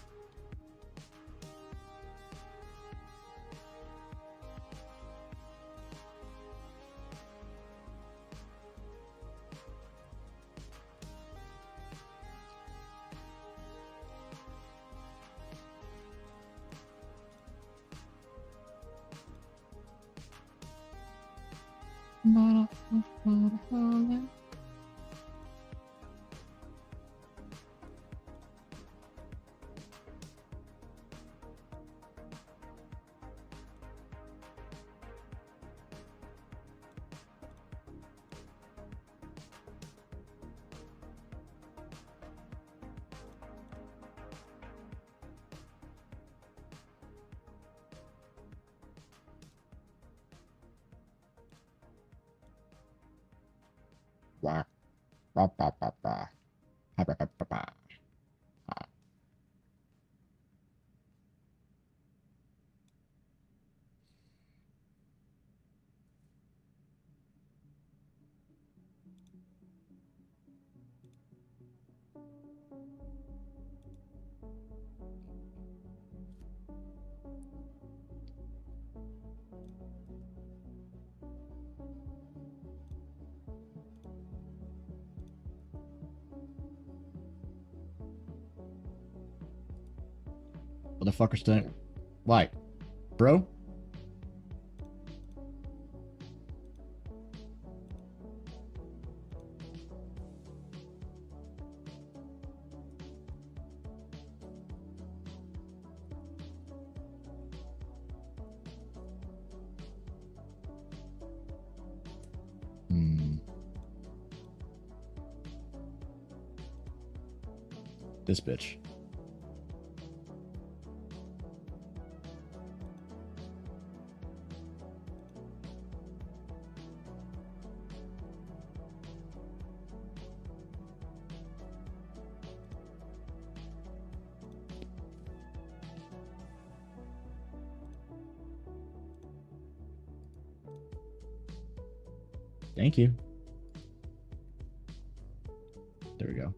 What the fucker's doing? Why? Bro? This bitch. Thank you. There we go.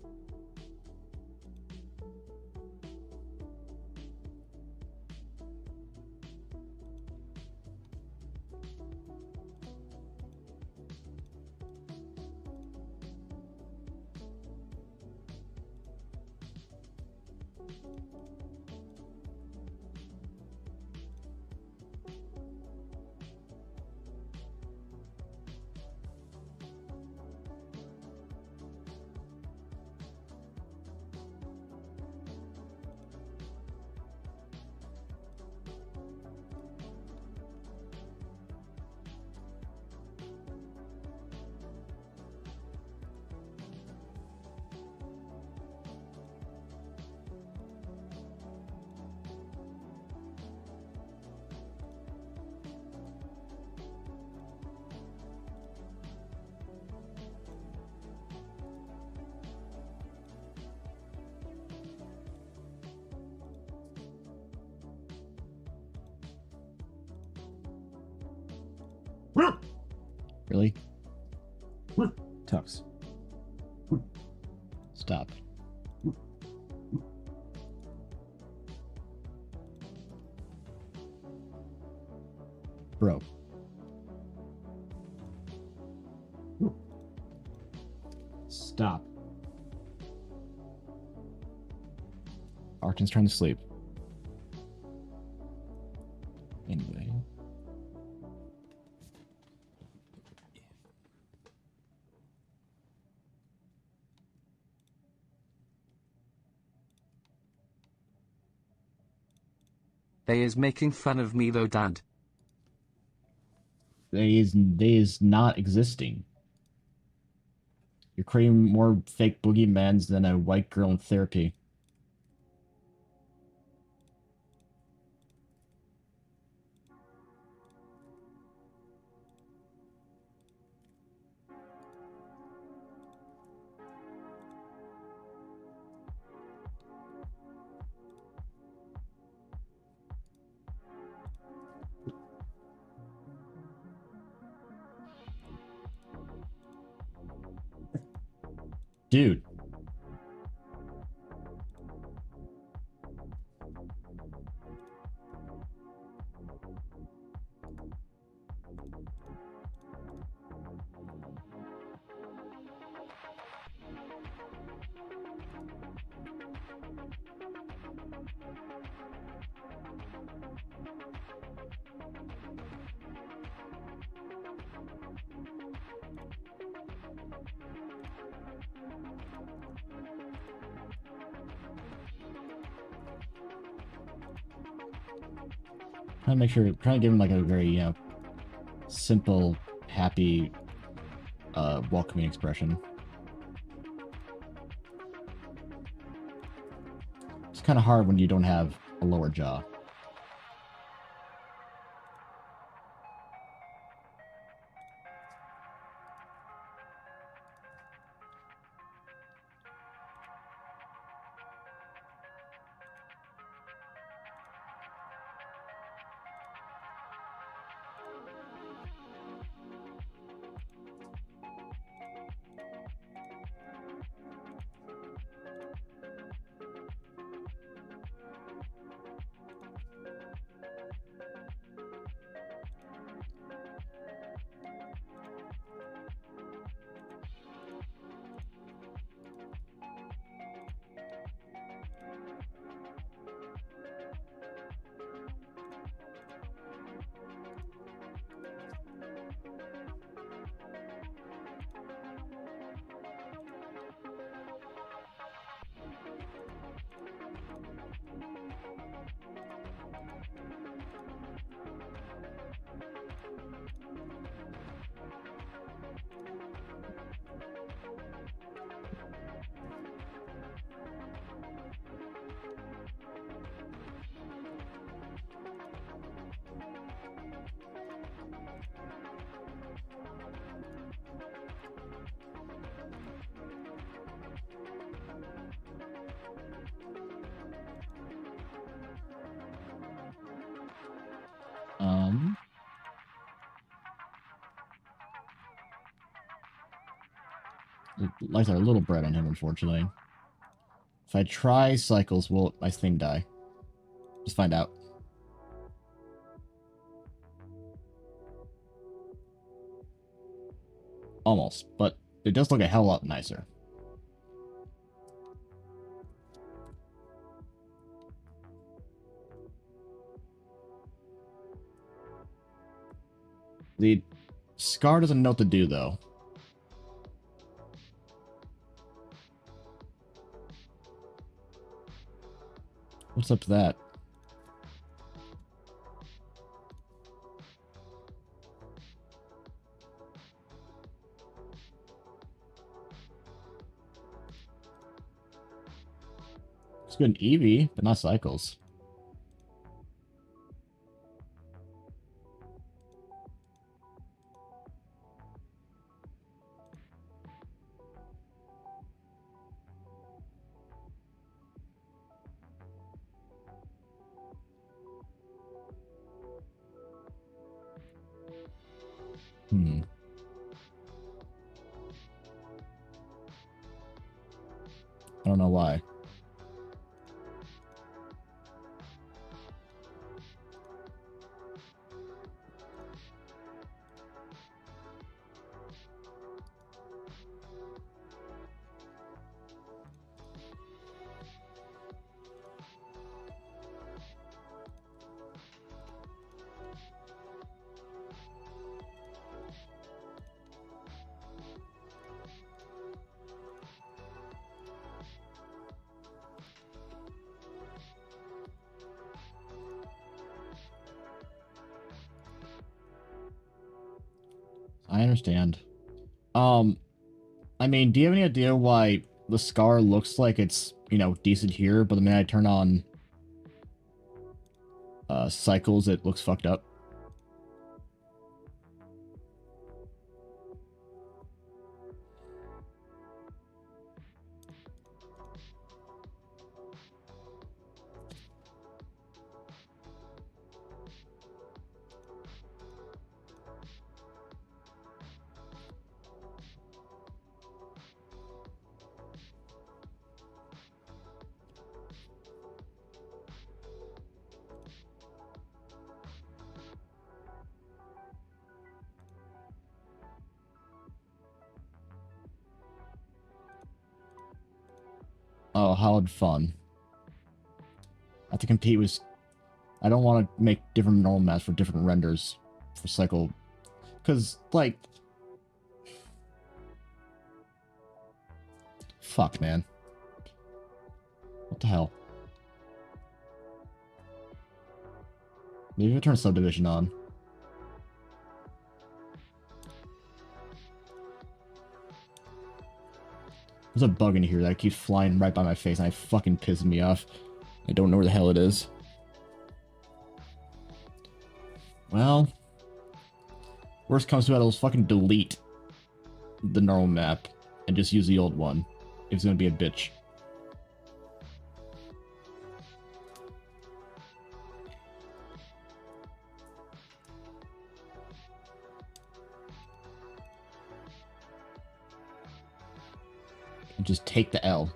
Really? Tux. Stop. Bro. Stop. Arton's trying to sleep. Anyway. They is making fun of me though, Dad. They is not existing. You're creating more fake boogeymans than a white girl in therapy. Dude. Trying to make sure, trying to give him like a very, simple, happy, welcoming expression. It's kind of hard when you don't have a lower jaw. Lights are a little bright on him, unfortunately. If I try cycles, will my thing die? Let's find out. Almost, but it does look a hell of a lot nicer. The Scar doesn't know what to do, though. What's up to that? It's good in Eevee, but not cycles. I don't know why. I understand. I mean, do you have any idea why the Scar looks like it's, decent here, but the minute I turn on cycles, it looks fucked up? Oh, how fun. I have to compete with... I don't want to make different normal maps for different renders for cycle. Because, like... Fuck, man. What the hell? Maybe if I turn subdivision on. There's a bug in here that keeps flying right by my face and it fucking pisses me off. I don't know where the hell it is. Well, worst comes to it, I'll just fucking delete the normal map and just use the old one. It's gonna be a bitch. And just take the L.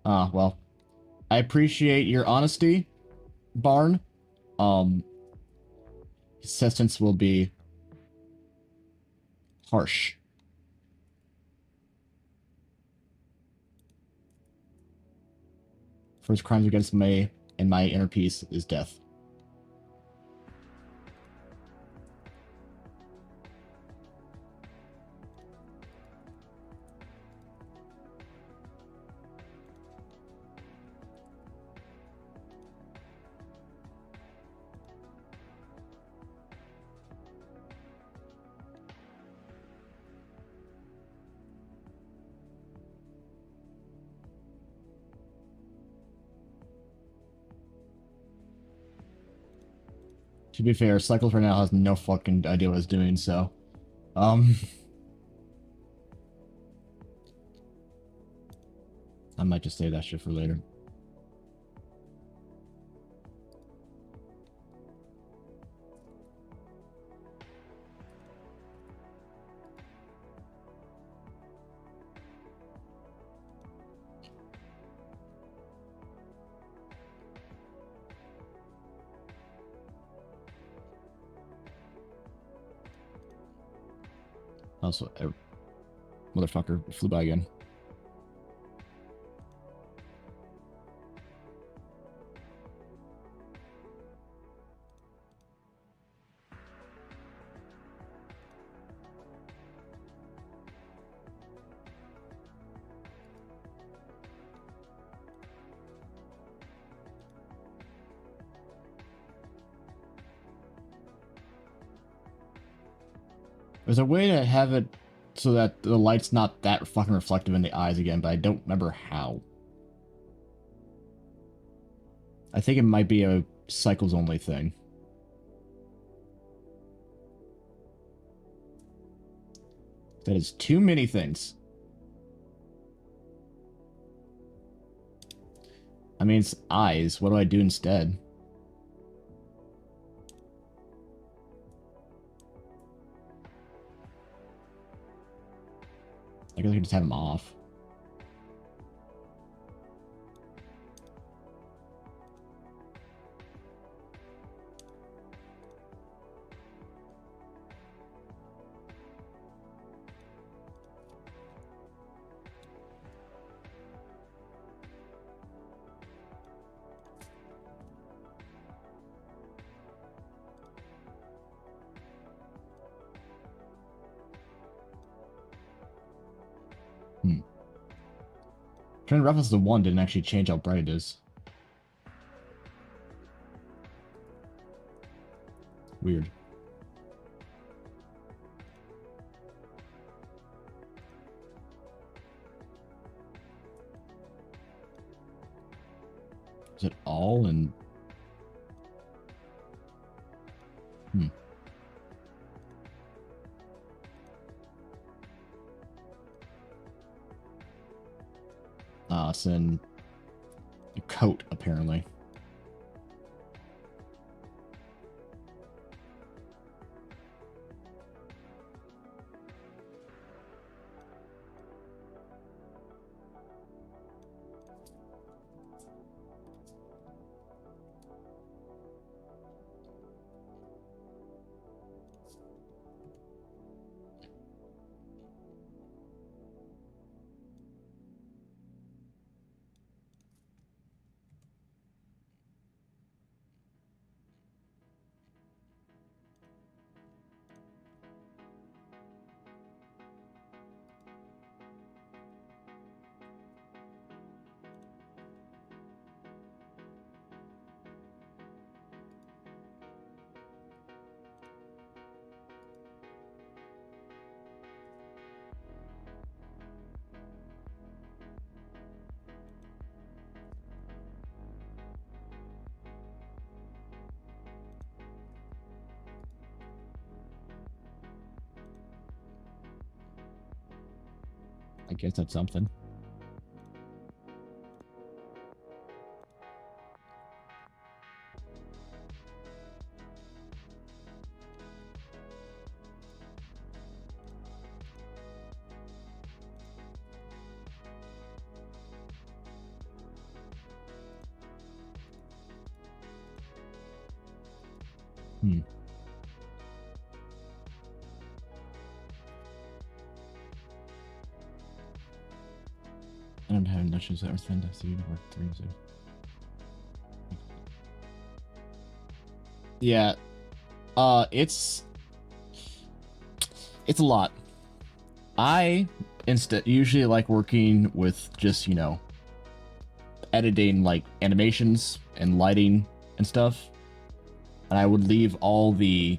Ah, well. I appreciate your honesty, Barn. Assistance will be harsh. First crimes against me and my inner peace is death. To be fair, Cycles right now has no fucking idea what it's doing, so... I might just save that shit for later. Also, motherfucker flew by again. There's a way to have it so that the light's not that fucking reflective in the eyes again, but I don't remember how. I think it might be a cycles only thing. That is too many things. I mean, it's eyes. What do I do instead? I guess I can just have them off. Trying to reference the 1 didn't actually change how bright it is. Weird. Is it all in... It's in the coat, apparently. I guess that's something. I don't have inductions that are sent to work 3. So. Yeah. It's a lot. I usually like working with just, you know, editing like animations and lighting and stuff. And I would leave all the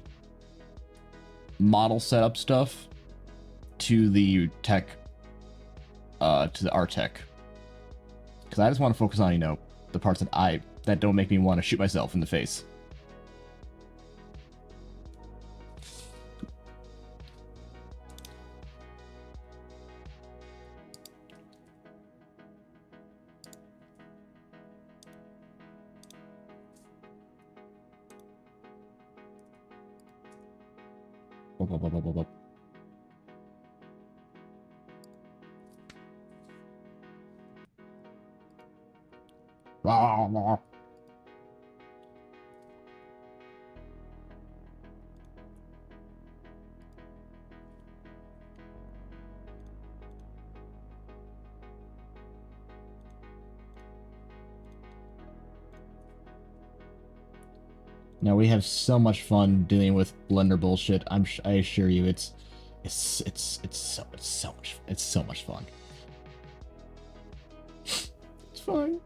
model setup stuff to the tech, to the art tech. Because I just want to focus on, you know, the parts that don't make me want to shoot myself in the face. Now we have so much fun dealing with Blender bullshit. I assure you, it's so much fun. It's fine.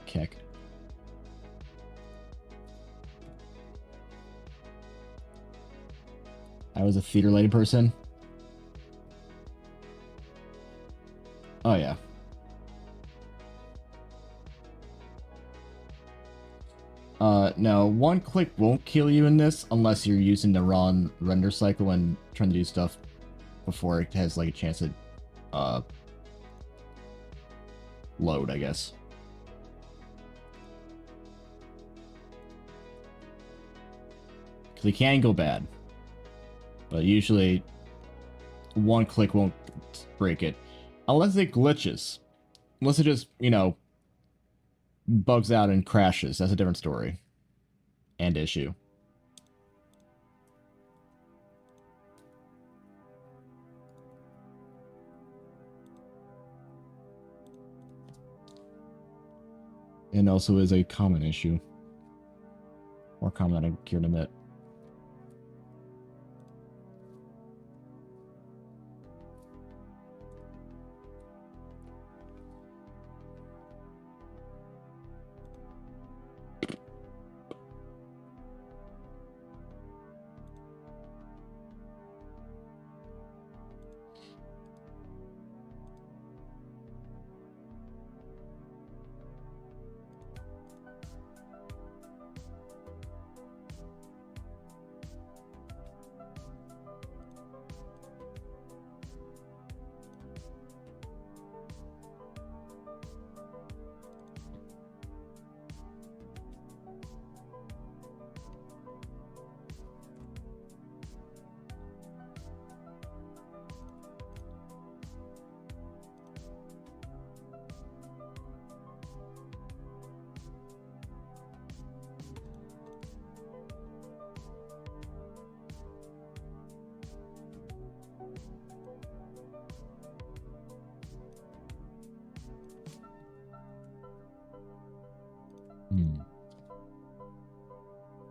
Keck. I was a theater-related person. Oh, yeah. No, one click won't kill you in this unless you're using the raw render cycle and trying to do stuff before it has, like, a chance to, load, I guess. Because it can go bad. But usually, one click won't break it. Unless it glitches. Unless it just, you know, bugs out and crashes. That's a different story. And issue. And also is a common issue. More common than I care to admit.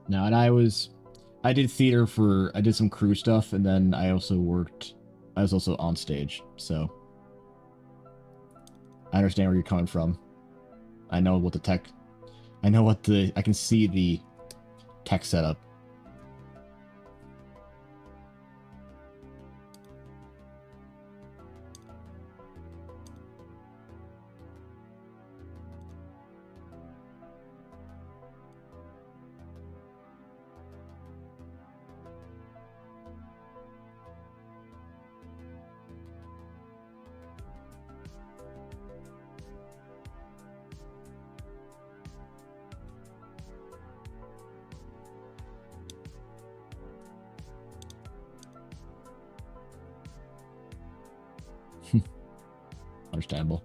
No, and I did theater I did some crew stuff, and then I was also on stage, so I understand where you're coming from. I know I know what I can see the tech setup. Understandable.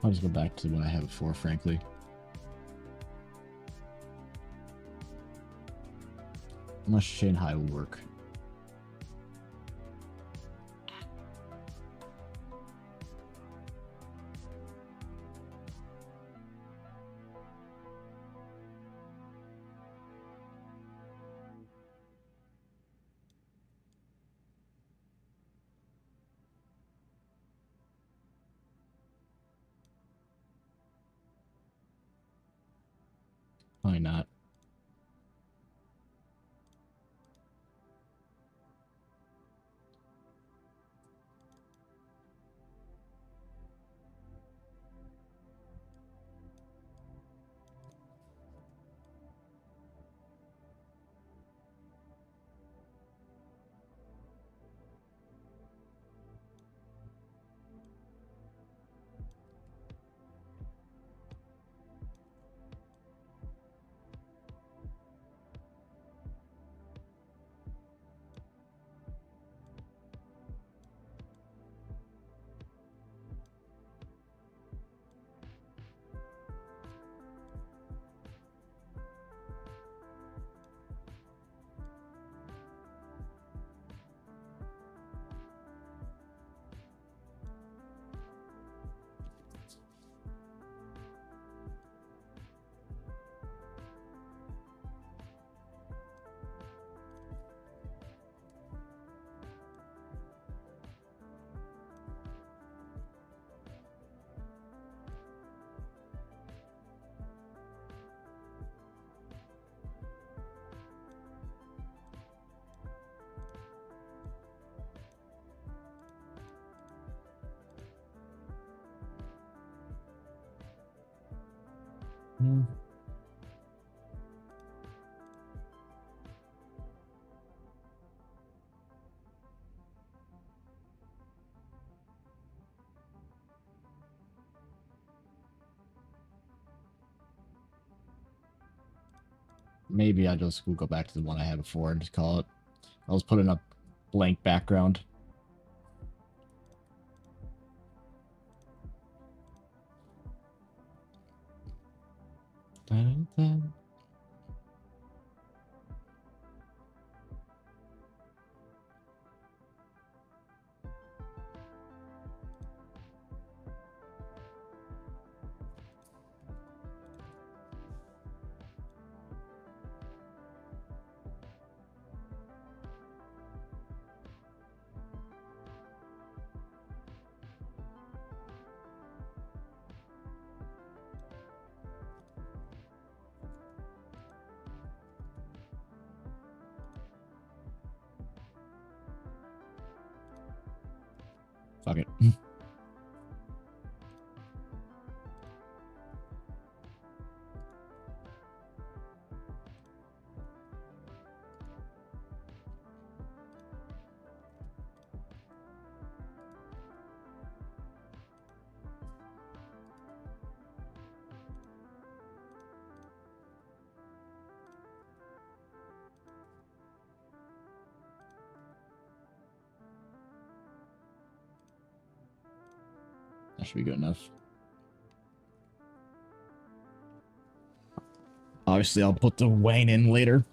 I'll just go back to what I had before, frankly. Unless Shanghai will work. Probably not. Maybe I just will go back to the one I had before and just call it. I'll just put in a blank background. Dun, dun. Fuck it. That should be good enough. Obviously, I'll put the Wayne in later.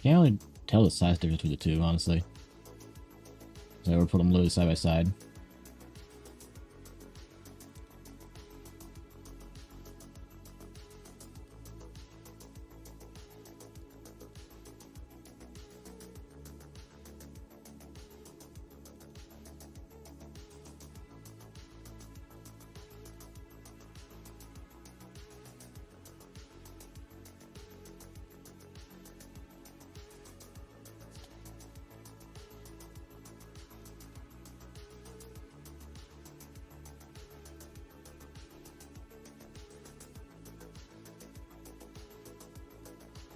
Can't really tell the size difference between the two, honestly. So I would put them literally side by side.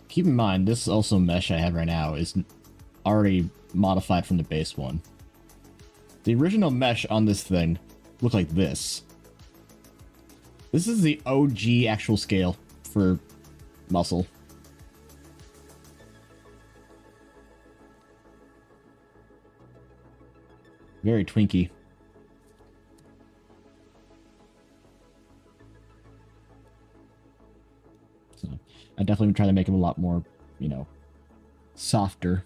Keep in mind, this also mesh I have right now is already modified from the base one. The original mesh on this thing looked like this. This is the OG actual scale for muscle. Very twinky. So I definitely would try to make him a lot more, you know, softer.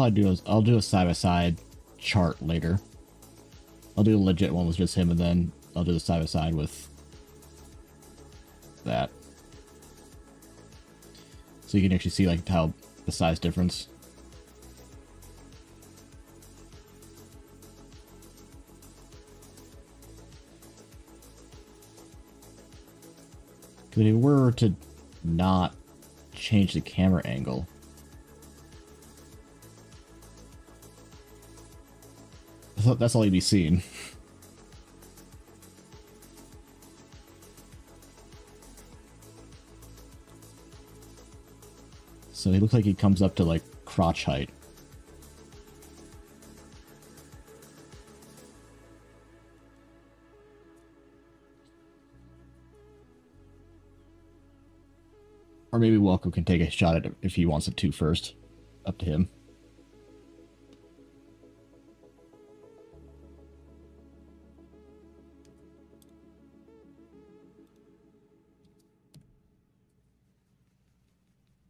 I'll do a side-by-side chart later. I'll do a legit one with just him, and then I'll do the side-by-side with that. So you can actually see like how the size difference. Because if we were to not change the camera angle, that's all you'd be seeing. So he looks like he comes up to like crotch height. Or maybe Welcome can take a shot at it if he wants it to first. Up to him.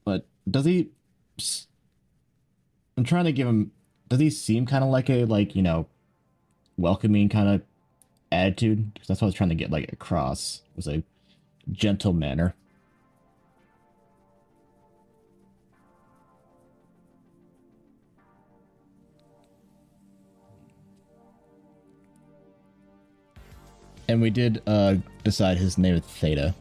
But does he... I'm trying to give him... Does he seem kind of like a, like, you know, welcoming kind of attitude? Because that's what I was trying to get, like, across. Was a gentle manner. And we did decide his name is Theta.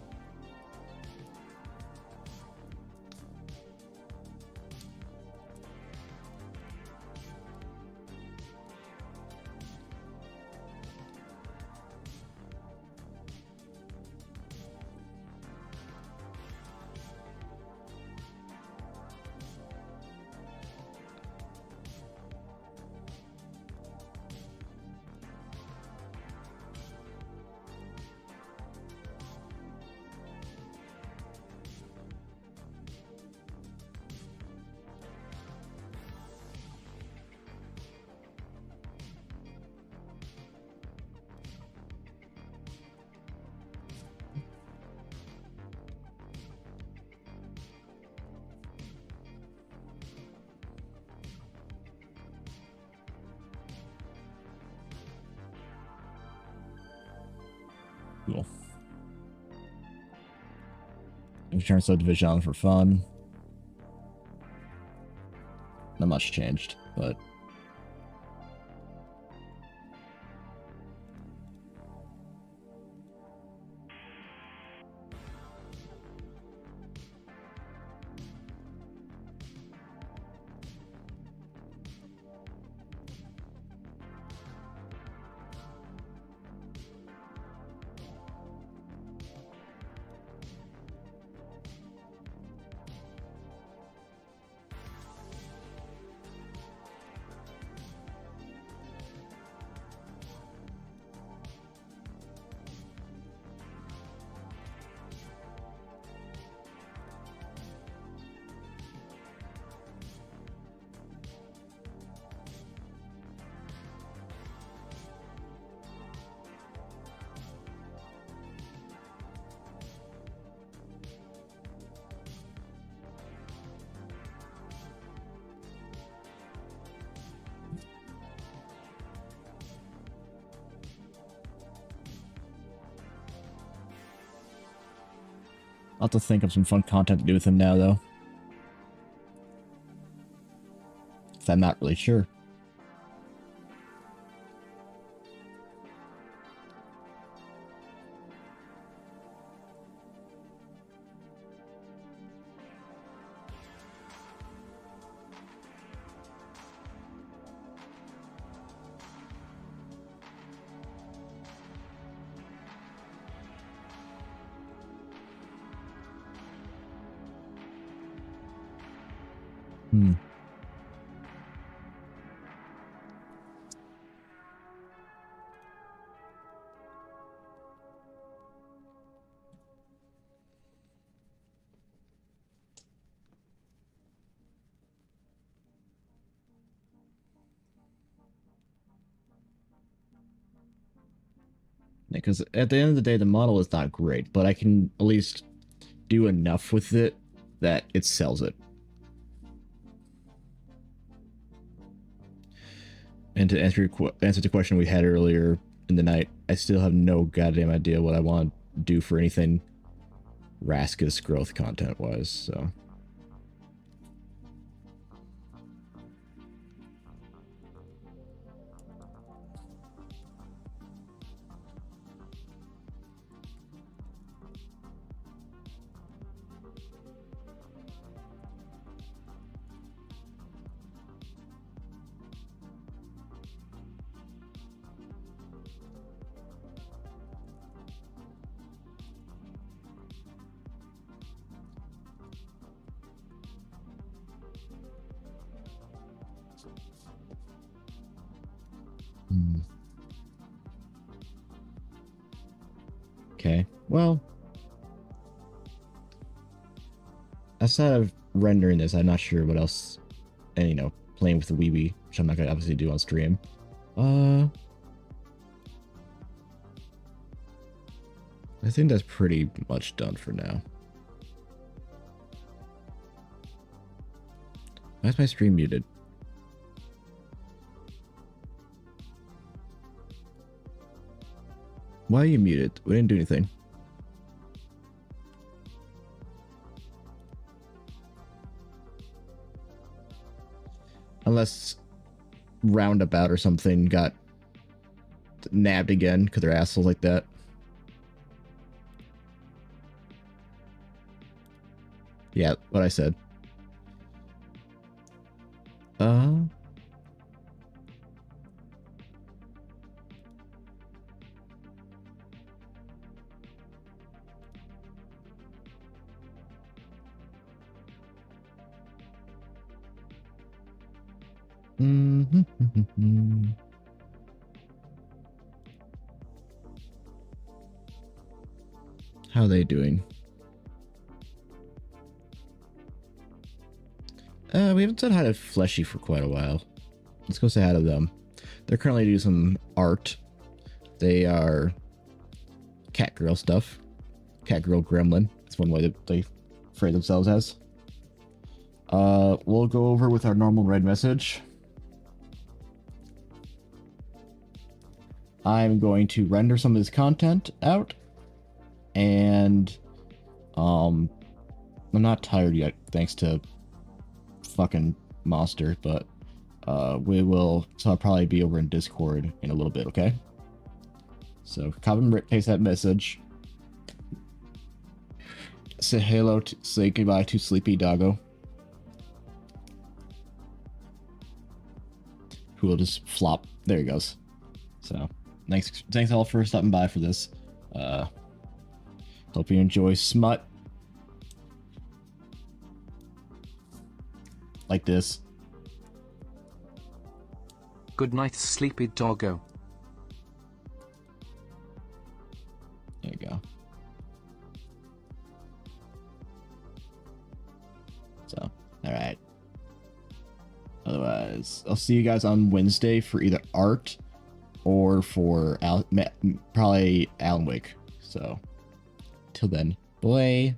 Cool. Return subdivision on for fun. Not much changed, but I'll have to think of some fun content to do with him now, though. 'Cause I'm not really sure. Hmm. Because at the end of the day, the model is not great, but I can at least do enough with it that it sells it. And to answer the question we had earlier in the night, I still have no goddamn idea what I want to do for anything Raskus growth content wise, so. Okay, well, outside of rendering this, I'm not sure what else, and you know, playing with the Weeby, which I'm not gonna obviously do on stream. I think that's pretty much done for now. Why is my stream muted? Why are you muted? We didn't do anything. Unless Roundabout or something got nabbed again because they're assholes like that. Yeah, what I said. How are they doing? We haven't said hi to Fleshy for quite a while. Let's go say hi to them. They're currently doing some art. They are cat girl stuff. Cat girl gremlin. That's one way that they phrase themselves as. We'll go over with our normal red message. I'm going to render some of this content out, and I'm not tired yet, thanks to fucking Monster, but we will, so I'll probably be over in Discord in a little bit, okay? So copy and paste that message. Say hello, say goodbye to Sleepy Doggo, who will just flop. There he goes. So thanks all for stopping by for this. Hope you enjoy smut like this. Good night, Sleepy Doggo. There you go. So, alright. Otherwise, I'll see you guys on Wednesday for either art or for probably Alan Wake. So, till then, bye.